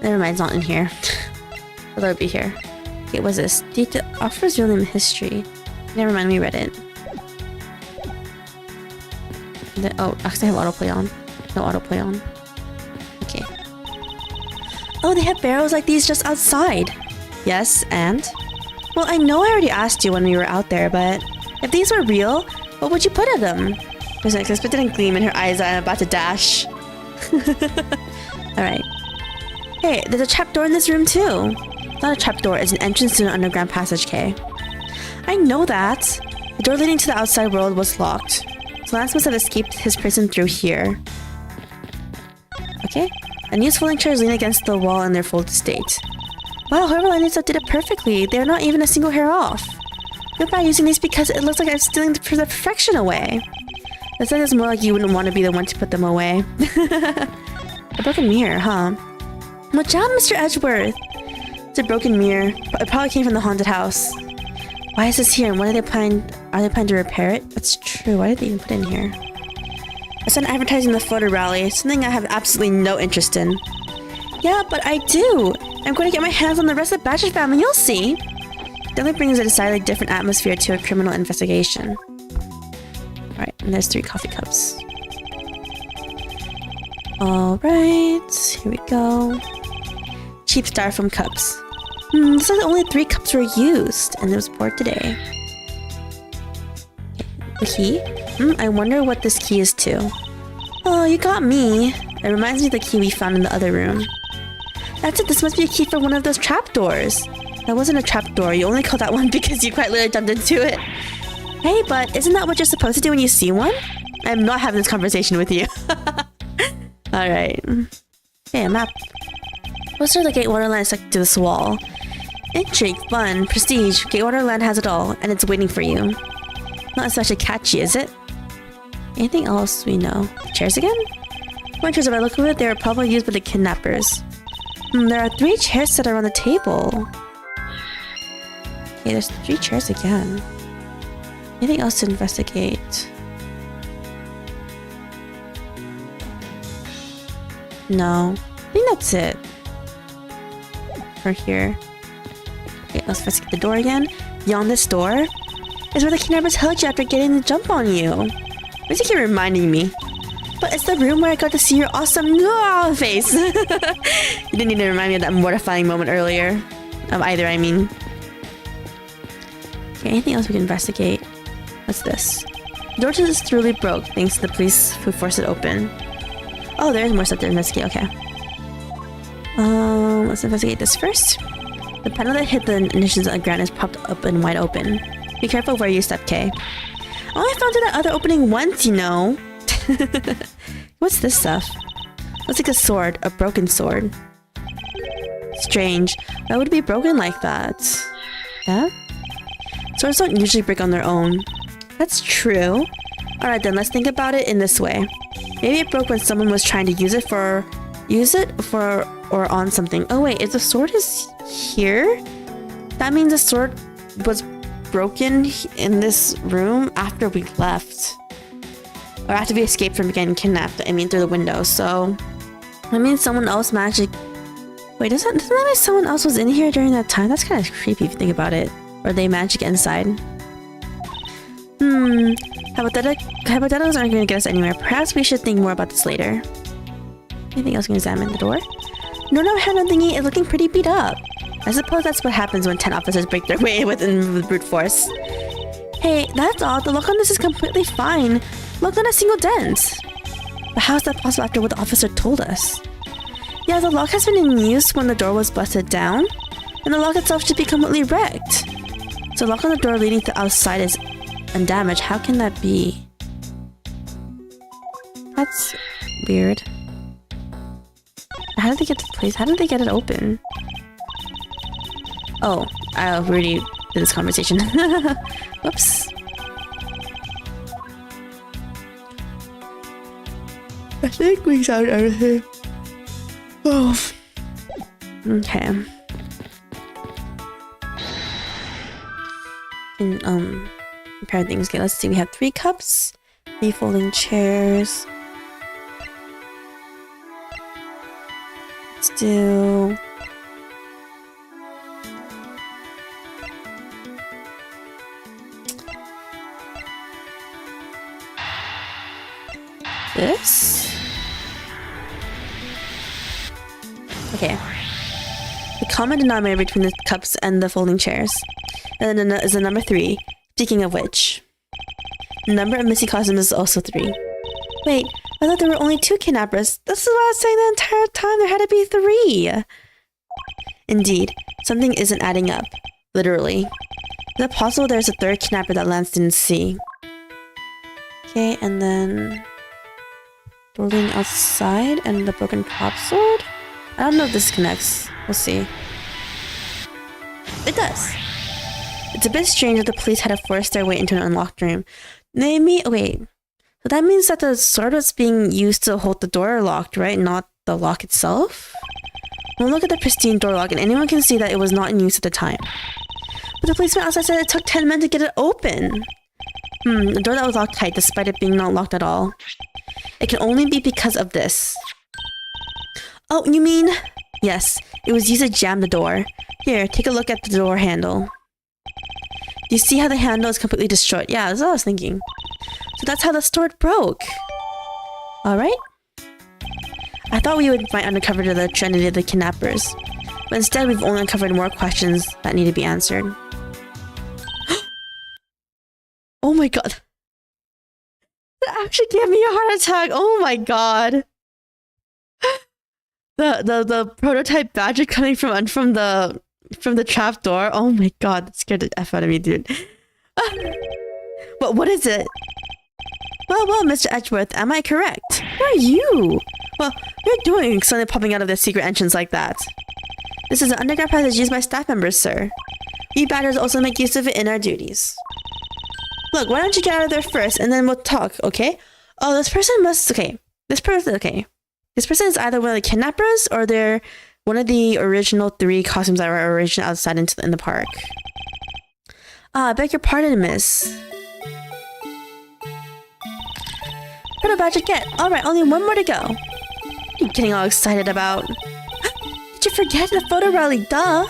Speaker 1: Never mind, it's not in here. Although it'd be here. Okay, what's this? Detail offers real name history. Never mind, we read it. Oh, actually I have autoplay on. No autoplay on. Okay. Oh, they have barrels like these just outside. Yes, and? Well, I know I already asked you when we were out there, but if these were real, what would you put in them? There's an expectant gleam in her eyes and I'm about to dash. Alright. Hey, there's a trapdoor in this room too. It's not a trapdoor, it's an entrance to an underground passage, Kay. I know that! The door leading to the outside world was locked. So Lance must have escaped his prison through here. Okay. Unused folding chairs lean against the wall in their folded state. Wow, whoever lined this up did it perfectly. They're not even a single hair off. I feel bad using these because it looks like I'm stealing the perfection away. It's like it's more like you wouldn't want to be the one to put them away. A broken mirror, huh? Watch out, Mr. Edgeworth! It's a broken mirror, but it probably came from the haunted house. Why is this here, and what are they planning to repair it? That's true, why did they even put it in here? I saw an advertising the photo rally, something I have absolutely no interest in. Yeah, but I do! I'm going to get my hands on the rest of the Badger family, you'll see! Definitely brings a decidedly different atmosphere to a criminal investigation. Alright, and there's 3 coffee cups. Alright, here we go. Cheap styrofoam cups. Looks like only 3 cups were used, and it was poured today. The key? I wonder what this key is to. Oh, you got me. It reminds me of the key we found in the other room. That's it, this must be a key for one of those trapdoors. That wasn't a trapdoor, you only called that one because you quite literally jumped into it. Hey, but isn't that what you're supposed to do when you see one? I'm not having this conversation with you. Alright. Okay, a map. Poster of the Gatewater Land is stuck to this wall. Intrigue, fun, prestige, Gatewater Land has it all, and it's waiting for you. Not especially catchy, is it? Anything else we know? Chairs again? Winters, if I look over it, they were probably used by the kidnappers. There are 3 chairs set around the table. Okay, there's 3 chairs again. Anything else to investigate? No. I think that's it. For here. Okay, let's investigate the door again. Beyond this door is where the kidnappers held you after getting the jump on you. Why does he keep reminding me? But it's the room where I got to see your awesome face. You didn't need to remind me of that mortifying moment earlier. Of either, I mean. Okay, anything else we can investigate? What's this? The door to this truly broke, thanks to the police who forced it open. Oh, there is more stuff to investigate, okay. Let's investigate this first. The panel that hit the initials on the ground is propped up and wide open. Be careful where you step, Kay. Oh, I found that other opening once, you know. What's this stuff? Looks like a sword, a broken sword. Strange. Why would it be broken like that? Yeah? Swords don't usually break on their own. That's true. Alright then, let's think about it in this way. Maybe it broke when someone was trying to use it for or on something. Oh wait, if the sword is here, that means the sword was broken in this room after we left. Or after we escaped from getting kidnapped, I mean through the window, so that means someone else magic. Wait, doesn't that mean someone else was in here during that time? That's kind of creepy if you think about it. Or they magic inside. Hypotheticals aren't going to get us anywhere. Perhaps we should think more about this later. Anything else we can examine? The door? No, handle thingy is looking pretty beat up. I suppose that's what happens when 10 officers break their way within with brute force. Hey, that's odd. The lock on this is completely fine. Look, not a single dent. But how is that possible after what the officer told us? Yeah, the lock has been in use when the door was busted down, and the lock itself should be completely wrecked. So the lock on the door leading to outside is undamaged. How can that be? That's weird. How did they get the place? How did they get it open? Oh, we already did this conversation. Whoops. I think we found everything. Oh. Okay. And, compare things. Okay, let's see. We have 3 cups, 3 folding chairs. Let's do... this? Okay. The common denominator between the cups and the folding chairs. And then is the number 3. Speaking of which, the number of missing costumes is also 3. Wait, I thought there were only 2 kidnappers. This is what I was saying the entire time. There had to be 3. Indeed, something isn't adding up. Literally. Is it possible there's a third kidnapper that Lance didn't see? Okay, and then... Building outside and the broken top sword? I don't know if this connects. We'll see. It does. It's a bit strange that the police had to force their way into an unlocked room. Wait. So that means that the sword was being used to hold the door locked, right? Not the lock itself? Well, look at the pristine door lock and anyone can see that it was not in use at the time. But the policeman outside said it took 10 minutes to get it open. The door that was locked tight despite it being not locked at all. It can only be because of this. Oh, you mean? Yes, it was used to jam the door. Here, take a look at the door handle. You see how the handle is completely destroyed? Yeah, that's what I was thinking. So that's how the sword broke. Alright. I thought we might uncover the identity of the kidnappers. But instead we've only uncovered more questions that need to be answered. Oh my god. That actually gave me a heart attack. Oh my god. The prototype badger coming from the trap door. Oh my god, that scared the F out of me, dude. What is it? Well, Mr. Edgeworth, am I correct? Who are you? Well, what are you doing suddenly popping out of this secret entrance like that? This is an underground passage used by staff members, sir. We badgers also make use of it in our duties. Look, why don't you get out of there first and then we'll talk, okay? Oh, this person must... Okay. This person is either one of the kidnappers or they're one of the original 3 costumes that were originally outside in the park. I beg your pardon, miss. What about you get? Alright, only one more to go. What are you getting all excited about? Did you forget the photo rally? Duh!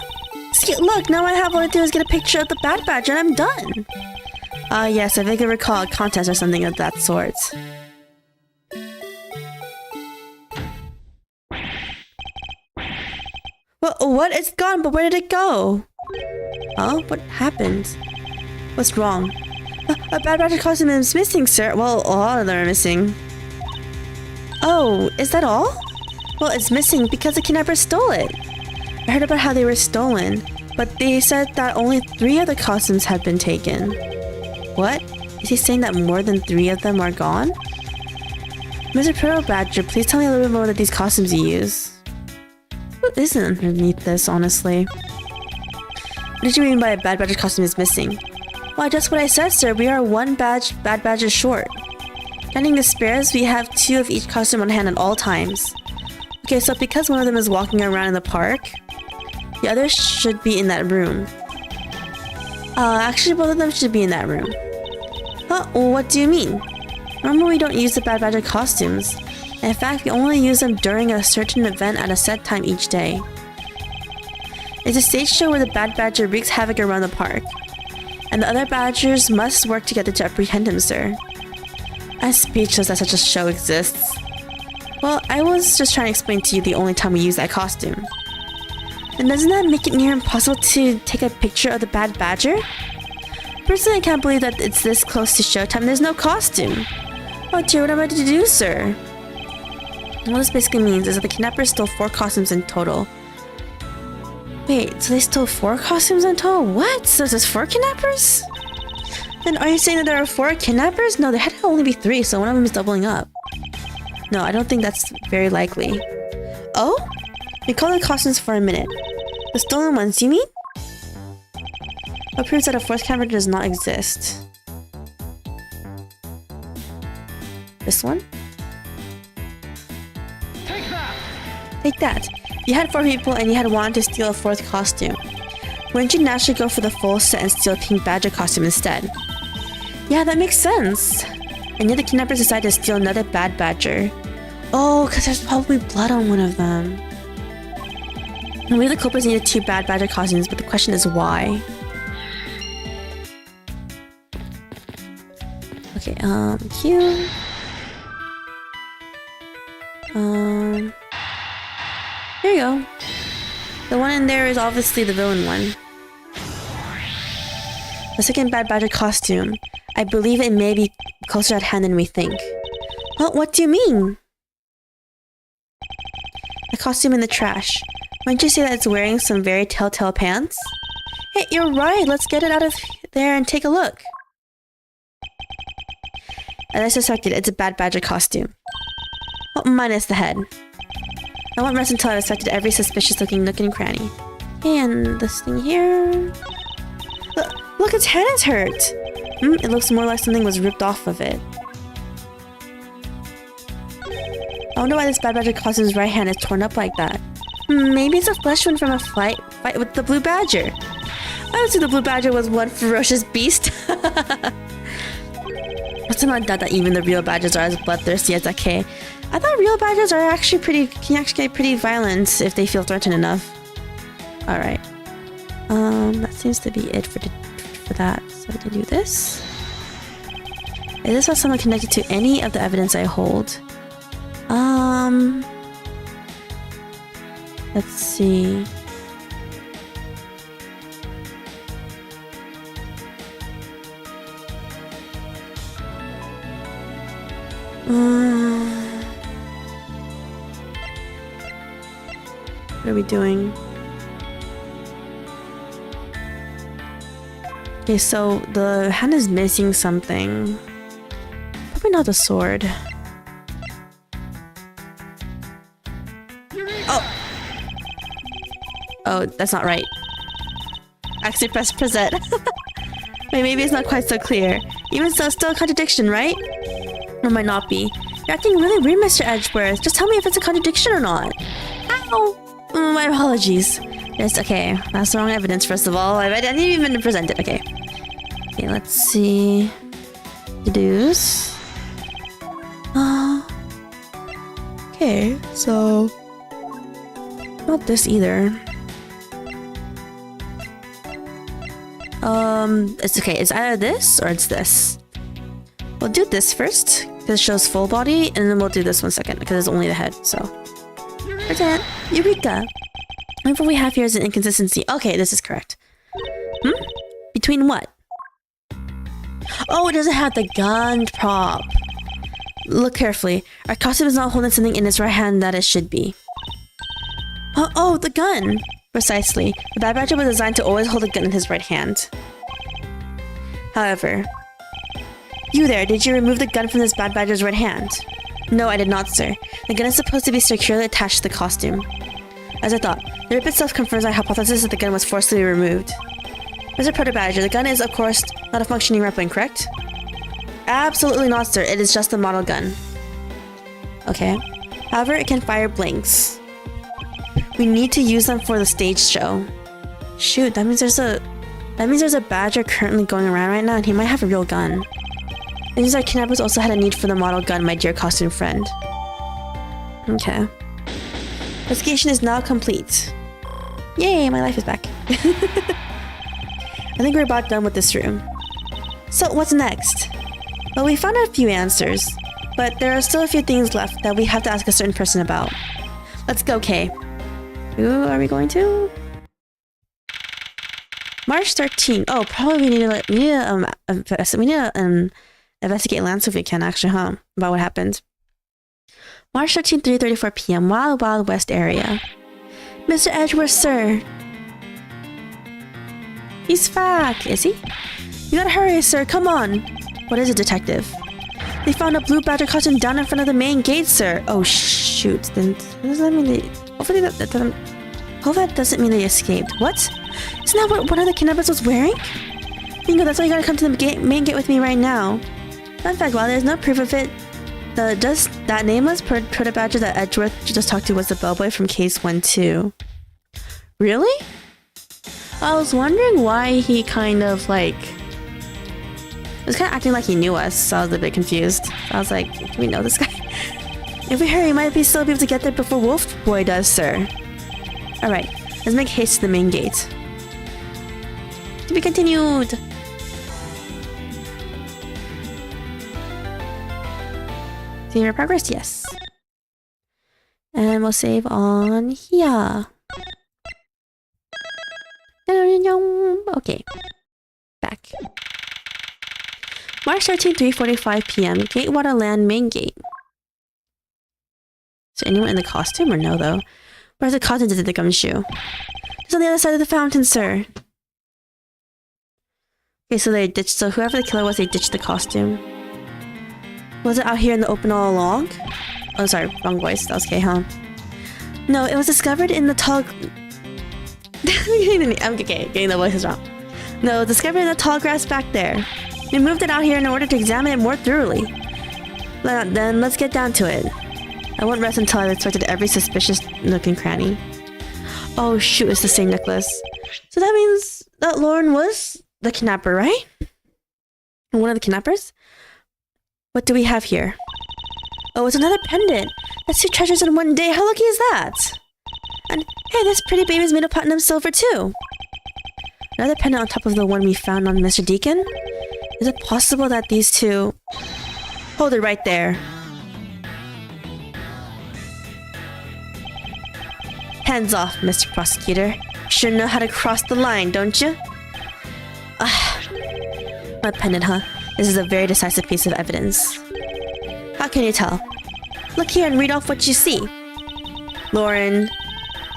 Speaker 1: See, look, now I have all I do is get a picture of the Bad Badger and I'm done! Yes, I vaguely recall a contest or something of that sort. Well, what? It's gone, but where did it go? Oh, what happened? What's wrong? A Bad Badger costume is missing, sir. Well, a lot of them are missing. Oh, is that all? Well, it's missing because the kidnappers stole it. I heard about how they were stolen, but they said that only 3 of the costumes had been taken. What? Is he saying that more than 3 of them are gone? Mr. Pearl Badger, please tell me a little bit more about these costumes you use. What isn't underneath this, honestly? What did you mean by a Bad Badger costume is missing? Why, just what I said, sir. We are 1 Bad Badger short. Counting the spares, we have 2 of each costume on hand at all times. Okay, so because one of them is walking around in the park, the other should be in that room. Actually both of them should be in that room. Huh? What do you mean? Normally we don't use the Bad Badger costumes. In fact, we only use them during a certain event at a set time each day. It's a stage show where the Bad Badger wreaks havoc around the park. And the other Badgers must work together to apprehend him, sir. I'm speechless that such a show exists. Well, I was just trying to explain to you the only time we use that costume. And doesn't that make it near impossible to take a picture of the Bad Badger? Personally, I can't believe that it's this close to showtime. There's no costume. Oh dear, what am I to do, sir? What this basically means is that the kidnappers stole 4 costumes in total. Wait, so they stole 4 costumes in total? What? So there's 4 kidnappers? Then are you saying that there are 4 kidnappers? No, there had to only be 3, so one of them is doubling up. No, I don't think that's very likely. Oh? Recall the costumes for a minute. The stolen ones, you mean? What proves that a 4th kidnapper does not exist? This one?
Speaker 2: Take that!
Speaker 1: Take that. You had 4 people and you had wanted to steal a 4th costume. Wouldn't you naturally go for the full set and steal a Pink Badger costume instead? Yeah, that makes sense. And yet the kidnappers decided to steal another Bad Badger. Oh, because there's probably blood on one of them. And we the culprits needed 2 Bad Badger costumes, but the question is why? Okay, Q. There you go. The one in there is obviously the villain one. The second Bad Badger costume. I believe it may be closer at hand than we think. Well, what do you mean? The costume in the trash. Might you say that it's wearing some very telltale pants? Hey, you're right. Let's get it out of there and take a look. As I suspected, it's a bad badger costume. Well, minus the head. I won't rest until I've inspected every suspicious-looking nook and cranny. And this thing here... Look, its head is hurt! It looks more like something was ripped off of it. I wonder why this bad badger costume's right hand is torn up like that. Maybe it's a flesh wound from a fight with the blue badger. I would say the blue badger was one ferocious beast. But someone doubt that even the real badgers are as bloodthirsty as that K. I thought real badgers are can actually get pretty violent if they feel threatened enough. Alright. That seems to be it for that. So I can do this. Is this not someone connected to any of the evidence I hold? Let's see. What are we doing? Okay, so the hand is missing something. Probably not the sword. Oh, that's not right. Actually, press present. Wait, maybe it's not quite so clear. Even so, still a contradiction, right? Or might not be. You're acting really weird, Mr. Edgeworth. Just tell me if it's a contradiction or not. Ow! My apologies. Yes, okay. That's the wrong evidence, first of all. I didn't even present it. Okay. Okay, let's see. Deduce. Okay, so... not this either. It's okay. It's either this or it's this. We'll do this first, because it shows full body, and then we'll do this one second, because it's only the head, so... Present! Eureka! What we have here is an inconsistency. Okay, this is correct. Between what? Oh, it doesn't have the gun prop. Look carefully. Our costume is not holding something in its right hand that it should be. Oh, the gun! Precisely. The bad badger was designed to always hold a gun in his right hand. However... You there, did you remove the gun from this bad badger's right hand? No, I did not, sir. The gun is supposed to be securely attached to the costume. As I thought, the rip itself confirms our hypothesis that the gun was forcibly removed. Mr. Proto-Badger, the gun is, of course, not a functioning weapon, correct? Absolutely not, sir. It is just a model gun. Okay. However, it can fire blanks. We need to use them for the stage show. Shoot, that means there's a badger currently going around right now, and he might have a real gun. It means our kidnappers also had a need for the model gun, my dear costume friend. Okay. Investigation is now complete. Yay, my life is back. I think we're about done with this room. So, what's next? Well, we found a few answers, but there are still a few things left that we have to ask a certain person about. Let's go, Kay. Who are we going to? March 13th. Oh, probably we need to investigate Lance if we can, actually, huh? About what happened. March 13th, 3:34 p.m. Wild Wild West area. Mr. Edgeworth, sir. He's back, is he? You gotta hurry, sir. Come on. What is it, detective? They found a blue badger costume down in front of the main gate, sir. Oh, shoot. Then does that mean they... Hopefully that doesn't mean they escaped. What? Isn't that what one of the kidnappers was wearing? Bingo, that's why you gotta come to the main gate with me right now. In fact, while there's no proof of it, that nameless proto-badger that Edgeworth just talked to was the bellboy from case 1-2. Really? I was wondering why he kind of like... He was kind of acting like he knew us, so I was a bit confused. I was like, do we know this guy? If we hurry, we might still be able to get there before Wolf Boy does, sir. Alright, let's make haste to the main gate. To be continued! See your progress? Yes. And we'll save on here. Okay. Back. March 13th, 3:45 p.m. Gatewater Land main gate. Is there anyone in the costume or no, though? Where's the contents of the gumshoe? It's on the other side of the fountain, sir. Okay, so they ditched. So whoever the killer was, they ditched the costume. Was it out here in the open all along? Oh, sorry, wrong voice. That was okay, huh? No, it was discovered in the tall. I'm okay, getting the voices wrong. No, it was discovered in the tall grass back there. We moved it out here in order to examine it more thoroughly. Then let's get down to it. I won't rest until I've inspected every suspicious nook and cranny. Oh shoot, it's the same necklace. So that means that Lauren was the kidnapper, right? One of the kidnappers? What do we have here? Oh, it's another pendant. That's 2 treasures in one day. How lucky is that? And hey, this pretty baby's made of platinum silver too. Another pendant on top of the one we found on Mr. Deacon? Is it possible that these two... Hold it right there. Hands off, Mr. Prosecutor. You sure know how to cross the line, don't you? My pendant, huh? This is a very decisive piece of evidence. How can you tell? Look here and read off what you see. Lauren.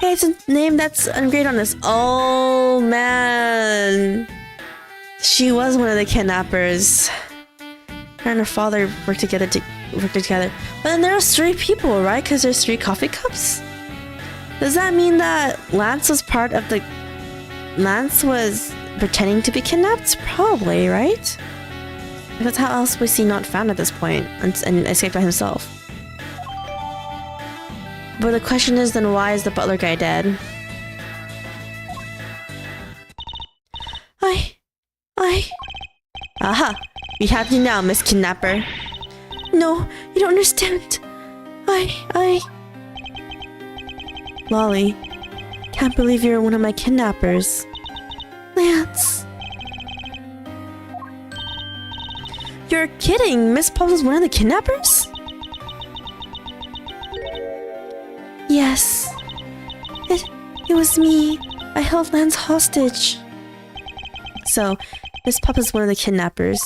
Speaker 1: Hey, it's a name that's engraved on this. Oh, man. She was one of the kidnappers. Her and her father worked together. But then there's 3 people, right? Because there's 3 coffee cups? Does that mean that Lance was part of the... Lance was pretending to be kidnapped? Probably, right? Because how else was he not found at this point and escaped by himself? But the question is then why is the butler guy dead? Aha! We have you now, Miss Kidnapper. No, you don't understand. Lolly, can't believe you're one of my kidnappers. Lance. You're kidding! Miss Pops was one of the kidnappers? Yes. It was me. I held Lance hostage. So, Miss Pops is one of the kidnappers.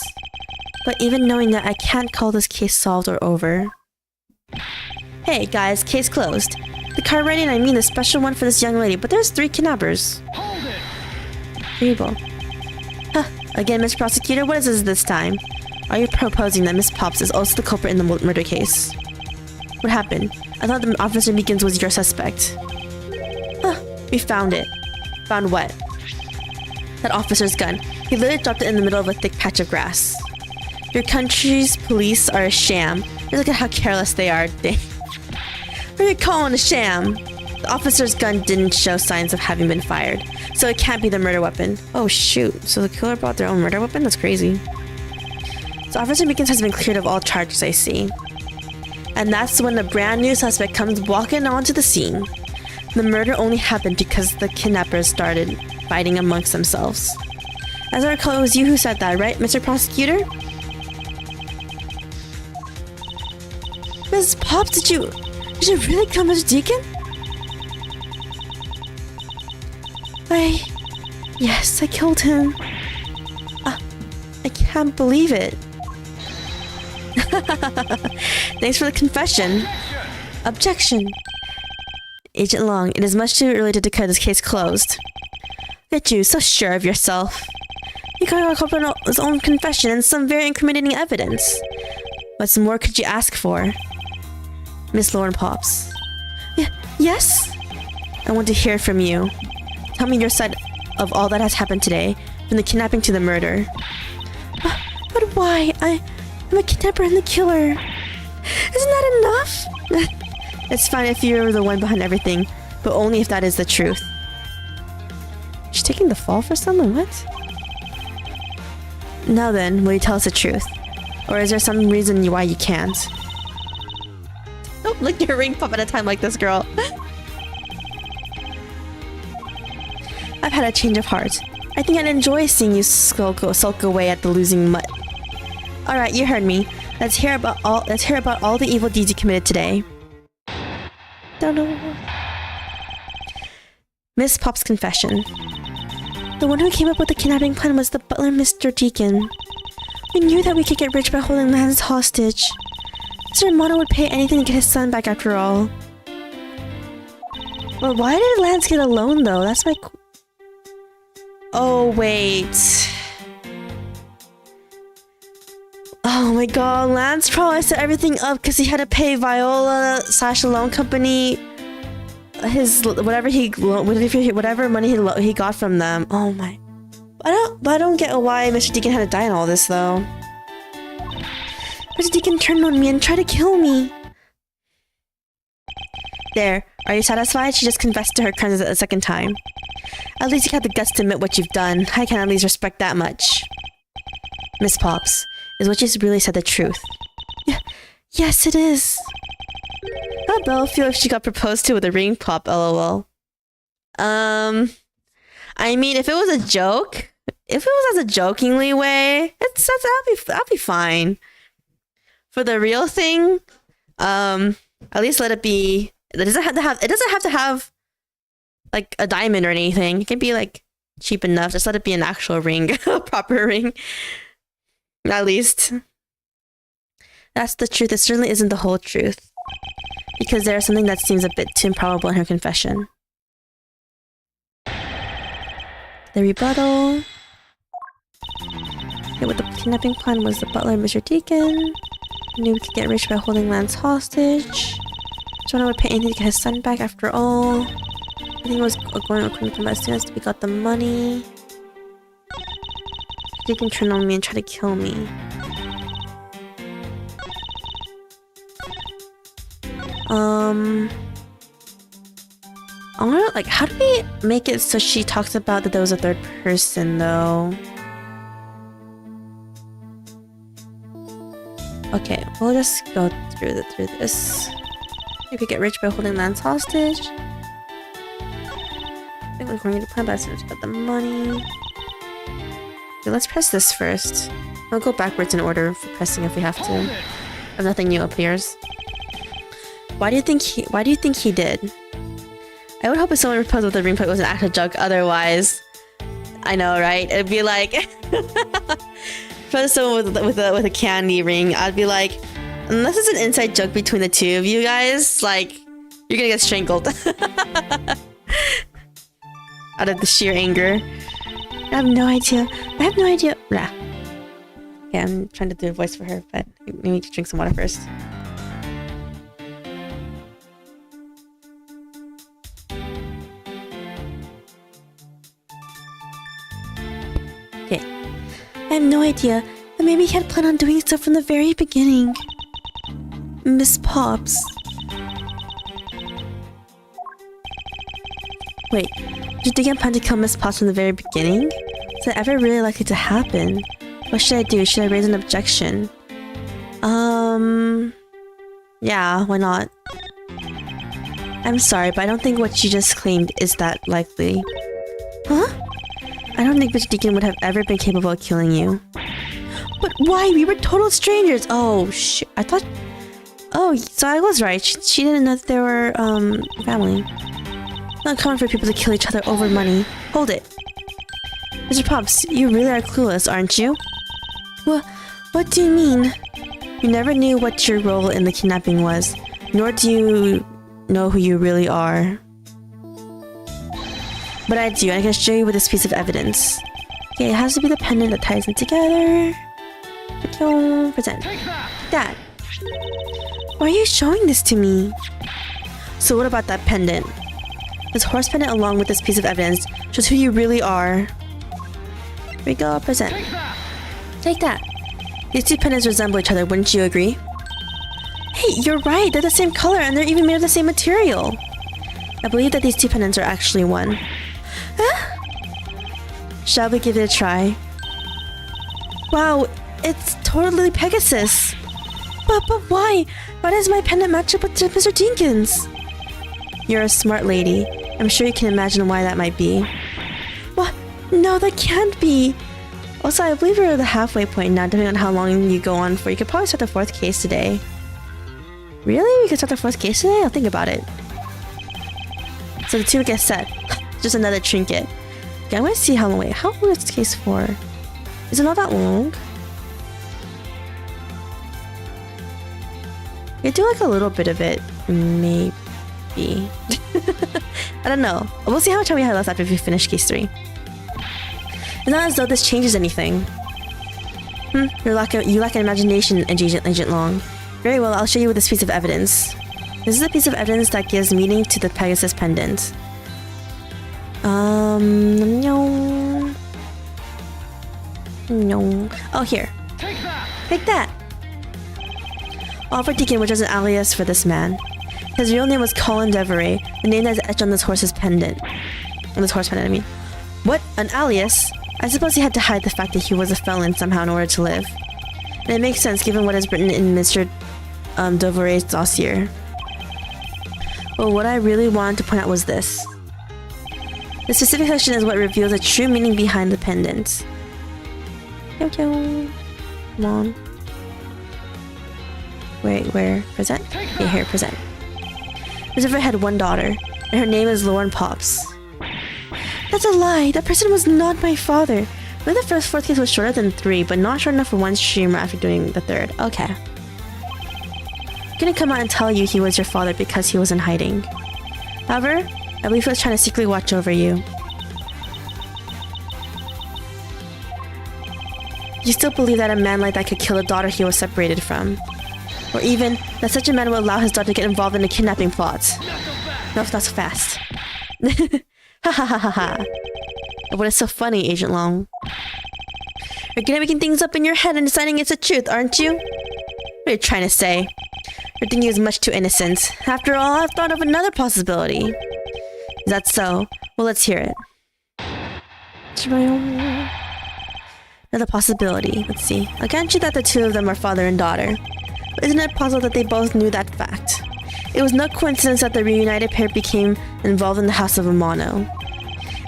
Speaker 1: But even knowing that, I can't call this case solved or over. Hey guys, case closed. The card ready and I mean the special one for this young lady, but there's 3 kidnappers. Hold it! Terrible. Huh, again, Mr. Prosecutor, what is this time? Are you proposing that Miss Pops is also the culprit in the murder case? What happened? I thought the Officer Beacons was your suspect. Huh, we found it. Found what? That officer's gun. He literally dropped it in the middle of a thick patch of grass. Your country's police are a sham. Look at how careless they are. What are you calling a sham? The officer's gun didn't show signs of having been fired, so it can't be the murder weapon. Oh shoot, so the killer brought their own murder weapon? That's crazy. So Officer Beacons has been cleared of all charges, I see. And that's when the brand new suspect comes walking onto the scene. The murder only happened because the kidnappers started fighting amongst themselves. As I recall, it was you who said that, right, Mr. Prosecutor? Mrs. Pops, did you really kill Mr. Deacon? Yes, I killed him. I can't believe it. Thanks for the confession. Objection. Agent Long, it is much too early to declare this case closed. Look at you, so sure of yourself. You got a culprit on his own confession and some very incriminating evidence. What more could you ask for? Miss Lauren Pops. Yes? I want to hear from you. Tell me your side of all that has happened today, from the kidnapping to the murder. But why? I'm a kidnapper and the killer. Isn't that enough? It's fine if you're the one behind everything, but only if that is the truth. She's taking the fall for someone? What? Now then, will you tell us the truth? Or is there some reason why you can't? Don't lick your ring pop at a time like this, girl. I've had a change of heart. I think I'd enjoy seeing you sulk away at the losing mutt. Alright, you heard me. Let's hear about all the evil deeds you committed today. Don't know. Miss Pop's confession. The one who came up with the kidnapping plan was the butler, Mr. Deacon. We knew that we could get rich by holding Lance hostage. Mr. Mono would pay anything to get his son back after all. But why did Lance get a loan though? That's my... Oh, wait. Oh my god, Lance probably set everything up because he had to pay Viola / the loan company his whatever money he got from them. Oh my. I don't get why Mr. Deacon had to die in all this though. Mr. Deacon turned on me and tried to kill me. There. Are you satisfied? She just confessed to her crimes a second time. At least you have the guts to admit what you've done. I can at least respect that much. Miss Pops, is what you really said the truth? Yes, it is. How'd Belle feel if she got proposed to with a ring pop, lol? I mean, if it was a joke, if it was as a jokingly way, that'll be fine. For the real thing, at least let it be. It doesn't have to have like a diamond or anything. It can be like cheap enough. Just let it be an actual ring, a proper ring. At least. That's the truth. It certainly isn't the whole truth. Because there's something that seems a bit too improbable in her confession. The rebuttal. Okay, what the kidnapping plan was the butler and Mr. Deacon. Knew we could get rich by holding Lance hostage. Jonah would pay anything to get his son back after all. I think it was going according to my students. We got the money. Deacon turned on me and tried to kill me. I wonder, like, how do we make it so she talks about that there was a third person, though? Okay, we'll just go through this. You could get rich by holding Lance hostage. I think we're going to plan by as soon as we got the money. Okay, let's press this first. I'll go backwards in order for pressing if we have to. If nothing new appears. Why do you think he did? I would hope if someone proposed with a ring plate was an actual joke, otherwise. I know, right? It'd be like for someone with a candy ring, I'd be like, unless it's an inside joke between the two of you guys, like, you're gonna get strangled. Out of the sheer anger. I have no idea. Nah. Okay, I'm trying to do a voice for her, but we need to drink some water first. Okay. I have no idea, but maybe he had planned on doing so from the very beginning. Miss Pops. Wait, did you think I planned to kill Miss Pops from the very beginning? Is that ever really likely to happen? What should I do? Should I raise an objection? Yeah, why not? I'm sorry, but I don't think what you just claimed is that likely. Huh? I don't think Mr. Deacon would have ever been capable of killing you. But why? We were total strangers! Oh, shit. I thought... Oh, so I was right. She didn't know that they were, family. It's not common for people to kill each other over money. Hold it. Mr. Pops, you really are clueless, aren't you? What do you mean? You never knew what your role in the kidnapping was, nor do you know who you really are. But I do, and I can show you with this piece of evidence. Okay, it has to be the pendant that ties them together. Present. Dad. Why are you showing this to me? So what about that pendant? This horse pendant along with this piece of evidence shows who you really are. Here we go, present. Take that. These two pendants resemble each other, wouldn't you agree? Hey, you're right, they're the same color and they're even made of the same material. I believe that these two pendants are actually one. Huh? Shall we give it a try? Wow, it's totally Pegasus. But why? Why does my pendant match up with Mr. Deacon's? You're a smart lady. I'm sure you can imagine why that might be. What? No, that can't be. Also, I believe we're at the halfway point now, depending on how long you go on for. You could probably start the 4th case today. Really? We could start the 4th case today? I'll think about it. So the 2 get set. Just another trinket. Okay, I'm gonna see how long. Wait, how long is case 4? Is it not that long? You do like a little bit of it, maybe. I don't know. We'll see how much time we have left after we finish case 3. It's not as though this changes anything. You lack an imagination, Agent Long. Very well, I'll show you with this piece of evidence. This is a piece of evidence that gives meaning to the Pegasus pendant. No. No. Oh, here. Take that! Oliver Deacon, which was an alias for this man. His real name was Colin Deveray, the name that is etched on this horse's pendant. On this horse pendant, I mean. What? An alias? I suppose he had to hide the fact that he was a felon somehow in order to live. And it makes sense given what is written in Mr. Deveray's dossier. Well, what I really wanted to point out was this. The specific section is what reveals the true meaning behind the pendant. Yo. Come on. Wait, where? Present? Okay, here, present. Christopher had one daughter, and her name is Lauren Pops. That's a lie! That person was not my father! Maybe the fourth case was shorter than 3, but not short enough for one streamer after doing the 3rd. Okay. I'm gonna come out and tell you he was your father because he was in hiding. However, I believe he was trying to secretly watch over you. You still believe that a man like that could kill a daughter he was separated from? Or even that such a man would allow his daughter to get involved in a kidnapping plot? No, not so fast. Ha ha ha ha ha. What is so funny, Agent Long? You're gonna making things up in your head and deciding it's the truth, aren't you? What are you trying to say? Your thinking is much too innocent. After all, I've thought of another possibility. Is that so? Well, let's hear it. Another possibility. Let's see. I grant you that the two of them are father and daughter. But isn't it possible that they both knew that fact? It was no coincidence that the reunited pair became involved in the House of Romano.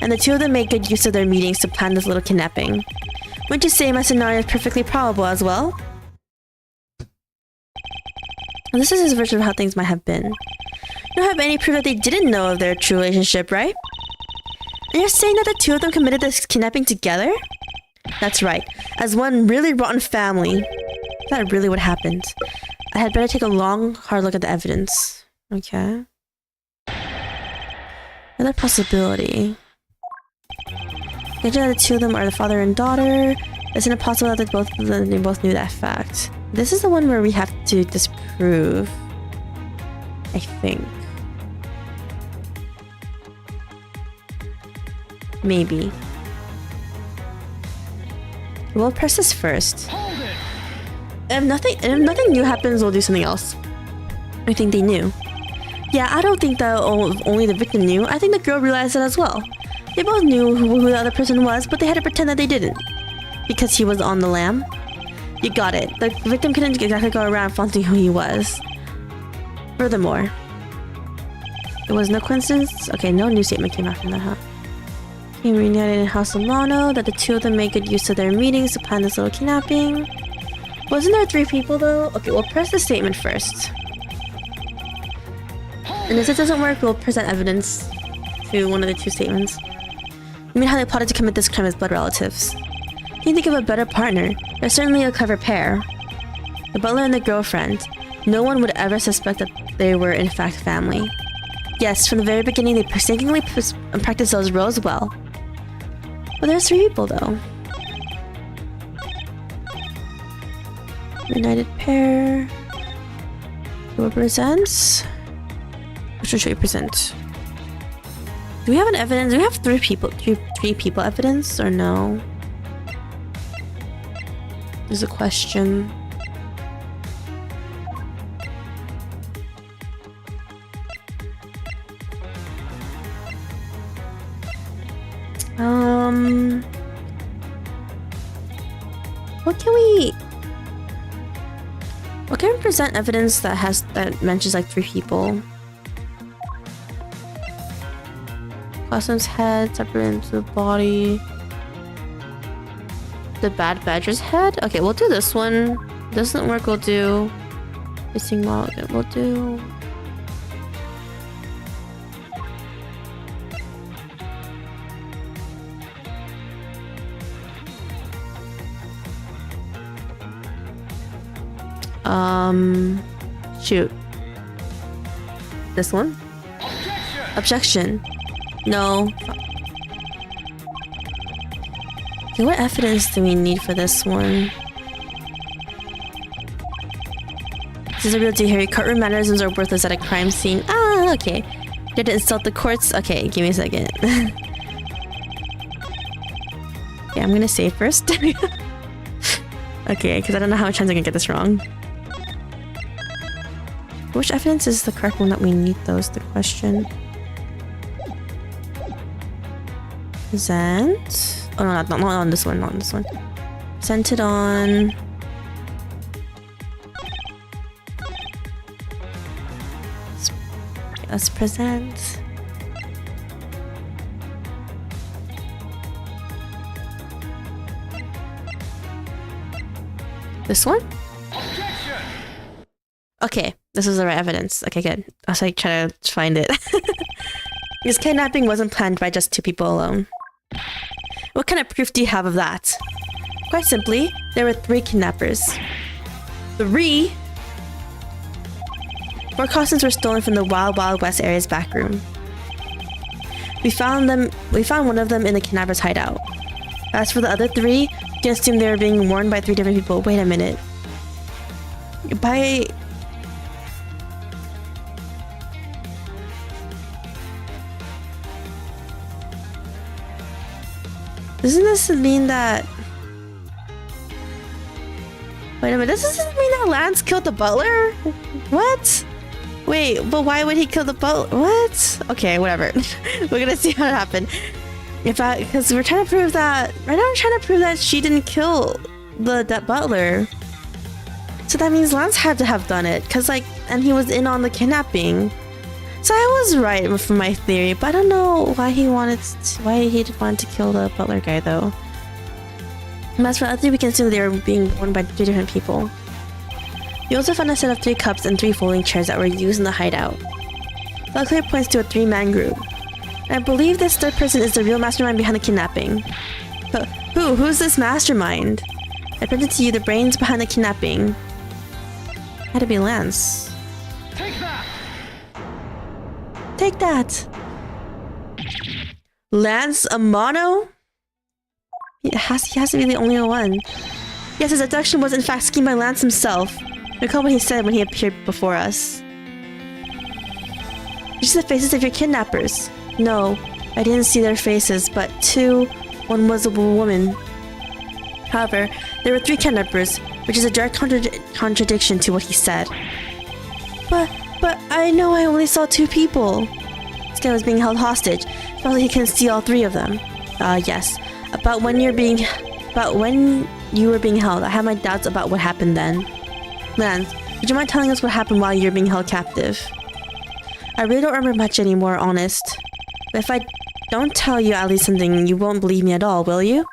Speaker 1: And the two of them made good use of their meetings to plan this little kidnapping. Wouldn't you say my scenario is perfectly probable as well? And this is his version of how things might have been. You don't have any proof that they didn't know of their true relationship, right? And you're saying that the two of them committed this kidnapping together? That's right. As one really rotten family. Is that really what happened? I had better take a long, hard look at the evidence. Okay. Another possibility. Imagine that the two of them are the father and daughter. Isn't it possible that they both knew that fact? This is the one where we have to disprove. I think. Maybe. We'll press this first. If nothing new happens, we'll do something else. I think they knew. Yeah, I don't think that only the victim knew. I think the girl realized it as well. They both knew who the other person was, but they had to pretend that they didn't. Because he was on the lam. You got it. The victim couldn't exactly go around flaunting who he was. Furthermore, it was no coincidence. Okay, no new statement came out from that, huh? Came reunited in House of Mono, that the two of them made good use of their meetings to plan this little kidnapping. Wasn't there 3 people though? Okay, we'll press the statement first. And if it doesn't work, we'll present evidence to one of the 2 statements. I mean how they plotted to commit this crime as blood relatives. Can you think of a better partner? They're certainly a clever pair. The butler and the girlfriend. No one would ever suspect that they were in fact family. Yes, from the very beginning they painstakingly practiced those roles well. But there's 3 people though. United pair. Who represents? Which one should we present? Do we have an evidence? Do we have 3 people evidence or no? There's a question. What can we present evidence that mentions like 3 people? Possum's head separate into the body. The bad badger's head? Okay, we'll do this one. Doesn't work, we'll do missing model. Okay, we'll do shoot. This one? Objection. No. Okay, what evidence do we need for this one? This is a real deal here. Courtroom mannerisms are worthless at a crime scene. Ah, okay. You had to insult the courts? Okay, give me a second. Yeah, I'm gonna save first. Okay, because I don't know how many times I can get this wrong. Which evidence is the correct one that we need, though, is the question. Present. Oh, no, not on this one, not on this one. Sent it on... Let's present. This one? Okay, this is the right evidence. Okay, good. I was like trying to find it. This kidnapping wasn't planned by just 2 people alone. What kind of proof do you have of that? Quite simply, there were 3 kidnappers. 3? 4 costumes were stolen from the Wild Wild West area's back room. We found one of them in the kidnapper's hideout. As for the other 3, you can assume they were being worn by 3 different people. Wait a minute. Doesn't this mean that... Wait a minute, does this mean that Lance killed the butler? What? Wait, but why would he kill the butler? What? Okay, whatever. We're gonna see how it happened. Because we're trying to prove that... Right now I'm trying to prove that she didn't kill that butler. So that means Lance had to have done it. Because, like, and he was in on the kidnapping. So I was right for my theory, but I don't know why he wanted to kill the butler guy, though. And as for the other 3, we can assume they were being worn by 3 different people. We also found a set of 3 cups and 3 folding chairs that were used in the hideout. That clearly points to a 3-man group. And I believe this 3rd person is the real mastermind behind the kidnapping. But who's this mastermind? I printed to you the brains behind the kidnapping. Had to be Lance. Take that! Lance Amano? He has to be the only one. Yes, his abduction was in fact schemed by Lance himself. Recall what he said when he appeared before us. You see the faces of your kidnappers? No, I didn't see their faces, but 2, one was a woman. However, there were 3 kidnappers, which is a direct contradiction to what he said. But I know I only saw 2 people. This guy was being held hostage. Probably he can see all 3 of them. Yes. About when you were being held, I have my doubts about what happened then. Lance, would you mind telling us what happened while you were being held captive? I really don't remember much anymore, honest. But if I don't tell you at least something, you won't believe me at all, will you?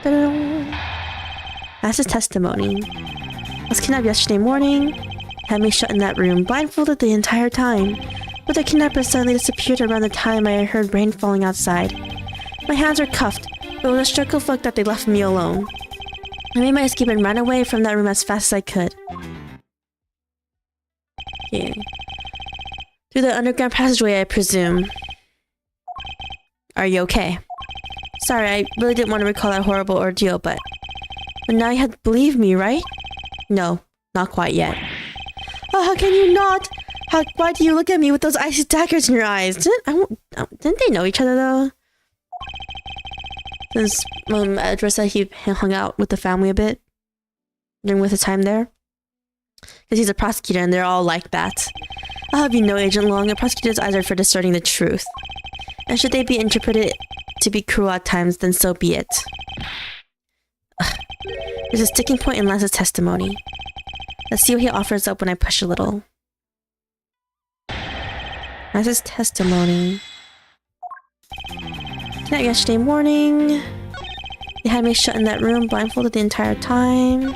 Speaker 1: That's his testimony. I was kidnapped yesterday morning. Had me shut in that room, blindfolded the entire time. But the kidnapper suddenly disappeared around the time I heard rain falling outside. My hands were cuffed, but with a stroke of luck that they left me alone. I made my escape and ran away from that room as fast as I could. Okay. Through the underground passageway, I presume. Are you okay? Sorry, I really didn't want to recall that horrible ordeal, but now you have to believe me, right? No, not quite yet. Oh, how can you not? Why do you look at me with those icy daggers in your eyes? Didn't they know each other, though? Since Edgeworth said he hung out with the family a bit during his time there. Because he's a prosecutor and they're all like that. I'll have you know, Agent Long, a prosecutor's eyes are for discerning the truth. And should they be interpreted to be cruel at times, then so be it. Ugh. There's a sticking point in Lance's testimony. Let's see what he offers up when I push a little. Lance's testimony. Kidnapped yesterday morning. They had me shut in that room, blindfolded the entire time.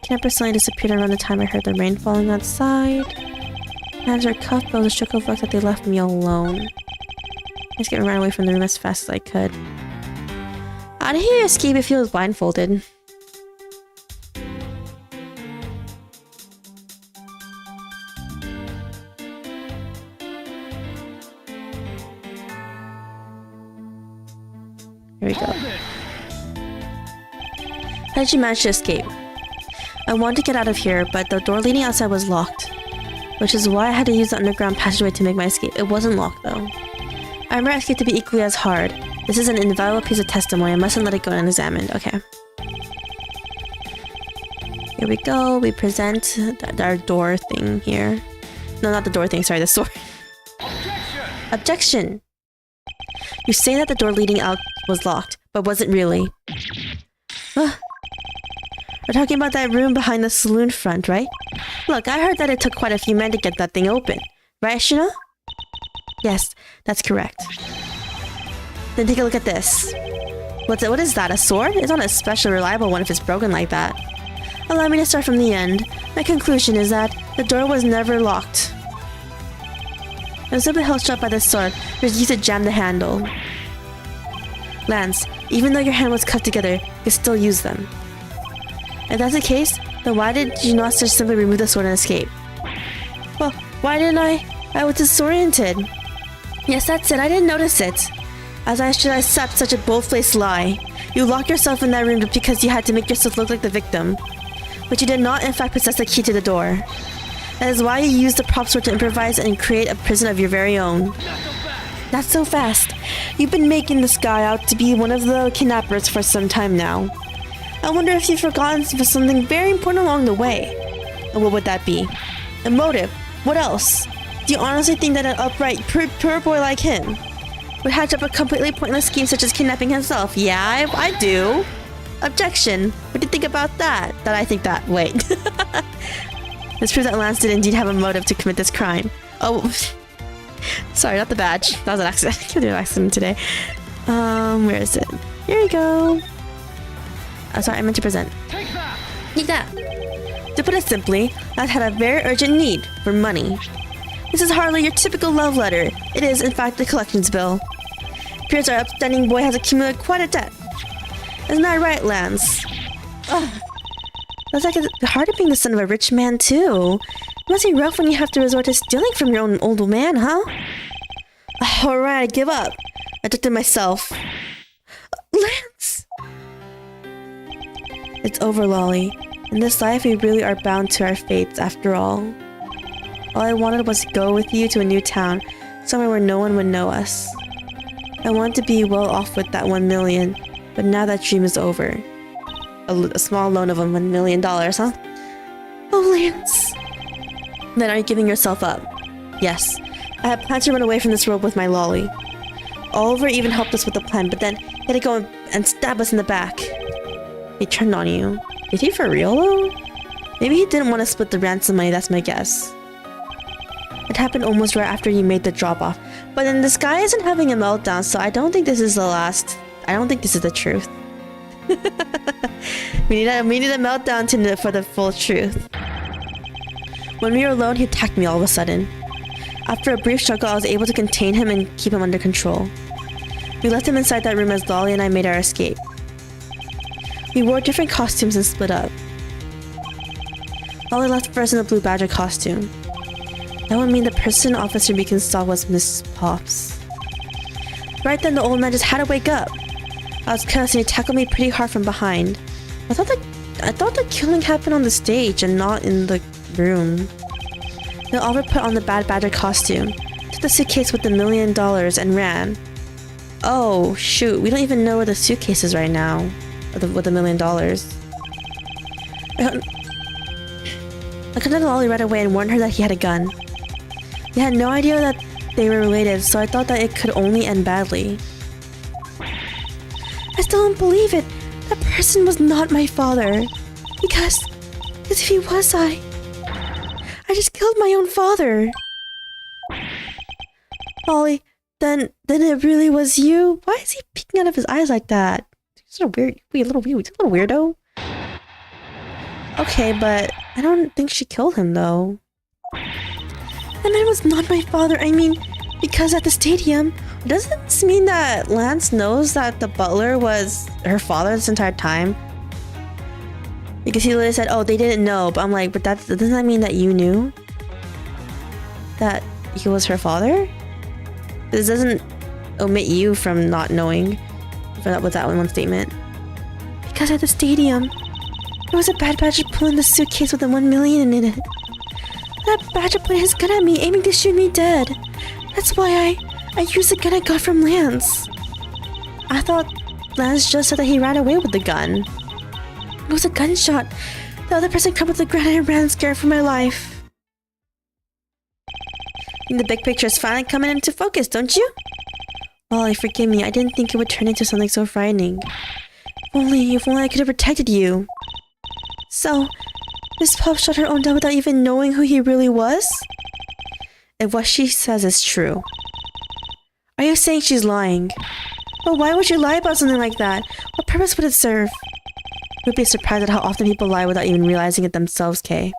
Speaker 1: Kidnapper suddenly disappeared around the time I heard the rain falling outside. Hands were cuffed, but it was a stroke of luck that they left me alone. I just ran away from the room as fast as I could. How did he escape if he was blindfolded? Here we go. How did you manage to escape? I wanted to get out of here, but the door leading outside was locked, which is why I had to use the underground passageway to make my escape. It wasn't locked, though. I remember escape to be equally as hard. This is an invaluable piece of testimony. I mustn't let it go unexamined. Okay. Here we go. We present our door thing here. No, not the door thing. Sorry, the sword. Objection! You say that the door leading out was locked, but wasn't really. We're talking about that room behind the saloon front, right? Look, I heard that it took quite a few men to get that thing open. Right, Shuna? Yes, that's correct. Then take a look at this. What is that, a sword? It's not a special reliable one if it's broken like that. Allow me to start from the end. My conclusion is that the door was never locked. It was simply held shut by the sword, which was used to jam the handle. Lance, even though your hand was cuffed together, you could still use them. If that's the case, then why did you not just simply remove the sword and escape? Well, why didn't I? I was disoriented. Yes, that's it. I didn't notice it. As I should accept such a bold-faced lie. You locked yourself in that room because you had to make yourself look like the victim. But you did not in fact possess the key to the door. That is why you used the prop sword to improvise and create a prison of your very own. Not so fast. You've been making this guy out to be one of the kidnappers for some time now. I wonder if you've forgotten something very important along the way. And what would that be? A motive. What else? Do you honestly think that an upright, pure boy like him would hatch up a completely pointless scheme such as kidnapping himself? Yeah, I do. Objection. What do you think about that? That I think that. Wait. This proves that Lance did indeed have a motive to commit this crime. Oh, sorry, not the badge. That was an accident. I can't do an accident today. Where is it? Here you go. Oh, sorry, I meant to present. Take that. To put it simply, Lance had a very urgent need for money. This is hardly your typical love letter. It is, in fact, a collections bill. It appears our upstanding boy has accumulated quite a debt. Isn't that right, Lance? Ugh. That's like it's hard being the son of a rich man, too. It must be rough when you have to resort to stealing from your own old man, huh? Alright, I give up. I took to myself. Lance! It's over, Lolly. In this life, we really are bound to our fates, after all. All I wanted was to go with you to a new town, somewhere where no one would know us. I wanted to be well off with that 1 million, but now that dream is over. A small loan of $1 million, huh? Oh, Lance. Then are you giving yourself up? Yes. I had planned to run away from this world with my Lolly. Oliver even helped us with the plan, but then he had to go and stab us in the back. He turned on you. Did he for real, though? Maybe he didn't want to split the ransom money, that's my guess. It happened almost right after you made the drop-off. But then this guy isn't having a meltdown, so I don't think this is the last... I don't think this is the truth. we need a meltdown for the full truth. When we were alone, he attacked me all of a sudden. After a brief struggle, I was able to contain him and keep him under control. We left him inside that room as Lolly and I made our escape. We wore different costumes and split up. Lolly left first in the blue badger costume. That would mean the person Officer Beacon saw was Miss Pops. Right then, the old man just had to wake up. I was cursing, he tackled me pretty hard from behind. I thought the killing happened on the stage and not in the room. Then Oliver put on the bad badger costume, took the suitcase with the $1 million and ran. Oh shoot, we don't even know where the suitcase is right now, with the $1 million. I contacted Lolly right away and warned her that he had a gun. We had no idea that they were related, so I thought that it could only end badly. I still don't believe it. That person was not my father. Because if he was, I just killed my own father. Lolly, then it really was you? Why is he peeking out of his eyes like that? He's sort of weird, a little weirdo. Okay, but I don't think she killed him though. That man was not my father. I mean, because at the stadium, doesn't this mean that Lance knows that the butler was her father this entire time? Because he literally said, oh, they didn't know, but I'm like, but doesn't that mean that you knew that he was her father? This doesn't omit you from not knowing, Or that was that one statement. Because at the stadium, there was a bad badger pulling the suitcase with the 1 million in it. That badger pointed his gun at me, aiming to shoot me dead. That's why I used the gun I got from Lance. I thought Lance just said that he ran away with the gun. It was a gunshot. The other person crumbled to the ground and I ran scared for my life. The big picture is finally coming into focus, don't you? Ollie, forgive me. I didn't think it would turn into something so frightening. If only I could have protected you. So, Miss Pop shot her own dad without even knowing who he really was? If what she says is true. Are you saying she's lying? But why would you lie about something like that? What purpose would it serve? You'd be surprised at how often people lie without even realizing it themselves, Kay.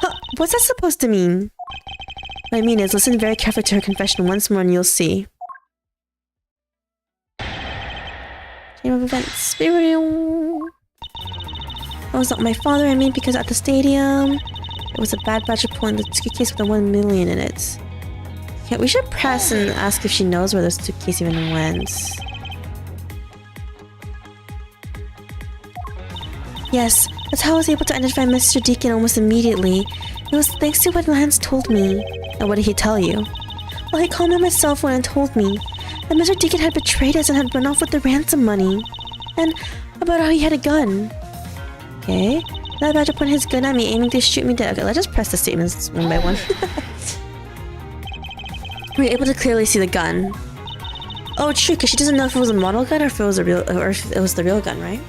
Speaker 1: Huh, what's that supposed to mean? What I mean is, listen very carefully to her confession once more and you'll see. Chain of events. It was not my father, I mean, because at the stadium, it was a bad badger pulling the suitcase with the 1 million in it. Okay, we should press and ask if she knows where the suitcase even went. Yes, that's how I was able to identify Mr. Deacon almost immediately. It was thanks to what Lance told me. And what did he tell you? Well, he called me on my cell phone and told me that Mr. Deacon had betrayed us and had run off with the ransom money. And about how he had a gun. Okay. That badger pointed his gun at me, aiming to shoot me dead. Okay, let's just press the statements one by one. We were able to clearly see the gun. Oh, true, because she doesn't know if it was a model gun or if it was the real gun, right?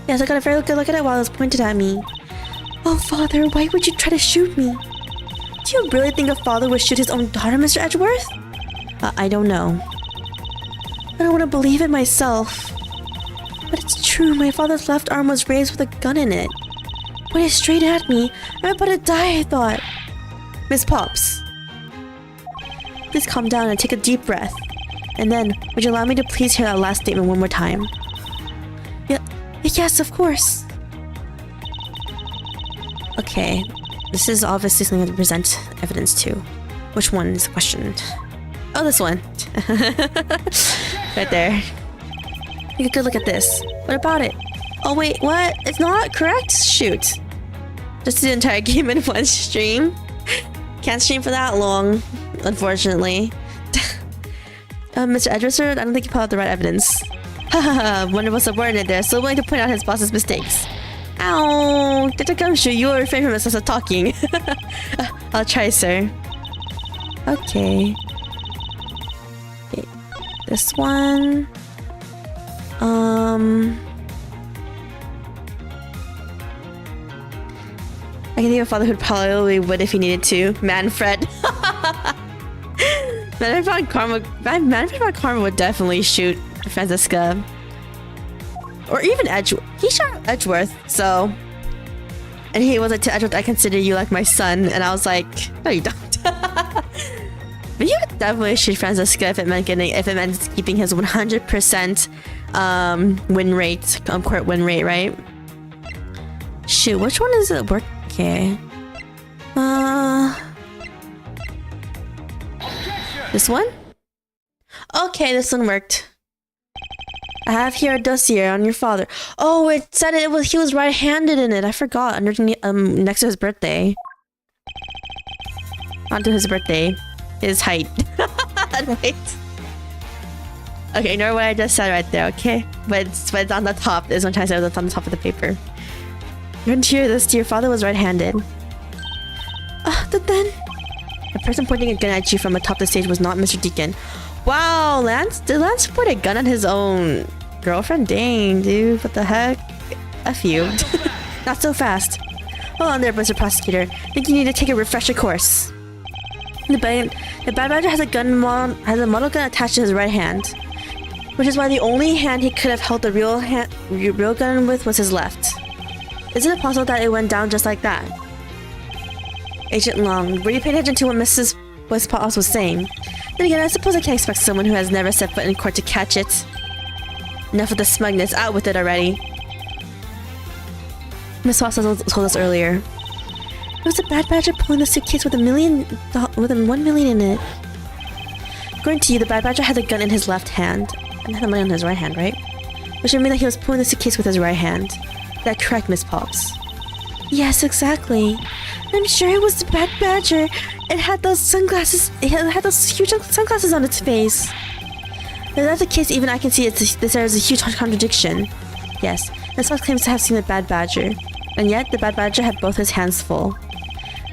Speaker 1: Yes, I got a very good look at it while it was pointed at me. Oh, Father, why would you try to shoot me? Do you really think a father would shoot his own daughter, Mr. Edgeworth? I don't know. I don't want to believe it myself. But it's true, my father's left arm was raised with a gun in it. Pointed straight at me. I'm about to die, I thought. Miss Pops. Please calm down and take a deep breath. And then, would you allow me to please hear that last statement one more time? Yes, of course. Okay, this is obviously something to present evidence to. Which one is the question? Oh, this one. Right there. Take a good look at this. What about it? Oh wait, what? It's not correct? Shoot. Just the entire game in one stream. Can't stream for that long, unfortunately. Mr. Edgeworth, I don't think you pulled out the right evidence. Haha, wonderful subordinate there, so willing to point out his boss's mistakes. Ow! Did I come shoot you or refrain from us talking? I'll try, sir. Okay. This one. I can think of fatherhood probably would if he needed to. Manfred. Manfred Karma would definitely shoot Franziska. Or even Edgeworth. He shot Edgeworth, so... And he was like, to Edgeworth, I consider you like my son. And I was like, no you don't. But he would definitely shoot Franziska if it meant keeping his 100% win rate, court win rate, right? Shoot, which one is it? Okay. This one? Okay, this one worked. I have here a dossier on your father. Oh, it said he was right-handed in it. I forgot. Underneath, next to his birthday. Onto his birthday. His height. Wait. Okay, ignore what I just said right there, okay? But it's on the top. Is what I'm trying to say. It's on the top of the paper. Your interior to your father was right-handed. But then... The person pointing a gun at you from atop the stage was not Mr. Deacon. Wow, did Lance point a gun at his own girlfriend? Dang, dude, what the heck? F you. Not so fast. Hold on there, Mr. Prosecutor. I think you need to take a refresher course. The bad badger has a model gun attached to his right hand, which is why the only hand he could have held the real gun with was his left. Isn't it possible that it went down just like that? Agent Long, were you paying attention to what Mrs. Westpotts was saying? Then again, I suppose I can't expect someone who has never set foot in court to catch it. Enough of the smugness, out with it already. Miss Watts told us earlier. It was a bad badger pulling the suitcase with 1 million in it. According to you, the bad badger had a gun in his left hand. And had the money in his right hand, right? which would mean that he was pulling the suitcase with his right hand. Is that correct, Miss Pops? Yes, exactly. I'm sure it was the Bad Badger. It had those sunglasses. It had those huge sunglasses on its face. If that's the case, even I can see there is a huge contradiction. Yes, Miss Pops claims to have seen the Bad Badger, and yet the Bad Badger had both his hands full.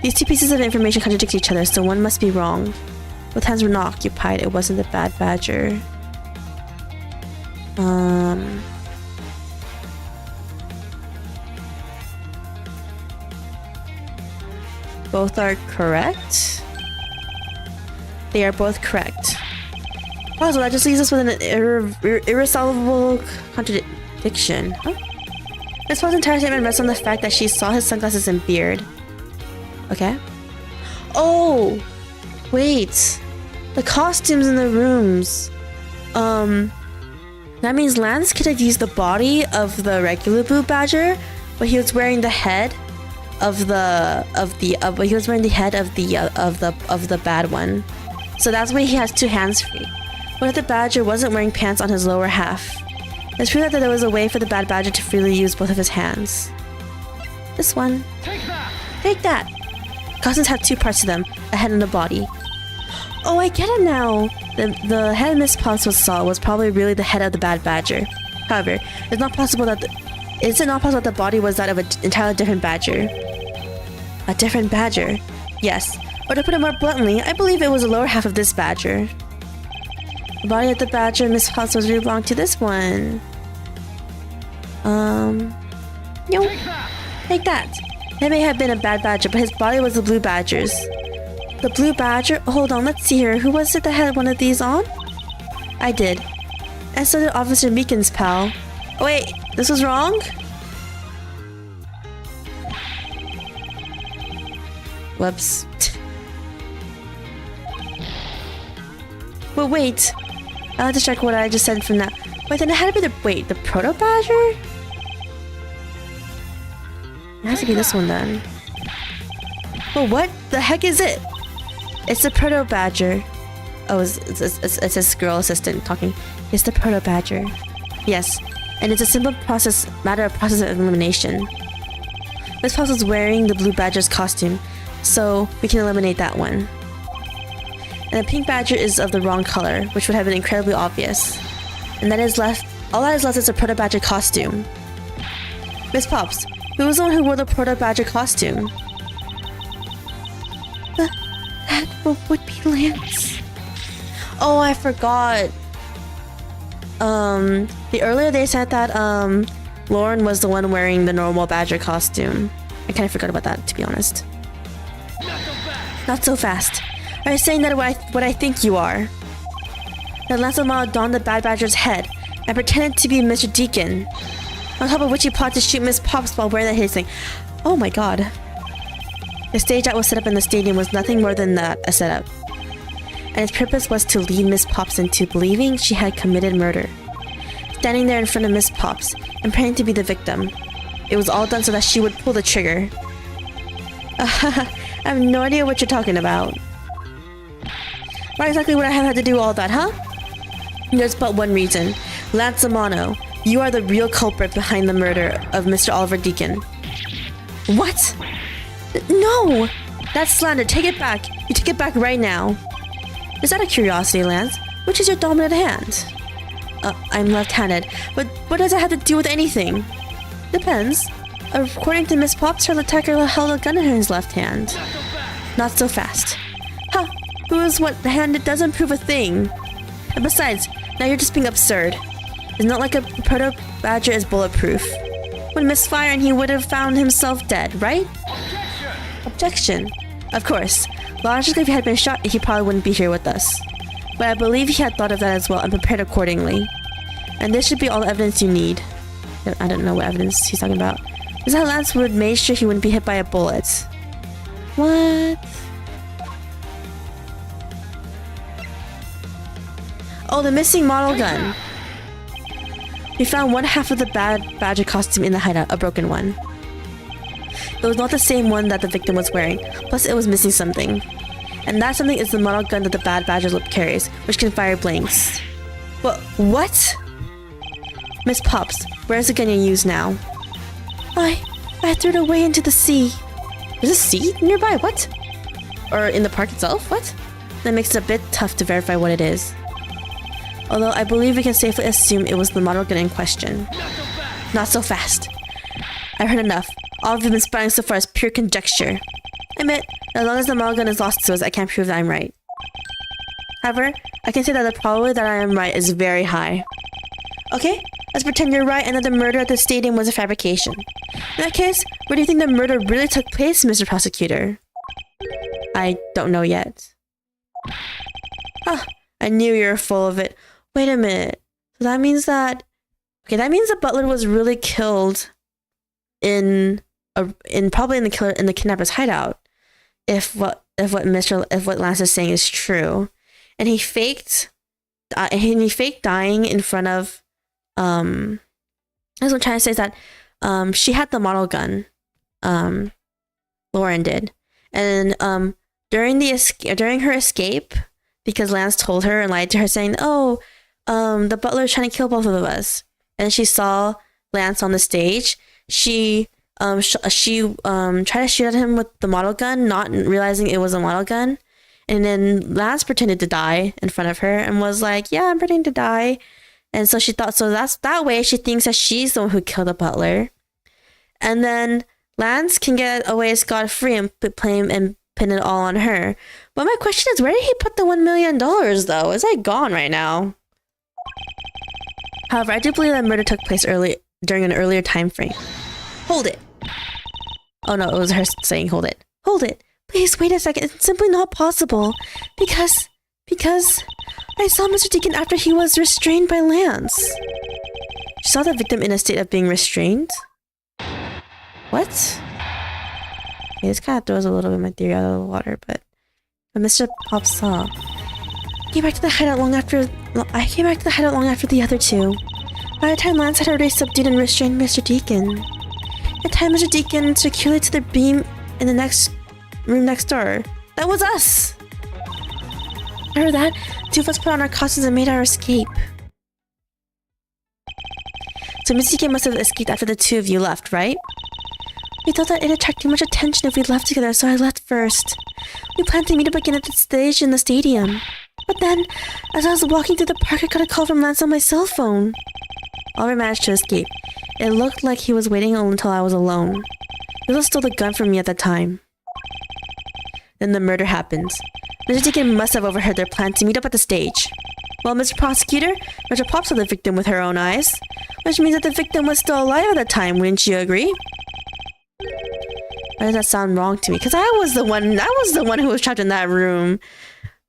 Speaker 1: These two pieces of information contradict each other, so one must be wrong. Both hands were not occupied. It wasn't the Bad Badger. Both are correct. They are both correct. Also, that just leaves us with an irresolvable contradiction. Huh? Miss Paul's entire statement rests on the fact that she saw his sunglasses and beard. Okay. Oh! Wait. The costumes in the rooms. That means Lance could have used the body of the regular Blue Badger, but he was wearing the head of the bad one. So that's why he has two hands free. What if the Badger wasn't wearing pants on his lower half? It's true that there was a way for the Bad Badger to freely use both of his hands. This one. Take that! Costumes have two parts to them, a head and a body. Oh, I get it now! The head Miss Pops saw was probably really the head of the Bad Badger. However, is it not possible that the body was that of an entirely different badger? A different badger? Yes. Or to put it more bluntly, I believe it was the lower half of this badger. The body of the badger Miss Pops was really belonged to this one. Yo. Take that! It may have been a bad badger, but his body was the Blue Badger's. The Blue Badger? Hold on, let's see here. Who was it that had one of these on? I did. And so did Officer Meekin's pal. Oh wait, this was wrong? Whoops. But wait. I'll have to check what I just said from that. Wait, then it had to be the Proto Badger? It has to be this one then. Well, what the heck is it? It's the Proto Badger. Oh, it's this girl assistant talking. It's the Proto Badger. Yes, and it's a simple matter of process of elimination. Miss Pops was wearing the Blue Badger's costume, so we can eliminate that one. And the Pink Badger is of the wrong color, which would have been incredibly obvious. And all that is left is a Proto Badger costume. Miss Pops, who was the one who wore the Proto Badger costume? That would be Lance. Oh, I forgot. Earlier they said that Lauren was the one wearing the normal Badger costume. I kind of forgot about that, to be honest. Not so fast. Are you saying that what I think you are? That Lance O'Mara donned the Bad Badger's head and pretended to be Mr. Deacon, on top of which he plotted to shoot Miss Pops while wearing that his thing. Oh my god. The stage that was set up in the stadium was nothing more than that, a setup. And its purpose was to lead Miss Pops into believing she had committed murder. Standing there in front of Miss Pops and praying to be the victim. It was all done so that she would pull the trigger. I have no idea what you're talking about. Why exactly would I have had to do all that, huh? There's but one reason. Lance Amano, you are the real culprit behind the murder of Mr. Oliver Deacon. What? No! That's slander. Take it back. You take it back right now. Just out of curiosity, Lance, which is your dominant hand? I'm left-handed, but what does it have to do with anything? Depends. According to Miss Pops, her attacker held a gun in his left hand. Not so fast. Huh, who is what hand? It doesn't prove a thing. And besides, now you're just being absurd. It's not like a Proto Badger is bulletproof. Would misfire and he would have found himself dead, right? Objection. Of course. Logically, if he had been shot, he probably wouldn't be here with us. But I believe he had thought of that as well and prepared accordingly. And this should be all the evidence you need. I don't know what evidence he's talking about. This is how Lance would make sure he wouldn't be hit by a bullet. What? Oh, the missing model gun. We found one half of the Bad Badger costume in the hideout, a broken one. It was not the same one that the victim was wearing, plus it was missing something. And that something is the model gun that the Bad Badger carries, which can fire blanks. But what? Miss Pops, where's the gun you use now? I threw it away into the sea. There's a sea nearby? What? Or in the park itself? What? That makes it a bit tough to verify what it is. Although I believe we can safely assume it was the model gun in question. Not so fast. I've heard enough. All of you've been spouting so far is pure conjecture. I admit, as long as the model gun is lost to us, I can't prove that I'm right. However, I can say that the probability that I am right is very high. Okay, let's pretend you're right and that the murder at the stadium was a fabrication. In that case, where do you think the murder really took place, Mr. Prosecutor? I don't know yet. Ah, I knew you were full of it. Wait a minute. So that means that... Okay, that means the butler was really killed in the kidnapper's hideout. If what Lance is saying is true, and he faked dying in front of that's what I'm trying to say is that she had the model gun, Lauren did, and during her escape, because Lance told her and lied to her saying, oh, the butler is trying to kill both of us, and she saw Lance on the stage, she tried to shoot at him with the model gun, not realizing it was a model gun. And then Lance pretended to die in front of her and was like, yeah, I'm pretending to die. And so she thought, so that's that way she thinks that she's the one who killed the butler. And then Lance can get away scot-free and pin it all on her. But my question is, where did he put the $1 million though? Is that gone right now? However, I do believe that murder took place during an earlier time frame. Hold it. Oh no, it was her saying hold it. Hold it. Please wait a second. It's simply not possible. Because I saw Mr. Deacon after he was restrained by Lance. She saw the victim in a state of being restrained? What? Okay, this kind of throws a little bit of my theory out of the water, but Mr. Pop saw. I came back to the hideout long after the other two. By the time Lance had already subdued and restrained Mr. Deacon. By the time Mr. Deacon circulated to the beam in the next room next door. That was us! I heard that. Two of us put on our costumes and made our escape. So Mr. Deacon must have escaped after the two of you left, right? We thought that it'd attract too much attention if we left together, so I left first. We planned to meet up again at the stage in the stadium. But then, as I was walking through the park, I got a call from Lance on my cell phone. Oliver managed to escape. It looked like he was waiting until I was alone. He also stole the gun from me at the time. Then the murder happens. Mr. Deacon must have overheard their plan to meet up at the stage. Well, Mr. Prosecutor, Mr. Pop saw the victim with her own eyes, which means that the victim was still alive at the time, wouldn't you agree? Why does that sound wrong to me? Because I was the one who was trapped in that room.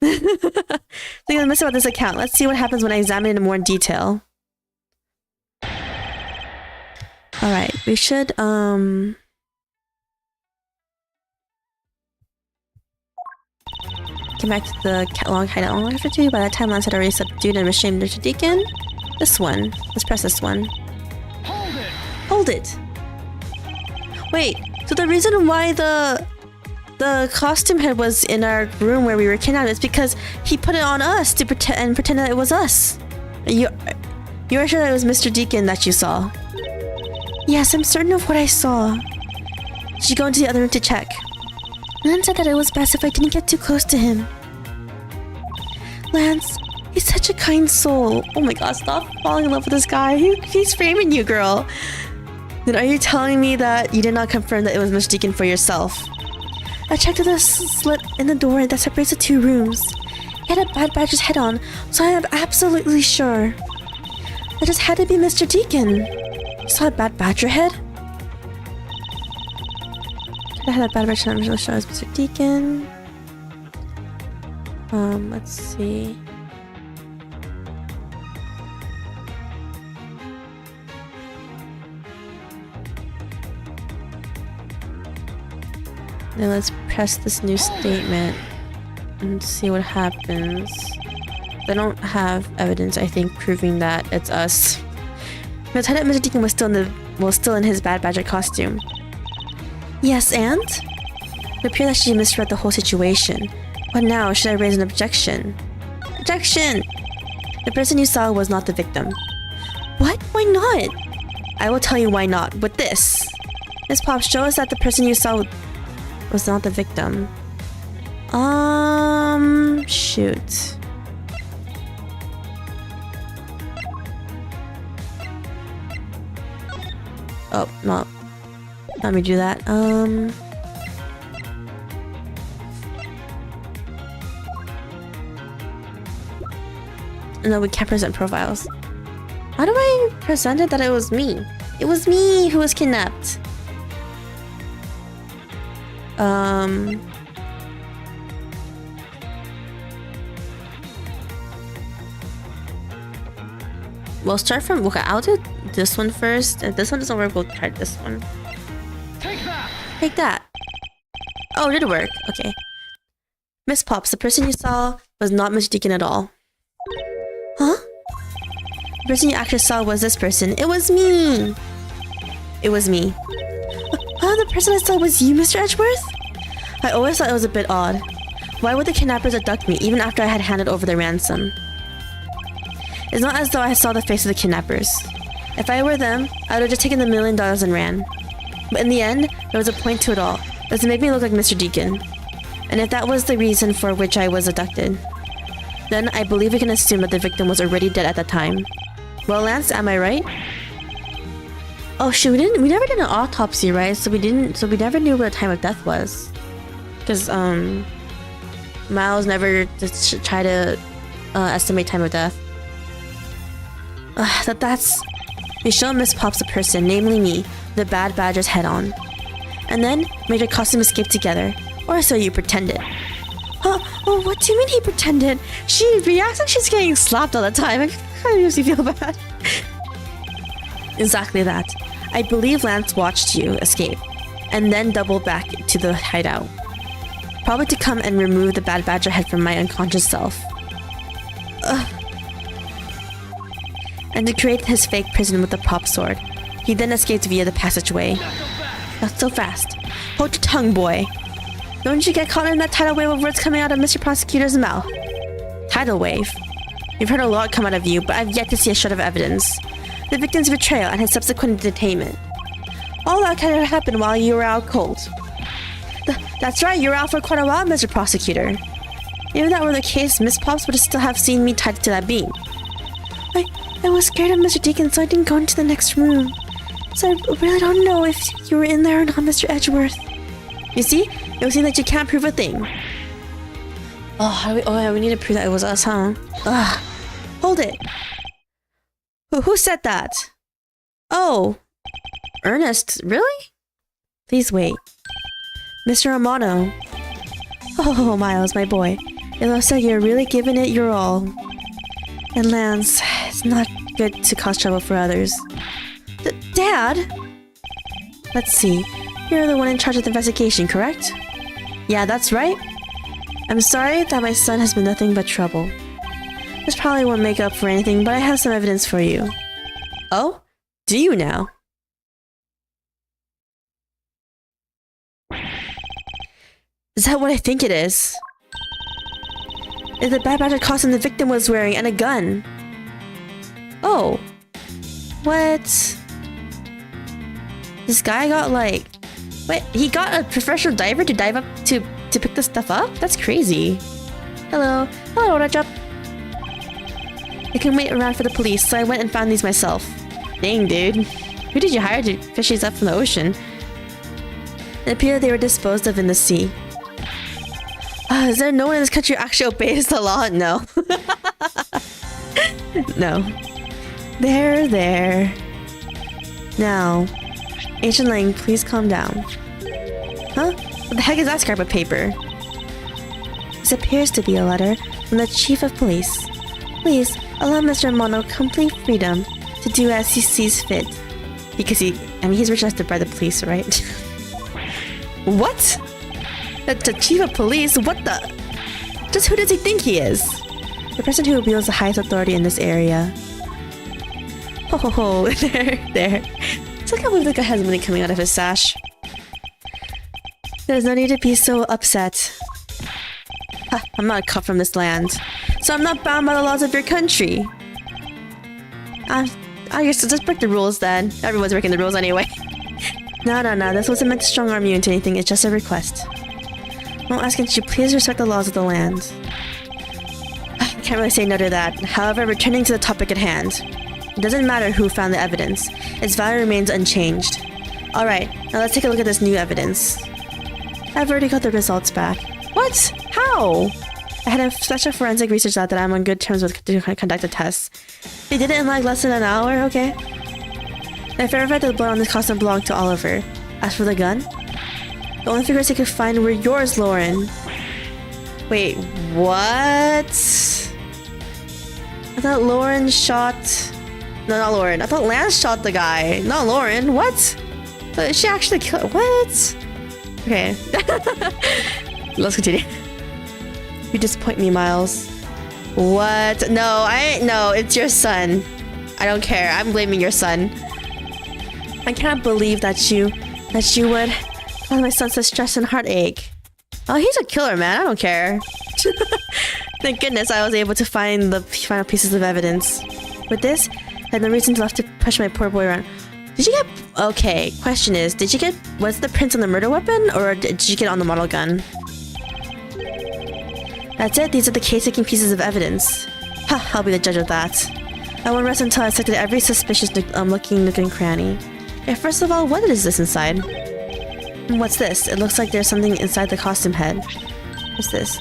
Speaker 1: Think I missed about this account. Let's see what happens when I examine it in more detail. Alright, we should, came back to the long hideout long after two. By that time, Lance had already subdued and restrained Mr. Deacon. This one. Let's press this one. Hold it! Wait, so the reason why the costume head was in our room where we were kidnapped is because he put it on us to pretend that it was us. You are sure that it was Mr. Deacon that you saw? Yes, I'm certain of what I saw. Did you go into the other room to check? Lance said that it was best if I didn't get too close to him. Lance, he's such a kind soul. Oh my god, stop falling in love with this guy. He's framing you, girl. Then are you telling me that you did not confirm that it was Mr. Deacon for yourself? I checked the slit in the door that separates the two rooms. He had a Bad Badger's head on, so I am absolutely sure. That just had to be Mr. Deacon. You saw a Bad Badger head? I had a Bad Badger head. I'm really sure it was Mr. Deacon. Let's see. Then let's press this new statement and see what happens. They don't have evidence, I think, proving that it's us. By the time that Mr. Deacon was still in his Bad Badger costume. Yes, and? It appeared that she misread the whole situation. What now? Should I raise an objection? Objection! The person you saw was not the victim. What? Why not? I will tell you why not. With this. Miss Pops, show us that the person you saw was not the victim. Shoot. Oh, no. Let me do that. No, we can't present profiles. How do I present it that it was me? It was me who was kidnapped. We'll start from... Okay, I'll do this one first. If this one doesn't work, we'll try this one.
Speaker 2: Take that!
Speaker 1: Take that. Oh, it did work. Okay. Miss Pops, the person you saw was not Miss Deacon at all. Huh? The person you actually saw was this person. It was me! It was me. Oh, the person I saw was you, Mr. Edgeworth? I always thought it was a bit odd. Why would the kidnappers abduct me even after I had handed over the ransom? It's not as though I saw the face of the kidnappers. If I were them, I would have just taken the $1 million and ran. But in the end, there was a point to it all. It was to make me look like Mr. Deacon. And if that was the reason for which I was abducted, then I believe we can assume that the victim was already dead at the time. Well, Lance, am I right? Oh shoot, we never did an autopsy, right? So we never knew what the time of death was. Because, Miles never just tried to estimate time of death. That's... We show Miss Pops a person, namely me, the bad badger's head on. And then made her costume escape together. Or so you pretended. Oh, what do you mean he pretended? She reacts like she's getting slapped all the time. It kind of makes me feel bad. Exactly that. I believe Lance watched you escape, and then doubled back to the hideout. Probably to come and remove the bad badger head from my unconscious self. And to create his fake prison with the prop sword. He then escaped via the passageway. Not so fast. Hold your tongue, boy. Don't you get caught in that tidal wave of words coming out of Mr. Prosecutor's mouth. Tidal wave? You've heard a lot come out of you, but I've yet to see a shred of evidence. The victim's betrayal and his subsequent detainment. All that kind of happened while you were out cold. That's right, you were out for quite a while, Mr. Prosecutor. If that were the case, Miss Pops would still have seen me tied to that beam. I was scared of Mr. Deacon, so I didn't go into the next room. So I really don't know if you were in there or not, Mr. Edgeworth. You see? It would seem like you can't prove a thing. Oh, we need to prove that it was us, huh? Ugh. Hold it. Who said that? Oh. Ernest, really? Please wait. Mr. Romano. Oh, Miles, my boy. It looks like you're really giving it your all. And Lance, it's not good to cause trouble for others. Dad? Let's see. You're the one in charge of the investigation, correct? Yeah, that's right. I'm sorry that my son has been nothing but trouble. This probably won't make up for anything, but I have some evidence for you. Oh? Do you now? Is that what I think it is? It's the bad badger costume the victim was wearing and a gun. Oh. What? This guy got like... Wait, he got a professional diver to dive up to pick this stuff up? That's crazy. Hello. Hello, Rajab. I couldn't wait around for the police, so I went and found these myself. Dang, dude. Who did you hire to fish these up from the ocean? It appeared they were disposed of in the sea. Is there no one in this country who actually obeys the law? No. No. There. Now, Ancient Lang, please calm down. Huh? What the heck is that scrap of paper? This appears to be a letter from the Chief of Police. Please, allow Mr. Mono complete freedom to do as he sees fit. Because he's rich enough to bribe the police, right? What? The Chief of Police? What the? Just who does he think he is? The person who wields the highest authority in this area. Oh, there. It's like I believe the guy has money coming out of his sash. There's no need to be so upset. Ha, I'm not cut from this land, so I'm not bound by the laws of your country. Oh, you're so just break the rules then. Everyone's breaking the rules anyway. No, this wasn't meant to strong-arm you into anything. It's just a request. I'm asking that you please respect the laws of the land. I can't really say no to that. However, returning to the topic at hand. It doesn't matter who found the evidence. Its value remains unchanged. Alright, now let's take a look at this new evidence. I've already got the results back. What? How? I had a special forensic research lab that I'm on good terms with to conduct a test. They did it in like less than an hour? Okay. I verified that the blood on this costume belonged to Oliver. As for the gun, the only figures they could find were yours, Lauren. Wait, what? I thought Lauren shot... No, not Lauren. I thought Lance shot the guy. Not Lauren. What? But she actually killed... What? Okay. Let's continue. You disappoint me, Miles. What? No, No, it's your son. I don't care. I'm blaming your son. I can't believe that you would cause my son such stress and heartache. Oh, he's a killer, man. I don't care. Thank goodness I was able to find the final pieces of evidence. With this, I had no reason left to push my poor boy around. Did you get... Okay, question is, did you get... Was the prints on the murder weapon, or did you get on the model gun? That's it. These are the case-taking pieces of evidence. Ha, I'll be the judge of that. I won't rest until I've selected every suspicious looking nook and cranny. Okay, first of all, what is this inside? What's this? It looks like there's something inside the costume head. What's this?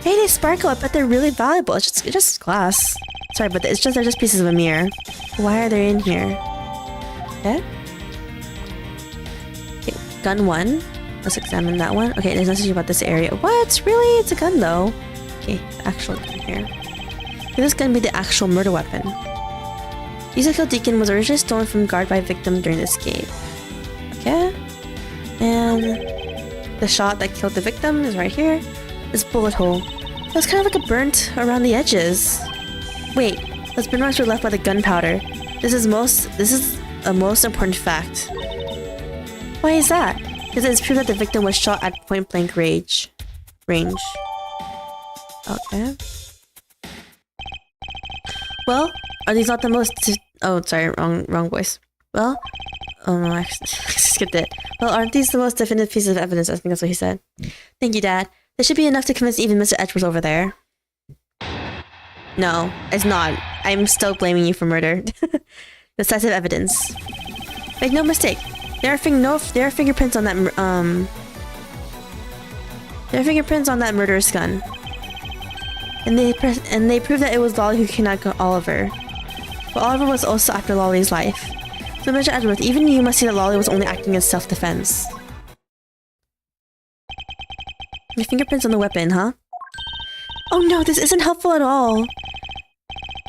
Speaker 1: Hey, they sparkle. I bet they're really valuable. It's just glass. Sorry, but they're just pieces of a mirror. Why are they in here? Okay. Okay, gun 1. Let's examine that one. Okay, there's nothing about this area. What? Really? It's a gun, though. Okay, actual gun here. Could this gun be the actual murder weapon? Ezekiel Deacon was originally stolen from guard by victim during the escape. Okay. And the shot that killed the victim is right here. This bullet hole. It's kind of like a burnt around the edges. Wait, those burn marks were left by the gunpowder. This is a most important fact. Why is that? Because it's proof that the victim was shot at point-blank range. Okay. Well, are these not the most... Oh, sorry, wrong voice. Well... Oh no, I skipped it. Well, aren't these the most definitive pieces of evidence? I think that's what he said. Thank you, Dad. This should be enough to convince even Mr. Edgeworth over there. No, it's not. I'm still blaming you for murder. Decisive evidence. Make no mistake. There are fingerprints on that murderous gun. And they prove that it was Lolly who kidnapped Oliver. But Oliver was also after Lolly's life. So Mr. Edgeworth, even you must see that Lolly was only acting in self-defense. Your fingerprints on the weapon, huh? Oh no, this isn't helpful at all.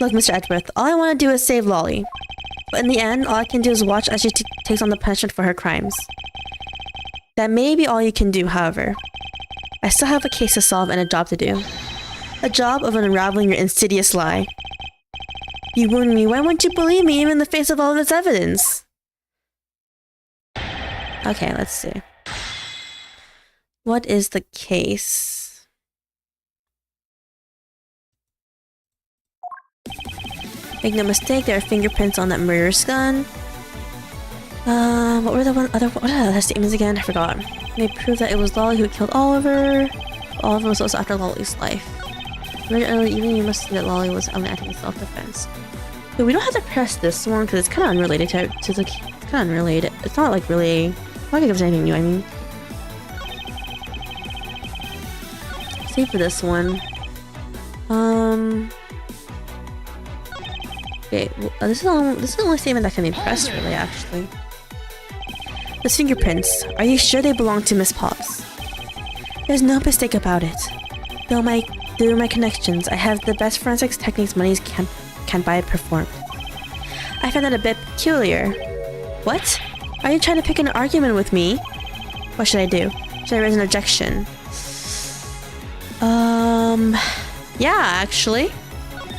Speaker 1: Look, Mr. Edgeworth, all I want to do is save Lolly. But in the end, all I can do is watch as she takes on the punishment for her crimes. That may be all you can do, however. I still have a case to solve and a job to do. A job of unraveling your insidious lie. You wound me, why won't you believe me even in the face of all of this evidence? Okay, let's see. What is the case? Make no mistake, there are fingerprints on that murderous gun. What were the other statements again? I forgot. They prove that it was Lolly who killed Oliver. Oliver was also after Lolly's life. Even you must see that Lolly was only acting in self-defense. But we don't have to press this one because it's kind of unrelated to the... It's kind of unrelated. It's not like really... I'm not gonna give us anything new, I mean. Save for this one. Okay, well, this is the only statement that can be pressed, really, actually. Those fingerprints. Are you sure they belong to Miss Pops? There's no mistake about it. Through my connections, I have the best forensics techniques money can buy performed. I find that a bit peculiar. What? Are you trying to pick an argument with me? What should I do? Should I raise an objection? Yeah, actually.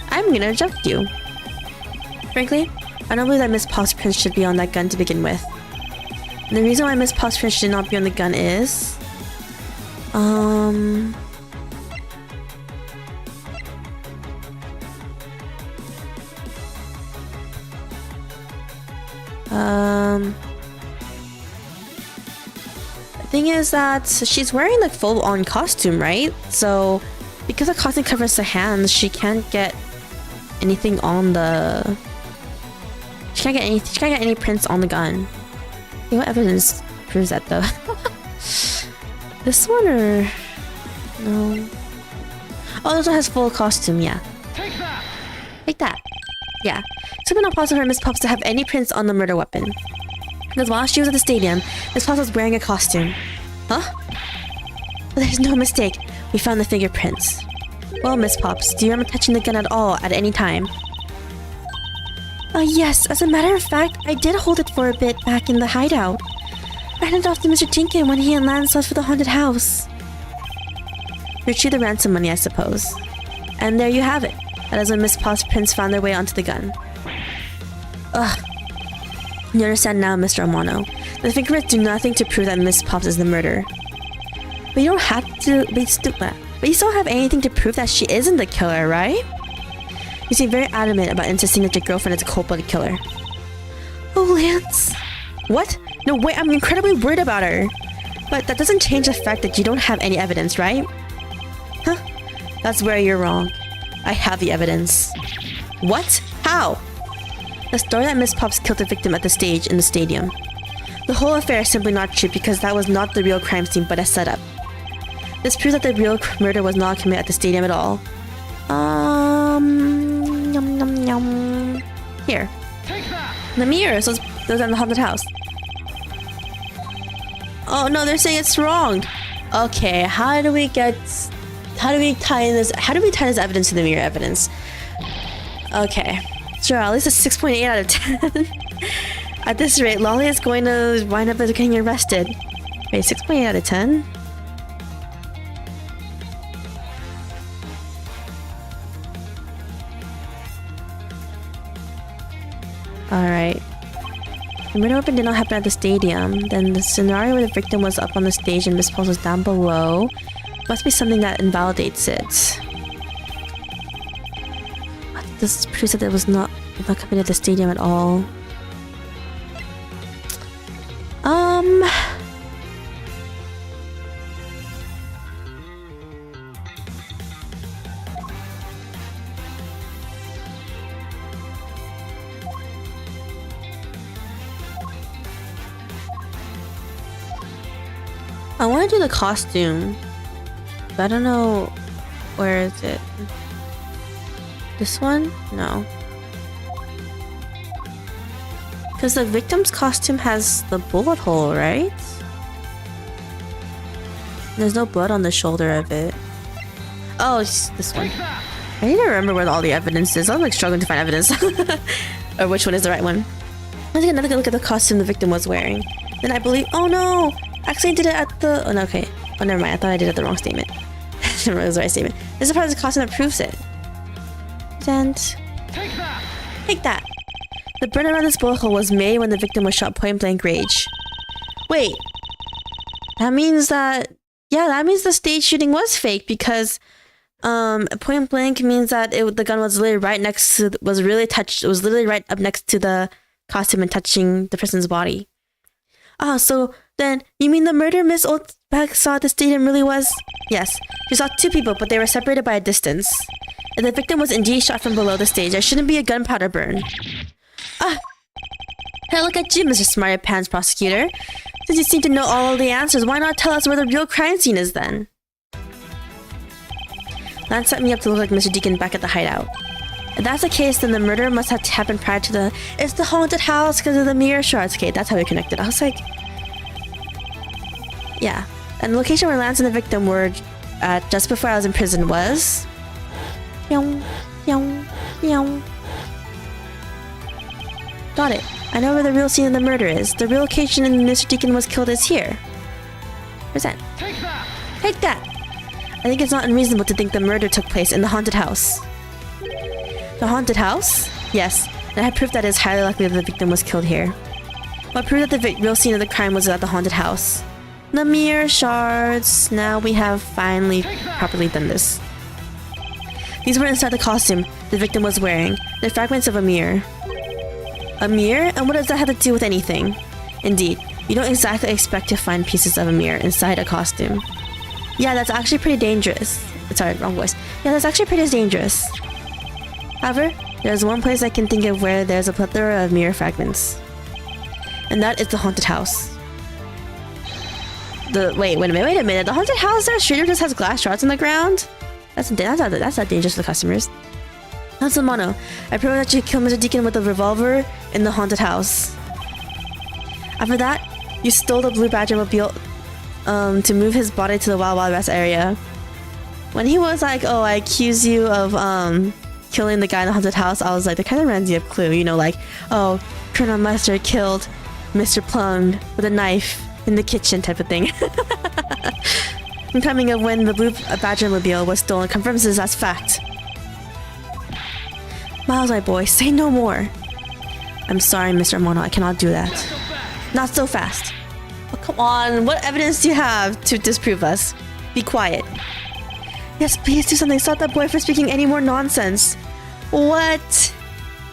Speaker 1: I'm gonna object you. Frankly, I don't believe that Miss Pops' prints should be on that gun to begin with. And the reason why Miss Pops' prints should not be on the gun is... The thing is that she's wearing the full-on costume, right? So because the costume covers the hands, she can't get anything on the... She can't get any prints on the gun. Okay, what evidence proves that though? This one or... No. Oh, this one has full costume, yeah.
Speaker 2: Take that!
Speaker 1: Like that. Yeah. So we're not possible for Miss Pops to have any prints on the murder weapon. Because while she was at the stadium, Miss Pops was wearing a costume. Huh? But there's no mistake. We found the fingerprints. Well, Miss Pops, do you remember touching the gun at all at any time? Yes. As a matter of fact, I did hold it for a bit back in the hideout. I handed it off to Mr. Tinkin when he and Lance left for the haunted house. Retrieve the ransom money, I suppose. And there you have it. That is when Miss Pops' prints found their way onto the gun. Ugh. You understand now, Mr. Amano. The fingerprints do nothing to prove that Miss Pops is the murderer. But you don't have to be stupid. But you still have anything to prove that she isn't the killer, right? You seem very adamant about insisting that your girlfriend is a cold-blooded killer. Oh, Lance. What? No, wait, I'm incredibly worried about her. But that doesn't change the fact that you don't have any evidence, right? Huh? That's where you're wrong. I have the evidence. What? How? The story that Miss Pops killed the victim at the stage in the stadium. The whole affair is simply not true because that was not the real crime scene but a setup. This proves that the real murder was not committed at the stadium at all. Yum, yum, yum. Here. The mirrors, those are in the haunted house. Oh no, they're saying it's wrong. Okay, how do we tie this evidence to the mirror evidence? Okay. Sure, at least a 6.8 out of 10. At this rate, Lolly is going to wind up as getting arrested. Wait, 6.8 out of 10? Alright. The murder weapon did not happen at the stadium. Then the scenario where the victim was up on the stage and Miss Pulse was down below must be something that invalidates it. This proves that it was not committed at the stadium at all. I want to do the costume, but I don't know where is it. This one? No. Because the victim's costume has the bullet hole, right? There's no blood on the shoulder of it. Oh, it's this one. I need to remember where all the evidence is. I'm like struggling to find evidence. Or which one is the right one. Let's take another look at the costume the victim was wearing. Then I believe... Oh no! Actually, I did it at the... Oh, no, okay. Oh, never mind. I thought I did it at the wrong statement. Never mind, it was the right statement. This is part of the costume that proves it. And... Take that! The burn around this bullet hole was made when the victim was shot point blank range. Wait. That means that... Yeah, that means the stage shooting was fake because... point blank means that the gun was literally right next to... It was literally right up next to the costume and touching the person's body. Oh, so then you mean the murder Miss Oldback saw at the stadium really was? Yes. She saw two people, but they were separated by a distance. If the victim was indeed shot from below the stage, there shouldn't be a gunpowder burn. Ah! Hey, look at you, Mr. Smarty Pants Prosecutor. Since you seem to know all of the answers, why not tell us where the real crime scene is then? That set me up to look like Mr. Deacon back at the hideout. If that's the case, then the murder must have happened prior to the... It's the haunted house because of the mirror shards. Okay, that's how we connected. I was like... Yeah. And the location where Lance and the victim were at just before I was in prison was... Yong, yong, yong. Got it. I know where the real scene of the murder is. The real location in Mr. Deacon was killed is here. Where's that? Take that! I think it's not unreasonable to think the murder took place in the haunted house. The haunted house? Yes, and I have proof that it is highly likely that the victim was killed here. What proved that the real scene of the crime was at the haunted house? The mirror shards. Now we have finally properly done this. These were inside the costume the victim was wearing. They're fragments of a mirror. A mirror? And what does that have to do with anything? Indeed, you don't exactly expect to find pieces of a mirror inside a costume. Yeah, that's actually pretty dangerous. Sorry, wrong voice. Yeah, that's actually pretty dangerous. However, there's one place I can think of where there's a plethora of mirror fragments. And that is the haunted house. Wait a minute. The haunted house there, Streeter just has glass shards on the ground? That's not dangerous to the customers. That's a mono. I propose that you kill Mr. Deacon with a revolver in the haunted house. After that, you stole the blue badger mobile to move his body to the Wild Wild West area. When he was like, oh, I accuse you of killing the guy in the haunted house, I was like, that kind of reminds me of Clue, you know, like, oh, Colonel Mustard killed Mr. Plum with a knife in the kitchen type of thing. The timing of when the blue badger mobile was stolen confirms this as fact. Miles, my boy, say no more. I'm sorry, Mr. Mono, I cannot do that. Not so fast. Oh, come on, what evidence do you have to disprove us? Be quiet. Yes, please do something. Stop that boy from speaking any more nonsense. What?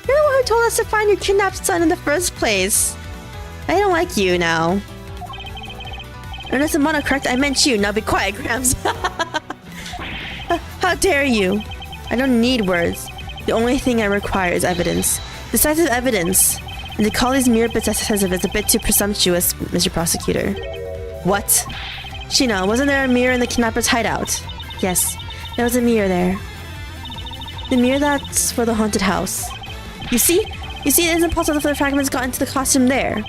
Speaker 1: You're the one who told us to find your kidnapped son in the first place. I don't like you now. Ernest and Mono, correct? I meant you. Now be quiet, Grams. How dare you? I don't need words. The only thing I require is evidence. Decisive evidence. And to call these mere bits as if it's a bit too presumptuous, Mr. Prosecutor. What? Sheena, wasn't there a mirror in the kidnapper's hideout? Yes, there was a mirror there. The mirror that's for the haunted house. You see? It isn't possible that the fragments got into the costume there.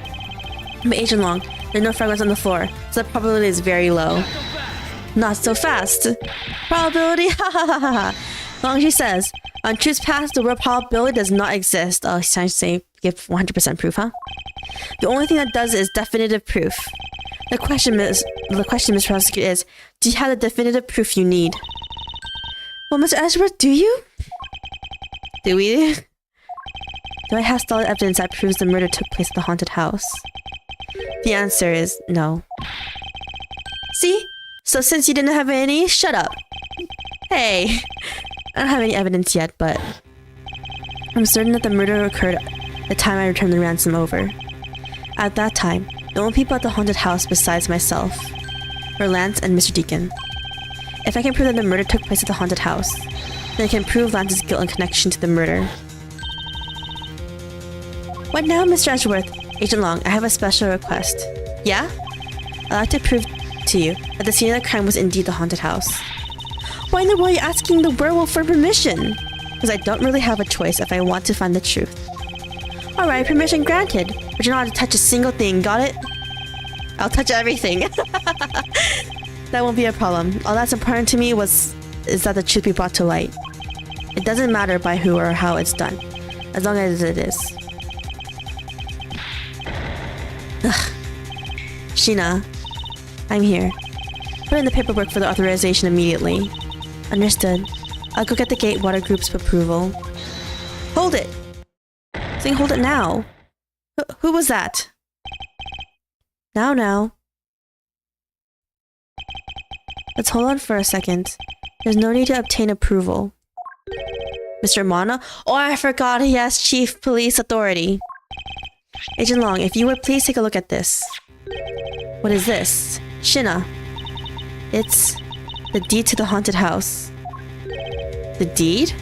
Speaker 1: But Agent Long, there are no fragments on the floor, so the probability is very low. Not so fast. Probability? Ha ha ha ha. Long she says, on truth's path, the word probability does not exist. Oh, he's trying to say give 100% proof, huh? The only thing that does is definitive proof. The question, Mr. Prosecutor, is, do you have the definitive proof you need? Well, Mr. Edgeworth, do you? Do we? Do I have solid evidence that proves the murder took place at the haunted house? The answer is no. See? So since you didn't have any, shut up. Hey. I don't have any evidence yet, but I'm certain that the murder occurred the time I returned the ransom over. At that time, the only people at the haunted house besides myself were Lance and Mr. Deacon. If I can prove that the murder took place at the haunted house, then I can prove Lance's guilt in connection to the murder. What now, Mr. Edgeworth? Agent Long, I have a special request. Yeah? I'd like to prove to you that the scene of the crime was indeed the haunted house. Why in the world are you asking the werewolf for permission? Because I don't really have a choice if I want to find the truth. Alright, permission granted, but you're not allowed to touch a single thing, got it? I'll touch everything. That won't be a problem. All that's important to me is that the truth be brought to light. It doesn't matter by who or how it's done, as long as it is. Ugh. Sheena, I'm here. Put in the paperwork for the authorization immediately. Understood. I'll go get the gate water group's approval. Hold it! Saying hold it now. Who was that? Now. Let's hold on for a second. There's no need to obtain approval. Mr. Mono? Oh, I forgot he has Chief Police Authority. Agent Long, if you would please take a look at this. What is this? Sheena. It's the deed to the haunted house. The deed?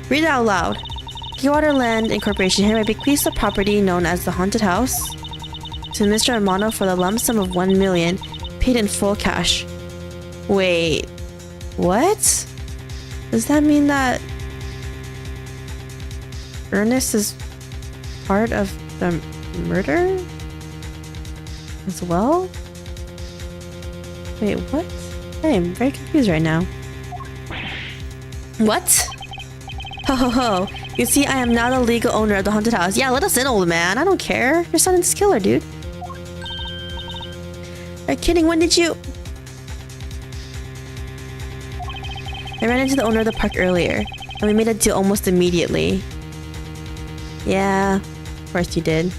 Speaker 1: Read it out loud. Gewater Land Incorporation hereby bequeaths the property known as the haunted house to Mr. Amano for the lump sum of 1 million, paid in full cash. Wait, what? Does that mean that Erroneous is part of the murder as well? Wait, what? I am very confused right now. What? Ho ho ho. You see, I am now the legal owner of the haunted house. Yeah, let us in, old man. I don't care. Your son is killer, dude. Are you kidding? When did you... I ran into the owner of the park earlier, and we made a deal almost immediately. Yeah, of course you did.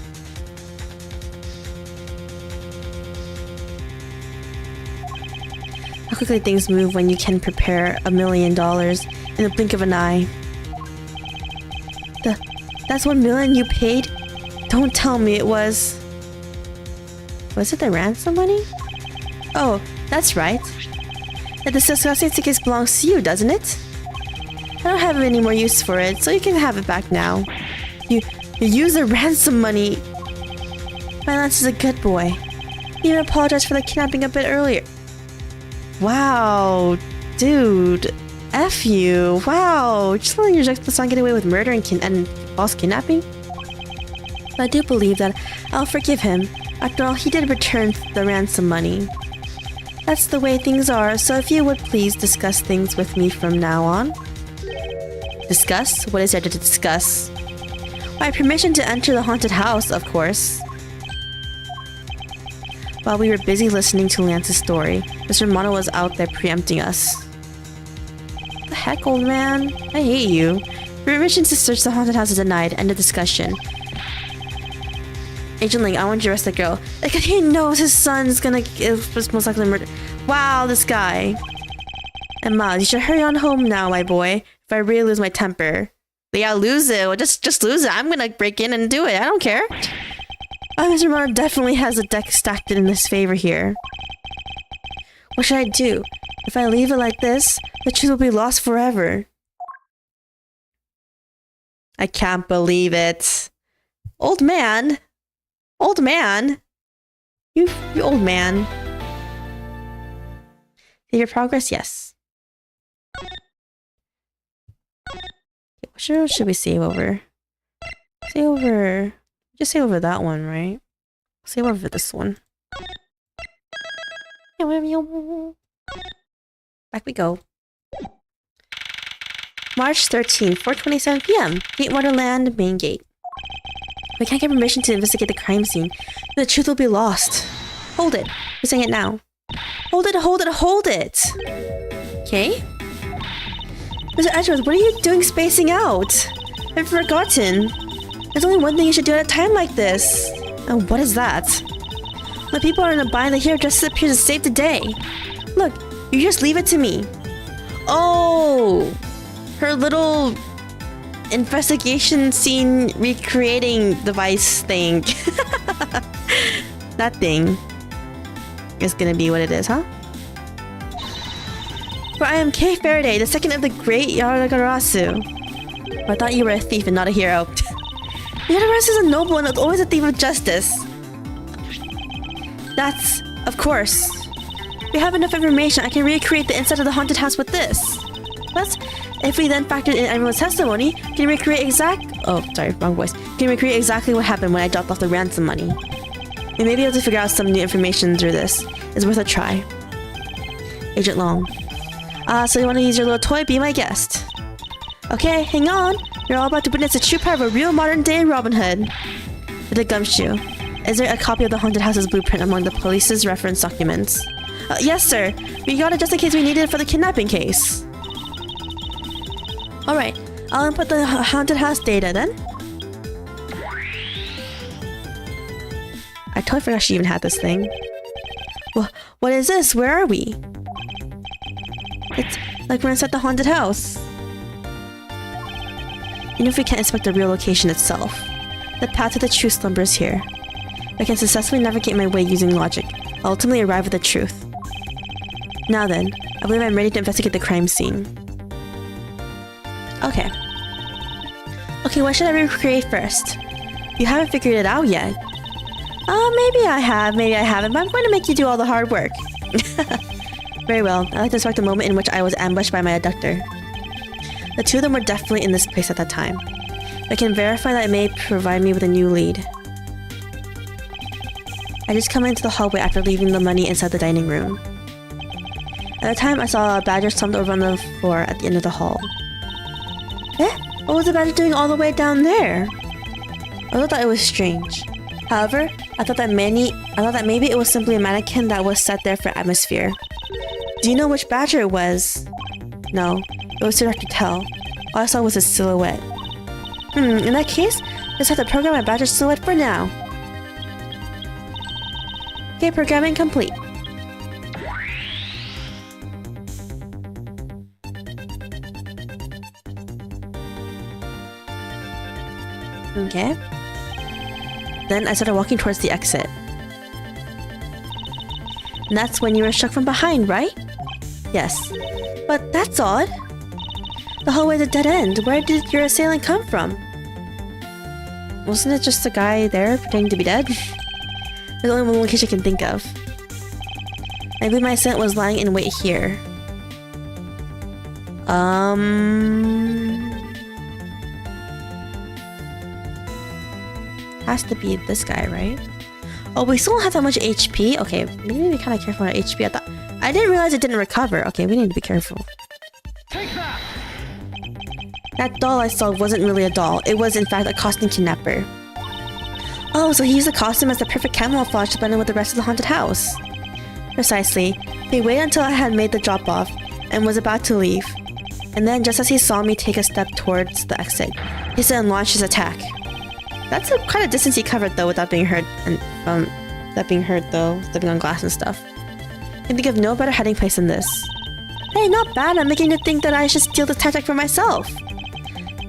Speaker 1: How quickly things move when you can prepare $1 million in the blink of an eye. That's 1 million you paid? Don't tell me it was... Was it the ransom money? Oh, that's right. The disgusting ticket belongs to you, doesn't it? I don't have any more use for it, so you can have it back now. You used the ransom money. My Lance is a good boy. He even apologized for the kidnapping a bit earlier. Wow, dude. F you. Wow. Just letting your son get away with murder and false kidnapping? But I do believe that I'll forgive him. After all, he did return the ransom money. That's the way things are, so if you would please discuss things with me from now on. Discuss? What is there to discuss? My permission to enter the haunted house, of course. While we were busy listening to Lance's story, Mr. Mono was out there preempting us. What the heck, old man? I hate you. Permission to search the haunted house is denied. End of discussion. Agent Ling, I want you to arrest the girl. Like, he knows his son's most likely murder. Wow, this guy. And Miles, you should hurry on home now, my boy. If I really lose my temper. Yeah, lose it. Well, just lose it. I'm gonna break in and do it. I don't care. Oh, Mr. Mono definitely has a deck stacked in his favor here. What should I do? If I leave it like this, the truth will be lost forever. I can't believe it. Old man. Old man? You old man. Save your progress? Yes. What should we save over? Save over... Just save over that one, right? Save over this one. Back we go. March 13th, 4:27 p.m. Gate Waterland, main gate. We can't get permission to investigate the crime scene. The truth will be lost. Hold it. We're saying it now. Hold it, hold it, hold it! Okay? Mr. Edgeworth, what are you doing spacing out? I've forgotten. There's only one thing you should do at a time like this. And what is that? When people are in a bind, the hero just appears to save the day. Look, you just leave it to me. Oh! Her little... investigation scene recreating device thing. That thing is gonna be what it is, huh? For I am Kay Faraday, the second of the great Yaragarasu. I thought you were a thief and not a hero. Yaragarasu is a noble and always a thief of justice. That's... of course. We have enough information. I can recreate the inside of the haunted house with this. Plus, if we then factor in everyone's testimony, can recreate oh, sorry, wrong voice. Can recreate exactly what happened when I dropped off the ransom money. We may be able to figure out some new information through this. It's worth a try. Agent Long. So you want to use your little toy? Be my guest. Okay, hang on. You're all about to witness the true power of a real modern-day Robin Hood. With a gumshoe. Is there a copy of the haunted house's blueprint among the police's reference documents? Yes, sir. We got it just in case we need it for the kidnapping case. Alright, I'll input the haunted house data then. I totally forgot she even had this thing. Well, what is this? Where are we? It's like we're inside the haunted house. Even if we can't inspect the real location itself, the path to the truth slumbers here. If I can successfully navigate my way using logic, I'll ultimately arrive at the truth. Now then, I believe I'm ready to investigate the crime scene. Okay. Okay, what should I recreate first? You haven't figured it out yet. Maybe I have, maybe I haven't, but I'm going to make you do all the hard work. Very well, I'd like to start the moment in which I was ambushed by my abductor. The two of them were definitely in this place at that time. I can verify that it may provide me with a new lead. I just come into the hallway after leaving the money inside the dining room. At the time, I saw a badger slumped over on the floor at the end of the hall. Eh? What was the badger doing all the way down there? I also thought it was strange. However, I thought that maybe it was simply a mannequin that was set there for atmosphere. Do you know which badger it was? No, it was too dark to tell. All I saw was a silhouette. In that case, just have to program my badger silhouette for now. Okay, programming complete. Okay. Then I started walking towards the exit. And that's when you were struck from behind, right? Yes. But that's odd. The hallway's a dead end. Where did your assailant come from? Wasn't it just a guy there pretending to be dead? There's only one location I can think of. I believe my assailant was lying in wait here. Has to be this guy, right? Oh, we still don't have that much HP? Okay, maybe we kind of careful on our HP. I didn't realize it didn't recover. Okay, we need to be careful.
Speaker 2: Take that!
Speaker 1: That doll I saw wasn't really a doll. It was, in fact, a costume kidnapper. Oh, so he used the costume as the perfect camouflage to blend in with the rest of the haunted house. Precisely. He waited until I had made the drop-off and was about to leave. And then, just as he saw me take a step towards the exit, he suddenly launched his attack. That's a kind of distance he covered, though, without being hurt, and stepping on glass and stuff. I can think of no better hiding place than this. Hey, not bad. I'm making you think that I should steal this tactic for myself.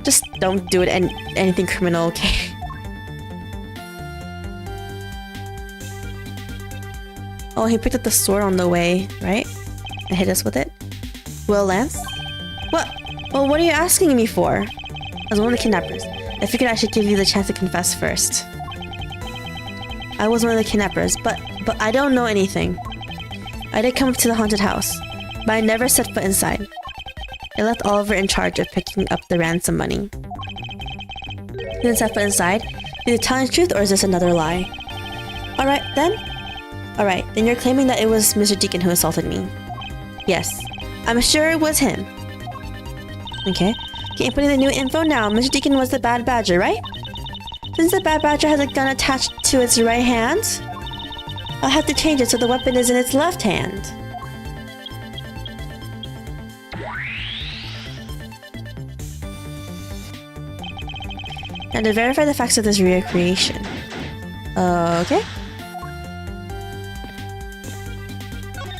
Speaker 1: Just don't do it anything criminal, okay? Oh, he picked up the sword on the way, right? And hit us with it. Will Lance? What? Well, what are you asking me for? As one of the kidnappers, I figured I should give you the chance to confess first. I was one of the kidnappers, but I don't know anything. I did come up to the haunted house, but I never set foot inside. I left Oliver in charge of picking up the ransom money. You didn't set foot inside? Are you telling the truth, or is this another lie? Alright, then you're claiming that it was Mr. Deacon who assaulted me. Yes, I'm sure it was him. Okay, putting the new info now. Mr. Deacon was the bad badger, right? Since the bad badger has a gun attached to its right hand, I'll have to change it so the weapon is in its left hand. Now to verify the facts of this recreation. Okay.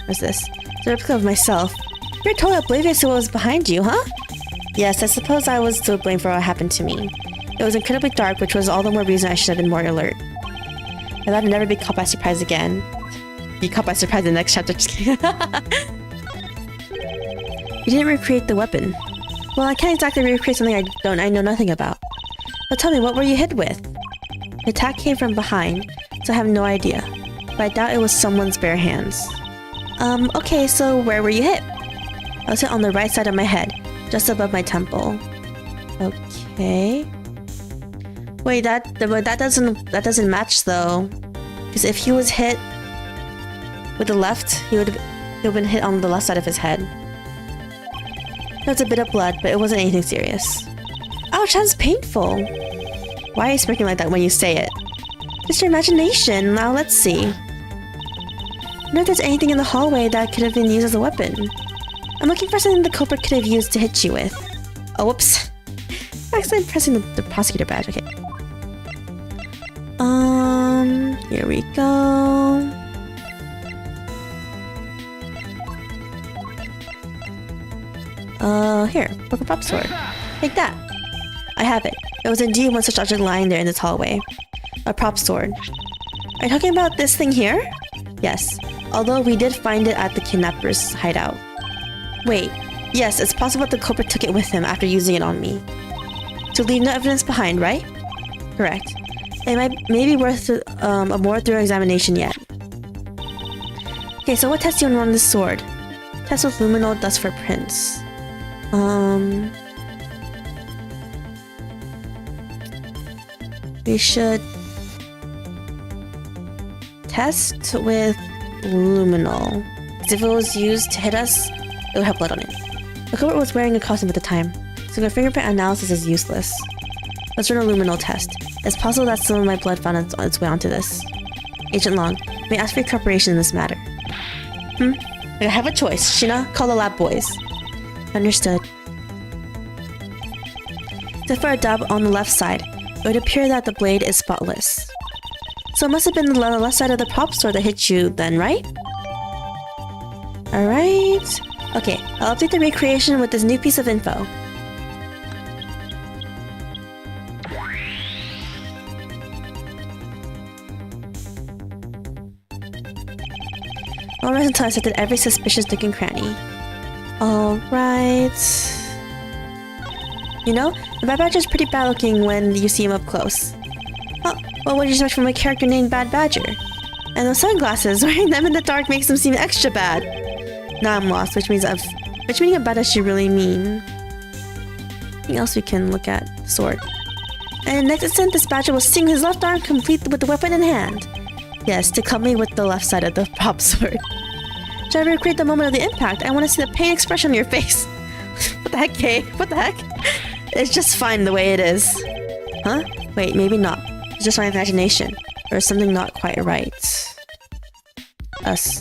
Speaker 1: What's this? It's a replica of myself. You're totally oblivious to what was behind you, huh? Yes, I suppose I was to blame for what happened to me. It was incredibly dark, which was all the more reason I should have been more alert. I thought I'd never be caught by surprise again. Be caught by surprise in the next chapter, just kidding. You didn't recreate the weapon. Well, I can't exactly recreate something I know nothing about. But tell me, what were you hit with? The attack came from behind, so I have no idea. But I doubt it was someone's bare hands. Okay, so where were you hit? I was hit on the right side of my head, just above my temple. Okay. Wait, that doesn't match though. Because if he was hit with the left, he would have been hit on the left side of his head. There was a bit of blood, but it wasn't anything serious. Ouch, that's painful. Why are you smirking like that when you say it? Just your imagination. Now let's see. I wonder if there's anything in the hallway that could have been used as a weapon. I'm looking for something the culprit could have used to hit you with. Oh, whoops. I accidentally pressing the prosecutor badge. Okay. Here we go. Here. Broken prop sword. Take that. I have it. There was indeed one such object lying there in this hallway. A prop sword. Are you talking about this thing here? Yes. Although we did find it at the kidnapper's hideout. Wait. Yes, it's possible that the culprit took it with him after using it on me. To leave no evidence behind, right? Correct. It may be worth a more thorough examination yet. Okay, so what test do you want to run this sword? Test with luminol dust for prints. We should test with luminol. Because if it was used to hit us, it would have blood on it. The culprit was wearing a costume at the time, so the fingerprint analysis is useless. Let's run a luminol test. It's possible that some of my blood found its way onto this. Agent Long, may I ask for your cooperation in this matter? I have a choice. Shina, call the lab boys. Understood. Except for a dab on the left side, it would appear that the blade is spotless. So it must have been the left side of the prop sword that hit you then, right? Alright. Okay, I'll update the recreation with this new piece of info. I'll rest until I accepted every suspicious nook and cranny. Alright... You know, the Bad Badger's pretty bad looking when you see him up close. Oh, well, what do you expect from a character named Bad Badger? And those sunglasses, wearing them in the dark makes them seem extra bad. Now I'm lost, which meaning of bad does she really mean? Anything else we can look at? Sword. And next instant, this badger will sing his left arm complete with the weapon in hand. Yes, to cut me with the left side of the prop sword. Try to recreate the moment of the impact. I want to see the pain expression on your face. What the heck, Kay? What the heck? It's just fine the way it is. Huh? Wait, maybe not. It's just my imagination. Or something not quite right. Us.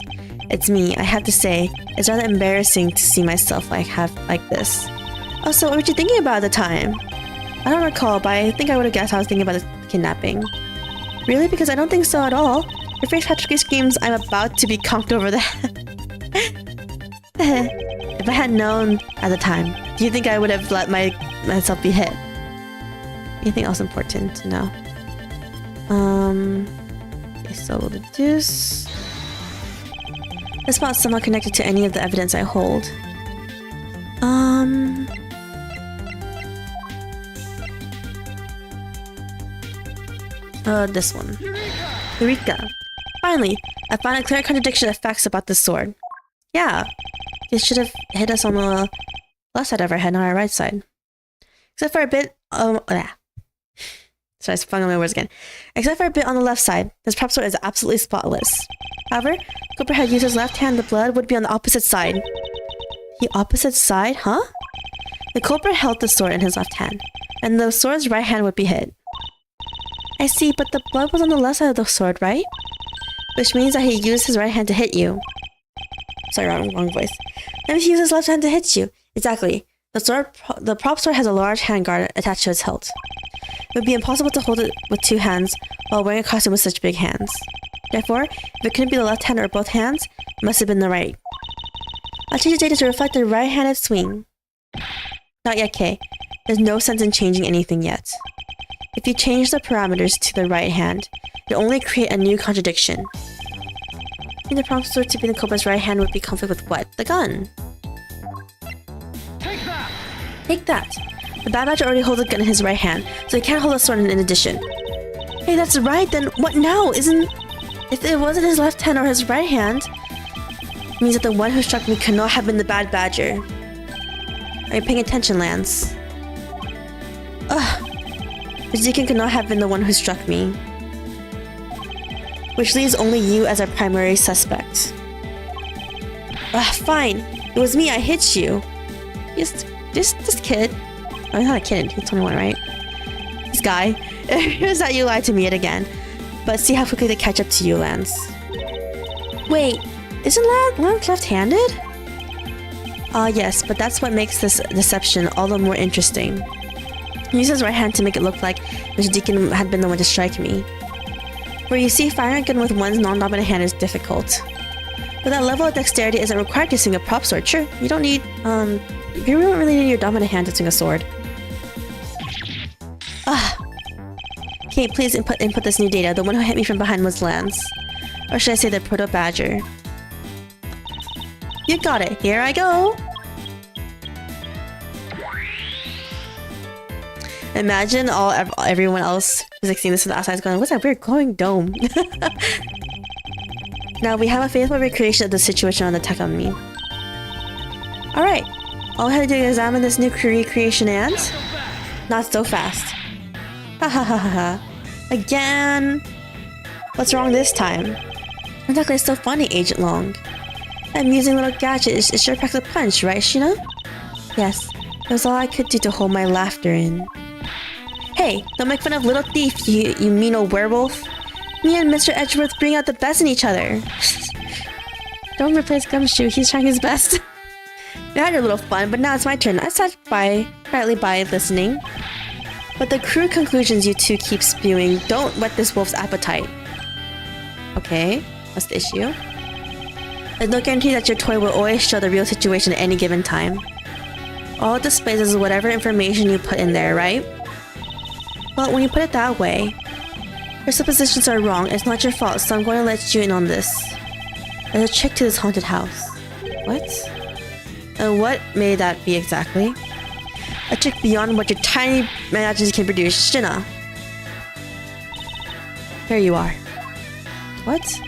Speaker 1: It's me. I have to say, it's rather embarrassing to see myself like this. Also, what were you thinking about at the time? I don't recall, but I think I would have guessed I was thinking about the kidnapping. Really? Because I don't think so at all. Your face practically screams, I'm about to be conked over the head. If I had known at the time, do you think I would have let myself be hit? Anything else important to know? Okay, so we'll deduce. This spot's somehow connected to any of the evidence I hold. This one. Eureka! Finally, I found a clear contradiction of facts about this sword. Yeah, it should have hit us on the left side of our head, not our right side. Except for a bit, Sorry, I'm fumbling my words again. Except for a bit on the left side, this prop sword is absolutely spotless. However, Cooper had used his left hand, the blood would be on the opposite side. The opposite side? Huh? The culprit held the sword in his left hand, and the sword's right hand would be hit. I see, but the blood was on the left side of the sword, right? Which means that he used his right hand to hit you. Sorry, wrong voice. And if he used his left hand to hit you, exactly. The prop sword has a large handguard attached to its hilt. It would be impossible to hold it with two hands while wearing a costume with such big hands. Therefore, if it couldn't be the left hand or both hands, it must have been the right. I'll change the data to reflect the right-handed swing. Not yet, Kay. There's no sense in changing anything yet. If you change the parameters to the right hand, it'll only create a new contradiction. I think the prop sword to be the culprit's right hand would be conflict with what? The gun.
Speaker 2: Take that!
Speaker 1: Take that! The Bad Badger already holds a gun in his right hand, so he can't hold a sword in addition. Hey, that's right, then what now? If it wasn't his left hand or his right hand, it means that the one who struck me could not have been the Bad Badger. Are you paying attention, Lance? Ugh. The Deacon could not have been the one who struck me. Which leaves only you as our primary suspect. Ugh, fine. It was me, I hit you. This kid. Oh, he's not a kid, he's 21, right? This guy. Here's that you lied to me yet again. But see how quickly they catch up to you, Lance. Wait, isn't Lance left-handed? Yes, but that's what makes this deception all the more interesting. He used his right hand to make it look like Mr. Deacon had been the one to strike me. Where you see, firing a gun with one's non-dominant hand is difficult. But that level of dexterity isn't required to swing a prop sword. Sure, you don't need, you don't really need your dominant hand to swing a sword. Okay, please input this new data. The one who hit me from behind was Lance. Or should I say the Proto-Badger? You got it. Here I go! Imagine everyone else who's like seeing this from the outside is going, what's that weird glowing dome? Now we have a faithful recreation of the situation on the attack on me. Alright, all I had to do is examine this new recreation and... Not so fast. Ha ha ha ha ha. Again! What's wrong this time? Exactly, it's so funny, Agent Long. That amusing little gadget is sure packs a punch, right, Sheena? Yes, it was all I could do to hold my laughter in. Hey, don't make fun of little thief, you mean old werewolf. Me and Mr. Edgeworth bring out the best in each other. Don't replace Gumshoe, he's trying his best. You had your little fun, but now it's my turn. I sat quietly by listening. But the crude conclusions you two keep spewing don't whet this wolf's appetite. Okay, what's the issue? There's no guarantee that your toy will always show the real situation at any given time. All it displays is whatever information you put in there, right? Well, when you put it that way, your suppositions are wrong. It's not your fault, so I'm going to let you in on this. There's a trick to this haunted house. What? And what may that be exactly? A trick beyond what your tiny imagination can produce, Shinna. Here you are. What?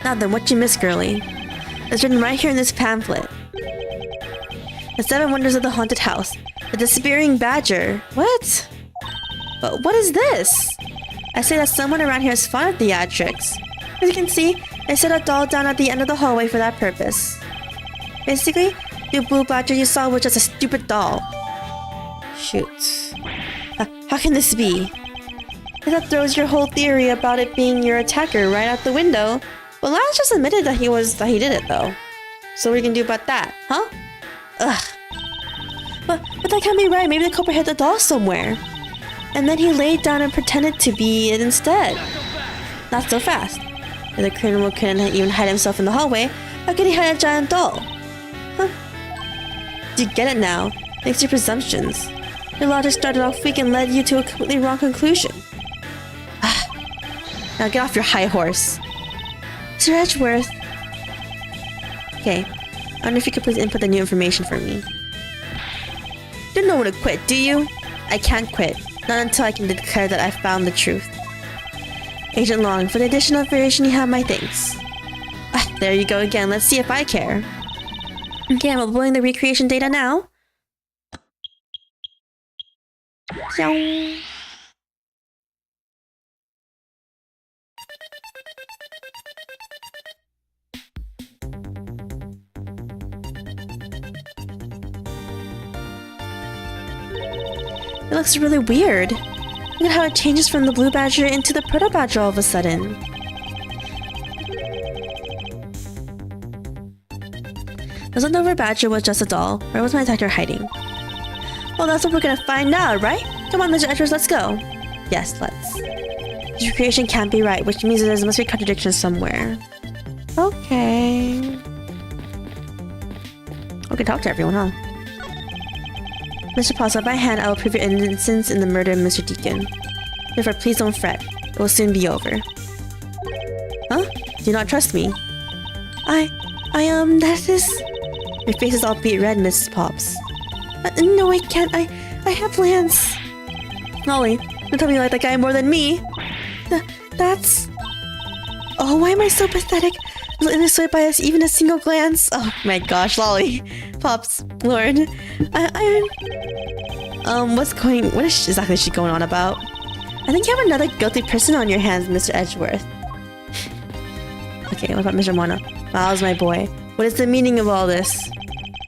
Speaker 1: Now then, what you miss, girlie? It's written right here in this pamphlet. The 7 Wonders of the Haunted House. The Disappearing Badger. What? But what is this? I say that someone around here is fond of theatrics. As you can see, I set a doll down at the end of the hallway for that purpose. Basically, the blue badger you saw was just a stupid doll. Shoot. How can this be? That throws your whole theory about it being your attacker right out the window. Well, Lance just admitted that he did it though. So what are you gonna do about that, huh? Ugh. But that can't be right. Maybe the culprit hid the doll somewhere. And then he laid down and pretended to be it instead. Not so fast. If the criminal couldn't even hide himself in the hallway, how could he hide a giant doll? Huh? Do you get it now? Thanks to your presumptions. Your logic started off weak and led you to a completely wrong conclusion. Now get off your high horse. Sir Edgeworth. Okay. I wonder if you could please input the new information for me. Don't know when to quit, do you? I can't quit. Not until I can declare that I found the truth. Agent Long, for the additional information you have my thanks. There you go again. Let's see if I care. Okay, I'm uploading the recreation data now. It looks really weird. Look at how it changes from the blue badger into the proto badger all of a sudden. The Sundover badger was just a doll. Where was my attacker hiding? Well, that's what we're gonna find out, right? Come on, Mr. Edgeworth, let's go. Yes, let's. This recreation can't be right, which means there must be a contradiction somewhere. Okay. We can talk to everyone, huh? Mr. Possum, by hand, I will prove your innocence in the murder of Mr. Deacon. Therefore, please don't fret. It will soon be over. Huh? Do you not trust me? That is... Your face is all beet red, Mrs. Pops. No, I can't. I have Lance. Lolly, don't tell me you like that guy more than me. That's... Oh, why am I so pathetic? Illustrated by even a single glance. Oh my gosh, Lolly. Pops, Lord. What is exactly she going on about? I think you have another guilty person on your hands, Mr. Edgeworth. Okay, what about Mr. Mono? Miles, my boy. What is the meaning of all this?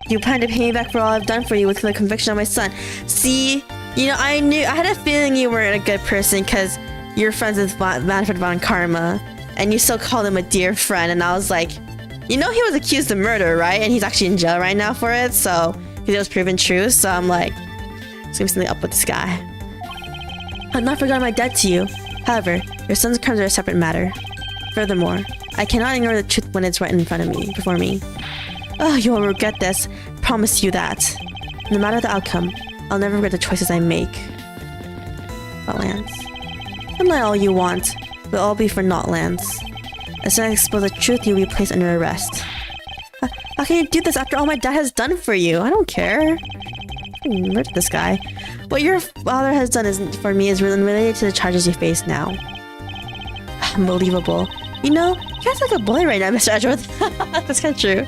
Speaker 1: You plan to pay me back for all I've done for you with the conviction of my son. See? You know, I had a feeling you weren't a good person because you're friends with Manfred von Karma. And you still called him a dear friend, and I was like, you know he was accused of murder, right? And he's actually in jail right now for it, so... Because it was proven true, so I'm like... There's gonna be something up with this guy. I've not forgotten my debt to you. However, your son's crimes are a separate matter. Furthermore, I cannot ignore the truth when it's right in front of me, before me. Oh, you will regret this. Promise you that. No matter the outcome, I'll never regret the choices I make. But Lance... Don't lie all you want. We'll all be for not Lance. As soon as I expose the truth, you'll be placed under arrest. How can you do this after all my dad has done for you? I don't care. Murder this guy. What your father has done for me is related to the charges you face now. Unbelievable. You know, you're just like a boy right now, Mr. Edgeworth. That's kind of true.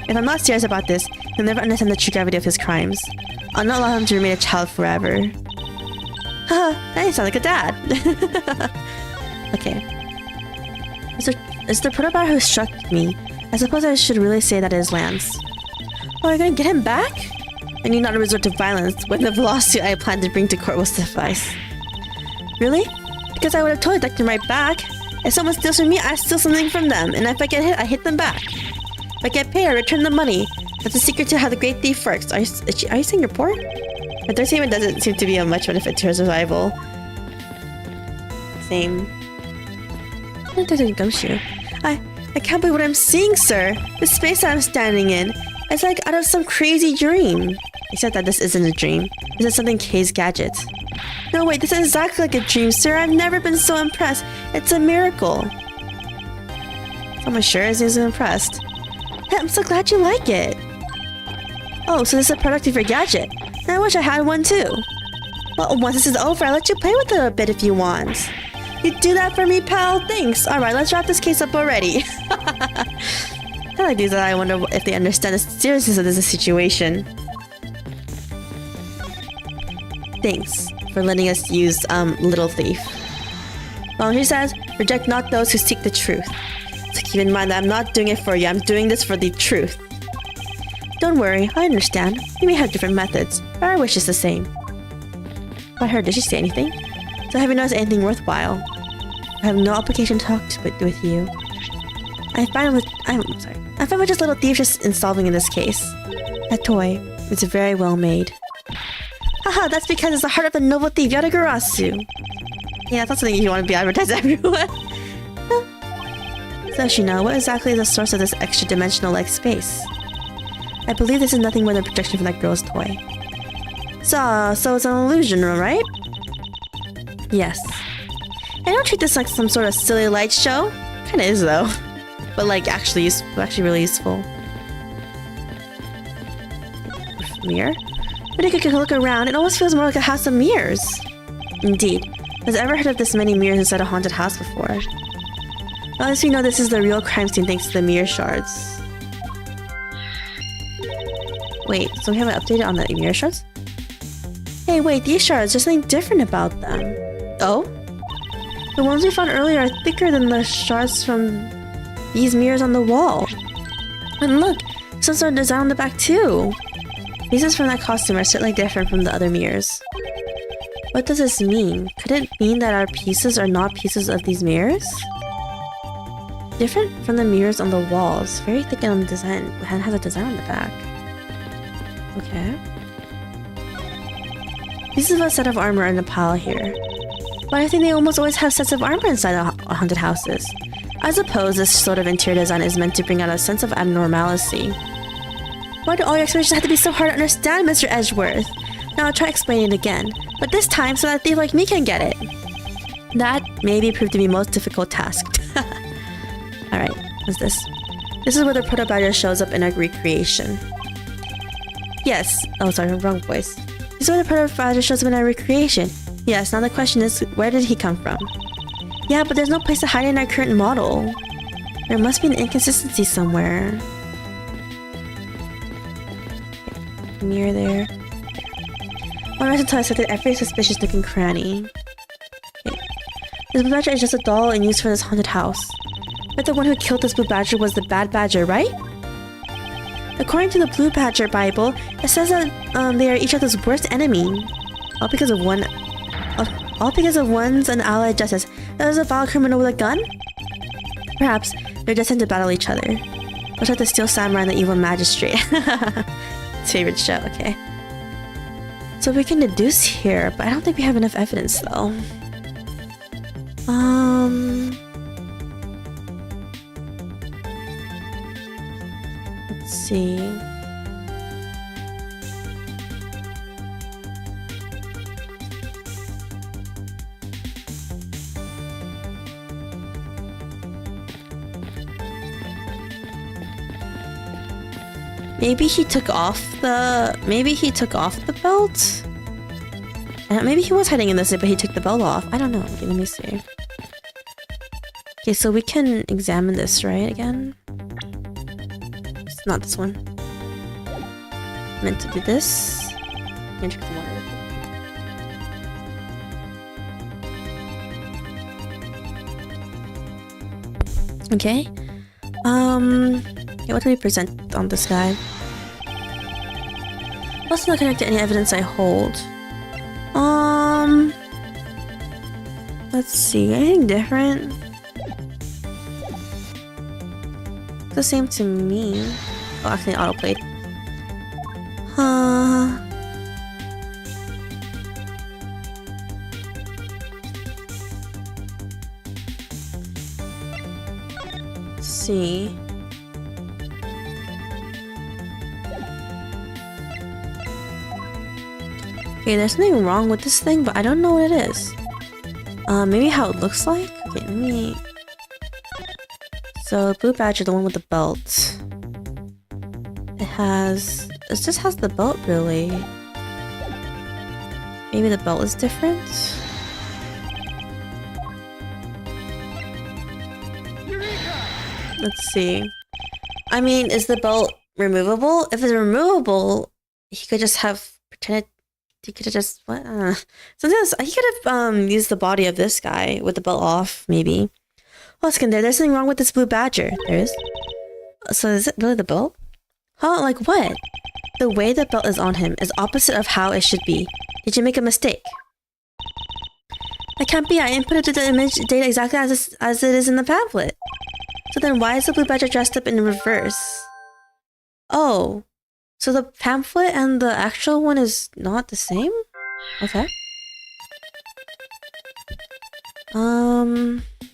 Speaker 1: If I'm not serious about this, he'll never understand the true gravity of his crimes. I'll not allow him to remain a child forever. Haha, now you sound like a dad. Okay. It's the prototype who struck me. I suppose I should really say that it is Lance. Oh, are you gonna get him back? I need not resort to violence when the lawsuit I plan to bring to court will suffice. Really? Because I would have totally decked him right back. If someone steals from me, I steal something from them. And if I get hit, I hit them back. If I get paid, I return the money. That's the secret to how the great thief works. Are you saying you're poor? But their statement doesn't seem to be of much benefit to her survival. Same. It doesn't gumshoe. I can't believe what I'm seeing, sir. The space that I'm standing in. It's like out of some crazy dream. Except that this isn't a dream. This is something Kay's gadget. No, wait, this is exactly like a dream, sir. I've never been so impressed. It's a miracle. I'm sure is impressed. Hey, I'm so glad you like it. Oh, so this is a product of your gadget. I wish I had one too. Well, once this is over, I'll let you play with it a bit if you want. You'd do that for me, pal? Thanks. Alright, let's wrap this case up already. I like these. I wonder if they understand the seriousness of this situation. Thanks for letting us use, Little Thief. Well, he says, reject not those who seek the truth. So keep in mind that I'm not doing it for you. I'm doing this for the truth. Don't worry, I understand. We may have different methods, but our wish is the same. I heard, did she say anything? So have you noticed anything worthwhile? I have no obligation to talk with you. I'm fine with just Little Thief just in solving in this case. That toy is very well made. Haha, that's because it's the heart of the noble thief Yatagarasu. Yeah, that's something you want to be advertised everywhere. So Shino, what exactly is the source of this extra-dimensional-like space? I believe this is nothing more than projection from that girl's toy. So it's an illusion, right? Yes. I don't treat this like some sort of silly light show. Kinda is though. But like actually really useful. Mirror? But if you could look around, it almost feels more like a house of mirrors. Indeed. Has ever heard of this many mirrors inside a haunted house before? Well, as we know, this is the real crime scene thanks to the mirror shards. Wait, so we haven't updated on the mirror shards? Hey, wait, these shards, there's something different about them. Oh? The ones we found earlier are thicker than the shards from these mirrors on the wall. And look, some sort of design on the back too. Pieces from that costume are certainly different from the other mirrors. What does this mean? Could it mean that our pieces are not pieces of these mirrors? Different from the mirrors on the walls. Very thick on the design. It has a design on the back. Okay. Pieces of a set of armor in a pile here. But I think they almost always have sets of armor inside haunted houses. I suppose this sort of interior design is meant to bring out a sense of abnormality. Why do all your explanations have to be so hard to understand, Mr. Edgeworth? Now I'll try explaining it again, but this time so that a thief like me can get it. That maybe proved to be most difficult task. Alright, what's this? This is where the proto-badger shows up in a recreation. Yes. Oh, sorry, wrong voice. This is where the proto-badger shows up in a recreation. Yes, now the question is, where did he come from? Yeah, but there's no place to hide in our current model. There must be an inconsistency somewhere. Mirror there. One reason to accept every suspicious looking cranny. Okay. This blue badger is just a doll and used for this haunted house. But the one who killed this blue badger was the bad badger, right? According to the Blue Badger Bible, it says that they are each other's worst enemy. All because of one's unallied justice. That was a vile criminal with a gun? Perhaps they're destined to battle each other. Much like the Steel Samurai and the Evil Magistrate. Favorite show, okay. So we can deduce here, but I don't think we have enough evidence though. Let's see. Maybe he took off the belt? Maybe he was hiding in this, but he took the belt off. I don't know. Okay, let me see. Okay, so we can examine this, right, again? It's not this one. Meant to do this. I'm gonna check the water. Okay. Yeah, what do we present on this guy? Also not connected to any evidence I hold. Let's see, anything different? The same to me. Oh, actually autoplayed. Let's see. Okay, there's something wrong with this thing, but I don't know what it is. Maybe how it looks like? Okay, let me So blue badger, the one with the belt. It just has the belt really. Maybe the belt is different? Let's see. I mean, is the belt removable? If it's removable, he could just have pretended. He could have just what? Sometimes he could have used the body of this guy with the belt off, maybe. Oh, there's something wrong with this blue badger. There is. So is it really the belt? Huh? Like what? The way the belt is on him is opposite of how it should be. Did you make a mistake? That can't be. I inputted the image data exactly as it is in the pamphlet. So then why is the blue badger dressed up in reverse? Oh. So the pamphlet and the actual one is not the same? Okay.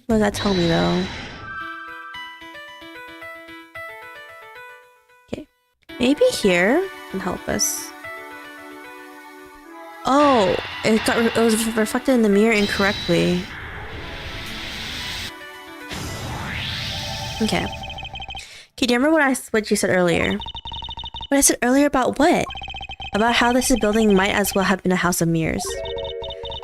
Speaker 1: What does that tell me though? Okay. Maybe here can help us. Oh, it was reflected in the mirror incorrectly. Okay. Okay, do you remember what you said earlier? What I said earlier about what? About how this building might as well have been a house of mirrors.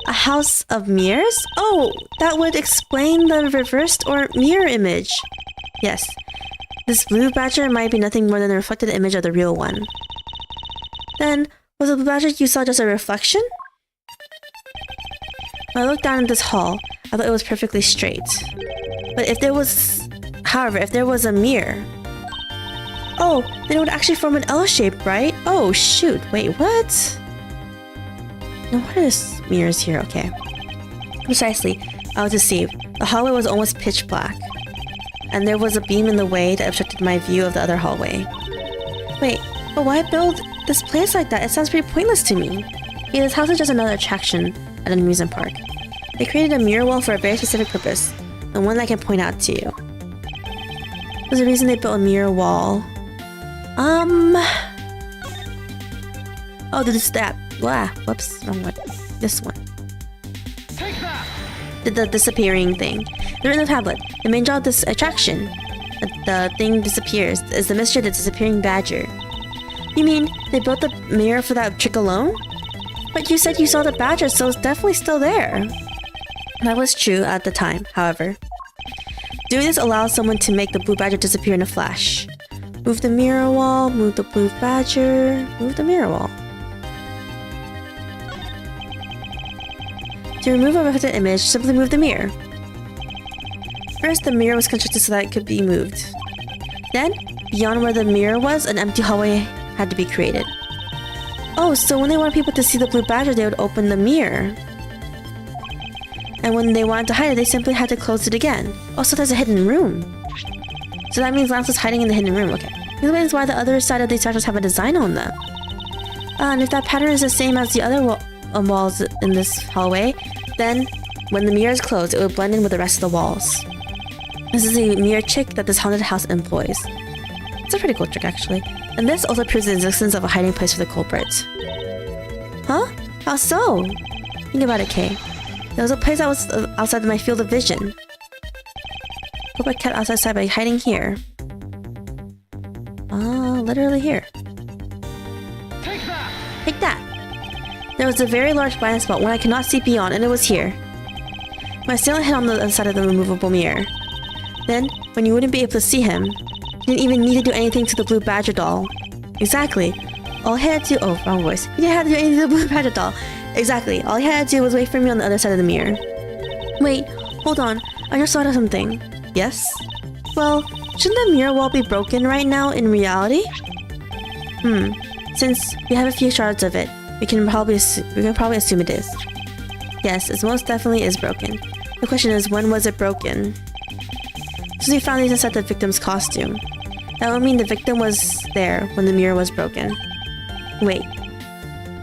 Speaker 1: A house of mirrors? Oh, that would explain the reversed or mirror image. Yes. This blue badger might be nothing more than a reflected image of the real one. Then, was the blue badger you saw just a reflection? When I looked down at this hall, I thought it was perfectly straight. But if there was... However, if there was a mirror... Oh, then it would actually form an L shape, right? Oh, shoot. Wait, what? No, what is mirrors here? Okay. Precisely. I was deceived. The hallway was almost pitch black. And there was a beam in the way that obstructed my view of the other hallway. Wait, but why build this place like that? It sounds pretty pointless to me. Yeah, this house is just another attraction at an amusement park. They created a mirror wall for a very specific purpose, and one I can point out to you. There's a reason they built a mirror wall. Oh, this that. Wow, whoops, wrong one. This one.
Speaker 2: Take that.
Speaker 1: The disappearing thing. They're in the tablet. The main job of this attraction, the thing disappears, is the mystery of the disappearing badger. You mean they built the mirror for that trick alone? But you said you saw the badger, so it's definitely still there. That was true at the time, however. Doing this allows someone to make the blue badger disappear in a flash. Move the mirror wall, move the blue badger, move the mirror wall. To remove a reflected image, simply move the mirror. First, the mirror was constructed so that it could be moved. Then, beyond where the mirror was, an empty hallway had to be created. Oh, so when they wanted people to see the blue badger, they would open the mirror. And when they wanted to hide it, they simply had to close it again. Oh, so there's a hidden room. So that means Lance was hiding in the hidden room, okay. This explains why the other side of these structures have a design on them. And if that pattern is the same as the other walls in this hallway, then when the mirror is closed, it will blend in with the rest of the walls. This is a mirror trick that this haunted house employs. It's a pretty cool trick, actually. And this also proves the existence of a hiding place for the culprit. Huh? How so? Think about it, Kay. There was a place that was outside of my field of vision. Culprit kept outside by hiding here. Literally here.
Speaker 2: Take that!
Speaker 1: Take that! There was a very large blind spot, one I could not see beyond, and it was here. My assailant hid on the other side of the removable mirror. Then, when you wouldn't be able to see him, you didn't even need to do anything to the blue badger doll. Exactly. All he had to do— oh, wrong voice. You didn't have to do anything to the blue badger doll. Exactly. All he had to do was wait for me on the other side of the mirror. Wait, hold on. I just thought of something. Yes? Well, shouldn't the mirror wall be broken right now in reality? Since we have a few shards of it, we can probably assume it is. Yes, it most definitely is broken. The question is, when was it broken? Since we found these inside the victim's costume, that would mean the victim was there when the mirror was broken. Wait,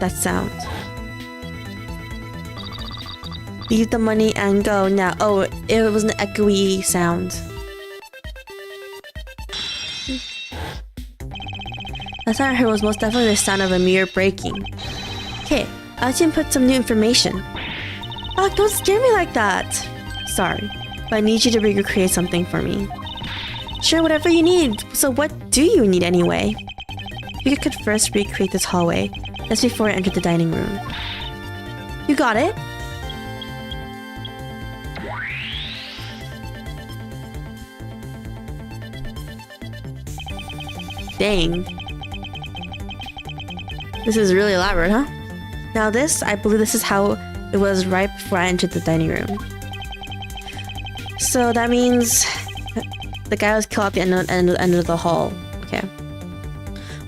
Speaker 1: that sound. Leave the money and go now. Oh, it was an echoey sound. The sound I heard was most definitely the sound of a mirror breaking. Okay, I'll just input some new information. Oh, don't scare me like that! Sorry, but I need you to recreate something for me. Sure, whatever you need. So what do you need anyway? You could first recreate this hallway, just before I entered the dining room. You got it? Dang. This is really elaborate, huh? Now this, I believe this is how it was right before I entered the dining room. So that means the guy was killed at the end of the hall. Okay.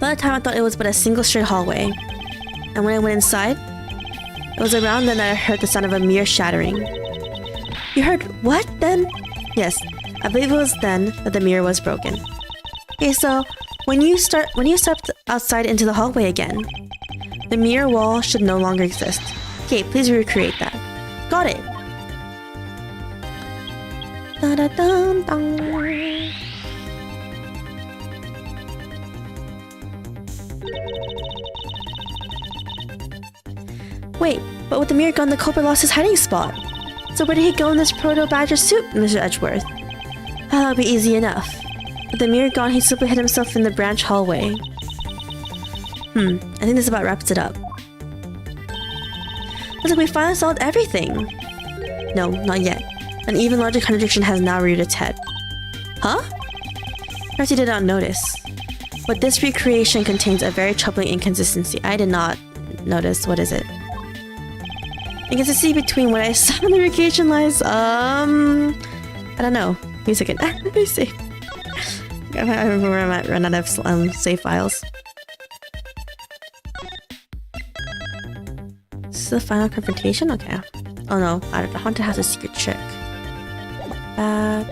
Speaker 1: By the time I thought it was but a single straight hallway. And when I went inside, it was around then that I heard the sound of a mirror shattering. You heard what then? Yes, I believe it was then that the mirror was broken. Okay, so when you stepped outside into the hallway again, the mirror wall should no longer exist. Okay, please recreate that. Got it. Da-da-dum-dum. Wait, but with the mirror gone, the culprit lost his hiding spot. So where did he go in this proto-badger suit, Mr. Edgeworth? That'll be easy enough. With the mirror gone, he simply hid himself in the branch hallway. I think this about wraps it up. Looks like we finally solved everything. No, not yet. An even larger contradiction has now reared its head. Huh? Perhaps you did not notice. But this recreation contains a very troubling inconsistency. I did not notice. What is it? Inconsistency between what I saw in the recreation lies. I don't know. Wait a second. Let me see. I remember I might run out of save files. This is the final confrontation? Okay. Oh no, the haunted has a secret trick. Back.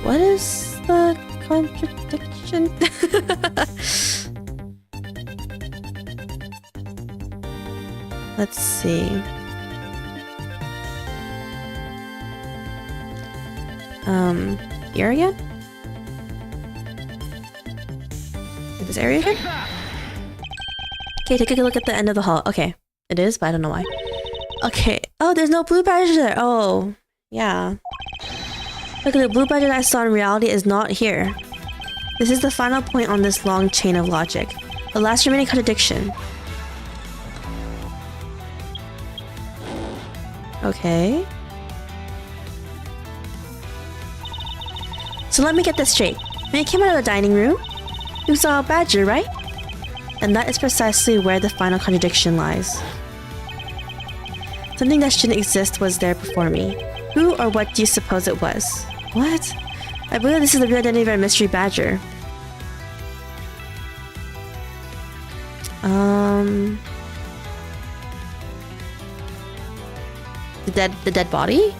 Speaker 1: What is the contradiction? Let's see. Here again? In this area here? Okay, take a look at the end of the hall. Okay, it is, but I don't know why. Okay. Oh, there's no blue badger there. Oh, yeah. Look, the blue badger that I saw in reality is not here. This is the final point on this long chain of logic. The last remaining contradiction. Okay. So let me get this straight. When you came out of the dining room, you saw a badger, right? And that is precisely where the final contradiction lies. Something that shouldn't exist was there before me. Who or what do you suppose it was? What? I believe this is the real identity of our mystery badger. The dead body?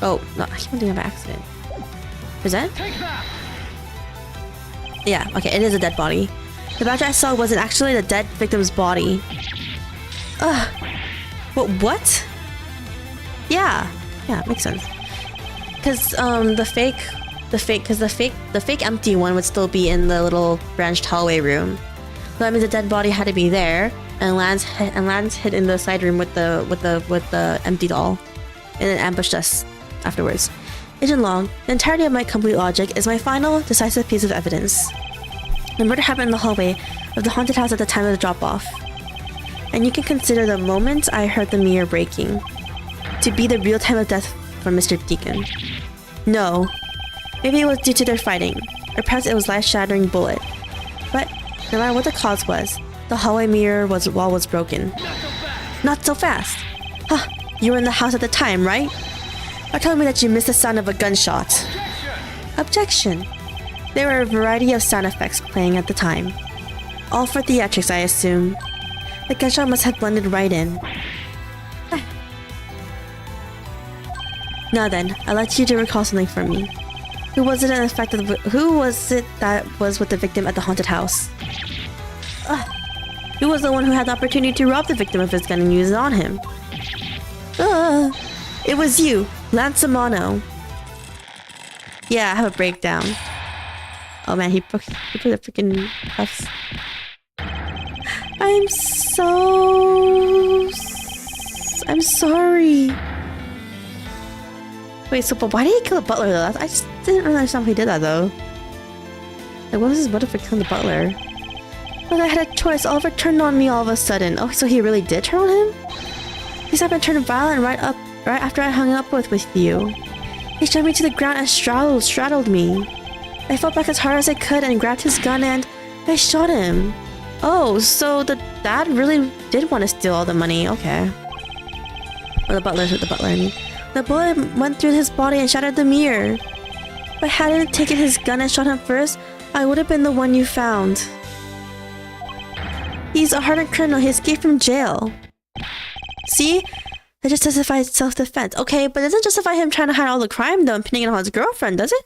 Speaker 1: Oh, no, I can't do it by accident. Present? Yeah, okay, it is a dead body. The badger I saw wasn't actually the dead victim's body. Ugh. What? Yeah, makes sense. Cause the fake empty one would still be in the little branched hallway room. So that means the dead body had to be there, and Lance hid in the side room with the empty doll, and then ambushed us afterwards. Agent Long, the entirety of my complete logic is my final, decisive piece of evidence. The murder happened in the hallway of the haunted house at the time of the drop-off. And you can consider the moment I heard the mirror breaking to be the real time of death for Mr. Deacon. No. Maybe it was due to their fighting, or perhaps it was life-shattering bullet. But no matter what the cause was, the hallway mirror wall was broken. Not so fast! Huh, you were in the house at the time, right? Or telling me that you missed the sound of a gunshot. Objection! There were a variety of sound effects playing at the time. All for theatrics, I assume. The gunshot must have blended right in. Now then, I'd like you to recall something for me. Who was it that was with the victim at the haunted house? Who was the one who had the opportunity to rob the victim of his gun and use it on him? It was you, Lance Amano. Yeah, I have a breakdown. Oh man, he put the freaking cuffs. I'm sorry. Wait, so but why did he kill the butler though? I just didn't really understand why he did that though. Like, what was his motive for killing the butler? But I had a choice. Oliver turned on me all of a sudden. Oh, so he really did turn on him? He's not been turning violent right after I hung up with you. He shoved me to the ground and straddled me. I fell back as hard as I could and grabbed his gun and I shot him. Oh, so the dad really did want to steal all the money. Okay. Or the butler, I mean. The bullet went through his body and shattered the mirror. If I hadn't taken his gun and shot him first, I would have been the one you found. He's a hardened criminal. He escaped from jail. See? That just justifies self-defense. Okay, but it doesn't justify him trying to hide all the crime, though, and pinning it on his girlfriend, does it?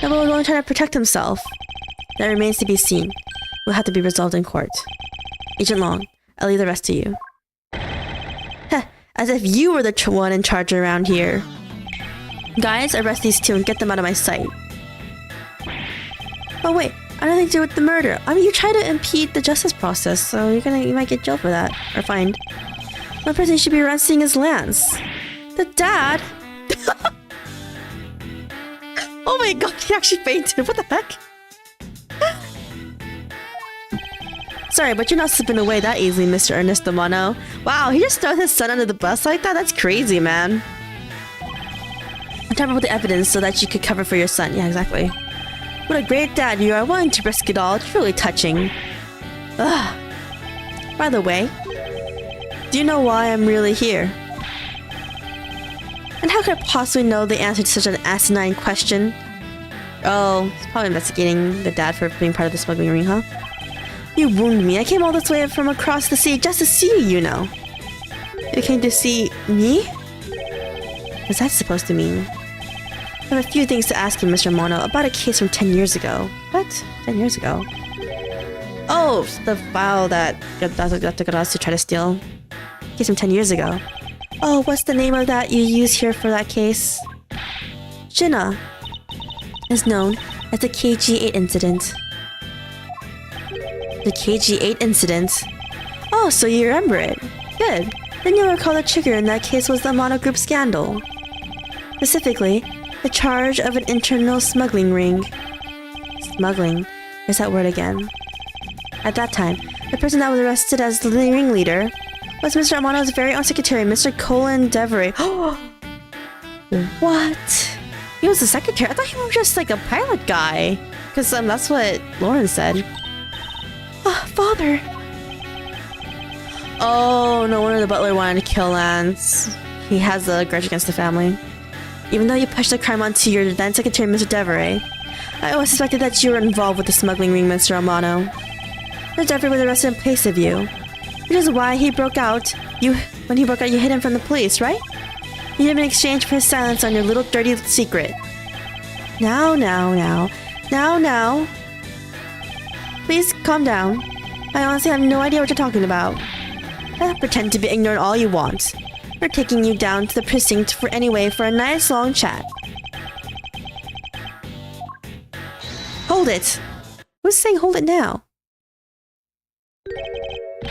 Speaker 1: No, but we're only trying to protect himself. That remains to be seen. Will have to be resolved in court. Agent Long, I'll leave the rest to you. Heh, as if you were the one in charge around here. Guys, arrest these two and get them out of my sight. Oh wait, I don't think to do with the murder. I mean, you try to impede the justice process, so you might get jailed for that, or fined. One person should be arresting his Lance. The dad? Oh my god, he actually fainted. What the heck? Sorry, but you're not slipping away that easily, Mr. Ernest Romano. Wow, he just threw his son under the bus like that? That's crazy, man. I'm talking about the evidence so that you could cover for your son. Yeah, exactly. What a great dad you are, willing to risk it all. It's really touching. Ugh. By the way, do you know why I'm really here? And how could I possibly know the answer to such an asinine question? Oh, he's probably investigating the dad for being part of the smuggling ring, huh? You wounded me. I came all this way from across the sea just to see you, you know. You came to see me? What's that supposed to mean? I have a few things to ask you, Mr. Mono, about a case from 10 years ago. What? 10 years ago? Oh, the file that got us to try to steal. Case from 10 years ago. Oh, what's the name of that you use here for that case? Shinna is known as the KG8 incident. The KG8 incident? Oh, so you remember it. Good. Then you'll recall the trigger in that case was the Mono Group scandal. Specifically, the charge of an internal smuggling ring. Smuggling. There's that word again. At that time, the person that was arrested as the ringleader was Mr. Amano's very own secretary, Mr. Colin Devery. What? He was the secretary? I thought he was just like a pilot guy. Because that's what Lauren said. Oh, father. Oh, no wonder the butler wanted to kill Lance. He has a grudge against the family. Even though you pushed the crime onto your then secretary, Mr. Devery, I always suspected that you were involved with the smuggling ring, Mr. Amano. Mr. Devery was arrested in place of you. Which is why he broke out. When he broke out, you hid him from the police, right? You did him in exchange for his silence on your little dirty secret. Now. Please calm down. I honestly have no idea what you're talking about. Pretend to be ignorant all you want. We're taking you down to the precinct for a nice long chat. Hold it! Who's saying hold it now?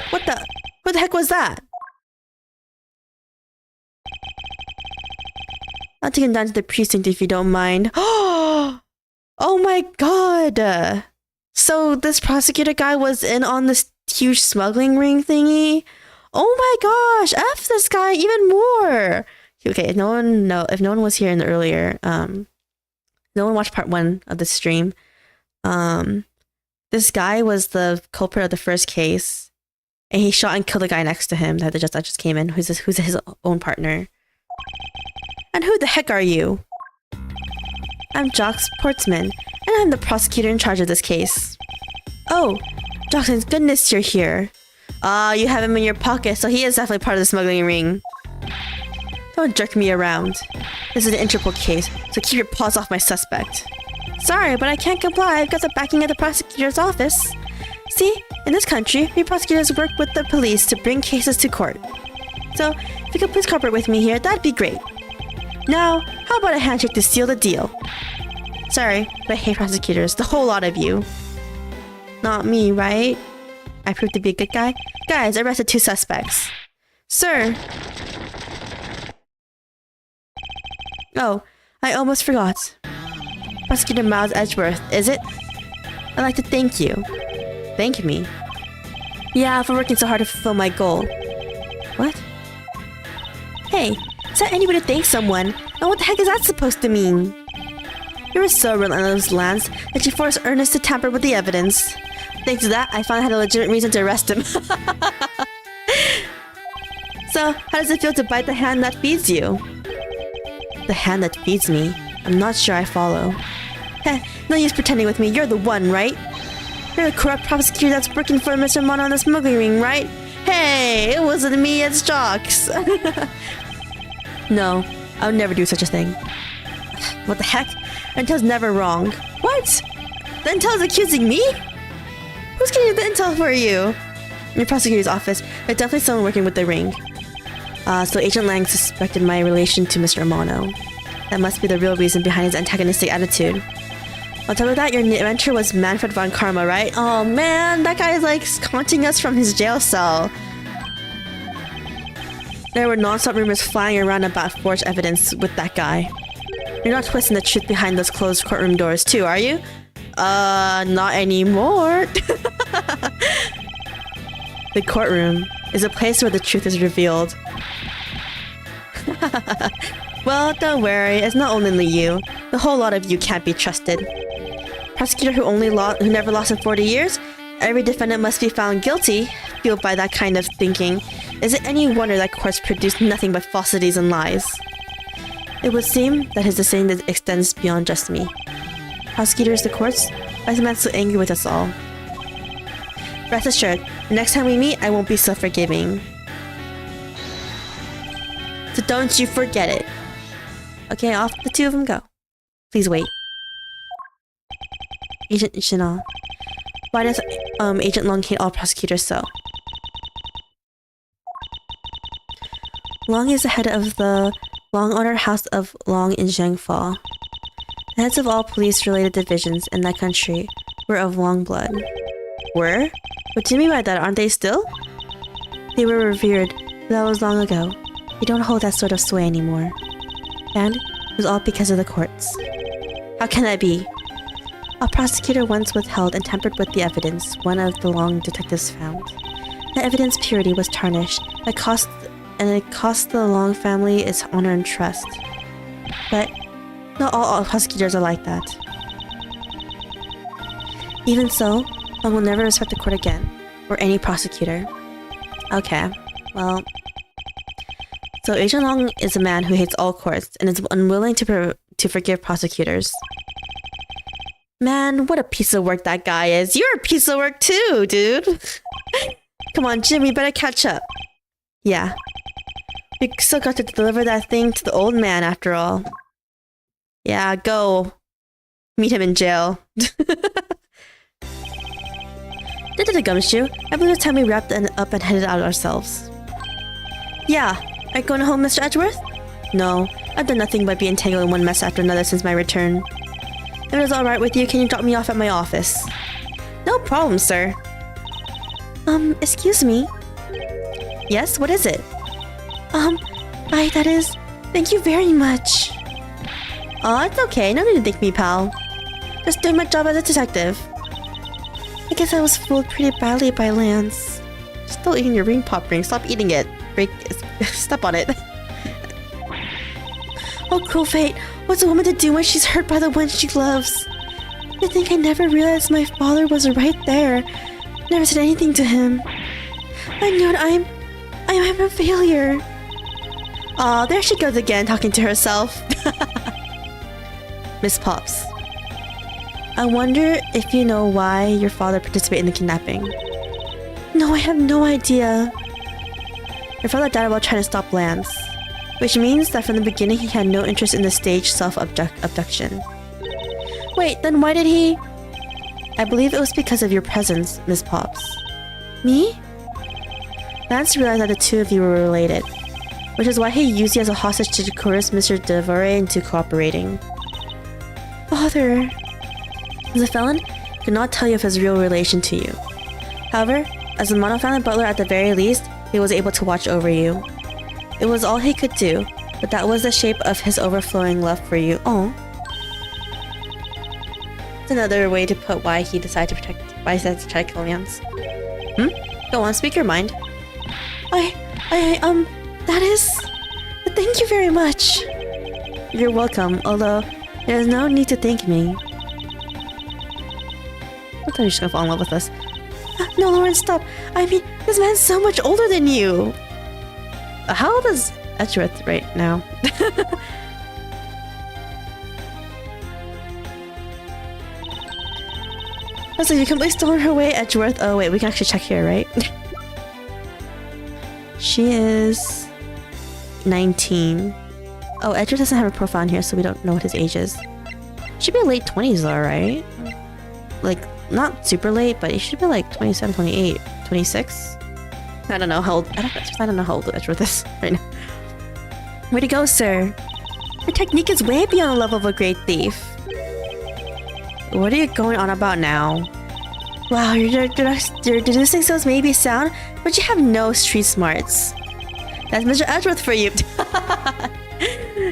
Speaker 1: What the heck was that? I'll take him down to the precinct if you don't mind. Oh my god! So this prosecutor guy was in on this huge smuggling ring thingy? Oh my gosh! F this guy even more! Okay, if no one was here in the earlier, no one watched part 1 of the stream. This guy was the culprit of the first case, and he shot and killed the guy next to him that just came in, who's his own partner. And who the heck are you? I'm Jocks Portsman, and I'm the prosecutor in charge of this case. Oh, Jocks, thank goodness you're here. You have him in your pocket, so he is definitely part of the smuggling ring. Don't jerk me around. This is an Interpol case, so keep your paws off my suspect. Sorry, but I can't comply. I've got the backing of the prosecutor's office. See, in this country, we prosecutors work with the police to bring cases to court. So, if you could please cooperate with me here, that'd be great. Now, how about a handshake to seal the deal? Sorry, but I hate prosecutors, the whole lot of you. Not me, right? I proved to be a good guy? Guys, arrested 2 suspects. Sir! Oh, I almost forgot. Prosecutor Miles Edgeworth, is it? I'd like to thank you. Thank me? Yeah, for working so hard to fulfill my goal. What? Hey, is that any way to thank someone? And what the heck is that supposed to mean? You were so relentless, Lance, that you forced Ernest to tamper with the evidence. Thanks to that, I finally had a legitimate reason to arrest him. So, how does it feel to bite the hand that feeds you? The hand that feeds me? I'm not sure I follow. Heh, no use pretending with me, you're the one, right? You're the corrupt prosecutor that's working for Mr. Mono on the smuggling ring, right? Hey, it wasn't me, it's Jocks. No, I would never do such a thing. What the heck? Intel's never wrong. What? The Intel's accusing me? Who's getting the Intel for you? In your prosecutor's office, there's definitely someone working with the ring. So Agent Lang suspected my relation to Mr. Mono. That must be the real reason behind his antagonistic attitude. On top of that, your mentor was Manfred von Karma, right? Oh man, that guy is like haunting us from his jail cell. There were non-stop rumors flying around about forged evidence with that guy. You're not twisting the truth behind those closed courtroom doors too, are you? Not anymore. The courtroom is a place where the truth is revealed. Well, don't worry, it's not only you. The whole lot of you can't be trusted. Prosecutor who never lost in 40 years? Every defendant must be found guilty, fueled by that kind of thinking. Is it any wonder that courts produce nothing but falsities and lies? It would seem that his disdain extends beyond just me. Prosecutors, the courts, why is the man so angry with us all? Rest assured, the next time we meet, I won't be so forgiving. So don't you forget it. Okay, off the 2 of them go. Please wait. Agent Chanel. Why does Agent Long hate all prosecutors so? Long is the head of the Long Order House of Long in Zhengfa. The heads of all police-related divisions in that country were of Long blood. Were? What do you mean by that? Aren't they still? They were revered, but that was long ago. They don't hold that sort of sway anymore. And it was all because of the courts. How can that be? A prosecutor once withheld and tampered with the evidence one of the Long detectives found. The evidence purity was tarnished. It cost the Long family its honor and trust. But not all prosecutors are like that. Even so, Long will never respect the court again, or any prosecutor. Okay, well... So Agent Long is a man who hates all courts and is unwilling to forgive prosecutors. Man, what a piece of work that guy is. You're a piece of work too, dude. Come on, Jim, we better catch up. Yeah. We still got to deliver that thing to the old man after all. Yeah, go. Meet him in jail. Did it a gumshoe? I believe it's time we wrapped up and headed out ourselves. Yeah. Are you going home, Mr. Edgeworth? No. I've done nothing but be entangled in one mess after another since my return. If it is alright with you, can you drop me off at my office? No problem, sir. Excuse me? Yes, what is it? That is... Thank you very much. Aw, it's okay. No need to thank me, pal. Just doing my job as a detective. I guess I was fooled pretty badly by Lance. Still eating your ring pop ring. Stop eating it. Step on it. Oh, cruel fate. What's a woman to do when she's hurt by the one she loves? I think I never realized my father was right there. Never said anything to him. I knew it. I'm a failure. Aw, there she goes again, talking to herself. Miss Pops. I wonder if you know why your father participated in the kidnapping. No, I have no idea. Your father died while trying to stop Lance, which means that from the beginning he had no interest in the staged self-abduction. Wait, then why did he... I believe it was because of your presence, Miss Pops. Me? Lance realized that the 2 of you were related, which is why he used you as a hostage to coerce Mr. Devore into cooperating. Father... As a felon, I could not tell you of his real relation to you. However, As a monofamily butler at the very least, he was able to watch over you. It was all he could do, but that was the shape of his overflowing love for you. Oh. It's another way to put why he decided to protect, why he decided to try to kill Yans. Go on, speak your mind. That is... Thank you very much. You're welcome, although there's no need to thank me. I thought you're just gonna fall in love with us. No, Lauren, stop. I mean, this man's so much older than you. How old is Edgeworth right now? So you completely stolen her away, Edgeworth. Oh wait, we can actually check here, right? She is 19. Oh, Edgeworth doesn't have a profile on here, so we don't know what his age is. Should be late 20s though, right? Like, not super late, but he should be like 27, 28, 26. I don't know how old. I don't know how old Edgeworth is right now. Way to go, sir. Your technique is way beyond the level of a great thief. What are you going on about now? Wow, your deducing skills may be sound, but you have no street smarts. That's Mr. Edgeworth for you.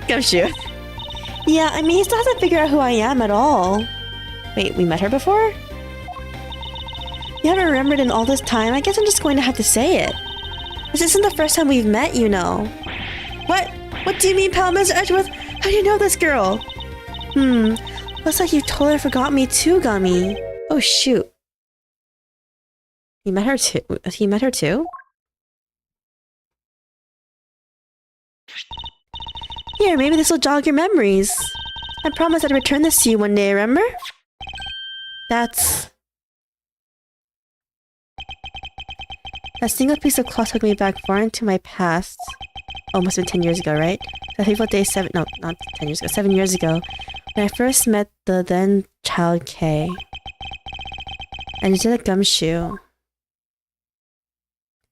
Speaker 1: Gumshoe. Yeah, I mean, he still hasn't figured out who I am at all. Wait, we met her before? You haven't remembered in all this time? I guess I'm just going to have to say it. This isn't the first time we've met, you know. What? What do you mean, pal, Mr. Edgeworth? How do you know this girl? Looks like you totally forgot me too, Gummy. Oh, shoot. He met her too? He met her too? Here, maybe this will jog your memories. I promised I'd return this to you one day, remember? That single piece of cloth took me back far into my past. Almost been 10 years ago, right? That fateful day 7 years ago, when I first met the then child Kay. And you did a Gumshoe.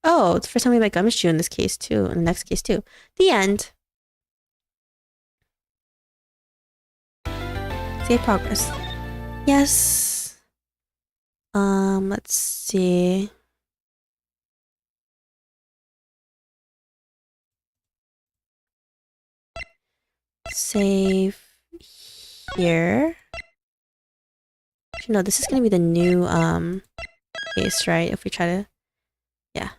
Speaker 1: Oh, it's the first time we met Gumshoe in this case too, in the next case too. The end. Save progress. Yes. Let's see. Save here. No, this is gonna be the new case, right? If we try to, yeah.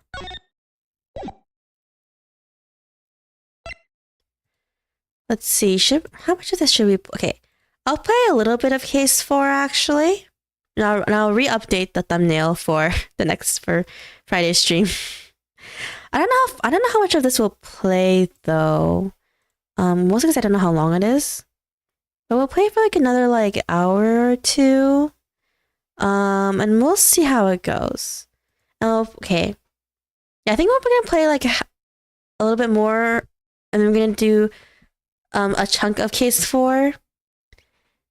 Speaker 1: Let's see. How much of this should we? Okay, I'll play a little bit of case 4 actually. And I'll re-update the thumbnail for for Friday's stream. I don't know how much of this will play though. Mostly because I don't know how long it is. But we'll play for like another like hour or two. And we'll see how it goes. Okay. Yeah, I think we're gonna play like a little bit more, and then we're gonna do a chunk of case 4.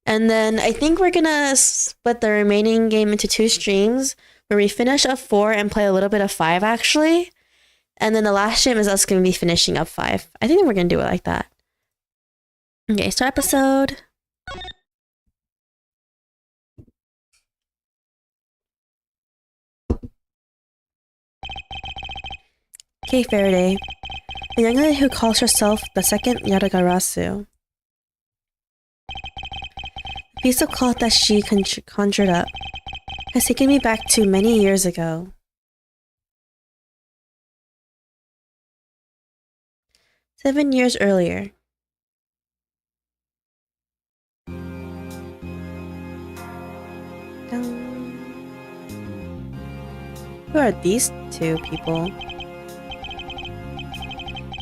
Speaker 1: And then I think we're gonna split the remaining game into 2 streams where we finish up 4 and play a little bit of 5 actually. And then the last stream is us gonna be finishing up 5. I think we're gonna do it like that. Okay, start episode. Okay, Faraday. A young lady who calls herself the second Yadagarasu. The piece of cloth that she conjured up has taken me back to many years ago. Seven years earlier. Who are these 2 people?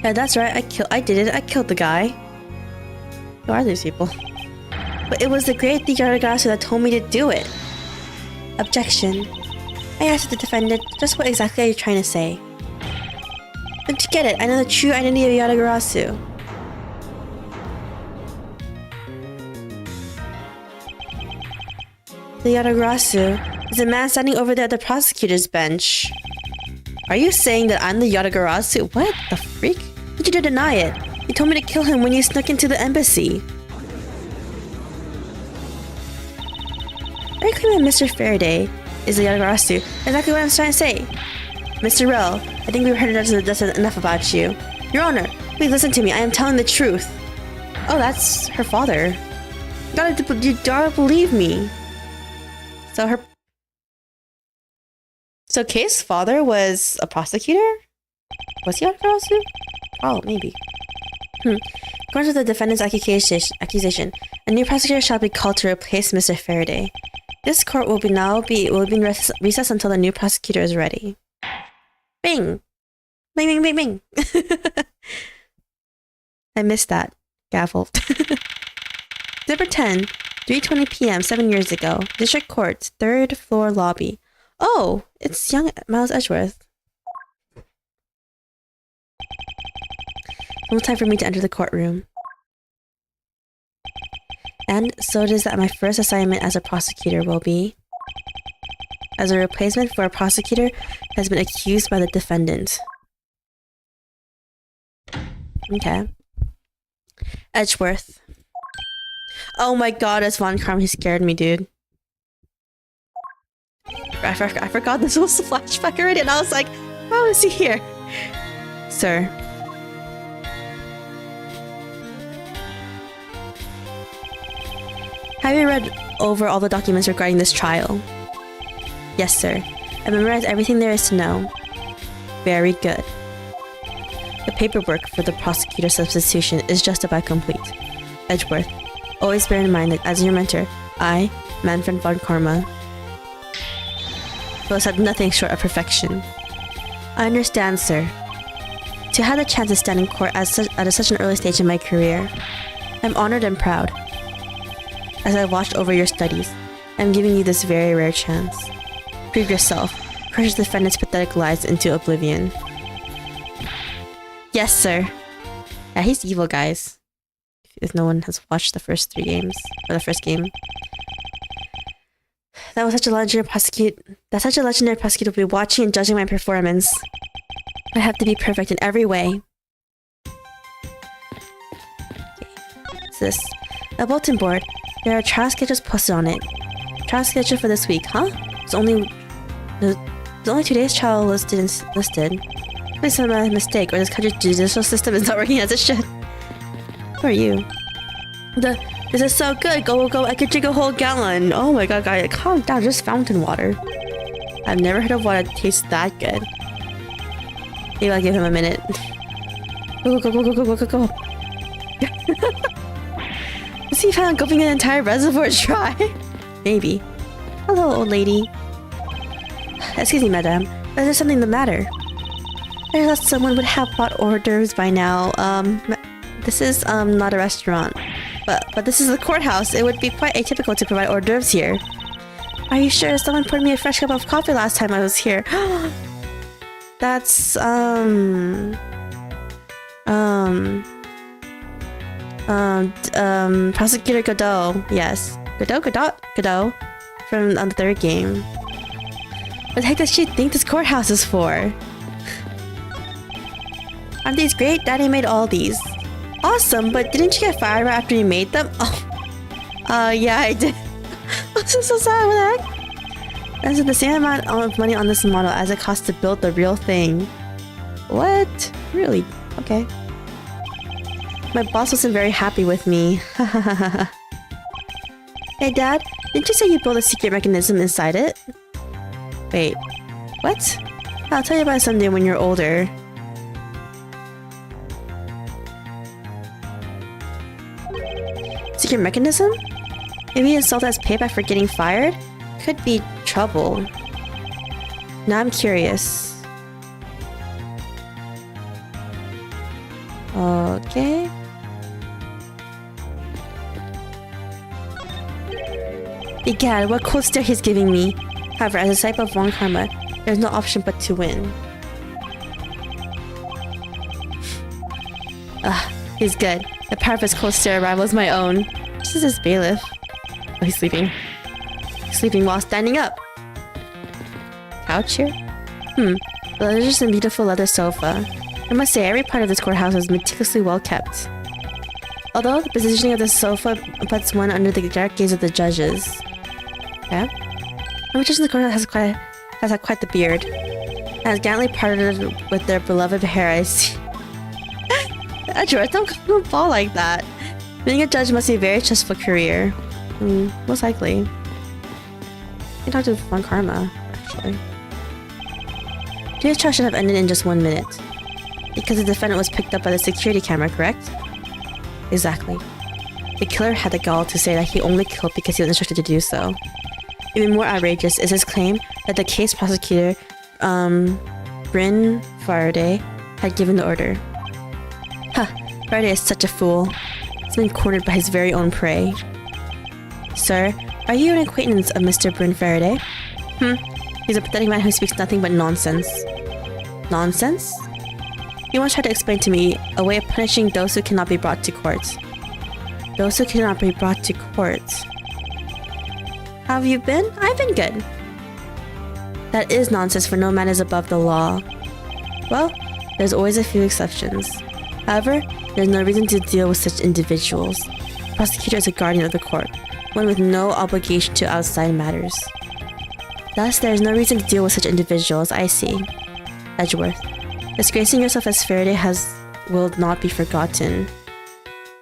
Speaker 1: Yeah, that's right. I did it. I killed the guy. Who are these people? But it was the great Yadagarasu that told me to do it. Objection. I asked the defendant, just what exactly are you trying to say? But to get it, I know the true identity of Yadagarasu. The Yadagarasu is a man standing over there at the prosecutor's bench. Are you saying that I'm the Yadagarasu? What the freak? But you did deny it. You told me to kill him when you snuck into the embassy. Are you claiming Mr. Faraday? is the Yagarasu. Exactly what I'm trying to say. Mr. Rell, I think we've heard that's enough about you. Your Honor, please listen to me. I am telling the truth. Oh, that's her father. You gotta believe me. So Kei's father was a prosecutor? Was he a prosecutor? Oh, maybe. According to the defendant's accusation, a new prosecutor shall be called to replace Mr. Faraday. This court will be in recess until the new prosecutor is ready. Bing! Bing, bing, bing, bing! I missed that. Gavel. December 10, 3:20 p.m. 7 years ago. District Court, 3rd floor lobby. Oh, it's young Miles Edgeworth. No time for me to enter the courtroom. And so it is that my first assignment as a prosecutor will be as a replacement for a prosecutor has been accused by the defendant. Okay. Edgeworth. Oh my god, it's Von Karm. He scared me, dude. I forgot this was a flashback already, and I was like, how is he here? Sir. Have you read over all the documents regarding this trial? Yes, sir. I memorized everything there is to know. Very good. The paperwork for the prosecutor substitution is just about complete. Edgeworth, always bear in mind that as your mentor, I, Manfred von Karma, will have nothing short of perfection. I understand, sir. To have the chance to stand in court at such an early stage in my career, I'm honored and proud. As I watched over your studies, I'm giving you this very rare chance. Prove yourself. Crush the defendant's pathetic lies into oblivion. Yes, sir. Yeah, he's evil, guys. If no one has watched the first 3 games, or the first game. That was such a legendary prosecutor will be watching and judging my performance. I have to be perfect in every way. What's this? A bulletin board. There are trial schedules posted on it. Trial schedule for this week, huh? There's only 2 days trial listed. Please have a mistake, or this country's judicial system is not working as it should. Who are you? This is so good. Go! I could drink a whole gallon. Oh my god, guys, calm down. Just fountain water. I've never heard of water that tastes that good. Maybe I'll give him a minute. Go. Is he found gulping an entire reservoir dry? Maybe. Hello, old lady. Excuse me, madame. Is there something the matter? I thought someone would have bought hors d'oeuvres by now. This is, not a restaurant. But this is the courthouse. It would be quite atypical to provide hors d'oeuvres here. Are you sure? Someone poured me a fresh cup of coffee last time I was here. That's, Prosecutor Godot. Yes. Godot. From the 3rd game. What the heck does she think this courthouse is for? Aren't these great? Daddy made all these. Awesome, but didn't you get fired right after you made them? Oh. Yeah, I did. I'm so sad. What the heck? That's the same amount of money on this model as it costs to build the real thing. What? Really? Okay. My boss wasn't very happy with me. Hey, Dad, didn't you say you built a secret mechanism inside it? Wait, what? I'll tell you about it someday when you're older. Secret mechanism? Maybe insult as payback for getting fired? Could be trouble. Now I'm curious. Okay. Egad, what cold stare he's giving me. However, as a type of Von Karma, there's no option but to win. He's good. The power of his cold stare rivals my own. This is his bailiff. Oh, he's sleeping. He's sleeping while standing up. Couch here? Delicious and beautiful leather sofa. I must say, every part of this courthouse is meticulously well kept. Although the positioning of the sofa puts one under the direct gaze of the judges. Okay. The witches in the corner has had quite the beard, and has gallantly parted with their beloved hair. I see. Edgeworth, don't fall like that. Being a judge must be a very stressful career. Most likely. You can talk to Von Karma, actually. Today's trial should have ended in just 1 minute. Because the defendant was picked up by the security camera, correct? Exactly. The killer had the gall to say that he only killed because he was instructed to do so. Even more outrageous is his claim that the case prosecutor, Bryn Faraday, had given the order. Faraday is such a fool. He's been cornered by his very own prey. Sir, are you an acquaintance of Mr. Bryn Faraday? He's a pathetic man who speaks nothing but nonsense. Nonsense? He once tried to explain to me a way of punishing those who cannot be brought to court. Those who cannot be brought to court. How have you been? I've been good. That is nonsense, for no man is above the law. Well, there's always a few exceptions. However, there's no reason to deal with such individuals. The prosecutor is a guardian of the court, one with no obligation to outside matters. Thus, there is no reason to deal with such individuals, I see. Edgeworth, disgracing yourself as Faraday will not be forgotten.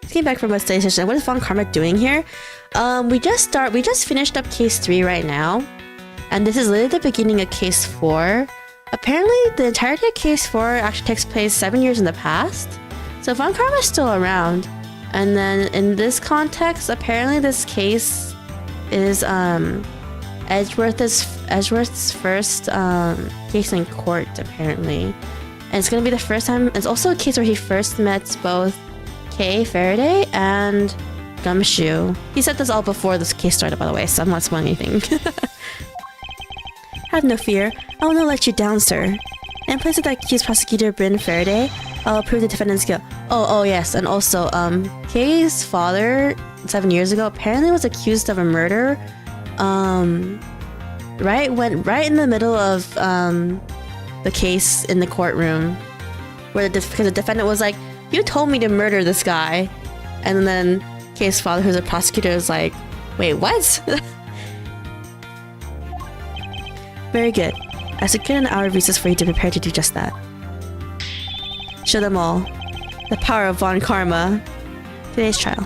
Speaker 1: Just came back from a study session. What is Von Karma doing here? We just finished up case 3 right now. And this is literally the beginning of case 4. Apparently, the entirety of case 4 actually takes place 7 years in the past. So Von Karma is still around. And then in this context, apparently this case is Edgeworth's first case in court, apparently. And it's gonna be the first time. It's also a case where he first met both Kay Faraday and Gumshoe. He said this all before this case started, by the way, so I'm not spoiling anything. Have no fear, I will not let you down, sir. In place of the accused prosecutor Bryn Faraday, I'll prove the defendant's guilt. Oh yes, and also, Kay's father, 7 years ago, apparently was accused of a murder. Went right in the middle of the case in the courtroom, where because the defendant was like, "You told me to murder this guy," and then Kay's father, who's a prosecutor, is like, "Wait, what?" Very good. I secured an hour of recess for you to prepare to do just that. Show them all. The power of Von Karma. Today's trial.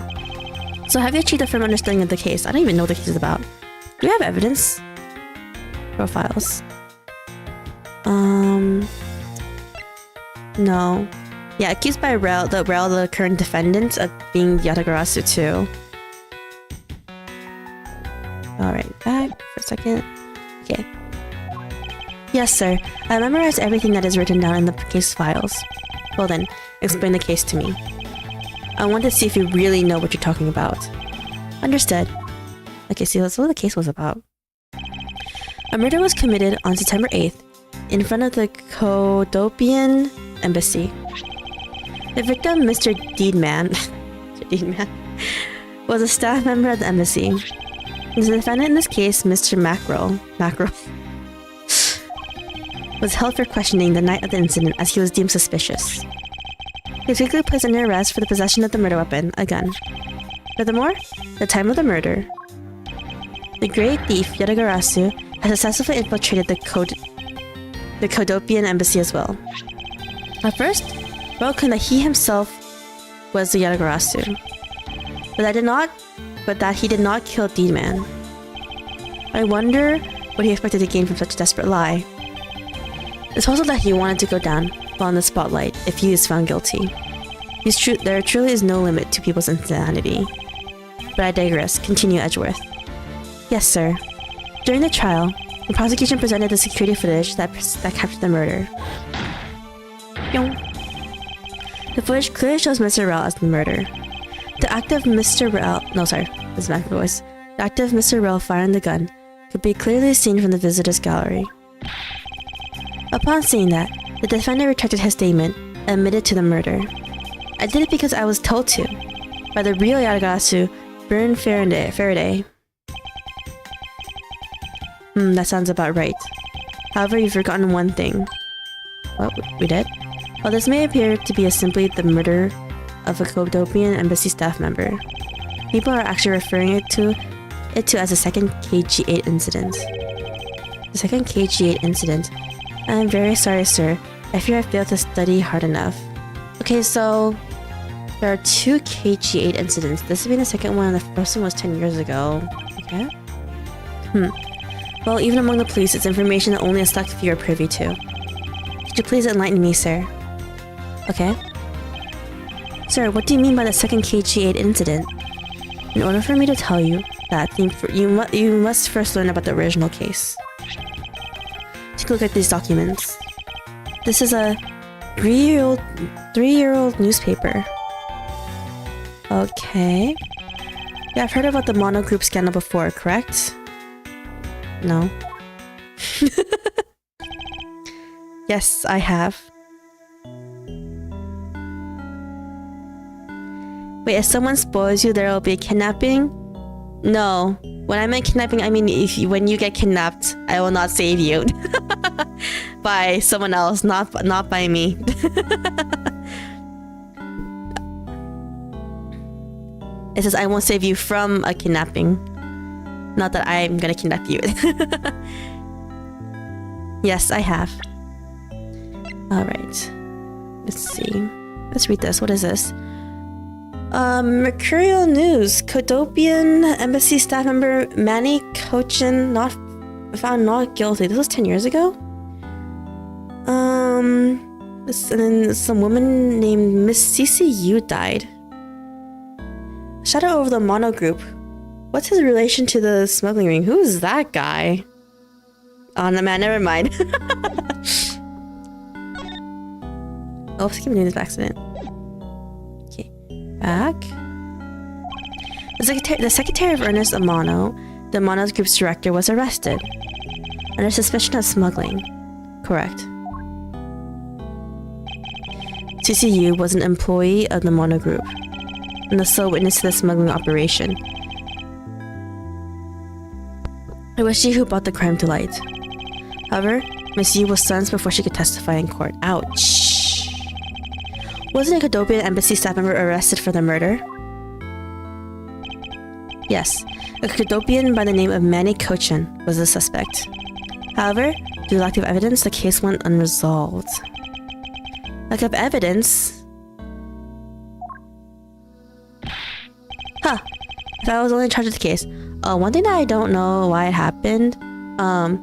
Speaker 1: So have you achieved a firm understanding of the case? I don't even know what the case is about. Do we have evidence? Profiles. No. Yeah, accused by Rel, the current defendant, of being Yatagarasu too. Alright, back for a second. Okay. Yes, sir. I memorized everything that is written down in the case files. Well then, explain the case to me. I want to see if you really know what you're talking about. Understood. Okay, see, that's what the case was about. A murder was committed on September 8th in front of the Kodopian embassy. The victim, Mr. Deedman, was a staff member at the embassy. The defendant in this case, Mr. Mackerel, was held for questioning the night of the incident as he was deemed suspicious. He was quickly placed under arrest for the possession of the murder weapon, a gun. Furthermore, at the time of the murder, the great thief Yatagarasu had successfully infiltrated the Kodopian embassy as well. At first, Ro claimed that he himself was the Yatagarasu, but that he did not kill Deedman. I wonder what he expected to gain from such a desperate lie. It's possible that he wanted to go down while in the spotlight if he is found guilty. There truly is no limit to people's insanity. But I digress. Continue, Edgeworth. Yes, sir. During the trial, the prosecution presented the security footage that captured the murder. Yong. The footage clearly shows Mr. Rel as the murderer. The act of Mr. Rel... No, sorry. This is my voice. The act of Mr. Rel firing the gun could be clearly seen from the visitors' gallery. Upon seeing that, the defendant retracted his statement and admitted to the murder. I did it because I was told to, by the real Yatagarasu, Bryn Faraday. That sounds about right. However, you've forgotten one thing. What? We did? While this may appear to be simply the murder of a Kodopian embassy staff member, people are actually referring it to as a second KG8 incident. The second KG8 incident. I'm very sorry, sir. I fear I failed to study hard enough. Okay, so there are 2 KG8 incidents. This would be the second one, and the first one was 10 years ago. Okay. Well, even among the police, it's information that only a select few are privy to. Could you please enlighten me, sir? Okay. Sir, what do you mean by the second KG8 incident? In order for me to tell you that, you must first learn about the original case. Take a look at these documents. This is a 3-year-old newspaper. Okay. Yeah, I've heard about the mono group scandal before, correct? No. Yes, I have. Wait, if someone spoils you, there will be a kidnapping? No. When I meant kidnapping, I mean when you get kidnapped, I will not save you. By someone else, not by me. It says I won't save you from a kidnapping. Not that I'm gonna kidnap you. Yes, I have. Alright. Let's see. Let's read this. What is this? Mercurial News. Kodopian embassy staff member Manny Cochin found not guilty. This was 10 years ago? And then some woman named Miss CCU died. Shadow over the mono group. What's his relation to the smuggling ring? Who is that guy? Oh, no, man, never mind. Oh, skip news accident. Okay, back. The secretary of Ernest Amano, the mono group's director, was arrested under suspicion of smuggling. Correct. CCU was an employee of the mono group and the sole witness to the smuggling operation. It was she who brought the crime to light. However, Miss Yu was sentenced before she could testify in court. Ouch. Wasn't a Kodopian embassy staff member arrested for the murder? Yes, a Kodopian by the name of Manny Cochin was the suspect. However, due to lack of evidence, the case went unresolved. Lack of evidence? Huh. If I was only in charge of the case. One thing that I don't know why it happened,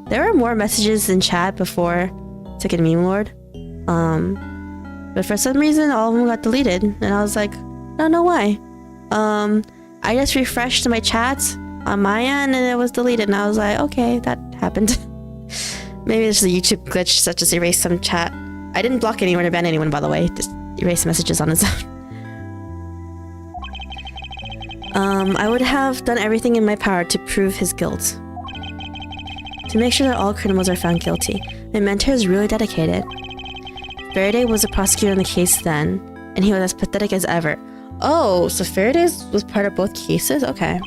Speaker 1: there were more messages in chat before Ticket Meme Lord. But for some reason, all of them got deleted, and I was like, I don't know why. I just refreshed my chats on my end, and it was deleted, and I was like, okay, that happened. Maybe it's a YouTube glitch, such as erase some chat. I didn't block anyone or ban anyone, by the way, just erase messages on its own. I would have done everything in my power to prove his guilt. To make sure that all criminals are found guilty. My mentor is really dedicated. Faraday was a prosecutor in the case then, and he was as pathetic as ever. Oh, so Faraday was part of both cases? Okay.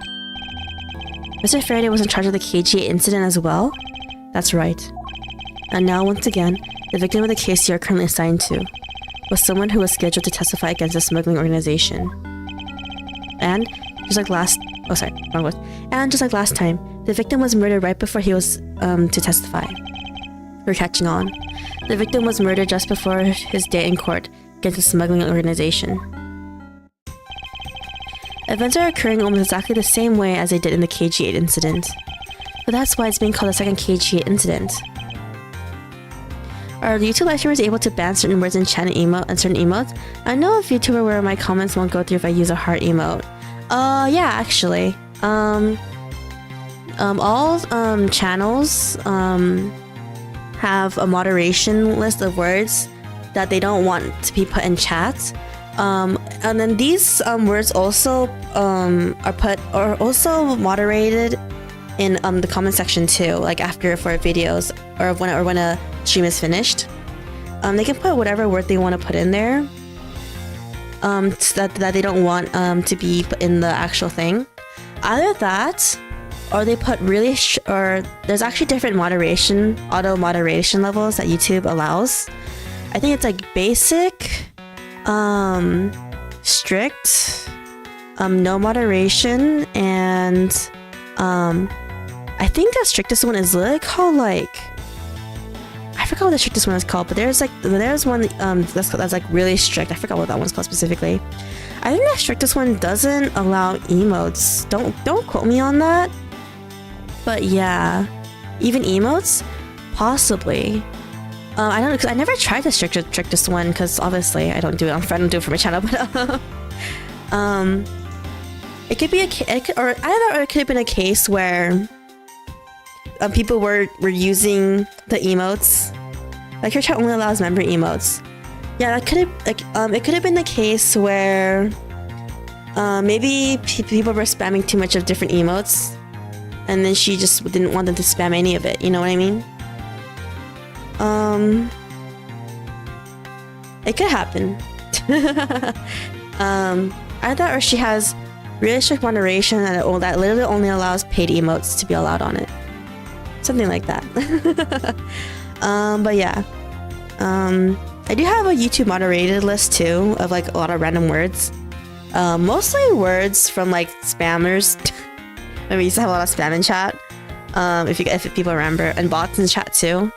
Speaker 1: Mr. Faraday was in charge of the KG8 incident as well? That's right. And now, once again, the victim of the case you are currently assigned to was someone who was scheduled to testify against the smuggling organization. And, just like last... Oh, sorry, wrong word. And just like last time, the victim was murdered right before he was, to testify. We're catching on. The victim was murdered just before his day in court against the smuggling organization. Events are occurring almost exactly the same way as they did in the KG8 incident. But that's why it's being called the second KG8 incident. Are YouTube live streamers able to ban certain words in chat and certain emotes? I know a VTuber where my comments won't go through if I use a heart emote. Yeah, actually. All channels have a moderation list of words that they don't want to be put in chat. And then these words also are also moderated in the comment section too, like after for videos or when a stream is finished. They can put whatever word they want to put in there. So that they don't want to be in the actual thing. Either that, or they put really or there's actually different auto moderation levels that YouTube allows. I think it's like basic, strict, no moderation, and I I think the strictest one is literally called like, I forgot what the strictest one is called, but there's one that's like really strict. I forgot what that one's called specifically. I think the strictest one doesn't allow emotes. Don't quote me on that. But yeah, even emotes, possibly. I don't know, because I never tried the strictest one, because obviously I don't do it for my channel. But it could be it could have been a case where people were using the emotes. Like your chat only allows member emotes. Yeah, that could have it could have been the case where maybe people were spamming too much of different emotes, and then she just didn't want them to spam any of it. You know what I mean? It could happen. Either or she has really strict moderation and that literally only allows paid emotes to be allowed on it. Something like that. But yeah. I do have a YouTube moderated list too of like a lot of random words. Mostly words from like spammers. I mean, we used to have a lot of spam in chat. If people remember, and bots in chat too.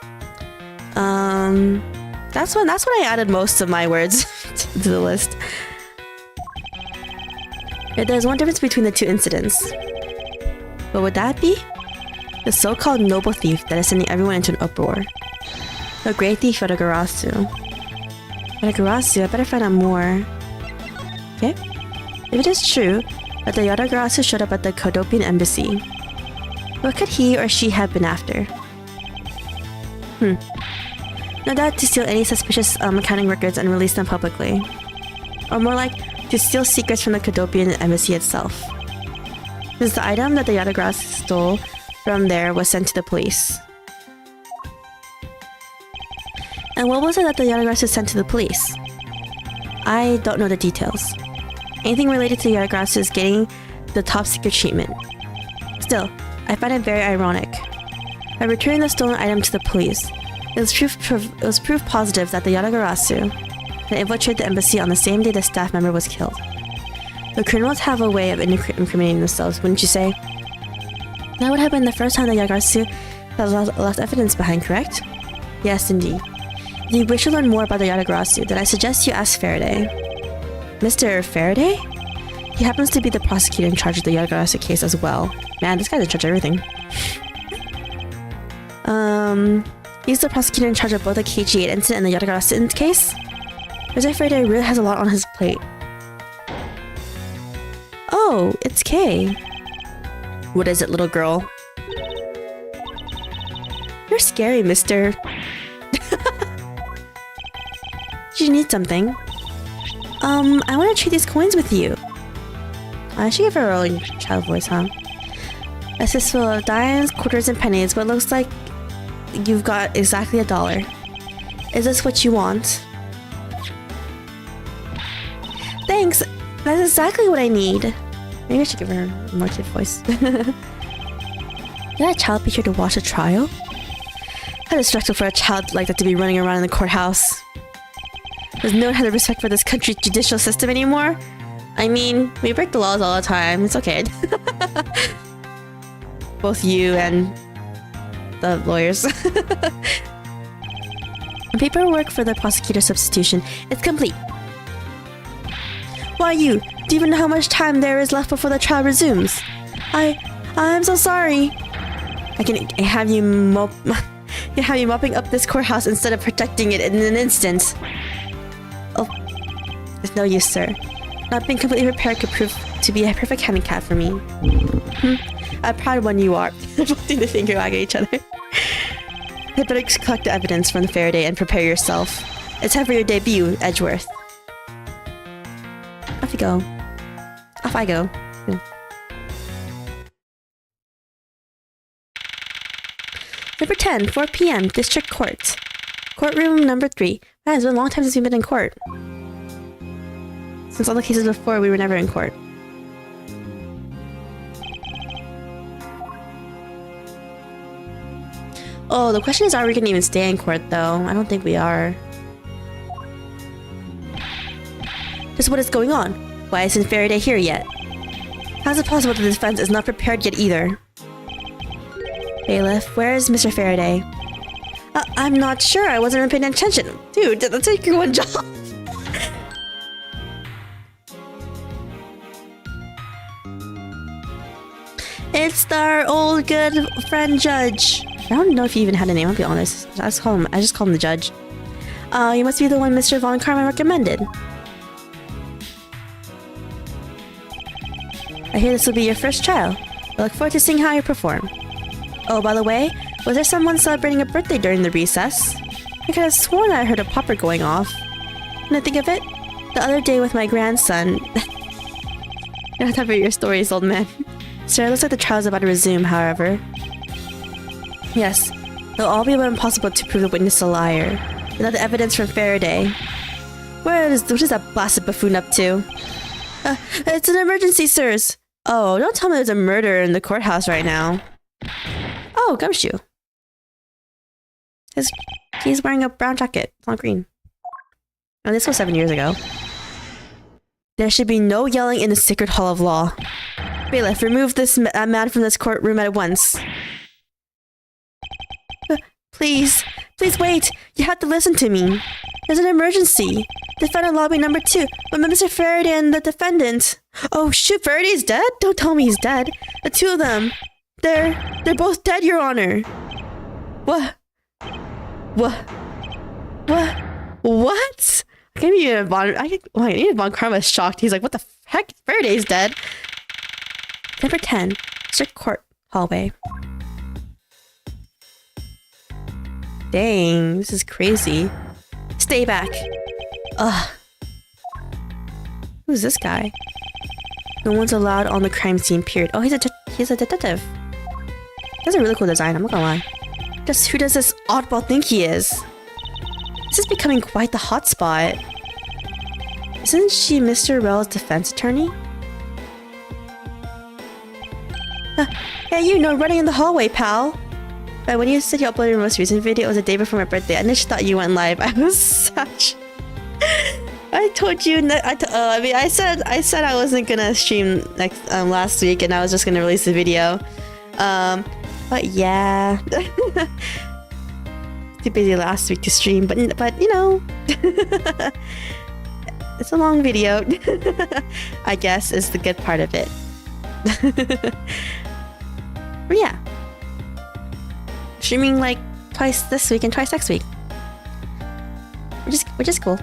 Speaker 1: That's when I added most of my words to the list. There's one difference between the two incidents. What would that be? The so-called noble thief that is sending everyone into an uproar. The great thief Yatagarasu. Yatagarasu, I better find out more. Okay? If it is true that the Yatagarasu showed up at the Kodopian embassy, what could he or she have been after? No doubt to steal any suspicious accounting records and release them publicly. Or more like, to steal secrets from the Kodopian embassy itself. Since the item that the Yatagarasu stole from there was sent to the police. And what was it that the Yatagarasu sent to the police? I don't know the details. Anything related to the Yatagarasu is getting the top secret treatment. Still, I find it very ironic. By returning the stolen item to the police, it was proof positive that the Yatagarasu had infiltrated the embassy on the same day the staff member was killed. The criminals have a way of incriminating themselves, wouldn't you say? That would have been the first time the Yatagarasu has left evidence behind, correct? Yes, indeed. If you wish to learn more about the Yatagarasu, then I suggest you ask Faraday. Mr. Faraday? He happens to be the prosecutor in charge of the Yatagarasu case as well. Man, this guy's in charge of everything. He's the prosecutor in charge of both the KG8 incident and the Yatagarasu case? Mr. Faraday really has a lot on his plate. Oh, it's Kay. What is it, little girl? You're scary, mister. You need something. I want to trade these coins with you. I should give her a really child voice, huh? A fistful of dimes, quarters, and pennies, but it looks like you've got exactly $1. Is this what you want? Thanks! That's exactly what I need. Maybe I should give her a more kid voice. Did that child be here to watch a trial? How disrespectful for a child like that to be running around in the courthouse. Does no one have the respect for this country's judicial system anymore? I mean, we break the laws all the time. It's okay. Both you and the lawyers. Paperwork for the prosecutor substitution. It's complete. Why you? Do you even know how much time there is left before the trial resumes? I'm so sorry. I can have you mopping up this courthouse instead of protecting it in an instant. Oh, it's no use, sir. Not being completely prepared could prove to be a perfect handicap for me. A proud one you are. Pointing the finger wagging at each other. You better collect the evidence from the Faraday and prepare yourself. It's time for your debut, Edgeworth. Off you go. Off I go. Number 10, 4 p.m. District Court. Courtroom number 3. Man, it's been a long time since we've been in court. Since all the cases before, we were never in court. Oh, the question is, are we gonna even stay in court, though? I don't think we are. Just what is going on? Why isn't Faraday here yet? How is it possible that the defense is not prepared yet either? Bailiff, where is Mr. Faraday? I'm not sure. I wasn't paying attention. Dude, that's like your one job. It's our old good friend Judge. I don't know if he even had a name, I'll be honest. I just call him the Judge. You must be the one Mr. Von Karma recommended. I hear this will be your first trial. I look forward to seeing how you perform. Oh, by the way, was there someone celebrating a birthday during the recess? I could have sworn I heard a popper going off. When I think of it, the other day with my grandson... You don't have to read your stories, old man. Sir, it looks like the trial is about to resume, however. Yes, it'll all be impossible to prove the witness a liar, without the evidence from Faraday. What is that blasted buffoon up to? It's an emergency, sirs! Oh, don't tell me there's a murder in the courthouse right now. Oh, Gumshoe. He's wearing a brown jacket. It's not green. Oh, this was 7 years ago. There should be no yelling in the sacred hall of law. Bailiff, remove this man from this courtroom at once. Please wait. You have to listen to me. There's an emergency. Defendant lobby number 2. But Mr. Faraday and the defendant. Oh shoot, Faraday's dead? Don't tell me he's dead. The two of them. They're both dead, Your Honor. What? I can't even Von Karma's shocked. He's like, what the heck? Faraday's dead. Number 10. Strict Court hallway. Dang, this is crazy. Stay back. Ugh. Who's this guy? No one's allowed on the crime scene, period. Oh, he's a detective. He has a really cool design, I'm not gonna lie. Just who does this oddball think he is? This is becoming quite the hotspot. Isn't she Mr. Rell's defense attorney? Hey, you know, running in the hallway, pal. But when you said you uploaded your most recent video, it was the day before my birthday. I just thought you went live. I was such... I told you... I said I wasn't gonna stream last week, and I was just gonna release the video. But yeah... Too busy last week to stream, but you know... It's a long video. I guess is the good part of it. But yeah. Streaming like twice this week and twice next week. Which is cool.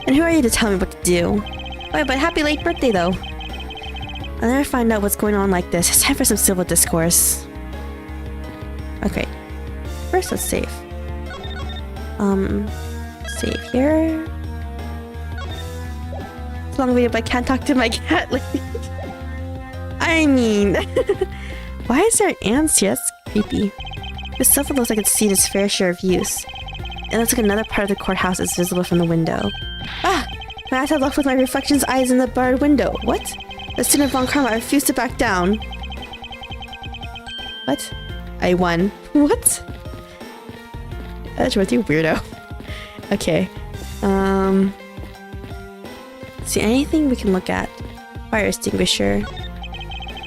Speaker 1: And who are you to tell me what to do? Oh, but happy late birthday though. I'll never find out what's going on like this. It's time for some civil discourse. Okay. First, let's save. Save here. It's a long video, but I can't talk to my cat. I mean... Why is there ants here? That's creepy. This sofa looks like it's seen its fair share of use. It looks like another part of the courthouse is visible from the window. Ah! My eyes have locked with my reflection's eyes in the barred window. What? The student Von Karma refused to back down. What? I won. What? Edgeworth, you weirdo. Okay. See, anything we can look at? Fire extinguisher.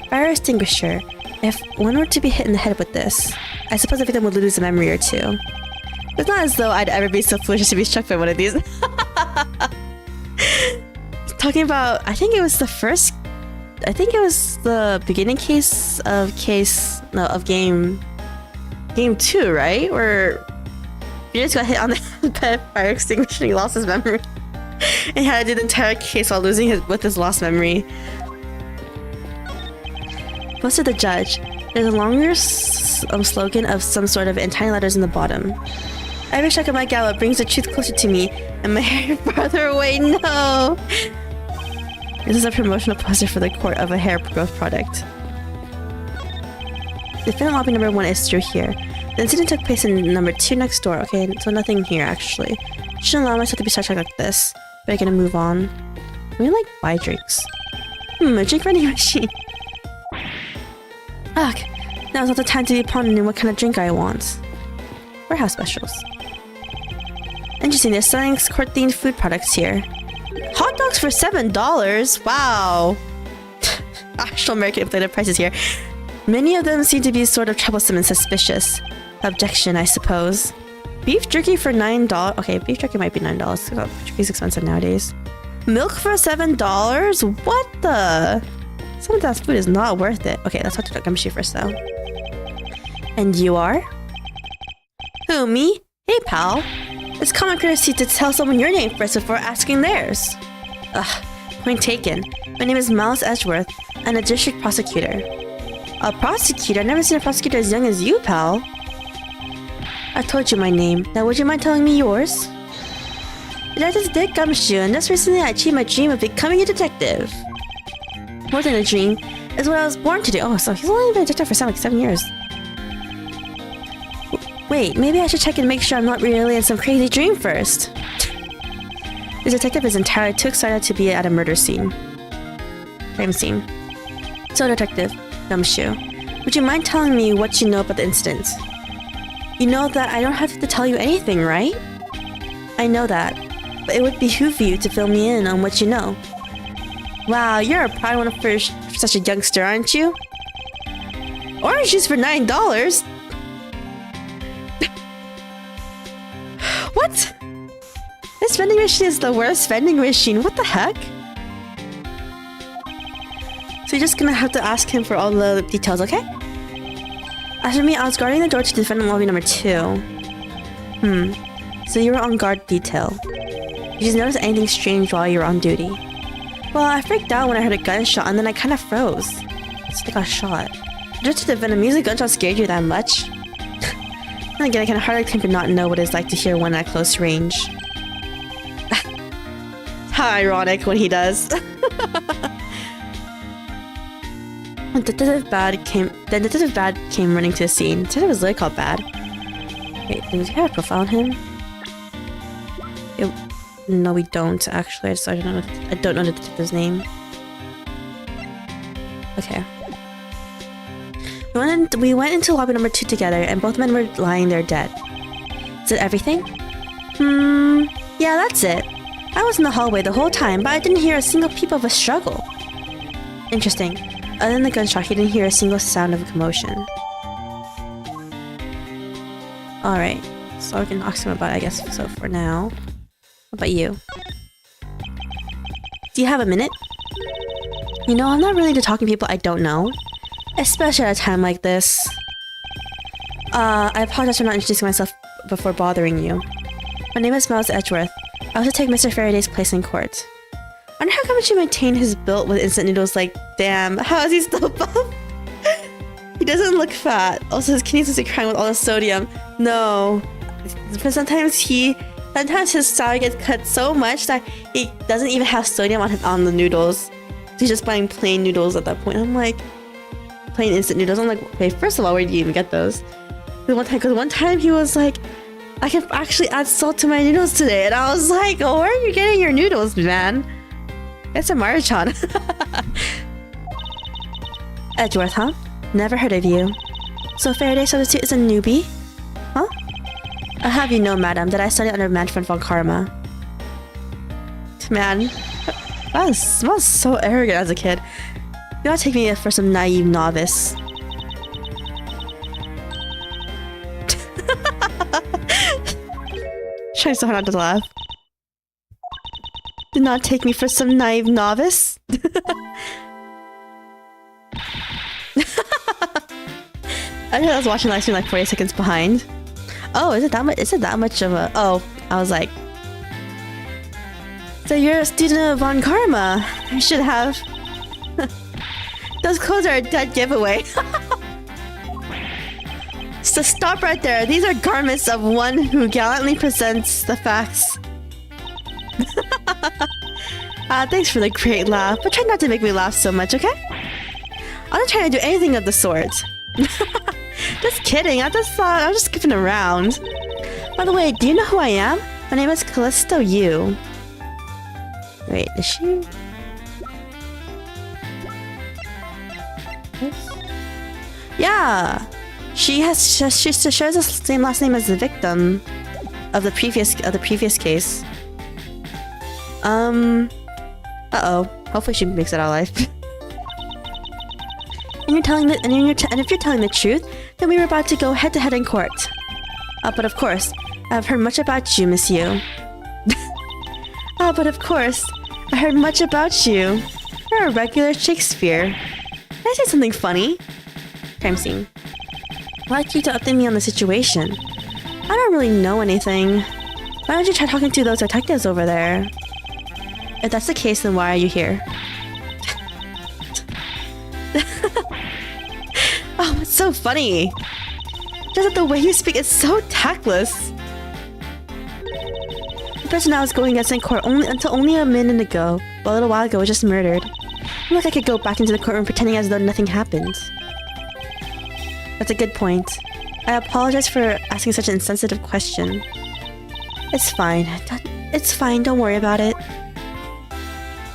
Speaker 1: Fire extinguisher. If one were to be hit in the head with this, I suppose the victim would lose a memory or two. It's not as though I'd ever be so foolish as to be struck by one of these. Talking about, I think it was the beginning case of game 2, right? Where you just got hit on the head by a fire extinguisher and he lost his memory. And he had to do the entire case while losing his lost memory. Most of the judge. There's a longer slogan of some sort of in tiny letters in the bottom. Every shot of my gallop brings the truth closer to me, and my hair farther away. No! This is a promotional poster for the court of a hair growth product. Defendant lobby number 1 is through here. The incident took place in number 2 next door. Okay, so nothing here actually. Shouldn't allow myself to be sidetracked like this. But I'm gonna move on. We like buy drinks. A drink vending machine. Ugh, now's not the time to be pondering what kind of drink I want. Warehouse specials. Interesting, they're selling court-themed food products here. Hot dogs for $7? Wow! Actual American inflated prices here. Many of them seem to be sort of troublesome and suspicious. Objection, I suppose. Beef jerky for $9. Okay, beef jerky might be $9. Oh, jerky's expensive nowadays. Milk for $7? What the? Some of that food is not worth it. Okay, let's talk to Gumshoe first, though. And you are? Who, me? Hey, pal. It's common courtesy to tell someone your name first before asking theirs. Ugh, point taken. My name is Miles Edgeworth, and a district prosecutor. A prosecutor? I've never seen a prosecutor as young as you, pal. I told you my name. Now would you mind telling me yours? Detective Dick Gumshoe, and just recently I achieved my dream of becoming a detective. More than a dream, is what I was born to do. Oh, so he's only been a detective for like 7 years. Wait, maybe I should check and make sure I'm not really in some crazy dream first. The detective is entirely too excited to be at a murder scene. Crime scene. So, Detective Gumshoe, would you mind telling me what you know about the incident? You know that I don't have to tell you anything, right? I know that, but it would behoove you to fill me in on what you know. Wow, you're a proud one for such a youngster, aren't you? Orange juice for $9? What? This vending machine is the worst vending machine. What the heck? So you're just gonna have to ask him for all the details, okay? As for me, I was guarding the door to defendant lobby number 2. So you were on guard detail. You just noticed anything strange while you were on duty. Well, I freaked out when I heard a gunshot and then I kind of froze. So I got shot. Just to defend a music gunshot scared you that much? And again, I can hardly claim to not know what it's like to hear one at close range. How ironic when he does. When Detective Bad came running to the scene. Detective was really called Bad. Wait, do we have a profile on him? No, we don't actually. I don't know the detective's name. Okay. We went into lobby number 2 together, and both men were lying there dead. Is it everything? Yeah, that's it. I was in the hallway the whole time, but I didn't hear a single peep of a struggle. Interesting. Other than the gunshot, he didn't hear a single sound of a commotion. Alright, so we can ask him about it, I guess, so for now. What about you? Do you have a minute? You know, I'm not really into talking to people I don't know. Especially at a time like this. I apologize for not introducing myself before bothering you. My name is Miles Edgeworth. I was to take Mr. Faraday's place in court. I wonder how come he maintained his build with instant noodles like, damn, how is he still buff? He doesn't look fat. Also, his kidneys are crying with all the sodium. No. But sometimes his salad gets cut so much that he doesn't even have sodium on the noodles. He's just buying plain noodles at that point. I'm like, plain instant noodles. I'm like, okay, first of all, where do you even get those? Because one time he was like, I can actually add salt to my noodles today. And I was like, oh, where are you getting your noodles, man? It's a Marichan. Edgeworth, huh? Never heard of you. So Faraday Substitute is a newbie? Huh? I'll have you know, madam, that I studied under Manfred von Karma. Man, I was so arrogant as a kid. You gotta take me for some naive novice. Trying so hard not to laugh. Did not take me for some naive novice. I was watching live stream like 40 seconds behind. Oh, is it that much? Is it that much of a? Oh, I was like, so you're a student of Von Karma. You should have. Those clothes are a dead giveaway. So stop right there. These are garments of one who gallantly presents the facts. Thanks for the great laugh, but try not to make me laugh so much, okay? I'm not trying to do anything of the sort. Just kidding, I'm just skipping around. By the way, do you know who I am? My name is Callisto Yu. Wait, is she? Yeah! She shares the same last name as the victim of the previous case. Uh-oh. Hopefully she makes it out alive. And if you're telling the truth, then we were about to go head-to-head in court. But of course, I've heard much about you, Miss Yu. But of course, I heard much about you. You're a regular Shakespeare. Can I say something funny? Crime scene. I'd like you to update me on the situation. I don't really know anything. Why don't you try talking to those detectives over there? If that's the case, then why are you here? Oh, it's so funny. Just that the way you speak is so tactless. The person I was going against in court until only a minute ago, but a little while ago, was just murdered. I'm like I could go back into the courtroom pretending as though nothing happened. That's a good point. I apologize for asking such an insensitive question. It's fine. It's fine, don't worry about it.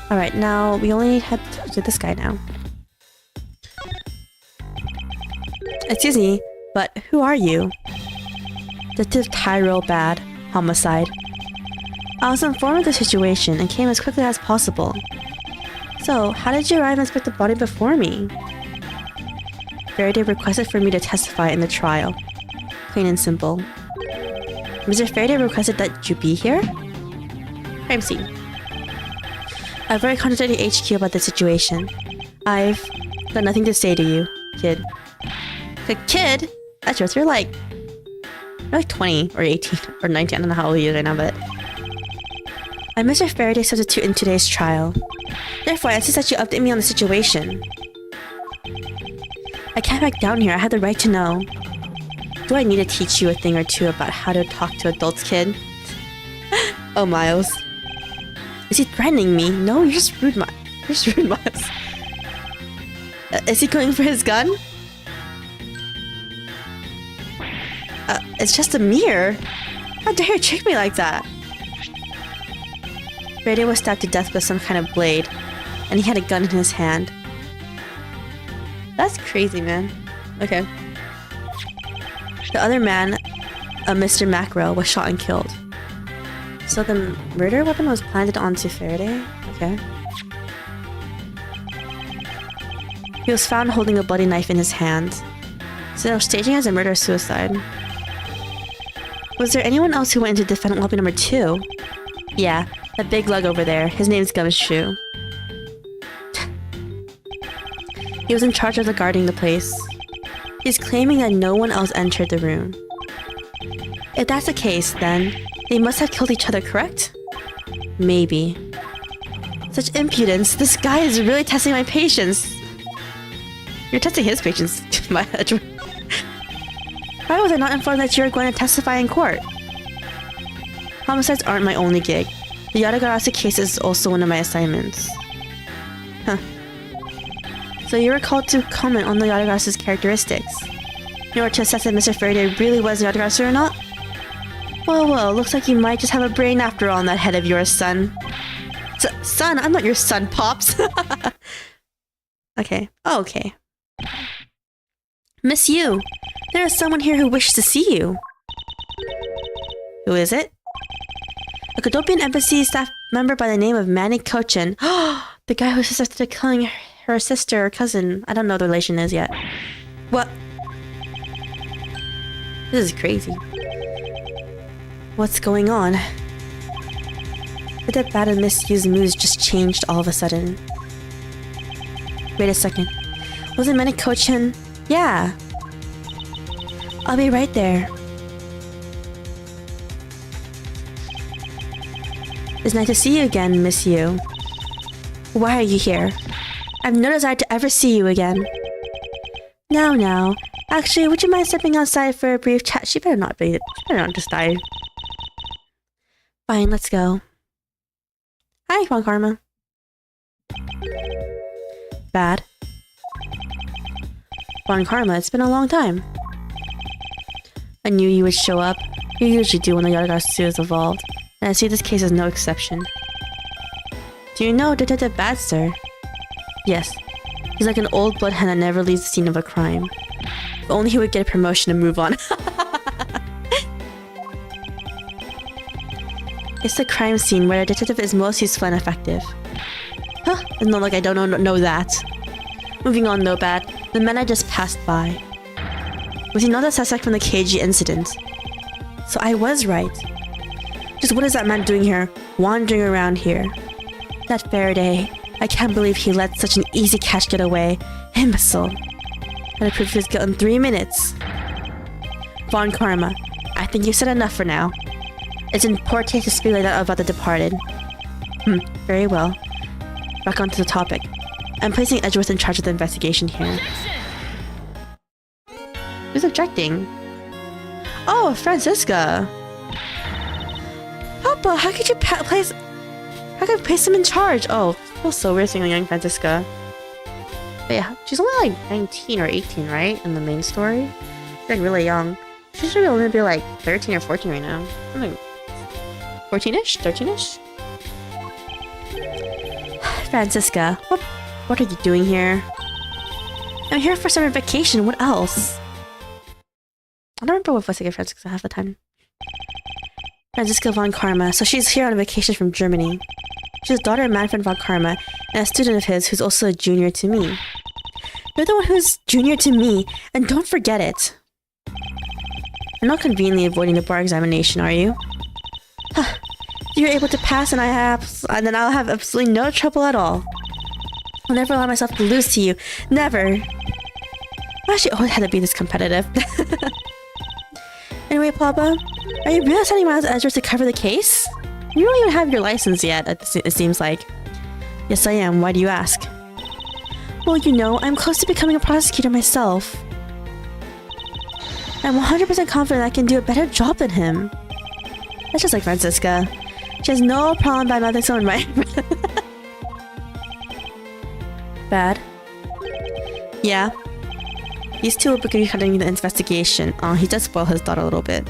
Speaker 1: Alright, now we only have to talk to this guy now. Excuse me, but who are you? Detective Tyrell Bad, homicide. I was informed of the situation and came as quickly as possible. So, how did you arrive and inspect the body before me? Faraday requested for me to testify in the trial. Plain and simple. Mr. Faraday requested that you be here? Crime scene. I've already contacted HQ about the situation. I've got nothing to say to you, kid. The kid? Edgeworth, you're like 20 or 18 or 19. I don't know how old you are right now, but I'm Mr. Faraday's substitute in today's trial. Therefore, I insist that you update me on the situation. I can't back down here. I have the right to know. Do I need to teach you a thing or two about how to talk to adults, kid? Oh, Miles. Is he threatening me? No, you're just rude, Miles. Is he going for his gun? It's just a mirror. How dare you trick me like that? Faraday was stabbed to death with some kind of blade, and he had a gun in his hand. That's crazy, man. Okay. The other man, Mr. Mackerel, was shot and killed. So the murder weapon was planted onto Faraday? Okay. He was found holding a bloody knife in his hand. So they were staging as a murder-suicide. Was there anyone else who went into defendant lobby number 2? Yeah, that big lug over there. His name's Gumshoe. He was in charge of guarding the place. He's claiming that no one else entered the room. If that's the case, then they must have killed each other, correct? Maybe. Such impudence. This guy is really testing my patience. You're testing his patience, my Edgeworth. Why was I not informed that you were going to testify in court? Homicides aren't my only gig. The Yadagarasa case is also one of my assignments. Huh. So you were called to comment on the Yadagarasa's characteristics, in order to assess if Mr. Faraday really was a Yadagarasa or not? Well, looks like you might just have a brain after all on that head of yours, son. Son? I'm not your son, Pops! Okay. Oh, okay. Miss Yu! There is someone here who wishes to see you. Who is it? A Kodopian embassy staff member by the name of Manny Kochin. The guy who assisted killing her sister or cousin. I don't know what the relation is yet. What? This is crazy. What's going on? The bad and Miss Yu's moods just changed all of a sudden. Wait a second. Was it Manny Kochin? Yeah. I'll be right there. It's nice to see you again, Miss Yu. Why are you here? I've no desire to ever see you again. Now. Actually, would you mind stepping outside for a brief chat? She better not be. She better not just die. Fine, let's go. Hi, Von Karma. Bad. Von Karma, it's been a long time. I knew you would show up. You usually do when the Yadagarasa is involved, and I see this case as no exception. Do you know Detective Bad, sir? Yes. He's like an old bloodhound that never leaves the scene of a crime. If only he would get a promotion and move on. It's the crime scene where a detective is most useful and effective. Huh? It's not like I don't know that. Moving on, no bad. The man I just passed by. Was he not the suspect from the KG incident? So I was right. Just what is that man doing here, wandering around here? That Faraday, I can't believe he let such an easy catch get away. Imbecile. Had to prove his guilt in 3 minutes. Von Karma, I think you've said enough for now. It's in poor taste to speak like that about the departed. Very well. Back onto the topic. I'm placing Edgeworth in charge of the investigation here. Who's objecting? Oh, Francisca! Papa, how could you place... How could I place him in charge? Oh, it feels so weird seeing a young Francisca. But yeah, she's only like 19 or 18, right? In the main story? She's like really young. She should only be like 13 or 14 right now. Something 14-ish? 13-ish? Francisca, what are you doing here? I'm here for summer vacation, what else? I don't remember what was I Francisca half the time. Francisca von Karma, so she's here on a vacation from Germany. She's the daughter of Manfred von Karma, and a student of his who's also a junior to me. You're the one who's junior to me, and don't forget it. You're not conveniently avoiding the bar examination, are you? Huh. You're able to pass, and then I'll have absolutely no trouble at all. I'll never allow myself to lose to you. Never. Why she always had to be this competitive? Anyway, Papa, are you really sending Miles Edgeworth to cover the case? You don't even have your license yet, it seems like. Yes, I am. Why do you ask? Well, you know, I'm close to becoming a prosecutor myself. I'm 100% confident I can do a better job than him. That's just like Francisca. She has no problem by mouthing someone right. Bad. Yeah. These two will be cutting the investigation. Oh, he does spoil his thought a little bit.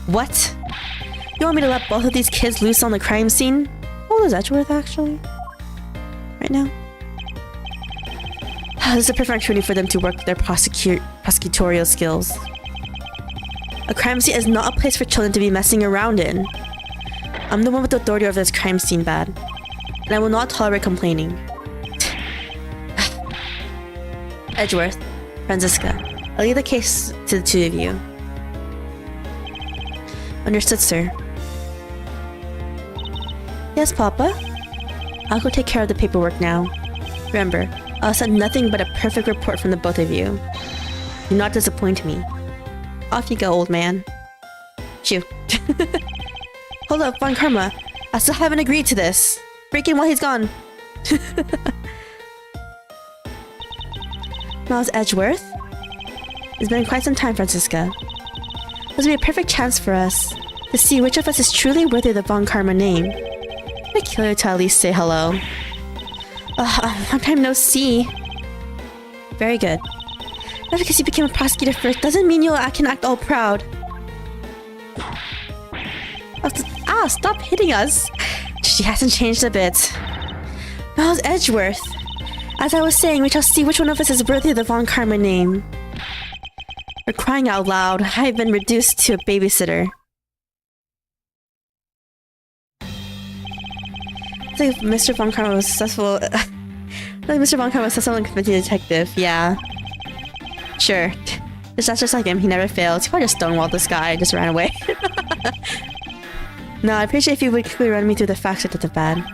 Speaker 1: What? You want me to let both of these kids loose on the crime scene? How old is Edgeworth, actually? Right now? This is a perfect opportunity for them to work their prosecutorial skills. A crime scene is not a place for children to be messing around in. I'm the one with the authority over this crime scene, Bad. And I will not tolerate complaining. Edgeworth, Francisca, I'll leave the case to the two of you. Understood, sir. Yes, Papa? I'll go take care of the paperwork now. Remember, I'll send nothing but a perfect report from the both of you. Do not disappoint me. Off you go, old man. Shoo. Hold up, Von Karma. I still haven't agreed to this. Break in while he's gone. Miles Edgeworth? It's been quite some time, Francisca. This would be a perfect chance for us to see which of us is truly worthy of the Von Karma name. I'd kill you to at least say hello. Long time no see. Very good. Just because you became a prosecutor first doesn't mean I can act all proud. Stop hitting us. She hasn't changed a bit. Miles Edgeworth. As I was saying, we shall see which one of us is worthy of the Von Karma name. For crying out loud, I've been reduced to a babysitter. It's like Mr. Von Karma was successful. Like Mr. Von Karma was successful in convincing a detective. Yeah. Sure. That's just like him. He never fails. He probably just stonewalled this guy and just ran away. No, I appreciate if you would quickly run me through the facts of the bad.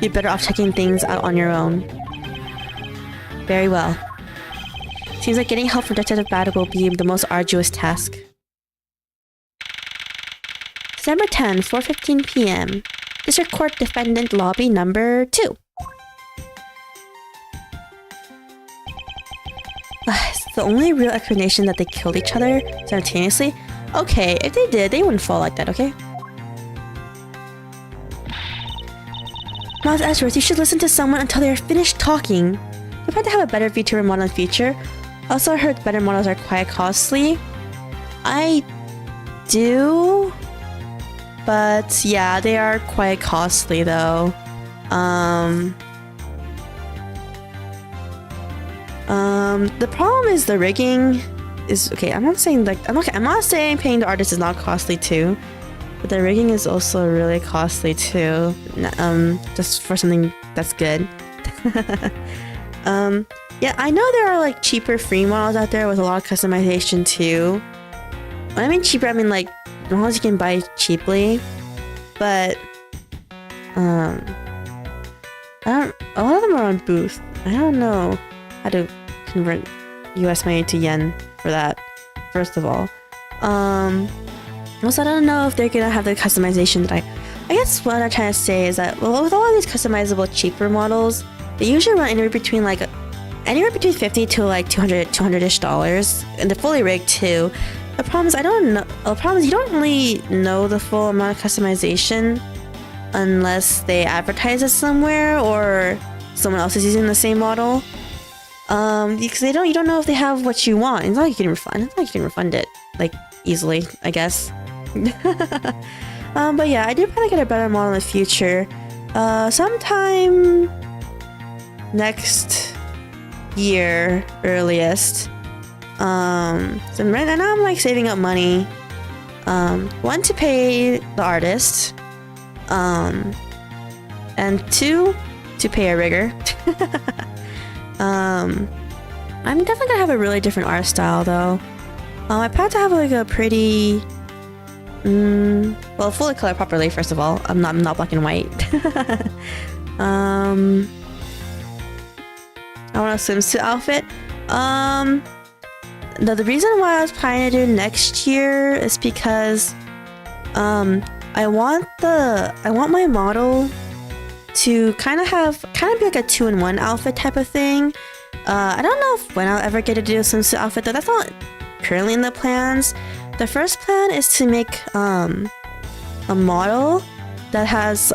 Speaker 1: You're better off checking things out on your own. Very well. Seems like getting help from Detective Bad will be the most arduous task. December 10, 4:15 p.m. District Court Defendant Lobby number 2. It's the only real explanation that they killed each other simultaneously. Okay, if they did, they wouldn't fall like that, okay? Miles Edgeworth, you should listen to someone until they are finished talking. You'll probably have a better VTuber model in the future. Also, I heard better models are quite costly. I do... But yeah, they are quite costly though. The problem is the rigging is... Okay, I'm not saying like... I'm not saying paying the artist is not costly too. But the rigging is also really costly too. Just for something that's good. Yeah, I know there are like cheaper free models out there with a lot of customization too. When I mean cheaper, I mean like models you can buy cheaply. But I don't. A lot of them are on Booth. I don't know how to convert US money to yen for that. First of all, also I don't know if they're gonna have the customization that I guess what I'm trying to say is that well, with all of these customizable cheaper models, they usually run anywhere between 50 to like $200-ish, and they're fully rigged too. The problem is I don't know. The problem is you don't really know the full amount of customization unless they advertise it somewhere or someone else is using the same model. Because you don't know if they have what you want. It's not like you can refund. It's not like you can refund it like easily, I guess. But yeah, I do plan to get a better model in the future. Sometime next year, earliest. So right now I'm like saving up money. One, to pay the artist. And two, to pay a rigger. I'm definitely gonna have a really different art style though. I plan to have like a pretty well, fully colored properly first of all. I'm not black and white. I want a swimsuit outfit. The reason why I was planning to do next year is because I want my model to kind of be like a 2-in-1 outfit type of thing. I don't know when I'll ever get to do a swimsuit outfit though. That's not currently in the plans. The first plan is to make a model that has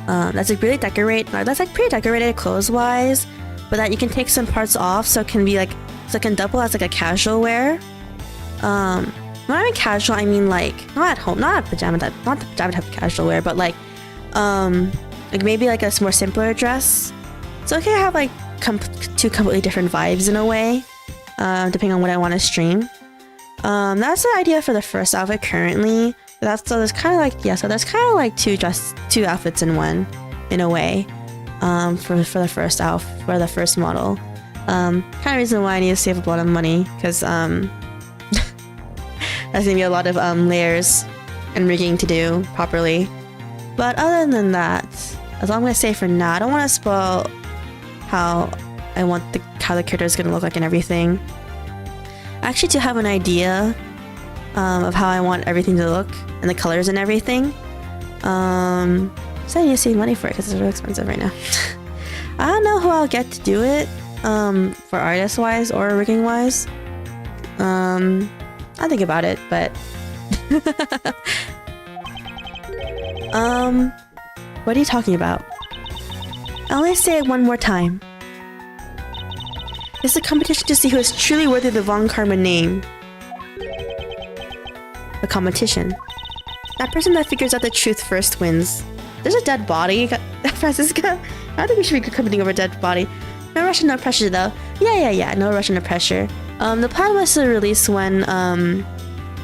Speaker 1: that's like really pretty decorated clothes wise, but that you can take some parts off so it can be like it can double as like a casual wear. When I mean casual, I mean like not at home, not the pajama type of casual wear, but like maybe like a more simpler dress. So it can have like two completely different vibes in a way, depending on what I want to stream. That's the idea for the first outfit currently. There's kind of like two outfits in one, in a way, for the first model. Kind of reason why I need to save up a lot of money, because there's gonna be a lot of layers and rigging to do properly. But other than that, as I'm gonna say for now, I don't want to spoil how the character is gonna look like and everything. I actually do have an idea of how I want everything to look and the colors and everything. So I need to save money for it because it's really expensive right now. I don't know who I'll get to do it for artist wise or rigging wise. I'll think about it, but what are you talking about? I'll only say it one more time. It's a competition to see who is truly worthy of the Von Karma name. A competition. That person that figures out the truth first wins. There's a dead body. Francisca, I don't think we should be commenting over a dead body. No rush and no pressure though. Yeah. No rush and no pressure. The plan was to release one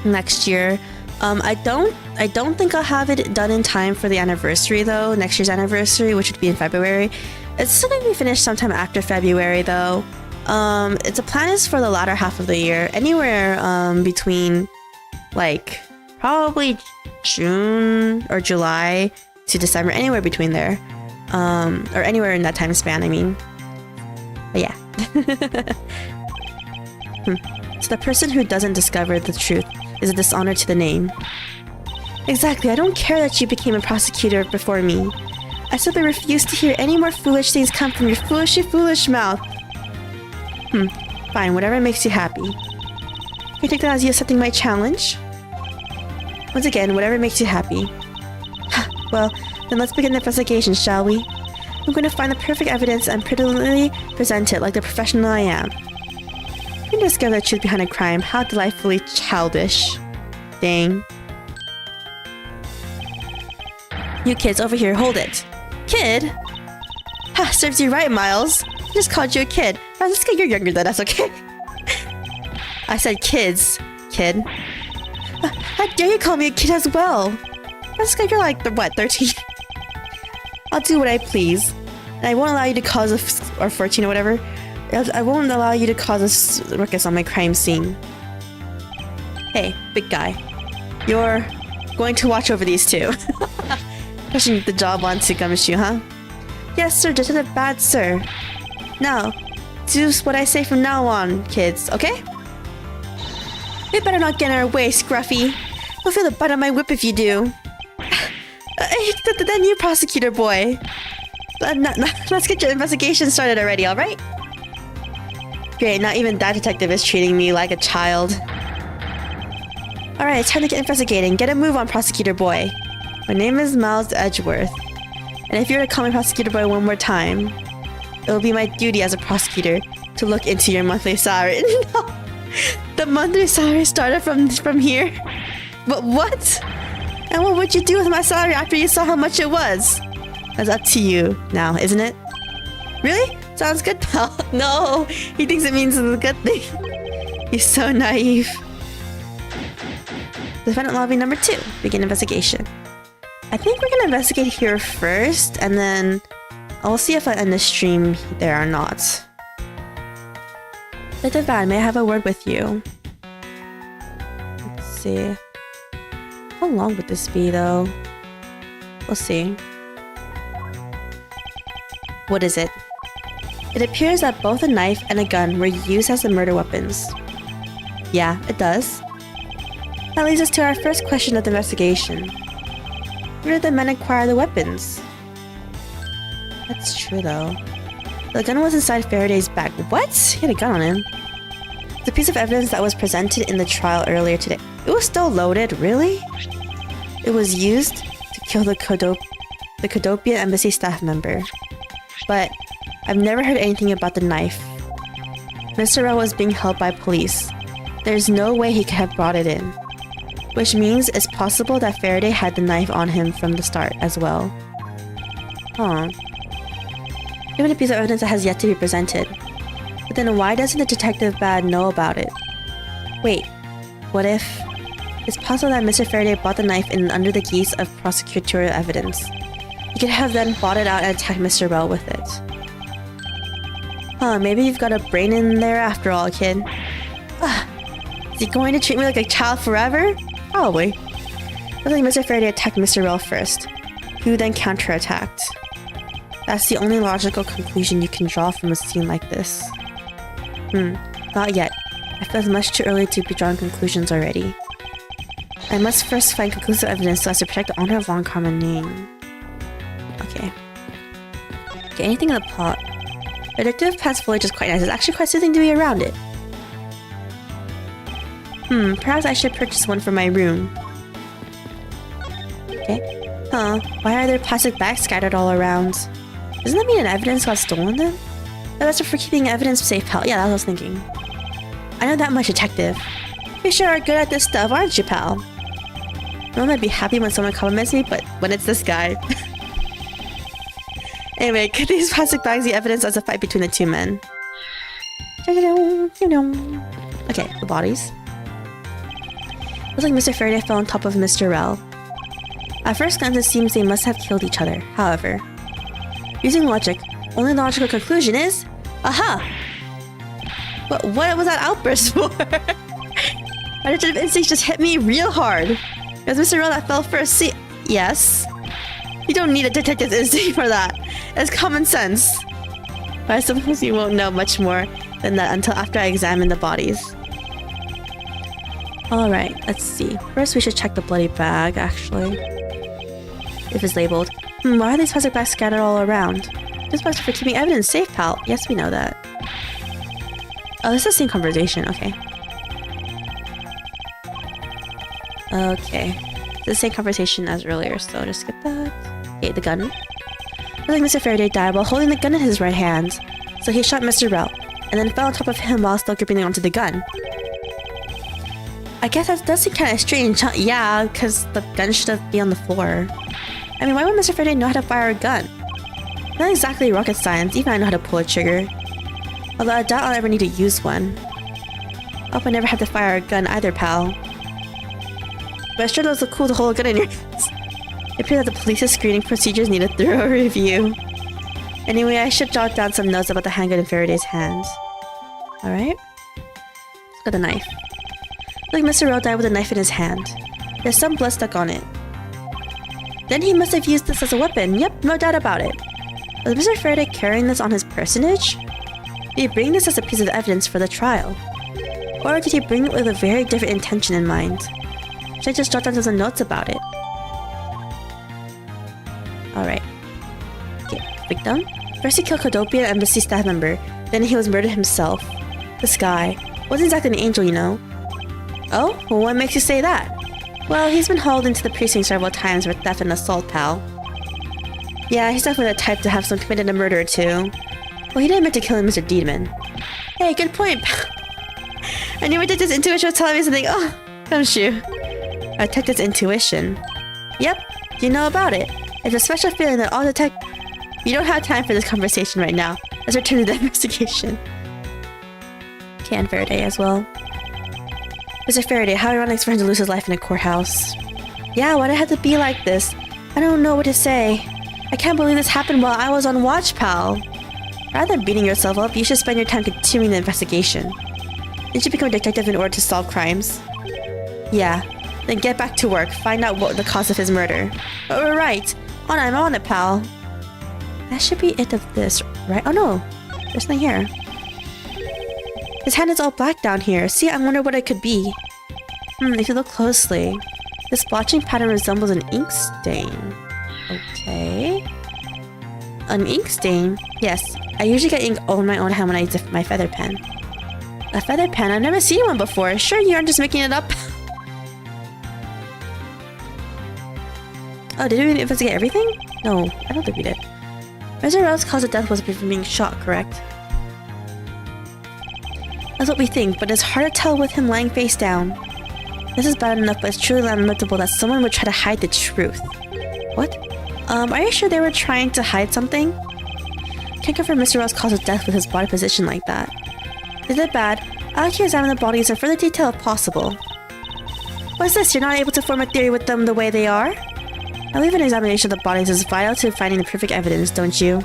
Speaker 1: next year. I don't think I'll have it done in time for the anniversary though. Next year's anniversary, which would be in February. It's still gonna be finished sometime after February though. Its plan is for the latter half of the year, anywhere between like probably June or July to December, anywhere between there, or anywhere in that time span. I mean, but yeah. So the person who doesn't discover the truth is a dishonor to the name. Exactly. I don't care that you became a prosecutor before me. I simply refuse to hear any more foolish things come from your foolish mouth. Fine, whatever makes you happy. Can you take that as you accepting my challenge? Once again, whatever makes you happy. Well, then let's begin the investigation, shall we? I'm going to find the perfect evidence and prettily present it like the professional I am. You can discover the truth behind a crime. How delightfully childish. Dang. You kids over here, hold it. Kid? Ha, serves you right, Miles. I just called you a kid. Francisca, you're younger than us, okay? I said kids, kid. How dare you call me a kid as well? Francisca, you're like, what, 13? I'll do what I please. And I won't allow you to cause or 14 or whatever. I won't allow you to cause a ruckus on my crime scene. Hey, big guy. You're going to watch over these two. Pushing the job onto Gumshoe, huh? Yes, sir, Detective Bad, sir. Now, do what I say from now on, kids, okay? You better not get in our way, Scruffy. I'll feel the butt of my whip if you do. Then you, prosecutor boy. Let's get your investigation started already, alright? Great, not even that detective is treating me like a child. Alright, it's time to get investigating. Get a move on, prosecutor boy. My name is Miles Edgeworth. And if you were to call me prosecutor boy one more time, it will be my duty as a prosecutor to look into your monthly salary. No! The monthly salary started from here? But what? And what would you do with my salary after you saw how much it was? That's up to you now, isn't it? Really? Sounds good, pal. No, he thinks it means it's a good thing. He's so naive. Defendant lobby number 2. Begin investigation. I think we're gonna investigate here first, and then I'll see if I end the stream there or not. Detective Bad, may I have a word with you? Let's see. How long would this be, though? We'll see. What is it? It appears that both a knife and a gun were used as the murder weapons. Yeah, it does. That leads us to our first question of the investigation. Where did the men acquire the weapons? That's true, though. The gun was inside Faraday's bag. What? He had a gun on him. It's a piece of evidence that was presented in the trial earlier today. It was still loaded, really? It was used to kill the Cadopian embassy staff member. But I've never heard anything about the knife. Mr. Rell was being held by police. There's no way he could have brought it in. Which means it's possible that Faraday had the knife on him from the start as well. Huh. Given a piece of evidence that has yet to be presented. But then why doesn't the Detective Bad know about it? Wait, what if... It's possible that Mr. Faraday bought the knife in under the guise of prosecutorial evidence. He could have then bought it out and attacked Mr. Bell with it. Huh, maybe you've got a brain in there after all, kid. Ugh. Is he going to treat me like a child forever? Probably. Looks like Mr. Faraday attacked Mr. Bell first, who then counterattacked. That's the only logical conclusion you can draw from a scene like this. Not yet. I feel it's much too early to be drawing conclusions already. I must first find conclusive evidence so as to protect the honor of Von Karman name. Okay. Okay, anything in the plot? The addictive past foliage is quite nice. It's actually quite soothing to be around it. Perhaps I should purchase one for my room. Okay. Huh, why are there plastic bags scattered all around? Doesn't that mean an evidence got stolen then? Oh, that's for keeping evidence safe, pal. Yeah, that's what I was thinking. I know that much, detective. You sure are good at this stuff, aren't you, pal? I might be happy when someone compliments me, but when it's this guy... Anyway, could these plastic bags be evidence as a fight between the two men? Okay, the bodies. Looks like Mr. Faraday fell on top of Mr. Rell. At first glance, it seems they must have killed each other. However, using logic, only logical conclusion is... Aha! But what was that outburst for? My detective instinct just hit me real hard. It was Mr. Rell that fell first. See... Yes? You don't need a detective's instinct for that. It's common sense. But I suppose you won't know much more than that until after I examine the bodies. Alright, let's see. First we should check the bloody bag, actually. If it's labeled. Why are these plastic bags scattered all around? This bags are for keeping evidence safe, pal. Yes, we know that. Oh, this is the same conversation. Okay. Okay. It's the same conversation as earlier, so just skip that. Okay, the gun. Looks like Mr. Faraday died while holding the gun in his right hand. So he shot Mr. Rell, and then fell on top of him while still gripping onto the gun. I guess that does seem kind of strange, huh? Yeah, because the gun should have been on the floor. I mean, why would Mr. Faraday know how to fire a gun? Not exactly rocket science, even I know how to pull a trigger. Although I doubt I'll ever need to use one. I hope I never have to fire a gun either, pal. But it sure does look cool to hold a gun in your hands. It appears that the police's screening procedures need a thorough review. Anyway, I should jot down some notes about the hangout in Faraday's hand. Alright. Let's look at the knife. Like Mr. Rell died with a knife in his hand. There's some blood stuck on it. Then he must have used this as a weapon. Yep, no doubt about it. Was Mr. Faraday carrying this on his personage? Did he bring this as a piece of evidence for the trial? Or did he bring it with a very different intention in mind? Should I just jot down some notes about it? Alright. Okay, victim. First he killed Codopia, an embassy staff member. Then he was murdered himself. This guy wasn't exactly an angel, you know. Oh? Well, what makes you say that? Well, he's been hauled into the precinct several times for theft and assault, pal. Yeah, he's definitely the type to have some committed a murder or two. Well, he didn't admit to killing Mr. Deedman. Hey, good point. I knew my detective's intuition was telling me something. Oh, gumshoe. A detective's intuition. Yep, you know about it. It's a special feeling that all detect. You don't have time for this conversation right now. Let's return to the investigation. Can Faraday as well. Mr. Faraday, how ironic for him to lose his life in a courthouse. Yeah, why'd it have to be like this? I don't know what to say. I can't believe this happened while I was on watch, pal. Rather than beating yourself up, you should spend your time continuing the investigation. You should become a detective in order to solve crimes. Yeah, then get back to work. Find out what the cause of his murder. Right. I'm on it, pal. That should be it of this, right? Oh no, there's nothing here. His hand is all black down here. See, I wonder what it could be. If you look closely, this splotching pattern resembles an ink stain. Okay. An ink stain? Yes, I usually get ink on my own hand when I use my feather pen. A feather pen? I've never seen one before. Sure you aren't just making it up? Oh, did we investigate everything? No, I don't think we did. Mr. Rell's cause of death was from being shot, correct? That's what we think, but it's hard to tell with him lying face down. This is bad enough, but it's truly lamentable that someone would try to hide the truth. What? Are you sure they were trying to hide something? Can't confirm Mr. Rell's cause of death with his body position like that. Is it bad? I'll like to examine the bodies in further detail if possible. What's this? You're not able to form a theory with them the way they are? I believe an examination of the bodies is vital to finding the perfect evidence, don't you?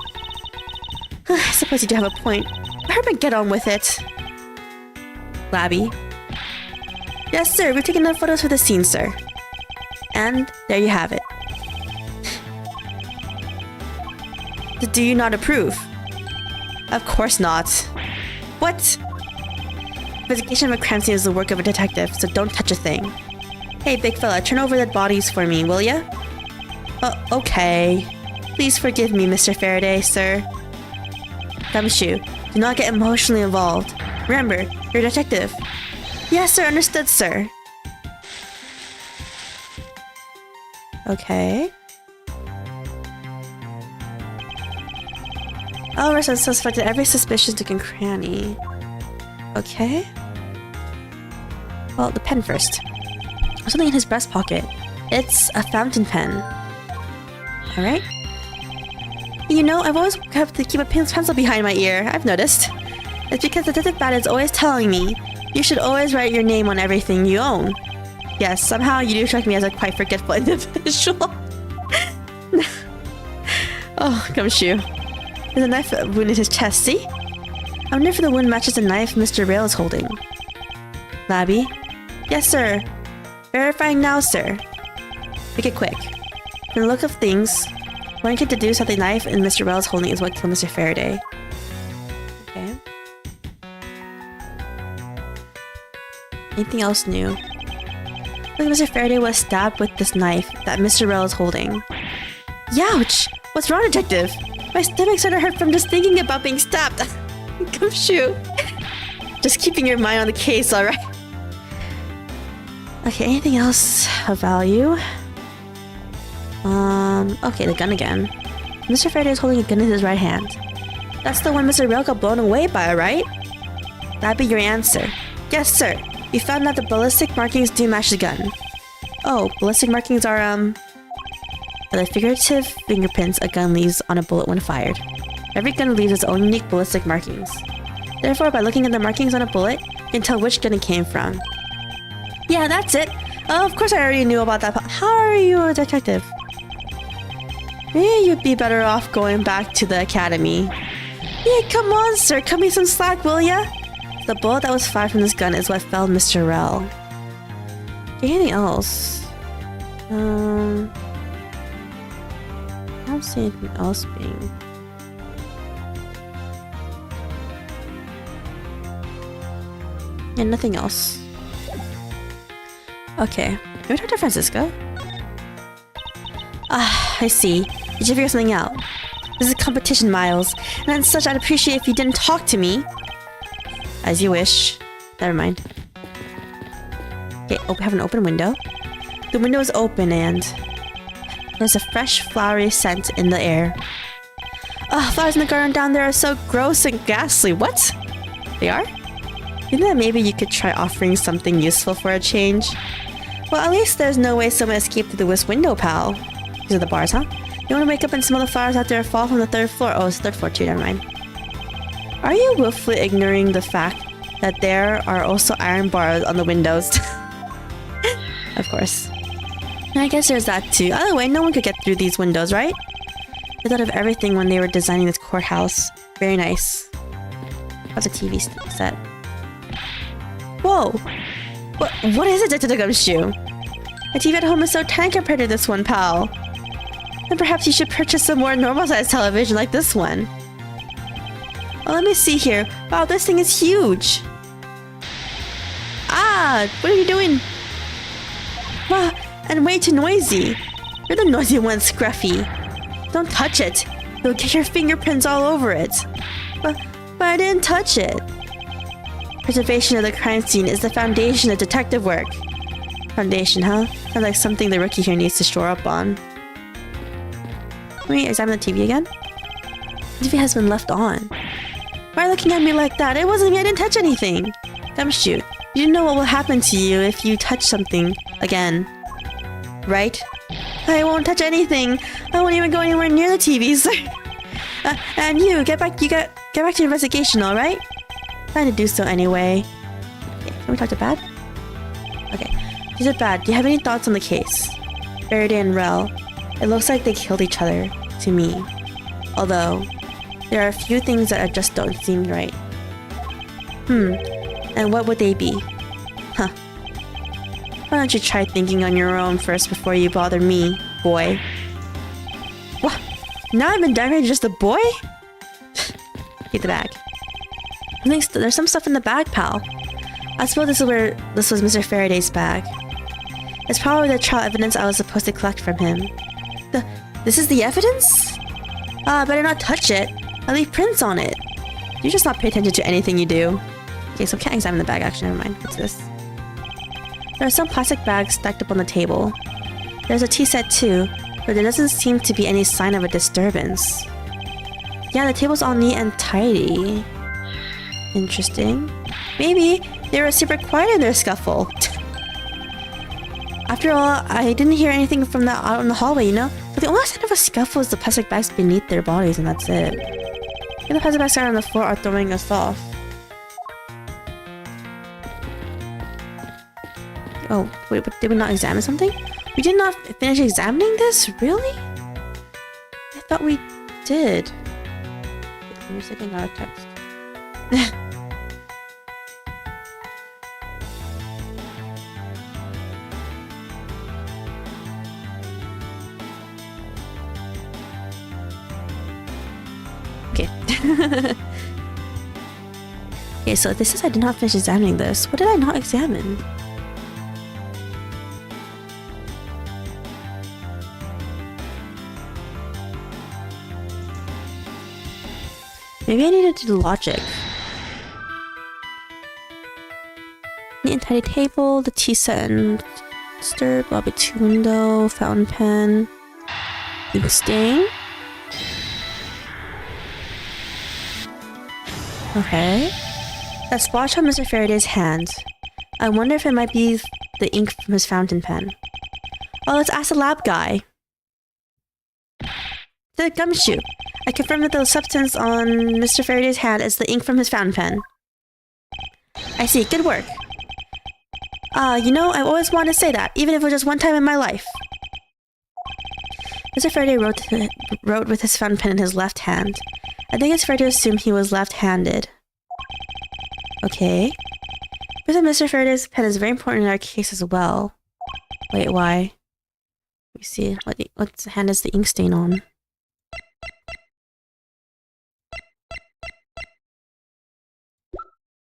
Speaker 1: I suppose you do have a point. Herman, get on with it. Labby. Yes, sir. We've taken enough photos for the scene, sir. And there you have it. Do you not approve? Of course not. What? Investigation of a crime scene is the work of a detective, so don't touch a thing. Hey, big fella, turn over the bodies for me, will ya? Okay. Please forgive me, Mr. Faraday, sir. Gumshoe, do not get emotionally involved. Remember, you're a detective. Yes, sir, understood, sir. Okay. Oh, we're suspected every suspicious nook and cranny. Okay. Well, the pen first. There's something in his breast pocket. It's a fountain pen. Alright. You know, I've always have to keep a pencil behind my ear. I've noticed. It's because Detective Bat is always telling me you should always write your name on everything you own. Yes, somehow you do strike me as a quite forgetful individual. Oh, gumshoe. There's a knife wound in his chest, see? I wonder if the wound matches the knife Mr. Rail is holding. Labby? Yes, sir. Verifying now, sir. Make it quick. From the look of things, one can deduce that the knife in Mr. Rail is holding is what killed Mr. Faraday. Okay. Anything else new? Look, Mr. Faraday was stabbed with this knife that Mr. Rail is holding. Youch! What's wrong, detective? My stomach started hurt from just thinking about being stabbed. Gumshoe. Just keeping your mind on the case, alright? Okay, anything else of value? Okay, the gun again. Mr. Faraday is holding a gun in his right hand. That's the one Mr. Rail got blown away by, right? That'd be your answer. Yes, sir. We found out the ballistic markings do match the gun. Oh, ballistic markings are the figurative fingerprints a gun leaves on a bullet when fired. Every gun leaves its own unique ballistic markings. Therefore, by looking at the markings on a bullet, you can tell which gun it came from. Yeah, that's it. Oh, of course I already knew about that. How are you a detective? Maybe you'd be better off going back to the academy. Yeah, come on, sir. Cut me some slack, will ya? The bullet that was fired from this gun is what felled Mr. Rell. Anything else? I don't see anything else being... Yeah, nothing else. Okay, can we talk to Francisco? Ah, I see. Did you figure something out? This is a competition, Miles, and as such, I'd appreciate if you didn't talk to me. As you wish. Never mind. Okay, we have an open window. The window is open and there's a fresh, flowery scent in the air. Ugh, flowers in the garden down there are so gross and ghastly. What? They are? You know that maybe you could try offering something useful for a change? Well, at least there's no way someone escaped through the west window, pal. These are the bars, huh? You want to wake up and smell the flowers out there fall from the 3rd floor? Oh, it's the 3rd floor too, never mind. Are you willfully ignoring the fact that there are also iron bars on the windows? Of course. I guess there's that too. Either way, no one could get through these windows, right? They thought of everything when they were designing this courthouse. Very nice. How's a TV set? Whoa! What is it, Detective Gumshoe? A TV at home is so tiny compared to this one, pal. Then perhaps you should purchase a more normal-sized television like this one. Oh, let me see here. Wow, this thing is huge! Ah! What are you doing? Wow, and way too noisy. You're the noisy one, Scruffy. Don't touch it. You'll get your fingerprints all over it. But I didn't touch it. Preservation of the crime scene is the foundation of detective work. Foundation, huh? Sounds like something the rookie here needs to shore up on. Let me examine the TV again. The TV has been left on. Why are you looking at me like that? It wasn't me, I didn't touch anything. Gumshoe, you know what will happen to you if you touch something again. Right? I won't touch anything. I won't even go anywhere near the TVs. And you, get back to your investigation, alright? Trying to do so anyway. Okay, can we talk to Bad? Okay. She said, Bad, do you have any thoughts on the case? Faraday and Rell. It looks like they killed each other, to me. Although, there are a few things that just don't seem right. And what would they be? Huh. Why don't you try thinking on your own first before you bother me, boy? What? Now I've been downgraded just a boy? Get the bag. I think there's some stuff in the bag, pal. I suppose this was Mr. Faraday's bag. It's probably the trial evidence I was supposed to collect from him. This is the evidence? Better not touch it. I leave prints on it. You just not pay attention to anything you do. Okay, so I can't examine the bag, actually, never mind. What's this? There are some plastic bags stacked up on the table. There's a tea set too, but there doesn't seem to be any sign of a disturbance. Yeah, the table's all neat and tidy. Interesting. Maybe they were super quiet in their scuffle. After all, I didn't hear anything from that out in the hallway, you know? But the only sign of a scuffle is the plastic bags beneath their bodies, and that's it. And the plastic bags on the floor are throwing us off. Oh, wait, but did we not examine something? We did not finish examining this? Really? I thought we did. Wait, I'm sending out a text. Okay. Okay, so this says I did not finish examining this. What did I not examine? Maybe I needed to do logic. Neat and tidy table, the tea set and stir, lobby 2 window, fountain pen, ink stain. Okay. That splotch on Mr. Faraday's hand. I wonder if it might be the ink from his fountain pen. Oh, let's ask the lab guy. The gumshoe. I confirm that the substance on Mr. Faraday's hand is the ink from his fountain pen. I see. Good work. You know, I've always wanted to say that, even if it was just one time in my life. Mr. Faraday wrote with his fountain pen in his left hand. I think it's fair to assume he was left-handed. Okay. But Mr. Faraday's pen is very important in our case as well. Wait, why? Let me see. What hand is the ink stain on?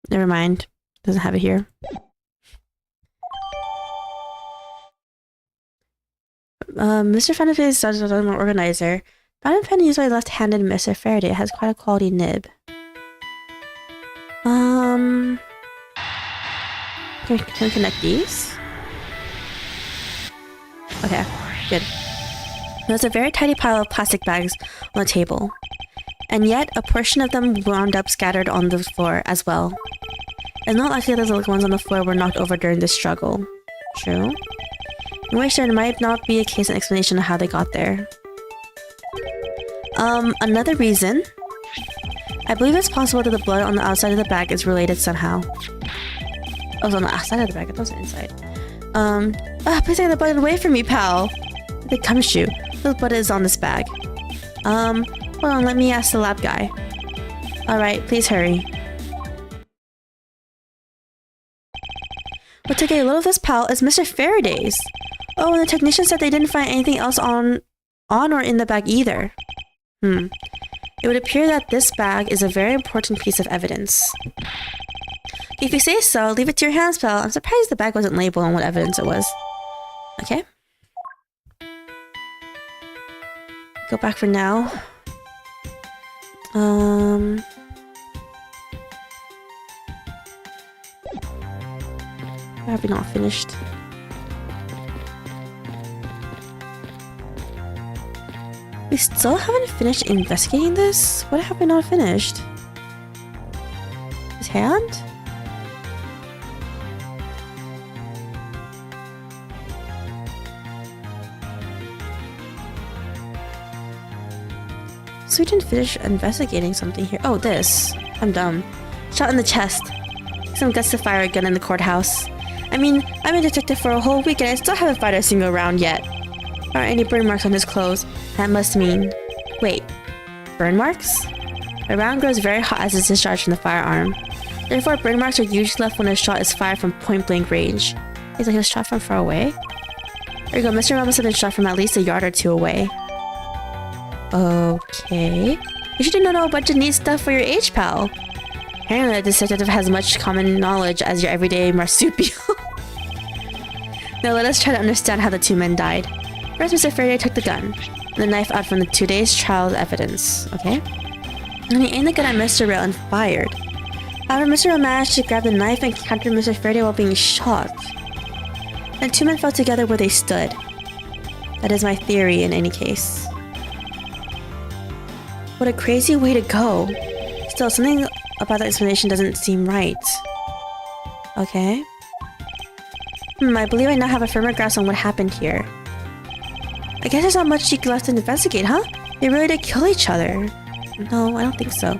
Speaker 1: Never mind. Doesn't have it here. Mr. Fountain Pen is a more organizer. Fountain Pen used by left-handed Mr. Faraday has quite a quality nib. Can we connect these? Okay, good. There's a very tidy pile of plastic bags on the table. And yet, a portion of them wound up scattered on the floor as well. It's not likely that the ones on the floor were knocked over during this struggle. True. In which there might not be a case and explanation of how they got there. Another reason. I believe it's possible that the blood on the outside of the bag is related somehow. Oh, it's on the outside of the bag, it wasn't inside. Please take the blood away from me, pal! They come shoot. The blood is on this bag. Hold on, let me ask the lab guy. Alright, please hurry. What took a little of this, pal, is Mr. Faraday's. Oh, and the technician said they didn't find anything else on or in the bag either. It would appear that this bag is a very important piece of evidence. If you say so, leave it to your hands, pal. I'm surprised the bag wasn't labeled on what evidence it was. Okay. Go back for now. Why have we not finished? We still haven't finished investigating this? What have we not finished? His hand? So we didn't finish investigating something here. Oh, this. I'm dumb. Shot in the chest. Some guts to fire a gun in the courthouse. I mean, I've been a detective for a whole week and I still haven't fired a single round yet. Aren't any burn marks on his clothes? That must mean... Wait. Burn marks? A round grows very hot as it's discharged from the firearm. Therefore, burn marks are usually left when a shot is fired from point-blank range. He's like he was shot from far away? There you go, Mr. Rob must have been shot from at least a yard or two away. Okay. You should know a bunch of neat stuff for your age, pal. Apparently, this detective has much common knowledge as your everyday marsupial. Now let us try to understand how the two men died. First, Mr. Faraday took the gun, and the knife out from the 2 days' trial evidence. Okay? And he aimed the gun at Mr. Rail and fired. However, Mr. Rail managed to grab the knife and counter Mr. Faraday while being shot. And two men fell together where they stood. That is my theory in any case. What a crazy way to go. Still, something about that explanation doesn't seem right. Okay. I believe I now have a firmer grasp on what happened here. I guess there's not much left to investigate, huh? They really did kill each other. No, I don't think so.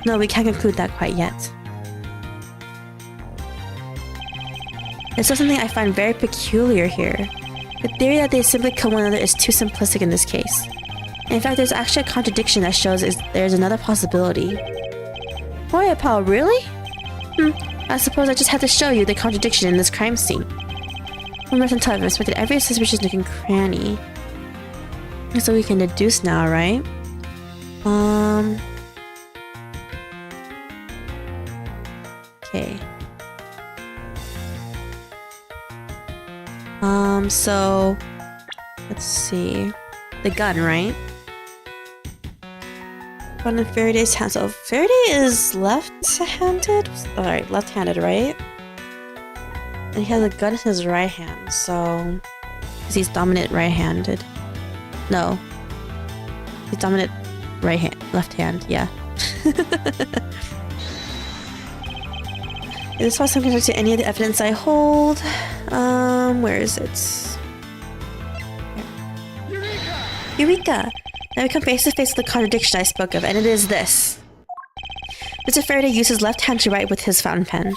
Speaker 1: No, we can't conclude that quite yet. There's still something I find very peculiar here. The theory that they simply killed one another is too simplistic in this case. In fact, there's actually a contradiction that shows there's another possibility. Boy, pal, really? I suppose I just had to show you the contradiction in this crime scene. From I've inspected every suspicious nook and cranny. So we can deduce now, right? Okay. So let's see. The gun, right? One in Faraday's hand. So Faraday is left-handed? Alright, left-handed, right? And he has a gun in his right hand, so... Because he's dominant right-handed. No. He's dominant right hand, left hand, yeah. Is this possible compared to any of the evidence I hold? Where is it? Eureka! Now we come face to face with the contradiction I spoke of, and it is this. Mr. Faraday used his left hand to write with his fountain pen.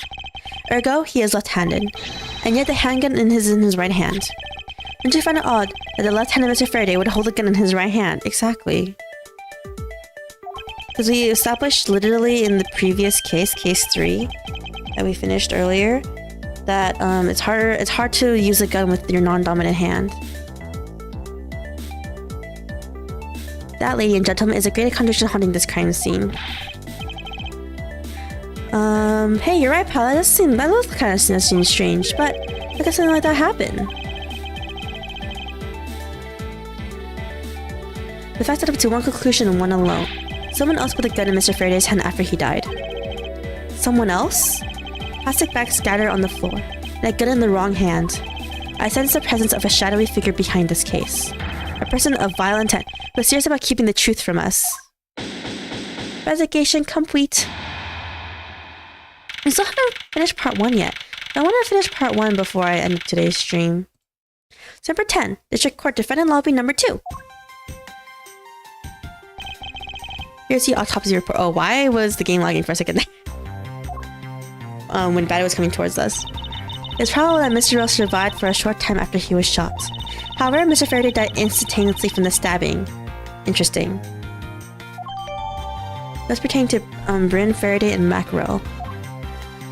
Speaker 1: Ergo, he is left-handed, and yet the handgun is in his right hand. Don't you find it odd that the left-handed Mr. Faraday would hold a gun in his right hand? Exactly. Because we established literally in the previous case, case 3, that we finished earlier, that it's hard to use a gun with your non-dominant hand. That, lady and gentlemen, is a great condition haunting this crime scene. Hey, you're right, pal. That does kind of seem strange, but I guess something like that happened. The facts add up to one conclusion and one alone. Someone else put a gun in Mr. Faraday's hand after he died. Someone else? Plastic bags scattered on the floor, and a gun in the wrong hand. I sense the presence of a shadowy figure behind this case. A person of vile intent, but serious about keeping the truth from us. Investigation complete. We still haven't finished part 1 yet. I want to finish part 1 before I end today's stream. So number 10, District Court Defendant Lobby number 2. Here's the autopsy report. Oh, why was the game lagging for a second there? When Batty was coming towards us. It's probable that Mr. Rose survived for a short time after he was shot. However, Mr. Faraday died instantaneously from the stabbing. Interesting. That's pertaining to Bryn, Faraday, and Mackerel.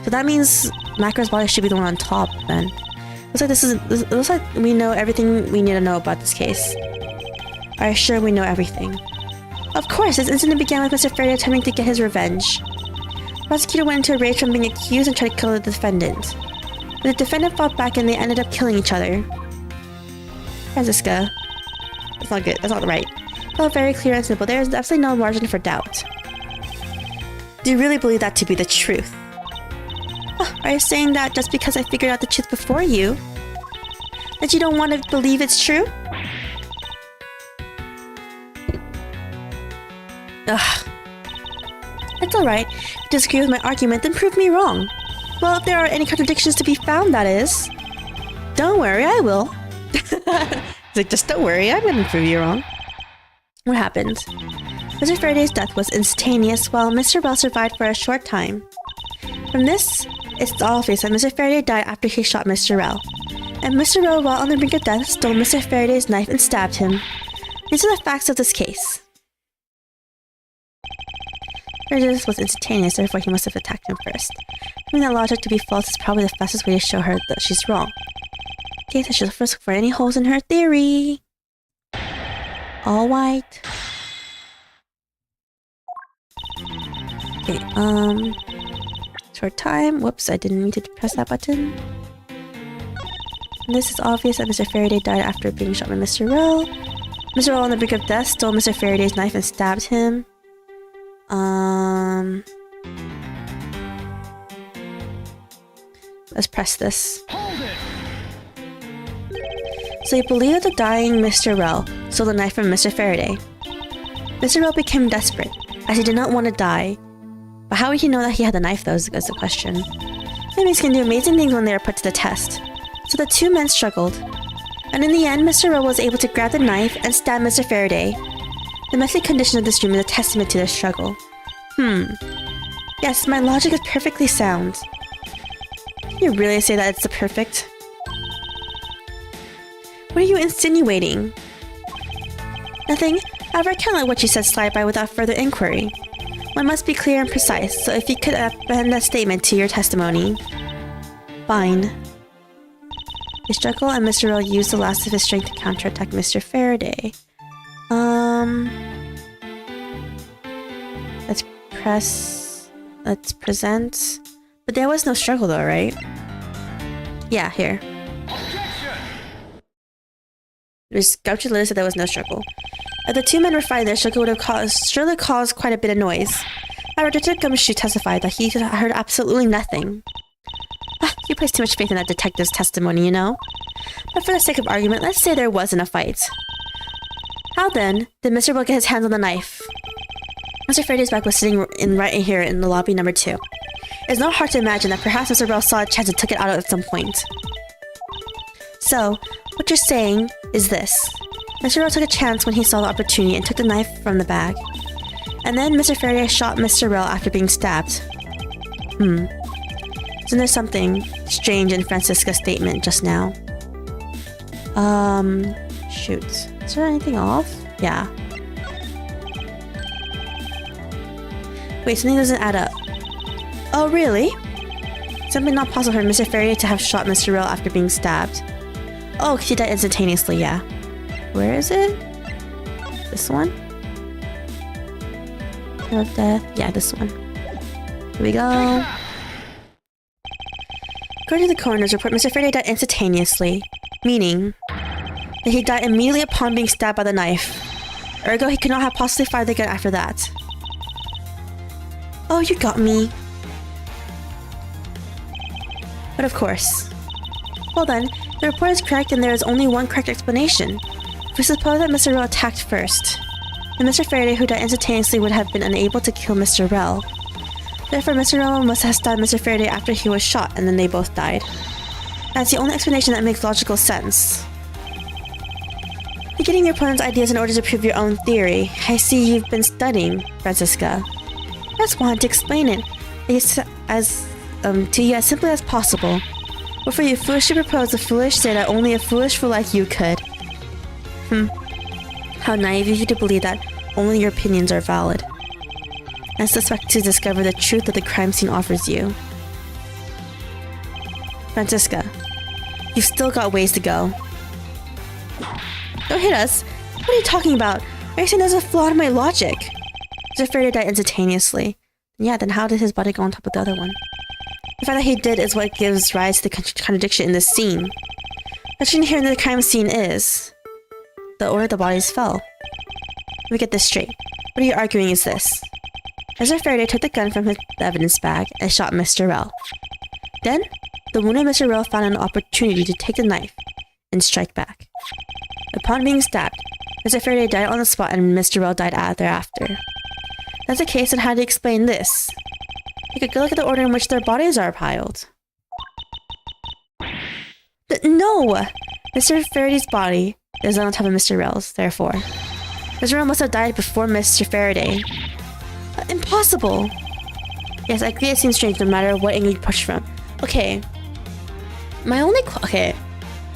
Speaker 1: So that means Mackerel's body should be the one on top, then. It looks like we know everything we need to know about this case. Are you sure we know everything? Of course, this incident began with Mr. Faraday attempting to get his revenge. The prosecutor went into a rage from being accused and tried to kill the defendant. But the defendant fought back and they ended up killing each other. Franziska. That's not good. That's not right. It's all very clear and simple. There is absolutely no margin for doubt. Do you really believe that to be the truth? Oh, are you saying that just because I figured out the truth before you? That you don't want to believe it's true? Ugh. It's alright. If you disagree with my argument, then prove me wrong. Well, if there are any contradictions to be found, that is. Don't worry, I will. It's like, just don't worry, I'm gonna prove you wrong. What happened? Mr. Faraday's death was instantaneous, while Mr. Bell survived for a short time. From this, it's obvious that Mr. Faraday died after he shot Mr. Rell. And Mr. Rell, while on the brink of death, stole Mr. Faraday's knife and stabbed him. These are the facts of this case. This was instantaneous, therefore he must have attacked him first. Proving that logic to be false is probably the fastest way to show her that she's wrong. Okay, so she'll first look for any holes in her theory. All white. Okay, short time. Whoops, I didn't mean to press that button. And this is obvious that Mr. Faraday died after being shot by Mr. Rell. Mr. Rell on the brink of death stole Mr. Faraday's knife and stabbed him. Let's press this. So you believe that the dying Mr. Rell stole the knife from Mr. Faraday. Mr. Rell became desperate, as he did not want to die. But how would he know that he had the knife, though, is the question. Enemies can do amazing things when they are put to the test. So the two men struggled. And in the end, Mr. Rell was able to grab the knife and stab Mr. Faraday. The messy condition of this dream is a testament to their struggle. Yes, my logic is perfectly sound. Can you really say that it's the perfect? What are you insinuating? Nothing. However, I can't let what you said slide by without further inquiry. One must be clear and precise, so if you could append that statement to your testimony. Fine. They struggle and Mr. Rell used the last of his strength to counterattack Mr. Faraday. Let's present. But there was no struggle though, right? Yeah, here. There's Gouchy Litter said there was no struggle. If the two men were fighting, their struggle would have surely caused quite a bit of noise. However, Detective Gumshoe testified that he heard absolutely nothing. You place too much faith in that detective's testimony, you know? But for the sake of argument, let's say there wasn't a fight. How then did Mr. Bell get his hands on the knife? Mr. Faraday's back was sitting right here in the lobby number 2. It's not hard to imagine that perhaps Mr. Bell saw a chance and took it out at some point. So, what you're saying is this. Mr. Bell took a chance when he saw the opportunity and took the knife from the bag. And then Mr. Faraday shot Mr. Rell after being stabbed. Isn't there something strange in Franziska's statement just now? Shoot. Is there anything off? Yeah. Wait, something doesn't add up. Oh, really? Something not possible for Mr. Faraday to have shot Mr. Rell after being stabbed. Oh, he died instantaneously, yeah. Where is it? This one? Of death? Yeah, this one. Here we go. According to the coroner's report, Mr. Faraday died instantaneously, meaning that he died immediately upon being stabbed by the knife. Ergo, he could not have possibly fired the gun after that. Oh, you got me. But of course. Well then, the report is correct and there is only one correct explanation. We suppose that Mr. Rell attacked first. And Mr. Faraday, who died instantaneously, would have been unable to kill Mr. Rell. Therefore, Mr. Rell must have stabbed Mr. Faraday after he was shot, and then they both died. That's the only explanation that makes logical sense. You're getting your opponent's ideas in order to prove your own theory. I see you've been studying, Francisca. I just wanted to explain it to you as simply as possible. Before you foolishly propose a foolish say that only a foolish fool like you could. How naive of you to believe that only your opinions are valid. I suspect to discover the truth that the crime scene offers you. Francisca, you've still got ways to go. Don't hit us! What are you talking about? Are you saying there's a flaw in my logic? He's afraid to die instantaneously. Yeah, then how did his body go on top of the other one? The fact that he did is what gives rise to the contradiction in this scene. The question here in the crime scene is the order the bodies fell. Let me get this straight. What you're arguing is this. Mr. Faraday took the gun from the evidence bag and shot Mr. Rell. Then, the wounded Mr. Rell found an opportunity to take the knife and strike back. Upon being stabbed, Mr. Faraday died on the spot and Mr. Rell died thereafter. That's the case, then how do you explain this? Take a good look at the order in which their bodies are piled. No! Mr. Faraday's body is on top of Mr. Rell's, therefore. Mr. Rell must have died before Mr. Faraday. Impossible! Yes, I agree it seems strange no matter what angle you push from. Okay. My only okay.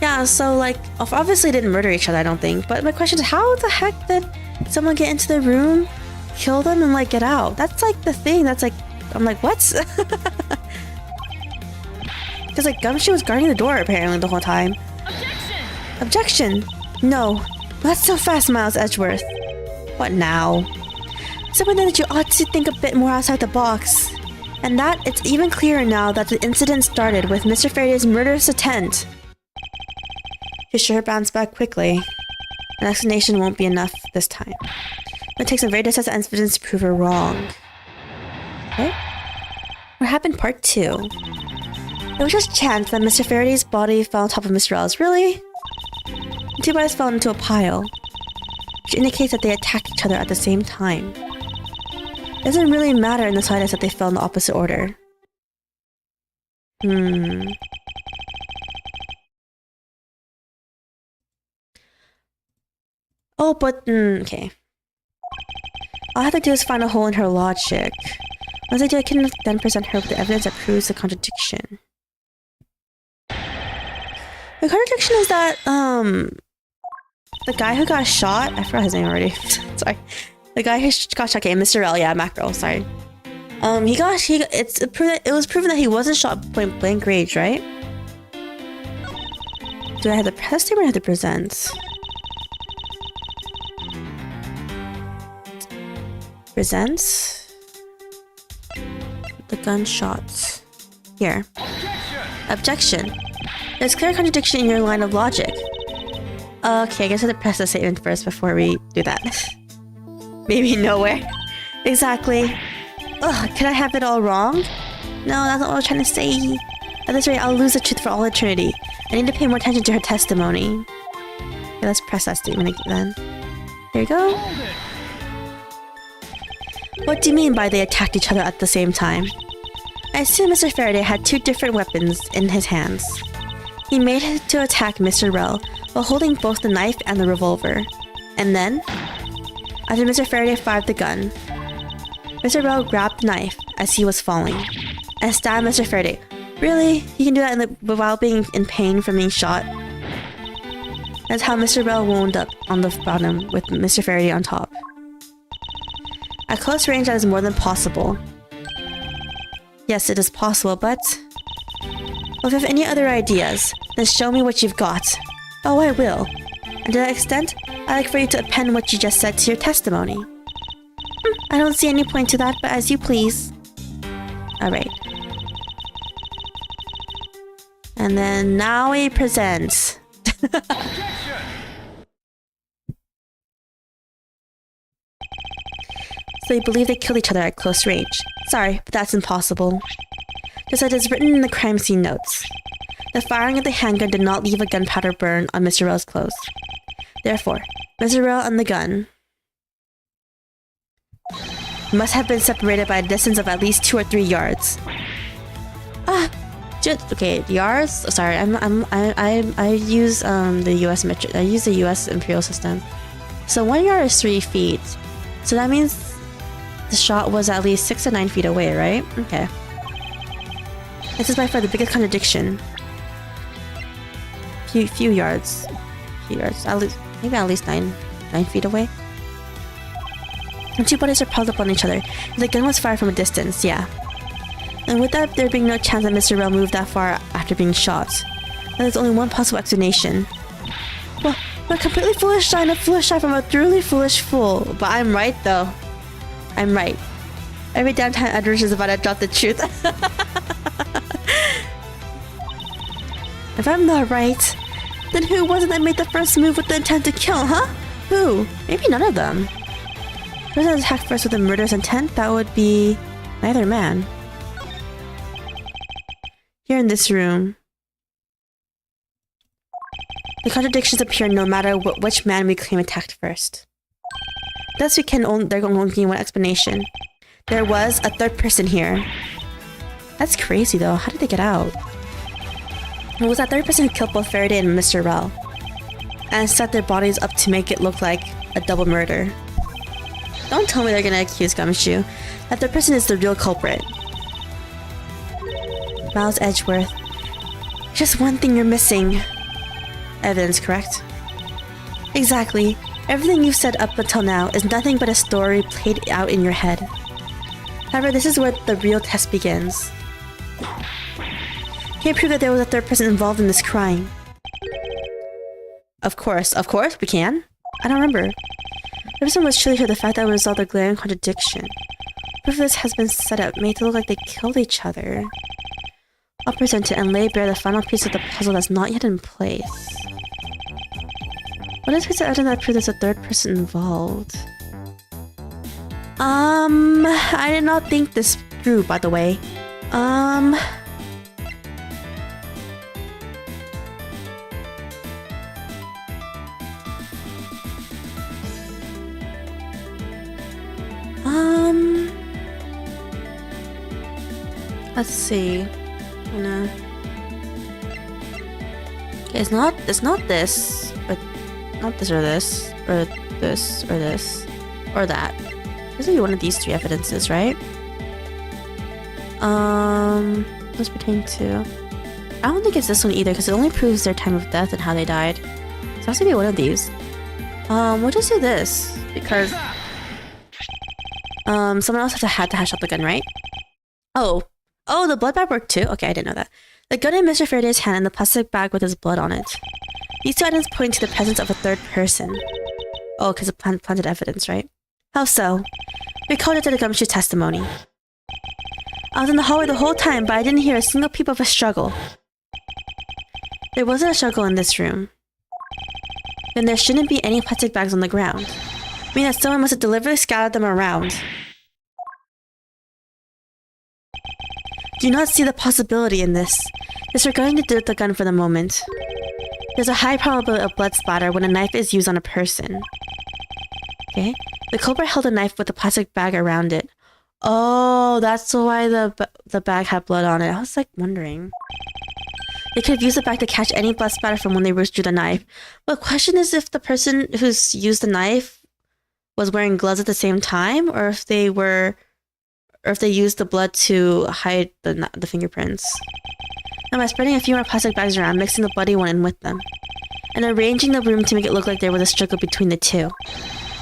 Speaker 1: Yeah, so like, obviously didn't murder each other, I don't think. But my question is, how the heck did someone get into the room, kill them, and like get out? That's like the thing that's like, I'm like, what? Because like Gumshoe was guarding the door apparently the whole time. Objection! No. Not so fast, Miles Edgeworth. What now? Someone that you ought to think a bit more outside the box. And that it's even clearer now that the incident started with Mr. Faraday's murderous intent. He sure bounced back quickly. An explanation won't be enough this time. It takes some very decisive evidence to prove her wrong. Okay? What happened part 2? It was just chance that Mr. Faraday's body fell on top of Mr. Rell's. Really? The two bodies fell into a pile, which indicates that they attacked each other at the same time. It doesn't really matter in the slightest that they fell in the opposite order. Oh, but okay. All I have to do is find a hole in her logic. Once I do, I can then present her with the evidence that proves the contradiction. The contradiction is that, the guy who got shot, I forgot his name already. Sorry. The guy who got shot, okay, Mr. Rell, yeah, Mackerel, sorry. It was proven that he wasn't shot point blank range, right? Do I have to press him or have to present? Presents the gunshots. Here. Objection. There's clear contradiction in your line of logic. Okay, I guess I have to press the statement first before we do that. Maybe nowhere. Exactly. Ugh, could I have it all wrong? No, that's not what I was trying to say. At this rate, I'll lose the truth for all eternity. I need to pay more attention to her testimony. Okay, let's press that statement again. Here we go. What do you mean by they attacked each other at the same time? I assume Mr. Faraday had two different weapons in his hands. He made it to attack Mr. Rell while holding both the knife and the revolver. And then, after Mr. Faraday fired the gun, Mr. Rell grabbed the knife as he was falling and stabbed Mr. Faraday. Really? He can do that while being in pain from being shot? That's how Mr. Bell wound up on the bottom with Mr. Faraday on top. At close range, that is more than possible. Yes, it is possible, but... Well, if you have any other ideas, then show me what you've got. Oh, I will. And to that extent, I'd like for you to append what you just said to your testimony. I don't see any point to that, but as you please. Alright. And then now we present. So you believe they killed each other at close range. Sorry, but that's impossible. Just as it is written in the crime scene notes. The firing of the handgun did not leave a gunpowder burn on Mr. Rell's clothes. Therefore, Mr. Rell and the gun must have been separated by a distance of at least 2 or 3 yards. Okay, yards. Oh, sorry, I use the U.S. metric. I use the U.S. imperial system. So 1 yard is 3 feet. So that means the shot was at least 6 to 9 feet away, right? Okay. This is by far the biggest contradiction. Few yards. At least, maybe at least 9 feet away. And 2 bodies are piled up on each other. The gun was fired from a distance, yeah. And with that, there being no chance that Mr. Rell moved that far after being shot. That is only one possible explanation. Well, a completely foolish shot and a foolish shot from a truly foolish fool. But I'm right, though. I'm right. Every damn time Edward is about to drop the truth. If I'm not right, then who was it that made the first move with the intent to kill, huh? Who? Maybe none of them. The person that attacked first with a murderous intent, that would be neither man. Here in this room, the contradictions appear no matter which man we claim attacked first. Thus, there can only be one explanation. There was a third person here. That's crazy, though. How did they get out? It was that third person who killed both Faraday and Mr. Rell, and set their bodies up to make it look like a double murder. Don't tell me they're gonna accuse Gumshoe. That third person is the real culprit. Miles Edgeworth. Just one thing you're missing. Evidence, correct? Exactly. Everything you've said up until now is nothing but a story played out in your head. However, this is where the real test begins. Can you prove that there was a third person involved in this crime? Of course, we can. I don't remember. The person was chilly to the fact that it would resolve the glaring contradiction. Proof of this has been set up, made to look like they killed each other. I'll present it and lay bare the final piece of the puzzle that's not yet in place. What is piece of evidence that proves there's a third person involved? I did not think this through, by the way. Let's see. Okay, it's not this, but not this or this, or this, or this, or that. This will be one of these 3 evidences, right? Those pertain to... I don't think it's this one either, because it only proves their time of death and how they died. So it has to be one of these. We'll just do this, because... someone else had to hash up the gun, right? Oh, the blood bag worked too? Okay, I didn't know that. The gun in Mr. Faraday's hand and the plastic bag with his blood on it. These 2 items point to the presence of a third person. Oh, because of planted evidence, right? How so? We called it to the Gumshoe testimony. I was in the hallway the whole time, but I didn't hear a single peep of a struggle. There wasn't a struggle in this room. Then there shouldn't be any plastic bags on the ground. I mean that someone must have deliberately scattered them around. Do you not see the possibility in this? Disregarding the gun for the moment. There's a high probability of blood splatter when a knife is used on a person. Okay? The culprit held a knife with a plastic bag around it. Oh, that's why the bag had blood on it. I was like wondering. They could have used the bag to catch any blood splatter from when they withdrew the knife. But the question is if the person who's used the knife was wearing gloves at the same time, or if they used the blood to hide the fingerprints. And by spreading a few more plastic bags around, mixing the bloody one in with them. and arranging the room to make it look like there was a struggle between the two.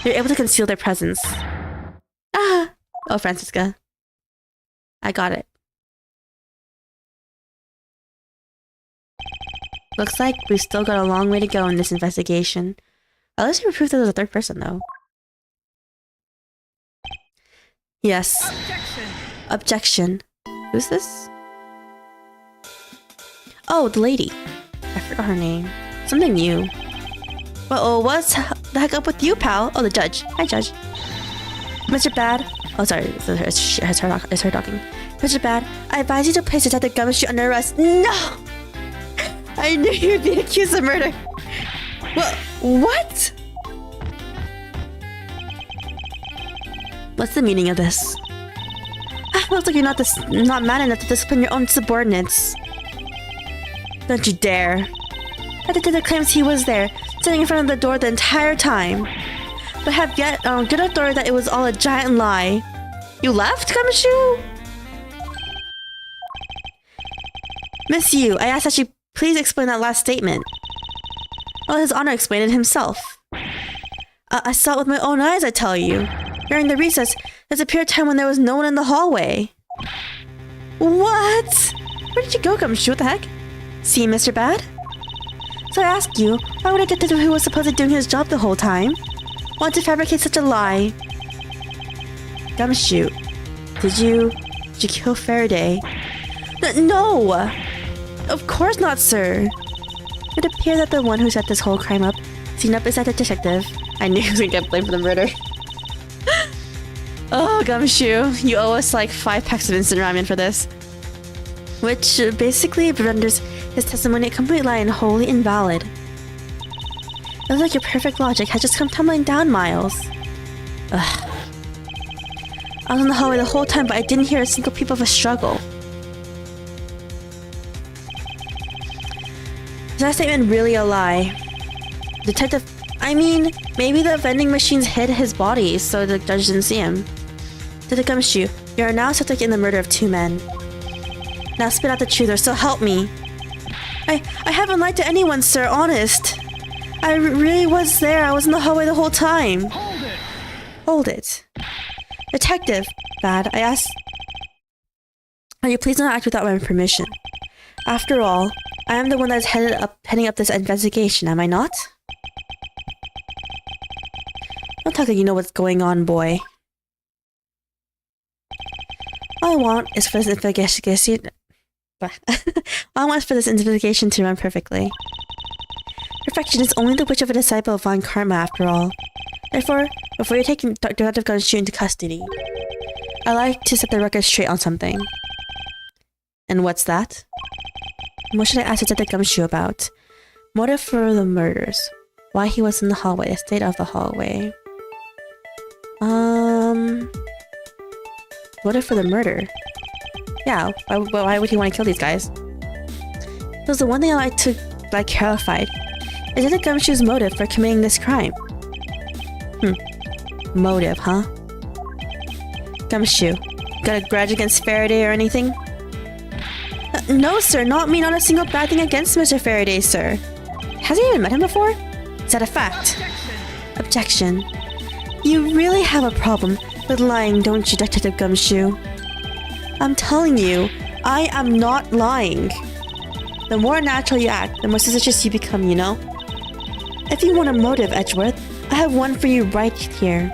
Speaker 1: You're able to conceal their presence. Ah! Oh, Francisca. I got it. Looks like we've still got a long way to go in this investigation. At least we proved there's a third person, though. Yes.
Speaker 2: Objection.
Speaker 1: Objection. Who's this? Oh, the lady. I forgot her name. Something new. Uh-oh, what's the heck up with you, pal? Oh, the judge. Hi, judge. Mr. Bad. Oh, sorry. It's her talking. Mr. Bad, I advise you to place Detective Gumshoe under arrest. No! I knew you'd be accused of murder. What? What's the meaning of this? Looks like you're not man enough to discipline your own subordinates. Don't you dare. The detective claims he was there, sitting in front of the door the entire time. But have yet good authority that it was all a giant lie. You left, Gumshoe? Miss Yu, I asked that she please explain that last statement. Oh, His Honor explained it himself. I saw it with my own eyes, I tell you. During the recess, there's a period of time when there was no one in the hallway. What? Where did you go, Gumshoe? What the heck? See, Mr. Bad? So I ask you, why would a detective who was supposed to be doing his job the whole time want to fabricate such a lie? Gumshoe, did you kill Faraday? No! Of course not, sir. It appears that the one who set this whole crime up, seen up, is that the detective. I knew he was gonna get blamed for the murder. Oh, Gumshoe, you owe us like 5 packs of instant ramen for this. Which basically renders his testimony a complete lie and wholly invalid. It looks like your perfect logic has just come tumbling down, Miles. Ugh. I was in the hallway the whole time, but I didn't hear a single peep of a struggle. Is that statement really a lie? Detective... I mean, maybe the vending machines hid his body, so the judge didn't see him. Detective Gumshoe, you are now subject in the murder of 2 men. Now spit out the truth, or so help me. I haven't lied to anyone, sir, honest. I really was there. I was in the hallway the whole time.
Speaker 2: Hold it.
Speaker 1: Hold it. Detective, Bad, I asked... Will you please not act without my permission? After all, I am the one that is heading up this investigation, am I not? Don't talk like you know what's going on, boy. All I want is for this investigation... All I want is for this investigation to run perfectly. Perfection is only the wish of a disciple of Von Karma, after all. Therefore, before you take Detective Gumshoe into custody, I'd like to set the record straight on something. And what's that? What should I ask Detective Gumshoe about? Motive for the murders. Why he was in the hallway, the state of the hallway. Motive for the murder. Yeah, why would he want to kill these guys? Because the one thing I like to clarified is Detective Gumshoe's motive for committing this crime. Motive, huh? Gumshoe, got a grudge against Faraday or anything? No, sir, not me, not a single bad thing against Mr. Faraday, sir. Hasn't even met him before? Is that a fact? Objection. You really have a problem with lying, don't you, Detective Gumshoe? I'm telling you, I am not lying. The more natural you act, the more suspicious you become, you know? If you want a motive, Edgeworth, I have one for you right here.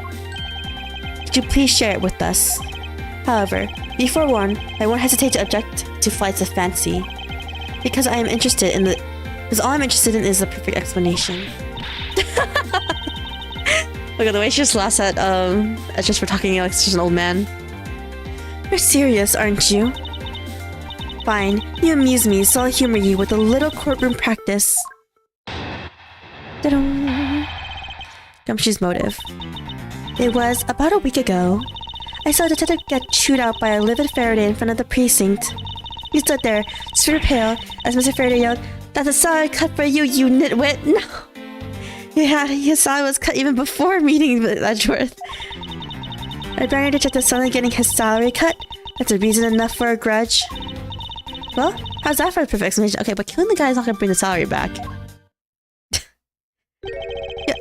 Speaker 1: Could you please share it with us? However, be forewarned, I won't hesitate to object to flights of fancy. Because all I'm interested in is the perfect explanation. Look at the way she just laughs at just for talking like she's an old man. You're serious, aren't you? Fine, you amuse me, so I'll humor you with a little courtroom practice. Ta-da! Gumshoe's motive. It was about a week ago. I saw a detective get chewed out by a livid Faraday in front of the precinct. He stood there, super pale, as Mr. Faraday yelled, "That's a salary cut for you, you nitwit!" No! His salary was cut even before meeting Edgeworth. A brand new detective suddenly getting his salary cut? That's a reason enough for a grudge. Well, how's that for a perfect explanation? Okay, but killing the guy is not gonna bring the salary back.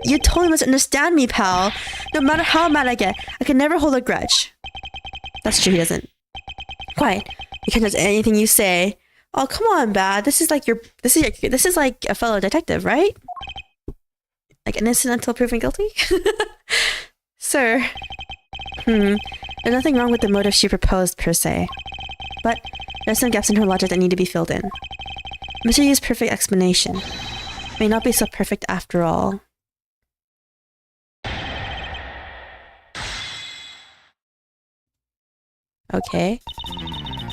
Speaker 1: You totally must understand me, pal. No matter how mad I get, I can never hold a grudge. That's true, he doesn't. Quiet. You can't trust anything you say. Oh, come on, Bad. This is like a fellow detective, right? Like innocent until proven guilty? Sir. There's nothing wrong with the motive she proposed, per se. But there's some gaps in her logic that need to be filled in. Mr. Yu's perfect explanation may not be so perfect after all. Okay.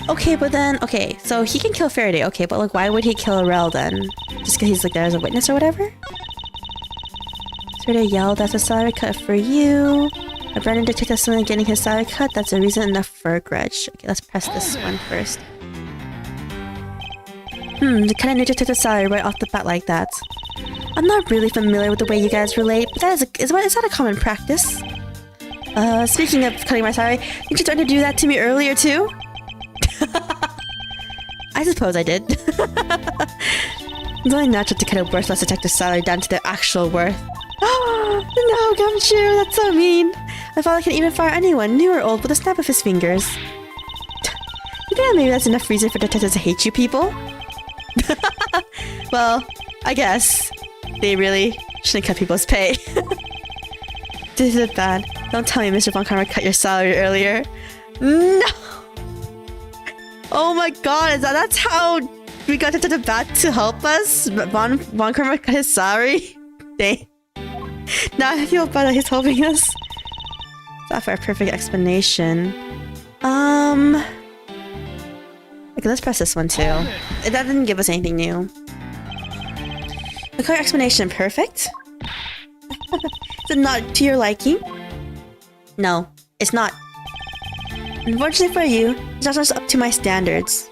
Speaker 1: Okay, but then, okay, so he can kill Faraday, okay, but like, why would he kill Rel then? Just because he's like there as a witness or whatever? Faraday yelled, "That's a salary cut for you." A Brennan detective suddenly getting his salary cut, that's a reason enough for a grudge. Okay, let's press this one first. The kind of new detective salary right off the bat like that. I'm not really familiar with the way you guys relate, but is that a common practice? Speaking of cutting my salary, did you try to do that to me earlier too? I suppose I did. It's only natural to cut a worthless detective's salary down to their actual worth. No, Gumshoe, that's so mean. My father can even fire anyone, new or old, with a snap of his fingers. You think maybe that's enough reason for detectives to hate you people? Well, I guess. They really shouldn't cut people's pay. This is bad. Don't tell me Mr. Von Karma cut your salary earlier. No! Oh my god, that's how we got into the bat to help us? Von Karma cut his salary? Dang. Now I feel bad that he's helping us. Not for a perfect explanation. Okay, let's press this one too. That didn't give us anything new. The clear explanation perfect? Is it not to your liking? No, it's not. Unfortunately for you, it's not just up to my standards.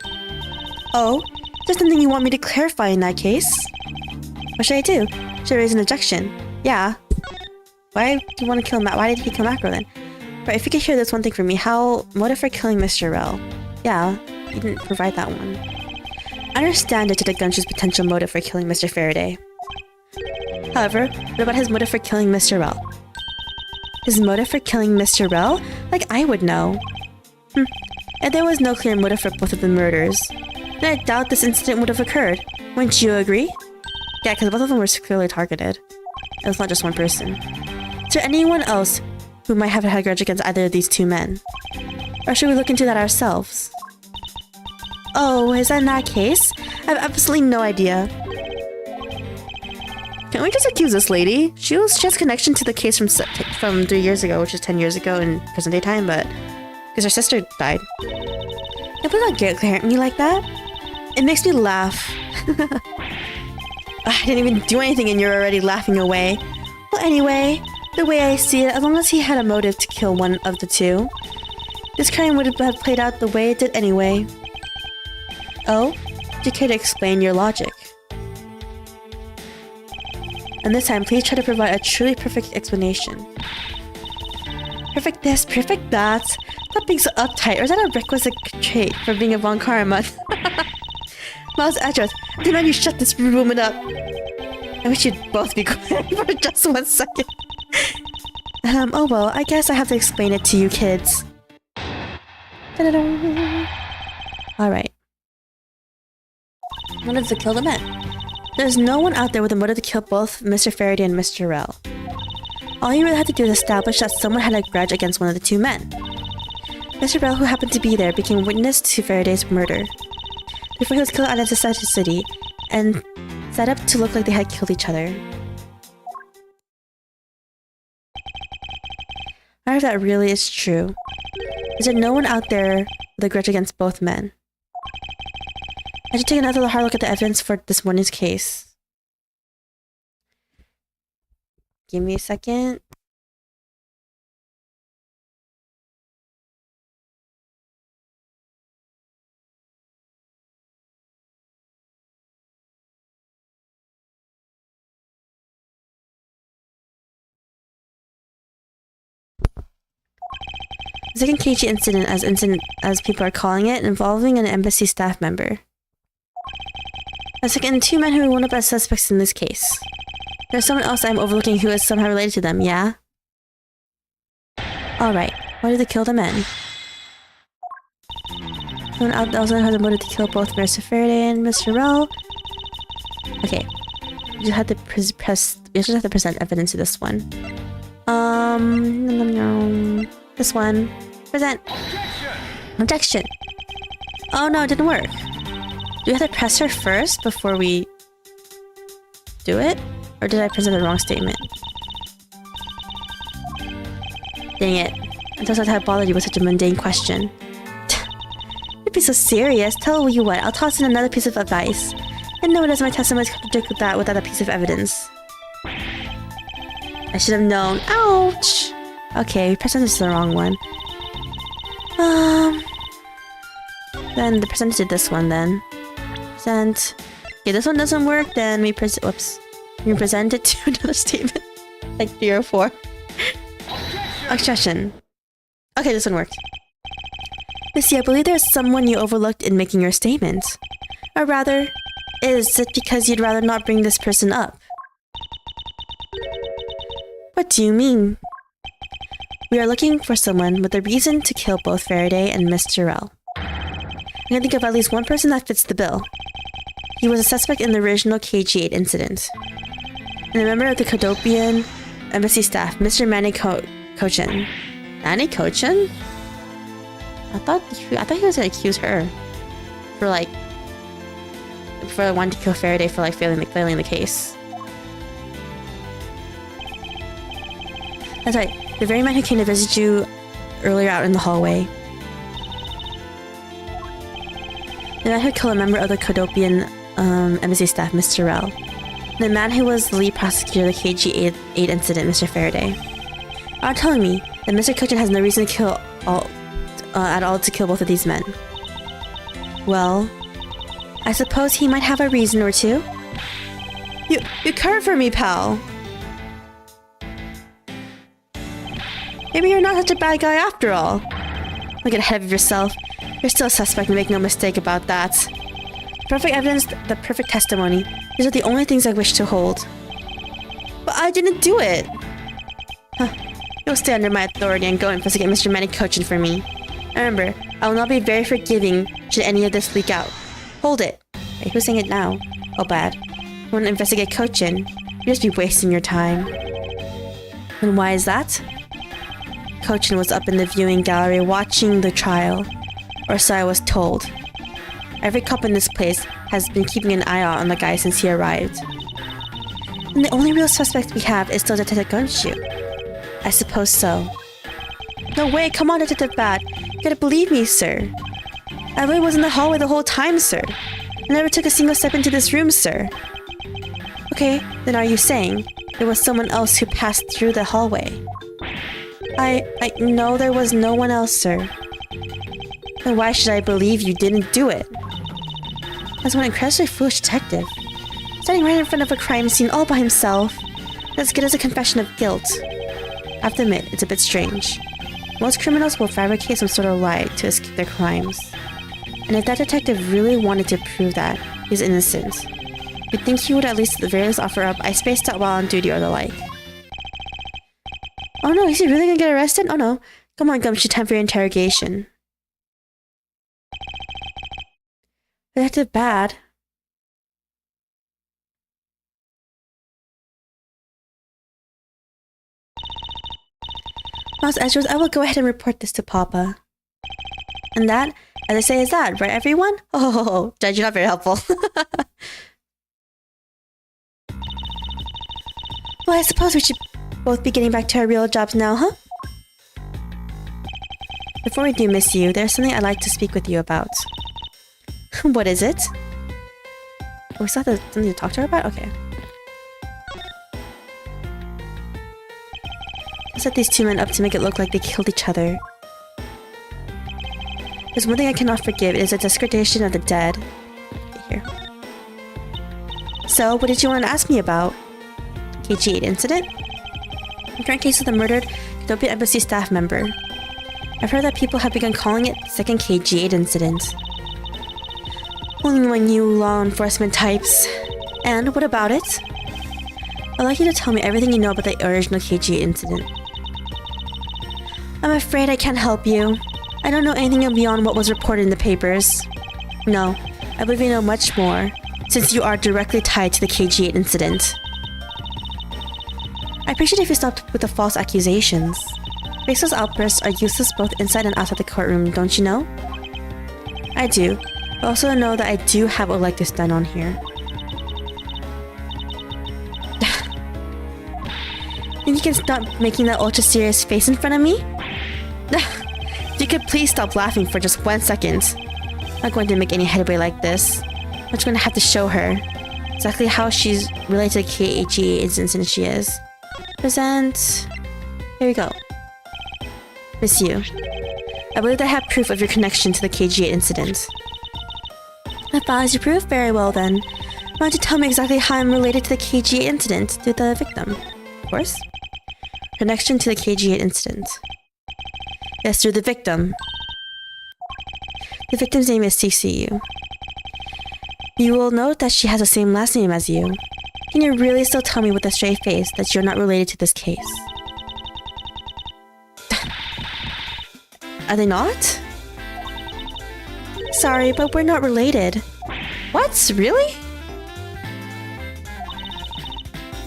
Speaker 1: Oh, is there something you want me to clarify in that case? What should I do? Should I raise an objection? Yeah. Why do you want to kill Matt? Why did he kill Macro then? Right, if you could hear this one thing from me, how motive for killing Mr. Rel? Yeah, you didn't provide that one. I understand Detective Gunshoe's potential motive for killing Mr. Faraday. However, what about his motive for killing Mr. Rel? His motive for killing Mr. Rel? Like I would know. And there was no clear motive for both of the murders. And I doubt this incident would have occurred. Wouldn't you agree? Yeah, because both of them were clearly targeted. It was not just one person. Is there anyone else who might have had a grudge against either of these two men? Or should we look into that ourselves? Oh, is that in that case? I have absolutely no idea. Can't we just accuse this lady? She has connection to the case from 3 years ago, which is 10 years ago in present day time, but because her sister died. Yeah, please not get clear at me like that. It makes me laugh. I didn't even do anything and you're already laughing away. Well, anyway, the way I see it, as long as he had a motive to kill one of the two, this crime would have played out the way it did anyway. Oh? Do you care to explain your logic? And this time, please try to provide a truly perfect explanation. Perfect this, perfect that. Stop being so uptight, or is that a requisite trait for being a Von Karma? Miles Edgeworth, I demand you shut this woman up. I wish you'd both be quiet for just 1 second. Oh well, I guess I have to explain it to you kids. Alright. Motive to kill the men. There's no one out there with a motive to kill both Mr. Faraday and Mr. Rel. All you really have to do is establish that someone had a grudge against one of the two men. Mr. Rel, who happened to be there, became witness to Faraday's murder before he was killed out of Society City and set up to look like they had killed each other. I wonder if that really is true. Is there no one out there with a grudge against both men? I should take another hard look at the evidence for this morning's case. Give me a second. The second KG incident, as people are calling it, involving an embassy staff member. A second, two men who were one of us suspects in this case. There's someone else I'm overlooking who is somehow related to them, yeah? Alright, why did they kill the men? Someone out also has a motive to kill both Mr. Faraday and Mr. Rell. Okay. You just have to present evidence to this one. This one. Present. Objection. Oh no, it didn't work. Do we have to press her first before we do it? Or did I present the wrong statement? Dang it. I thought I bothered you with such a mundane question. You'd be so serious. Tell you what, I'll toss in another piece of advice. And no, it doesn't my testimony contradict that without a piece of evidence. I should have known. Ouch! Okay, we presented the wrong one. Then the percentage did this one then. Present. Okay, this one doesn't work, then we whoops. We present it to another statement. Like 3 or 4. Objection. Okay, this one worked. Missy, I believe there's someone you overlooked in making your statement. Or rather, is it because you'd rather not bring this person up? What do you mean? We are looking for someone with a reason to kill both Faraday and Mr. Rell. I can think of at least one person that fits the bill. He was a suspect in the original KG-8 incident. And a member of the Kodopian embassy staff, Mr. Manny Kochin. Manny Kochin? I thought he was gonna accuse her for wanting to kill Faraday for failing the case. That's right, the very man who came to visit you earlier out in the hallway. The man who killed a member of the Kodopian embassy staff, Mr. Rell. The man who was the lead prosecutor of the KG-8 incident, Mr. Faraday. Are telling me that Mr. Kochin has no reason to kill at all to kill both of these men. Well, I suppose he might have a reason or two. You covered for me, pal. Maybe you're not such a bad guy after all. Don't get ahead of yourself. You're still a suspect, and make no mistake about that. The perfect evidence, the perfect testimony. These are the only things I wish to hold. But I didn't do it! Huh. You'll stay under my authority and go investigate Mr. Manny Kochin for me. Remember, I will not be very forgiving should any of this leak out. Hold it! Wait, who's saying it now? Oh, bad. You want to investigate Kochin? You'll just be wasting your time. And why is that? Kochin was up in the viewing gallery watching the trial. Or so I was told. Every cop in this place has been keeping an eye out on the guy since he arrived. And the only real suspect we have is still Detective Gunshoe. I suppose so. No way, come on, Detective Bat. You gotta believe me, sir. I really was in the hallway the whole time, sir. I never took a single step into this room, sir. Okay, then are you saying there was someone else who passed through the hallway? No, there was no one else, sir. Then why should I believe you didn't do it? That's one incredibly foolish detective. Standing right in front of a crime scene all by himself. As good as a confession of guilt. I have to admit, it's a bit strange. Most criminals will fabricate some sort of lie to escape their crimes. And if that detective really wanted to prove that he's innocent, you'd think he would at least at the very least offer up, I spaced out while on duty or the like. Oh no, is he really gonna get arrested? Oh no. Come on, Gumshoe, time for your interrogation. Detective Bad. Mouse Edgeworth, I will go ahead and report this to Papa. And that, as I say, is that, right everyone? Oh, Judge, you're not very helpful. Well, I suppose we should both be getting back to our real jobs now, huh? Before we do miss you, there's something I'd like to speak with you about. What is it? Oh, we still have something to talk to her about? Okay. I set these two men up to make it look like they killed each other. There's one thing I cannot forgive. It is a desecration of the dead. Okay, here. So, what did you want to ask me about? KG-8 incident? The current case of the murdered Kodopian embassy staff member. I've heard that people have begun calling it the second KG-8 incident. Only one you law enforcement types. And what about it? I'd like you to tell me everything you know about the original KG incident. I'm afraid I can't help you. I don't know anything beyond what was reported in the papers. No, I believe you know much more, since you are directly tied to the KG incident. I appreciate if you stopped with the false accusations. Baseless outbursts are useless both inside and outside the courtroom, don't you know? I do, but also know that I do have a leg to stand on here. Think you can stop making that ultra-serious face in front of me? If you could please stop laughing for just 1 second. I'm not going to make any headway like this. I'm just going to have to show her exactly how she's related to the KG incident she is. Present... Here we go. Miss Yu. I believe I have proof of your connection to the KG incident. That follows your proof? Very well then. Why don't you tell me exactly how I'm related to the KG incident to the victim? Of course. Connection to the KG incident. Yes, through the victim. The victim's name is CCU. You will note that she has the same last name as you. Can you really still tell me with a straight face that you're not related to this case? Are they not? Sorry, but we're not related. What? Really?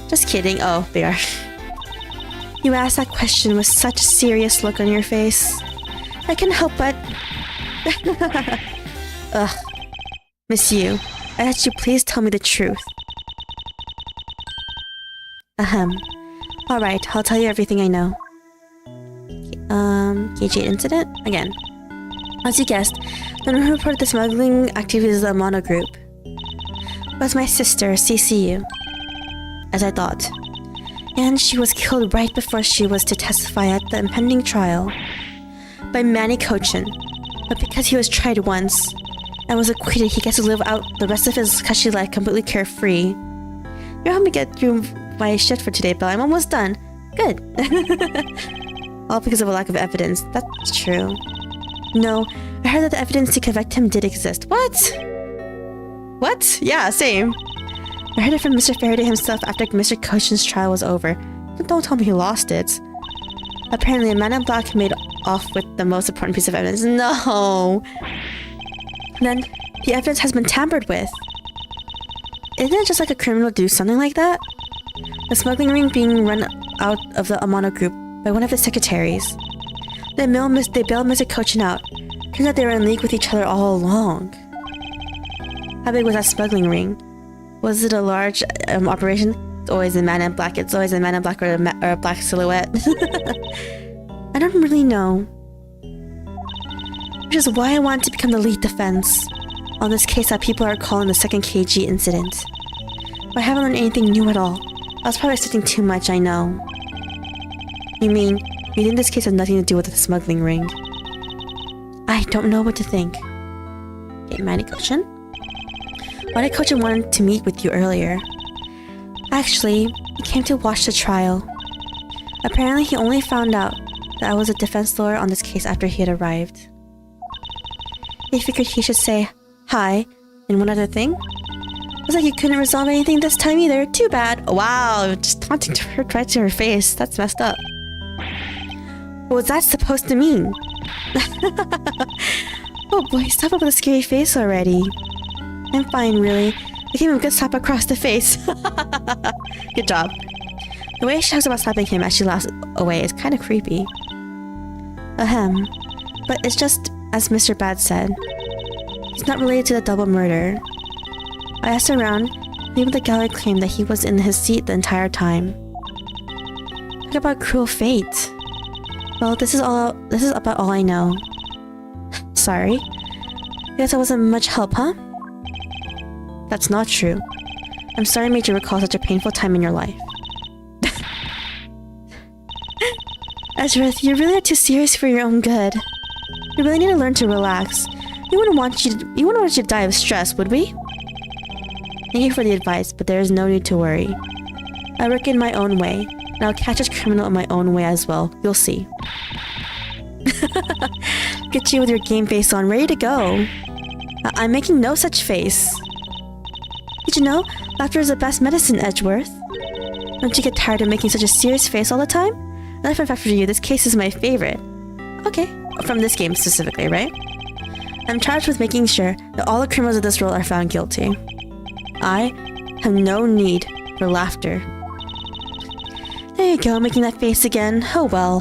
Speaker 1: Just kidding. Oh, they are. You asked that question with such a serious look on your face. I can't help but... Ugh. Miss Yu, I asked you please tell me the truth. Ahem. Alright, I'll tell you everything I know. KG incident? Again. As you guessed, the one who reported the smuggling activities of the mono group was my sister, CCU. As I thought. And she was killed right before she was to testify at the impending trial. By Manny Cochin. But because he was tried once and was acquitted, he gets to live out the rest of his cushy life completely carefree. You're helping me get through my shift for today, Belle. I'm almost done. Good. All because of a lack of evidence. That's true. No, I heard that the evidence to convict him did exist. What? What? Yeah, same. I heard it from Mr. Faraday himself after Mr. Cochin's trial was over. Don't tell me he lost it. Apparently, a man in black made off with the most important piece of evidence. No! Then, the evidence has been tampered with. Isn't it just like a criminal to do something like that? The smuggling ring being run out of the Amano group by one of its secretaries. They bailed Mr. Cochin out. Turns out they were in league with each other all along. How big was that smuggling ring? Was it a large operation? It's always a man in black. It's always a man in black or a black silhouette. I don't really know. Which is why I want to become the lead defense on this case that people are calling the second KG incident. But I haven't learned anything new at all. I was probably expecting too much, I know. You mean, you think this case has nothing to do with the smuggling ring? I don't know what to think. Okay, Manny Cochin? Manny Cochin wanted to meet with you earlier. Actually, he came to watch the trial. Apparently, he only found out that I was a defense lawyer on this case after he had arrived. He figured he should say hi and one other thing. Looks like you couldn't resolve anything this time either. Too bad. Wow, just taunting her right to her face. That's messed up. What was that supposed to mean? Oh boy, stop up with a scary face already. I'm fine, really. I gave him a good slap across the face. Good job. The way she talks about slapping him as she laughs away is kind of creepy. Ahem. But it's just as Mr. Bad said. He's not related to the double murder. I asked around, and even the gallery claimed that he was in his seat the entire time. Talk about cruel fate. Well, this is about all I know. Sorry. Guess I wasn't much help, huh? That's not true. I'm sorry I made you recall such a painful time in your life. Edgeworth, you really are too serious for your own good. You really need to learn to relax. We wouldn't want you to die of stress, would we? Thank you for the advice, but there is no need to worry. I work in my own way, and I'll catch this criminal in my own way as well. You'll see. Get you with your game face on, ready to go. I'm making no such face. Did you know? Laughter is the best medicine, Edgeworth. Don't you get tired of making such a serious face all the time? Another fun fact for you, this case is my favorite. Okay, from this game specifically, right? I'm charged with making sure that all the criminals of this world are found guilty. I have no need for laughter. There you go, making that face again. Oh well.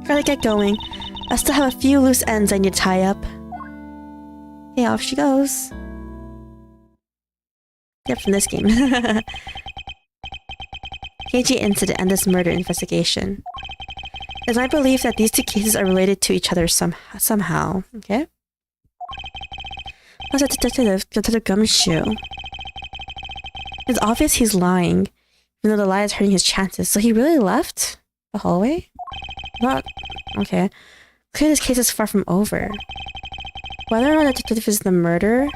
Speaker 1: Gotta get going. I still have a few loose ends I need to tie up. Okay, off she goes. Yep, from this game. KG incident and this murder investigation. It's my belief that these two cases are related to each other somehow. Okay? What's that Detective Gumshoe? It's obvious he's lying, even though the lie is hurting his chances. So he really left the hallway? Not... Okay. Clearly this case is far from over. Whether or not the detective is the murderer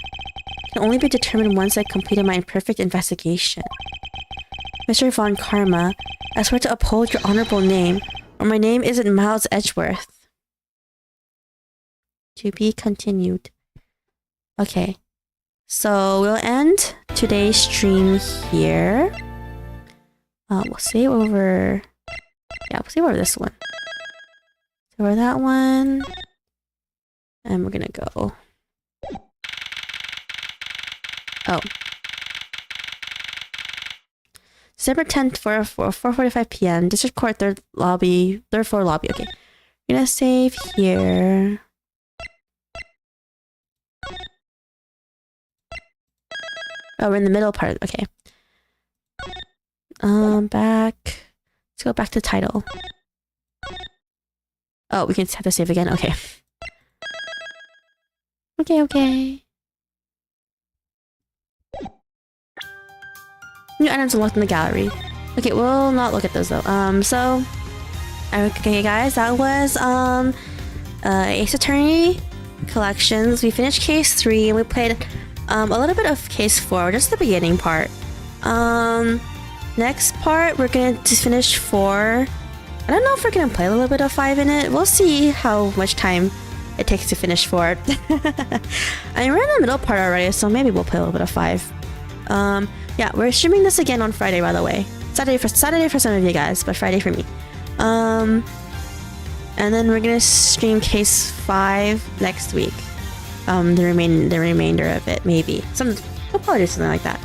Speaker 1: can only be determined once I completed my imperfect investigation. Mr. Von Karma, I swear to uphold your honorable name, or my name isn't Miles Edgeworth. To be continued. Okay. So we'll end today's stream here. We'll save over... Yeah, we'll save over this one. Save over that one. And we're gonna go... Oh. December 10th for 4:45 p.m. District Court, third floor lobby. Okay. I'm gonna save here. Oh, we're in the middle part. Okay. Back. Let's go back to title. Oh, we can have to save again. Okay. Okay. New items unlocked in the gallery. Okay, we'll not look at those though. So okay guys, that was Ace Attorney collections. We finished case 3 and we played a little bit of case 4, just the beginning part. Next part we're gonna just finish 4. I don't know if we're gonna play a little bit of 5 in it. We'll see how much time it takes to finish 4. I mean, we're in the middle part already, so maybe we'll play a little bit of 5. Yeah, we're streaming this again on Friday, by the way. Saturday for some of you guys, but Friday for me. And then we're gonna stream case 5 next week. The remainder of it, maybe. We'll probably do something like that.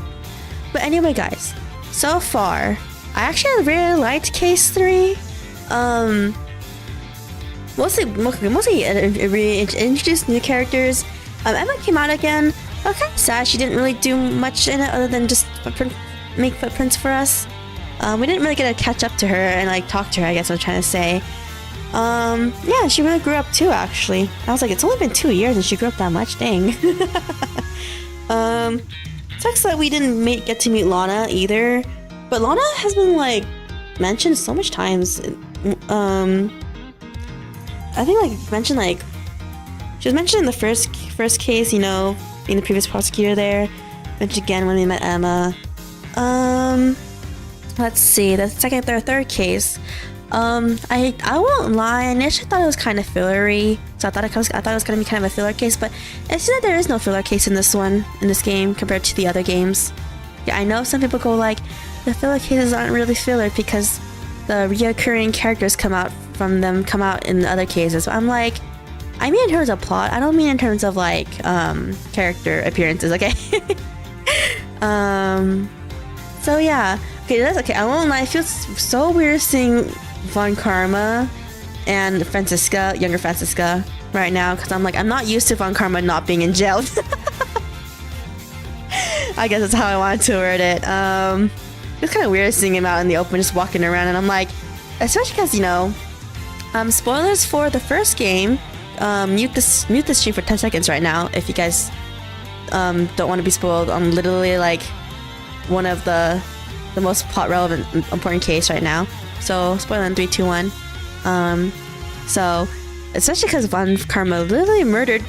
Speaker 1: But anyway, guys, so far, I actually really liked case 3. Mostly introduced new characters. Emma came out again. I was kind of sad she didn't really do much in it other than just make footprints for us. We didn't really get to catch up to her and like talk to her, I guess I'm trying to say. Yeah, she really grew up too, actually. I was like, it's only been 2 years and she grew up that much, dang. Sucks that we didn't get to meet Lana either, but Lana has been like mentioned so much times. I think like mentioned like she was mentioned in the first case, you know, being the previous prosecutor there. Mentioned again when we met Emma. Let's see, the third case. I won't lie, I initially thought it was kind of fillery, so I thought it was gonna be kind of a filler case, but it seems that there is no filler case in this game compared to the other games. Yeah, I know some people go like, the filler cases aren't really filler because the reoccurring characters come out in the other cases. But I'm like, I mean in terms of plot, I don't mean in terms of like character appearances, okay? So yeah, okay, that's okay. I won't lie, it feels so weird seeing Von Karma and younger Francisca right now, because I'm like, I'm not used to Von Karma not being in jail. I guess that's how I wanted to word it. It's kind of weird seeing him out in the open just walking around, and I'm like, especially because, you know, spoilers for the first game. Mute the stream for 10 seconds right now if you guys don't want to be spoiled on literally like one of the most plot relevant important case right now. So spoiler in 3, 2, 1. So especially because Von Karma literally murdered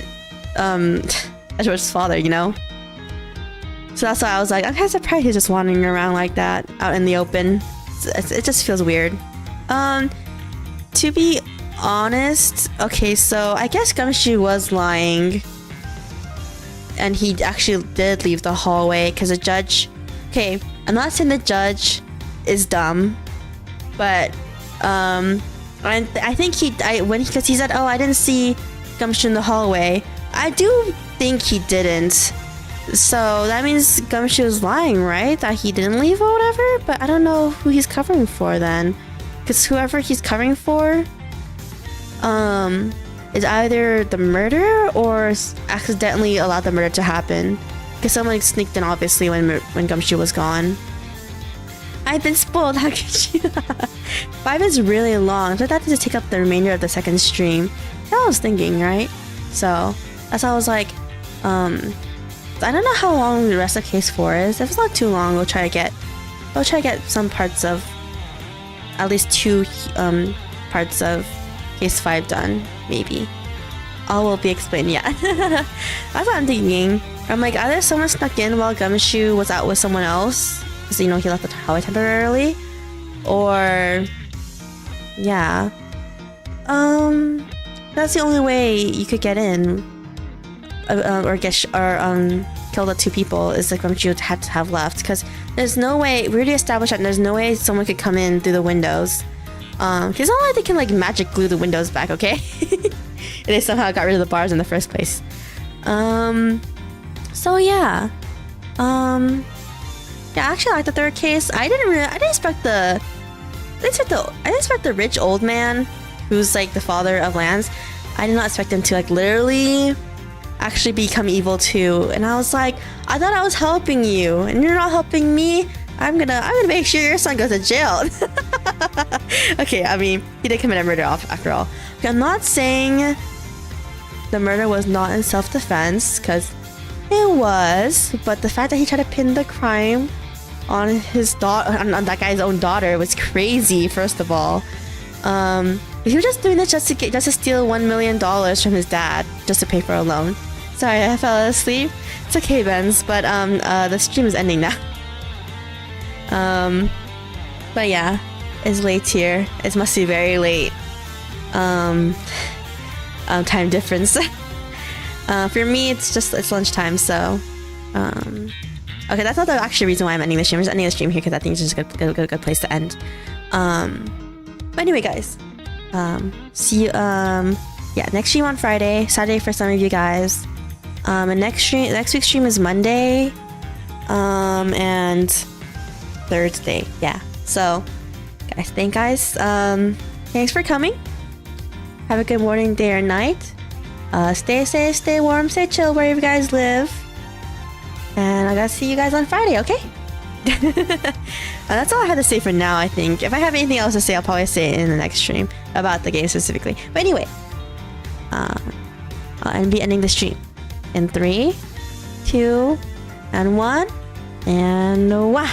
Speaker 1: Edgeworth's father, you know. So that's why I was like, I'm kind of surprised he's just wandering around like that out in the open. It just feels weird. To be honest, okay, so I guess Gumshoe was lying, and he actually did leave the hallway because the judge. Okay, I'm not saying the judge is dumb, but I think because he said, "Oh, I didn't see Gumshoe in the hallway." I do think he didn't. So that means Gumshoe is lying, right? That he didn't leave or whatever. But I don't know who he's covering for then, because whoever he's covering for, is either the murderer or accidentally allowed the murder to happen. Because someone sneaked in, obviously, when Gumshoe was gone. I've been spoiled. How could you? 5 is really long, so that to take up the remainder of the second stream. That's what I was thinking, right? So that's why I was like, I don't know how long the rest of case 4 is. If it's not too long, we'll try to get some parts of, at least 2 parts of case 5 done, maybe. All will be explained, yeah. That's what I'm thinking. I'm like, either someone snuck in while Gumshoe was out with someone else, because, you know, he left the hallway temporarily, or, yeah. That's the only way you could get in, or kill the 2 people, is like Gumshoe had to have left, because there's no way, we already established that there's no way someone could come in through the windows. Because it's not like they can like magic glue the windows back, okay? And they somehow got rid of the bars in the first place. So yeah. Yeah, actually I like the third case. I didn't expect the rich old man who's like the father of Lance. I did not expect him to like literally actually become evil too. And I was like, I thought I was helping you and you're not helping me. I'm gonna make sure your son goes to jail. Okay, I mean, he did commit a murder after all. Okay, I'm not saying the murder was not in self-defense, because it was, but the fact that he tried to pin the crime on his on that guy's own daughter was crazy. First of all, he was just doing this just to steal $1 million from his dad, just to pay for a loan. Sorry, I fell asleep. It's okay, Benz, but the stream is ending now. But yeah, it's late here. It must be very late. Time difference. For me, it's lunchtime, so okay, that's not the actual reason why I'm ending the stream. I'm just ending the stream here because I think it's just a good place to end. But anyway, guys, see you yeah, next stream on Friday, Saturday for some of you guys. And next week's stream is Monday, and Thursday. Yeah. So, guys, thanks for coming. Have a good morning, day, or night. Stay safe, stay warm, stay chill wherever you guys live. And I gotta see you guys on Friday, okay? That's all I have to say for now, I think. If I have anything else to say, I'll probably say it in the next stream about the game specifically. But anyway, I'll be ending the stream in 3, 2, and 1, and wah!